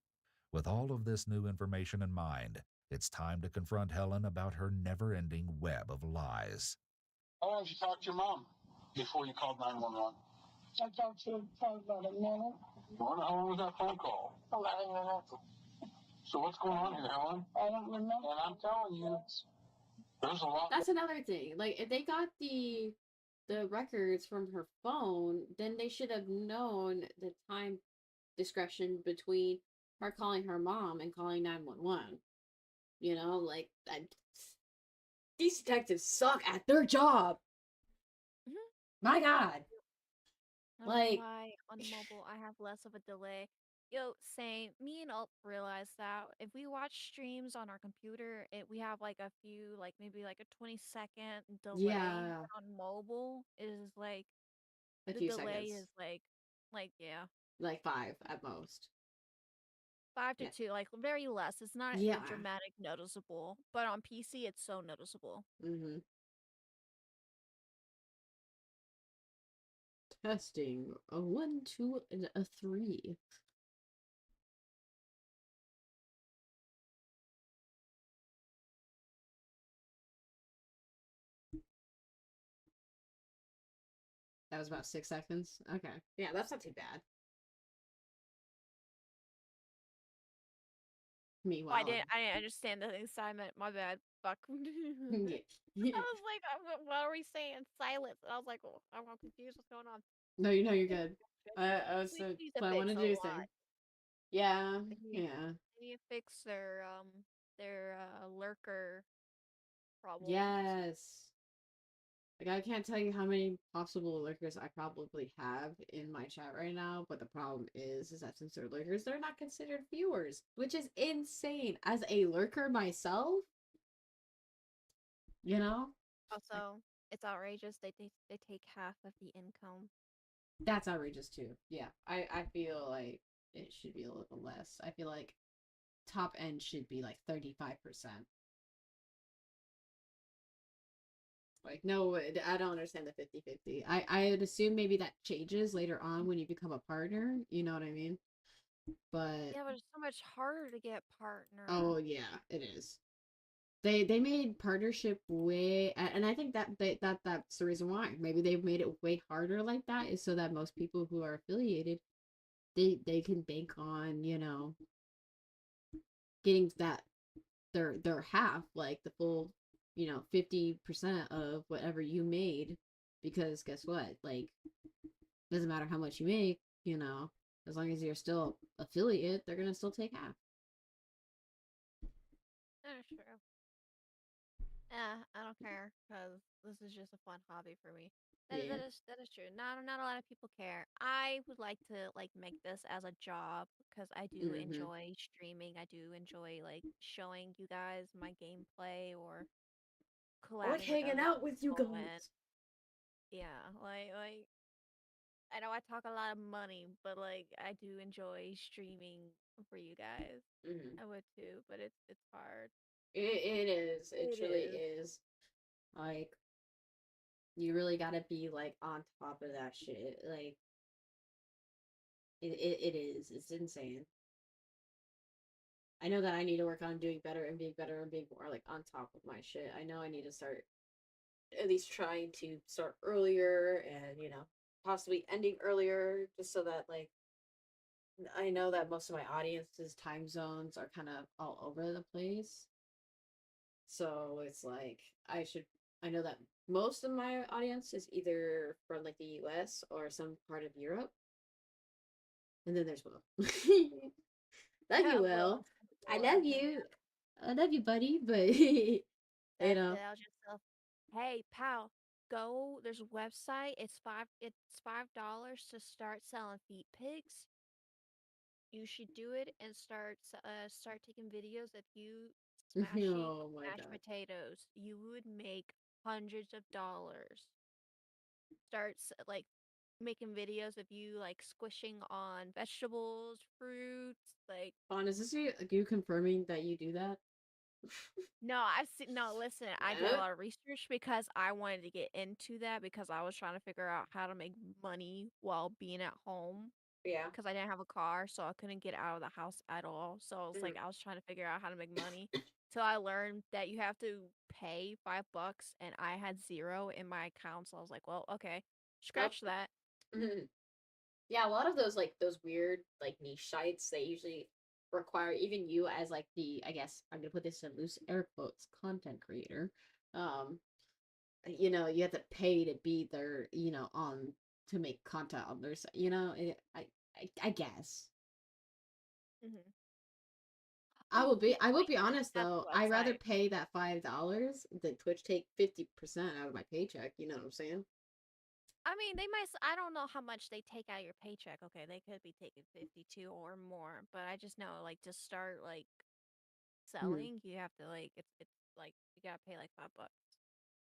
With all of this new information in mind, it's time to confront Helen about her never-ending web of lies. How long did you talk to your mom before you called 911? I talked to her for about a minute. How long was that phone call? 11 minutes. So what's going on here, Helen? I don't remember. And I'm telling you, there's a lot. That's another thing. Like, if they got the records from her phone, then they should have known the time discretion between her calling her mom and calling 911. You know, like, these detectives suck at their job. My God. I don't Like, know why on mobile I have less of a delay. Yo, same. Me and Alt realized that if we watch streams on our computer, we have like a few, like maybe like a 20-second delay. Yeah. On mobile is like A the few delay seconds. is like yeah, like 5 at most. 5 to 2, like very less. It's not Yeah. dramatic noticeable, but on PC it's so noticeable. Mm-hmm. Testing a 1, 2, and a 3. That was about 6 seconds. Okay. Yeah, that's not too bad. Meanwhile, I didn't understand the assignment. My bad. Fuck. I was like, what are we saying? Silence. And I was like, oh, I'm confused. What's going on? No, you're good. I was They need to what I want to fix do a is thing. lot. Yeah, They yeah. need to fix their lurker problem. Yes. Like, I can't tell you how many possible lurkers I probably have in my chat right now, but the problem is that since they're lurkers, they're not considered viewers, which is insane. As a lurker myself, you know? Also, it's outrageous. They take half of the income. That's outrageous too. Yeah, I feel like it should be a little less. I feel like top end should be like 35%. Like, no, I don't understand the 50-50. I would assume maybe that changes later on when you become a partner. You know what I mean? But Yeah, but it's so much harder to get partner. oh yeah, it is. They made partnership way, and I think that's the reason why. Maybe they've made it way harder like that is so that most people who are affiliated, they can bank on, you know, getting that their half, like the full, you know, 50% of whatever you made, because guess what? Like, doesn't matter how much you make, you know, as long as you're still affiliate, they're gonna still take half. That is true. I don't care because this is just a fun hobby for me. Yeah. That is true. Not a lot of people care. I would like to like make this as a job because I do enjoy streaming. I do enjoy like showing you guys my gameplay or I like collabing hanging other out with you people and guys. yeah, like I know I talk a lot of money, but like I do enjoy streaming for you guys. I would too, but it's hard. It is. It It truly is. is. Like, you really gotta be like on top of that shit. Like, it is. It's insane. I know that I need to work on doing better and being better and being more like on top of my shit. I know I need to start at least trying to start earlier and, you know, possibly ending earlier just so that like I know that most of my audience's time zones are kind of all over the place. So it's like I know that most of my audience is either from like the US or some part of Europe. And then there's Will. Love you, Will. I love you. I love you, buddy, but you know. Yourself. Hey, pal, go. There's a website. It's $5 to start selling feet pigs. You should do it and start taking videos of you smashing Oh my mashed god. potatoes. You would make hundreds of dollars. Start like making videos of you like squishing on vegetables, fruits, like Fawn, is this you confirming that you do that? no, I've seen no, listen, I did a lot of research because I wanted to get into that because I was trying to figure out how to make money while being at home. Yeah. Because I didn't have a car, so I couldn't get out of the house at all. So I was like, I was trying to figure out how to make money. Till I learned that you have to pay $5, and I had 0 in my account. So I was like, well, okay, scratch that. Yeah, a lot of those like those weird like niche sites, they usually require even you as like the, I guess I'm gonna put this in loose air quotes, content creator. You know, you have to pay to be there, you know, on to make content on their site. You know, I guess. I will be honest though. I'd rather pay that $5 than Twitch take 50% out of my paycheck. You know what I'm saying? I mean, they might. I don't know how much they take out of your paycheck. Okay, they could be taking 52 or more, but I just know like to start like selling, you have to like it's like you gotta pay like $5.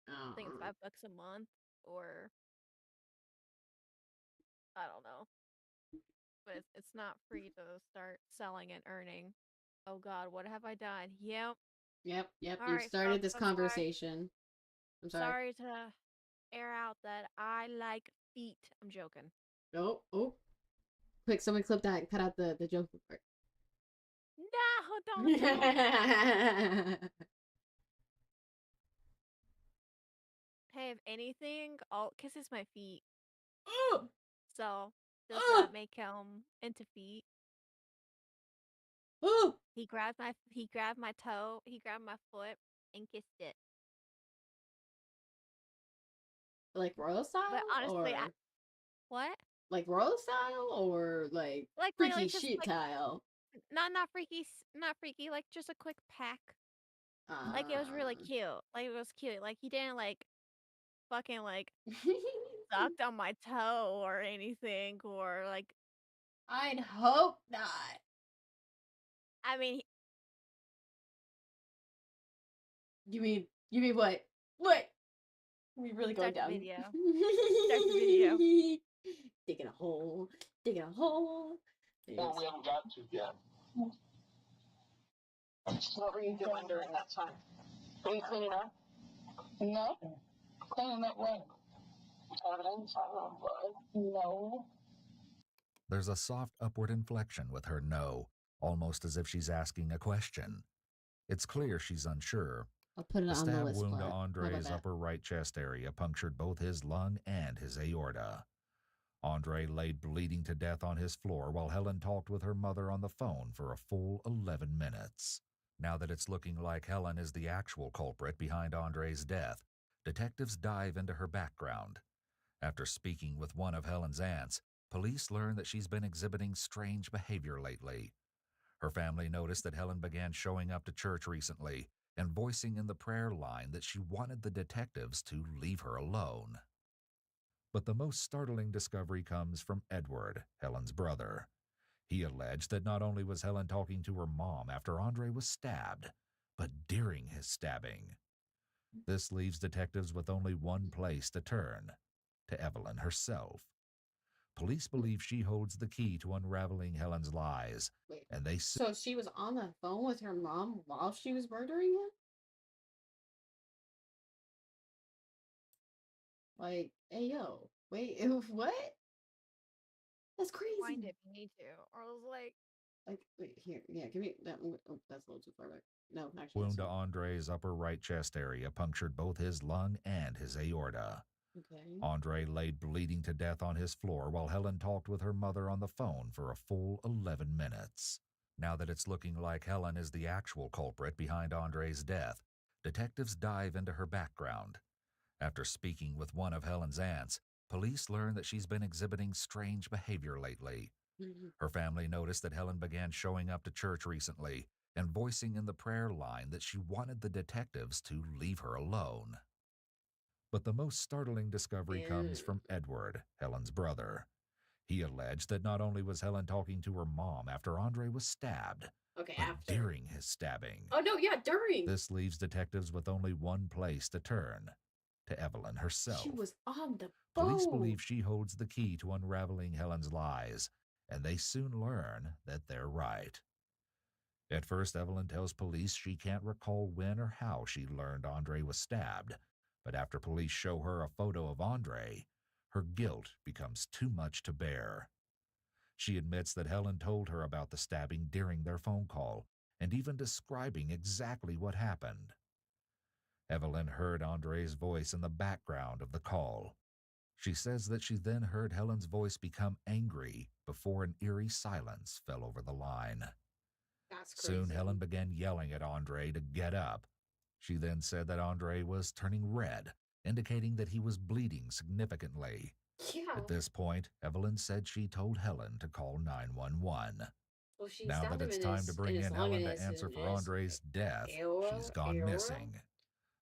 I think it's $5 a month, or I don't know, but it's not free to start selling and earning. Oh God, what have I done? Yep. Yep. All You've right, started folks. this I'm sorry. conversation. I'm sorry. Sorry to air out that I like feet. I'm joking. Oh. Quick, someone clip that and cut out the joke part. No, don't. Hey, if anything, all kisses my feet. So does that make him into feet? He grabbed my toe, he grabbed my foot and kissed it. Like royal style? But honestly, or what? like royal style or like freaky sheep style? Not freaky, not freaky. Like just a quick peck. Like it was really cute. Like it was cute. Like he didn't like fucking like sucked on my toe or anything or like. I'd hope not. I mean, you mean what? What? We really going down. Video. Start the video. Digging a hole. Digging a hole. Well, we haven't got to yet. What were you doing during that time? Were you cleaning up? No. Cleaning up what? Evidence? I don't know. No. There's a soft upward inflection with her no, almost as if she's asking a question. It's clear she's unsure. I'll put it The on the stab list. wound to How about Andre's that? upper right chest area punctured both his lung and his aorta. Andre laid bleeding to death on his floor while Helen talked with her mother on the phone for a full 11 minutes. Now that it's looking like Helen is the actual culprit behind Andre's death, detectives dive into her background. After speaking with one of Helen's aunts, police learn that she's been exhibiting strange behavior lately. Her family noticed that Helen began showing up to church recently and voicing in the prayer line that she wanted the detectives to leave her alone. But the most startling discovery comes from Edward, Helen's brother. He alleged that not only was Helen talking to her mom after Andre was stabbed, but during his stabbing. This leaves detectives with only one place to turn, to Evelyn herself. Police believe she holds the key to unraveling Helen's lies, and they So she was on the phone with her mom while she was murdering him? Like, hey, yo, wait, what? That's crazy. Find it if you need to. Or I was like, wait, here, yeah, give me that. Oh, that's a little too far back. No, actually. wound to Andre's upper right chest area punctured both his lung and his aorta. Okay. Andre laid bleeding to death on his floor while Helen talked with her mother on the phone for a full 11 minutes. Now that it's looking like Helen is the actual culprit behind Andre's death, detectives dive into her background. After speaking with one of Helen's aunts, police learn that she's been exhibiting strange behavior lately. Her family noticed that Helen began showing up to church recently and voicing in the prayer line that she wanted the detectives to leave her alone. But the most startling discovery comes from Edward, Helen's brother. He alleged that not only was Helen talking to her mom after Andre was stabbed, but during his stabbing. Oh, no, yeah, during. This leaves detectives with only one place to turn, to Evelyn herself. She was on the phone. Police believe she holds the key to unraveling Helen's lies, and they soon learn that they're right. At first, Evelyn tells police she can't recall when or how she learned Andre was stabbed, but after police show her a photo of Andre, her guilt becomes too much to bear. She admits that Helen told her about the stabbing during their phone call, and even describing exactly what happened. Evelyn heard Andre's voice in the background of the call. She says that she then heard Helen's voice become angry before an eerie silence fell over the line. That's crazy. Soon Helen began yelling at Andre to get up. She then said that Andre was turning red, indicating that he was bleeding significantly. Yeah. At this point, Evelyn said she told Helen to call 911. Well, she Now that it's time to bring in Helen to answer for Andre's death, she's gone missing.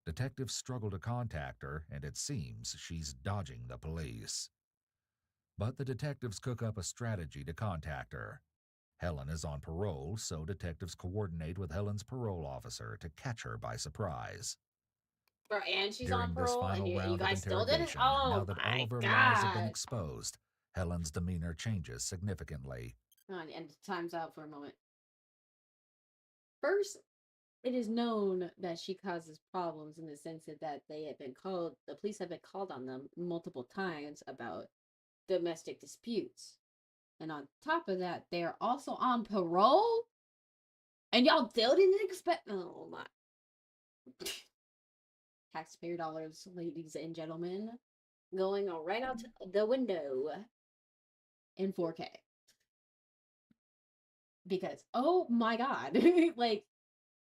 Detectives struggle to contact her, and it seems she's dodging the police. But the detectives cook up a strategy to contact her. Helen is on parole, so detectives coordinate with Helen's parole officer to catch her by surprise. And she's During on this parole, final and you round guys of still didn't? interrogation, Oh, now that all my of her God. lies have been exposed, Helen's demeanor changes significantly. And time's out for a moment. First, it is known that she causes problems in the sense that the police have been called on them multiple times about domestic disputes. And on top of that, they're also on parole? And y'all still didn't expect... Oh, my... Taxpayer dollars, ladies and gentlemen. going right out the window in 4K. Because, oh my god, like,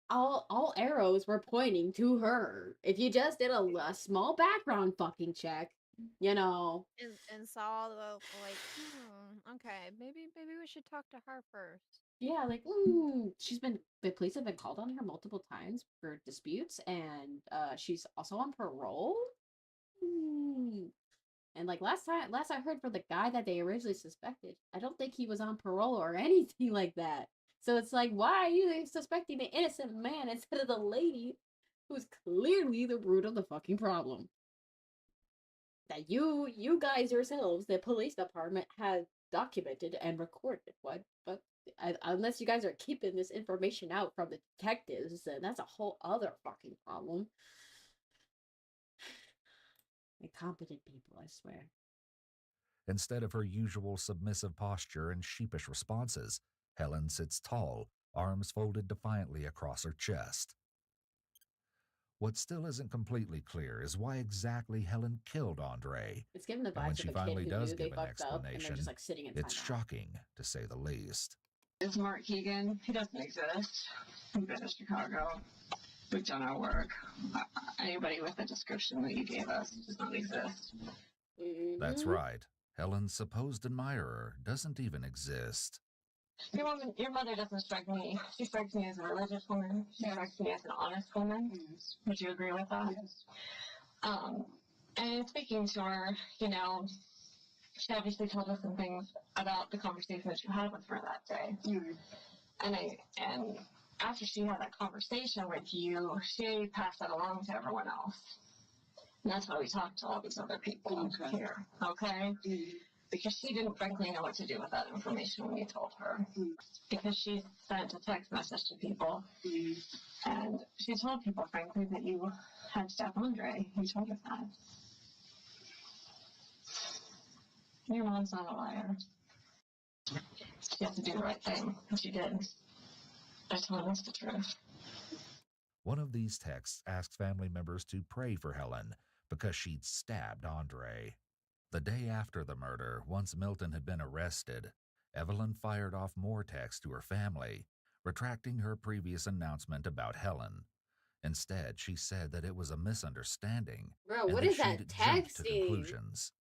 all arrows were pointing to her. If you just did a small background fucking check, you know. And saw the, like, okay, maybe we should talk to her first. Yeah, like, the police have been called on her multiple times for disputes, and she's also on parole. And like last I heard from the guy that they originally suspected, I don't think he was on parole or anything like that. So it's like, why are you suspecting the innocent man instead of the lady who's clearly the root of the fucking problem? That you guys yourselves, the police department, has documented and recorded. What? But unless you guys are keeping this information out from the detectives, then that's a whole other fucking problem. Incompetent people, I swear. Instead of her usual submissive posture and sheepish responses, Helen sits tall, arms folded defiantly across her chest. What still isn't completely clear is why exactly Helen killed Andre. It's given the And when vibes she of a finally kid who does knew they give an fucked up and they're explanation, just like sitting in it's timeout. shocking, to say the least. It's Mark Keegan. He doesn't exist. We've been to Chicago. We've done our work. Anybody with the description that you gave us does not exist. That's right. Helen's supposed admirer doesn't even exist. Your mother doesn't strike me. She strikes me as a religious woman. She strikes me as an honest woman. Yes. Would you agree with that? Yes. And speaking to her, you know, she obviously told us some things about the conversation that you had with her that day. Mm-hmm. And after she had that conversation with you, she passed that along to everyone else. And that's why we talked to all these other people here, okay? Mm-hmm. Because she didn't frankly know what to do with that information when you told her. Mm-hmm. Because she sent a text message to people, and she told people, frankly, that you had stabbed Andre. You told us that. Your mom's not a liar. She has to do the right thing, and she did. I told us the truth. One of these texts asks family members to pray for Helen because she'd stabbed Andre. The day after the murder, once Milton had been arrested, Evelyn fired off more texts to her family, retracting her previous announcement about Helen. Instead, she said that it was a misunderstanding. Bro, and what that is that she'd jumped to texting? conclusions.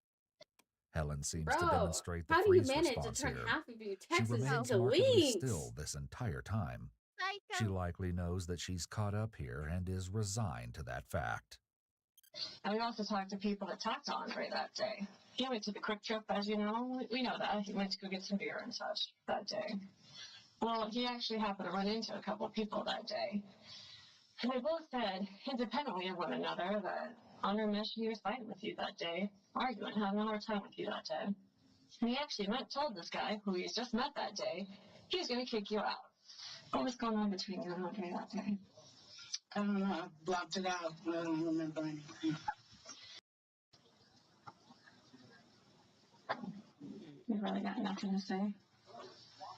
Helen seems to Bro, demonstrate the how do you freeze manage to response turn here. half of your She texts remains into markedly links? still this entire time. She likely knows that she's caught up here and is resigned to that fact. And we also talked to people that talked to Andre that day. He went to the Quick Trip, as you know. We know that. He went to go get some beer and such that day. Well, he actually happened to run into a couple of people that day. And they both said, independently of one another, that Andre mentioned he was fighting with you that day, arguing, having a hard time with you that day. And he actually told this guy, who he's just met that day, he was going to kick you out. What was going on between you and Andre that day? I don't know. I blocked it out. I don't remember anything. You really got nothing to say?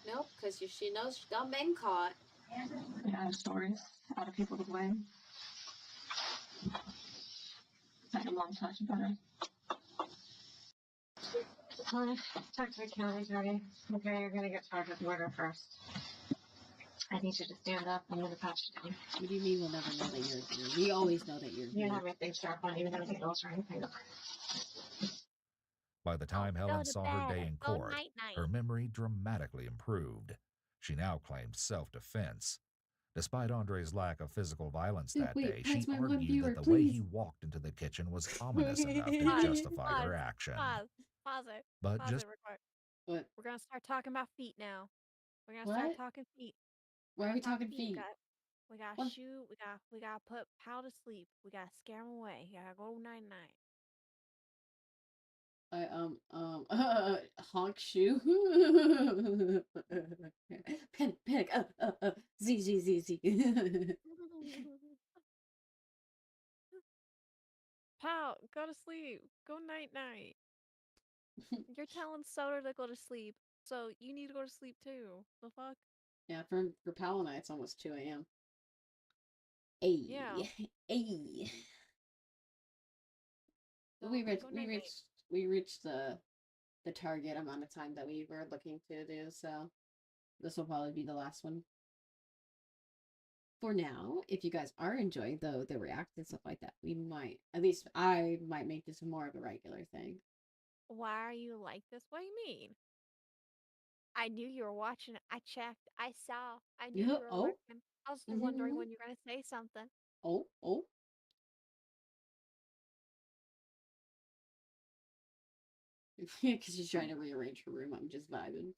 Nope, because she knows she's done been caught. Yeah, I have stories. Other people to blame. Let your mom talk about it. Talk to the county attorney. Okay, you're gonna get charged with murder first. I need you to stand up. I'm gonna pat you down. What do you mean we'll never know that you're here? We always know that you're You here. don't have anything sharp on you, anything else or anything. By the time Helen saw her day in court, night-night. her memory dramatically improved. She now claimed self-defense. Despite Andre's lack of physical violence that day, she argued that the way he walked into the kitchen was ominous enough to justify her action. Pause it. But Pause just it real quick. What? We're gonna start talking about feet now. We're gonna start What? talking feet. Why are we talking feet? We gotta What? shoot. We gotta put Pal to sleep. We gotta scare him away. You gotta go night-night. Honk shoe. Panic, Z. Pal, go to sleep. Go night-night. You're telling Soder to go to sleep, so you need to go to sleep too. The fuck? Yeah, for Pal and I, it's almost 2 a.m. Ayy. Yeah. Ayy. we reached the target amount of time that we were looking to do, so this will probably be the last one. For now, if you guys are enjoying the react and stuff like that, we might, at least I might make this more of a regular thing. Why are you like this? What do you mean? I knew you were watching. I checked. I saw. I knew you were looking. I was wondering when you were gonna say something. Oh. Because she's trying to rearrange her room. I'm just vibing.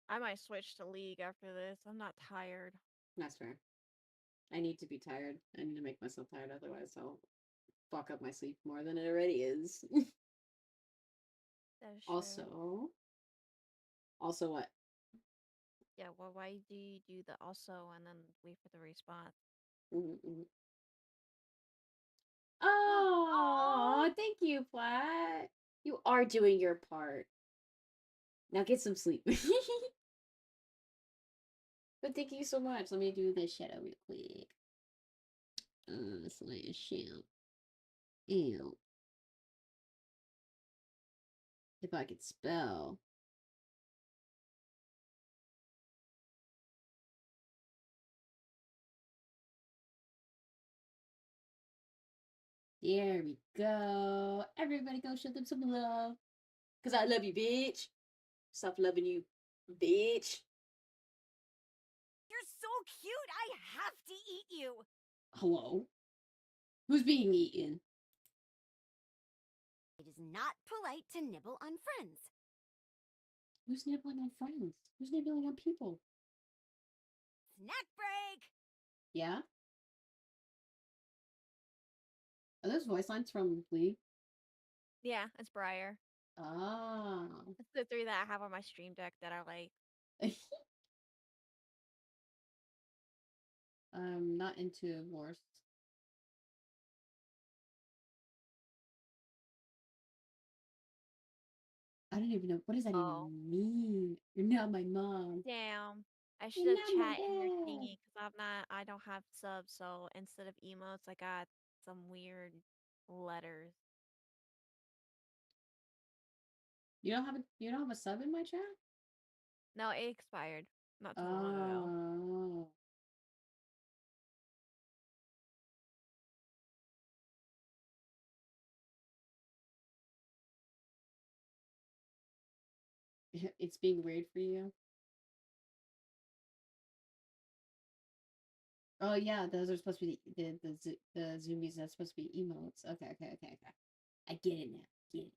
I might switch to League after this. I'm not tired. That's fair. I need to be tired. I need to make myself tired, otherwise I'll fuck up my sleep more than it already is. That is true. Also what? Yeah, well, why do you do the also and then wait for the response? Oh, thank you, Platt. You are doing your part. Now get some sleep. But thank you so much. Let me do this shadow real quick. Slash shadow. Ew. If I could spell. There we go. Everybody go show them some love. Because I love you, bitch. Stop loving you, bitch. You're so cute, I have to eat you. Hello? Who's being eaten? It is not polite to nibble on friends. Who's nibbling on friends? Who's nibbling on people? Snack break! Yeah? Are those voice lines from Glee? Yeah, it's Briar. Ah. It's the 3 that I have on my stream deck that I like. I'm not into Morse. I don't even know. What does that even mean? You're not my mom. Damn. I should You're have not my chat in your dad. thingy because I don't have subs, so instead of emotes, I got some weird letters. You don't have a sub in my chat? No, it expired not too long ago. Oh. It's being weird for you. Oh yeah, those are supposed to be the zoomies. That's supposed to be emotes. Okay. I get it now. Get it.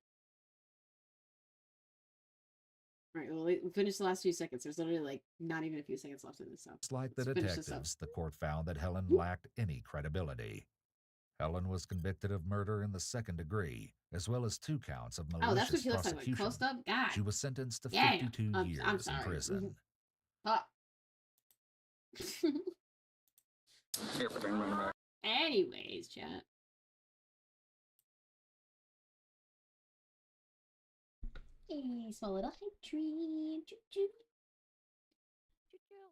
All right. Well, we'll finish the last few seconds. There's literally like not even a few seconds left in this stuff. Like the detectives, the court found that Helen lacked any credibility. Helen was convicted of murder in the 2nd degree, as well as 2 counts of malicious that's what she looks like. prosecution. Close up, God. She was sentenced to 52 years in prison. Anyways, chat. Hey, small little hype train. Choo choo.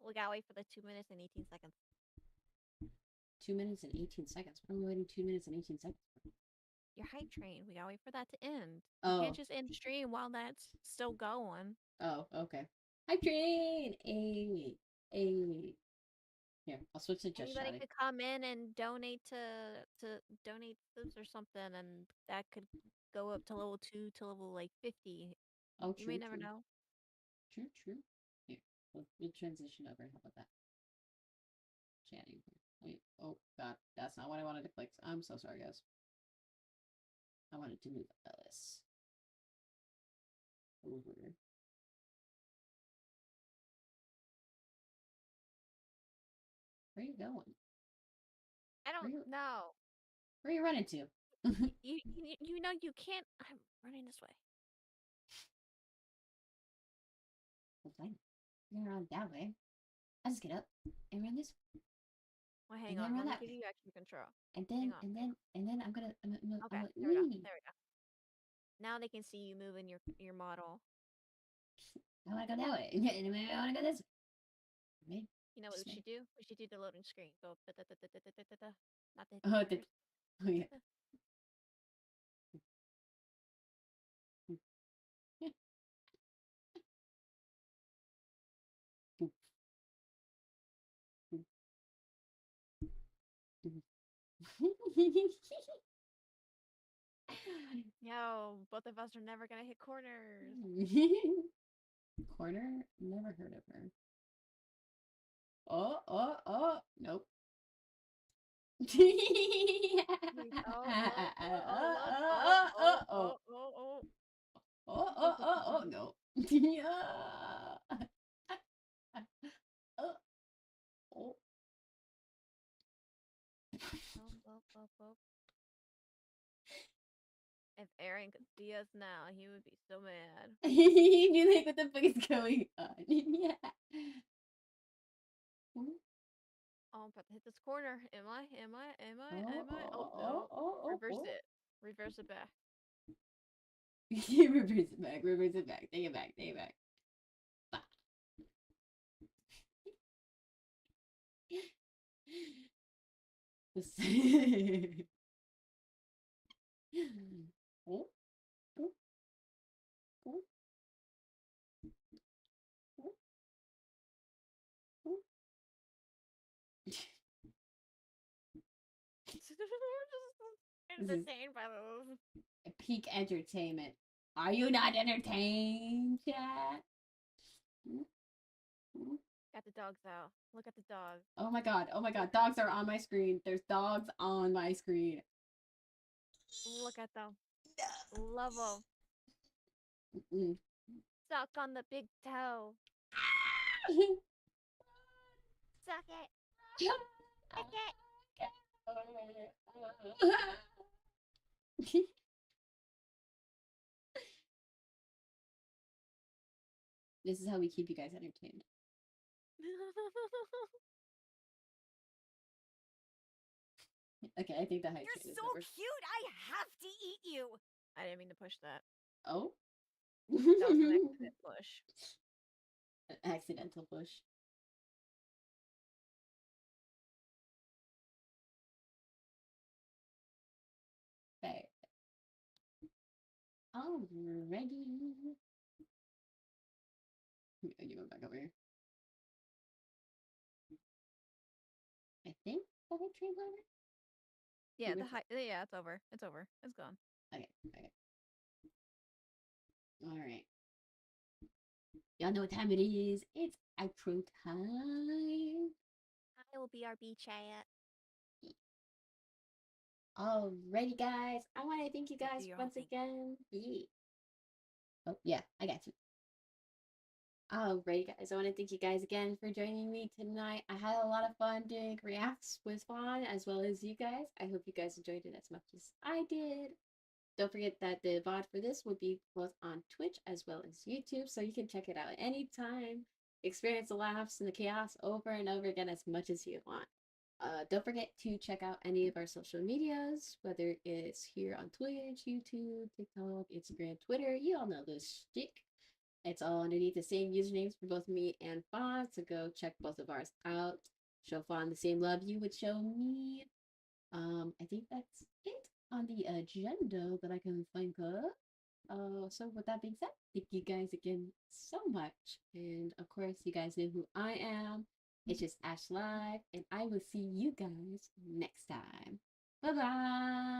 We gotta wait for the 2 minutes and 18 seconds. 2 minutes and 18 seconds. What am I waiting 2 minutes and 18 seconds for? Your hype train. We gotta wait for that to end. Oh. You can't just end stream while that's still going. Oh, okay. Hype train. Hey. Here, I'll switch to just Anybody chatting. could come in and donate to donate subs or something, and that could go up to level 2 to level like 50. Oh, you true. may never know. True. Here, we'll transition over. How about that? Chatting. Wait. Oh God, that's not what I wanted to click. I'm so sorry, guys. I wanted to move Ellis over. Where are you going? I don't know. Where are you running to? you know you can't. I'm running this way. Well, fine. You're gonna run that way. I'll just get up and run this way. Well, hang on. Let me give you extra control. And then I'm gonna. Okay, there we go. There we go. Now they can see you moving your model. I wanna go that way. I wanna go this way. You know what we should do? We should do the loading screen. Go. Not the. Oh yeah. Yo, both of us are never gonna hit corners. Corner? Never heard of her. Oh, nope. No. If Aaron could see us now, he would be so mad. He'd be like, what the fuck is going on? Yeah. Oh, I'm about to hit this corner. Am I? Oh, no. Reverse it. Reverse it back. Reverse it back. Reverse it back. Take it back. Take it back. Oh. We're just entertained by those. Peak entertainment. Are you not entertained, chat? Got the dogs out. Look at the dogs. Oh my god. Oh my god. Dogs are on my screen. There's dogs on my screen. Look at them. Love them. Suck on the big toe. Suck it. Suck it. This is how we keep you guys entertained. Okay, I think the hype You're train is so over. cute, I have to eat you. I didn't mean to push that. Oh? That was an accident push. An accidental push. Okay. Alrighty. You went back over here. I think the hype train's over. Yeah, yeah, it's over. It's over. It's gone. Okay. Alright. Y'all know what time it is. It's outro time. I will be our B chat. Alrighty, guys. I want to thank you guys once again. Yeah. Oh, yeah, I got you. Alrighty, guys. I want to thank you guys again for joining me tonight. I had a lot of fun doing reacts with Fawn as well as you guys. I hope you guys enjoyed it as much as I did. Don't forget that the VOD for this will be both on Twitch as well as YouTube, so you can check it out anytime. Experience the laughs and the chaos over and over again as much as you want. Don't forget to check out any of our social medias, whether it's here on Twitch, YouTube, TikTok, Instagram, Twitter. You all know this shtick. It's all underneath the same usernames for both me and Fawn, so go check both of ours out. Show Fawn the same love you would show me. I think that's it on the agenda that I can think of. So with that being said, thank you guys again so much. And of course, you guys know who I am. It's just Ash Live, and I will see you guys next time. Bye-bye.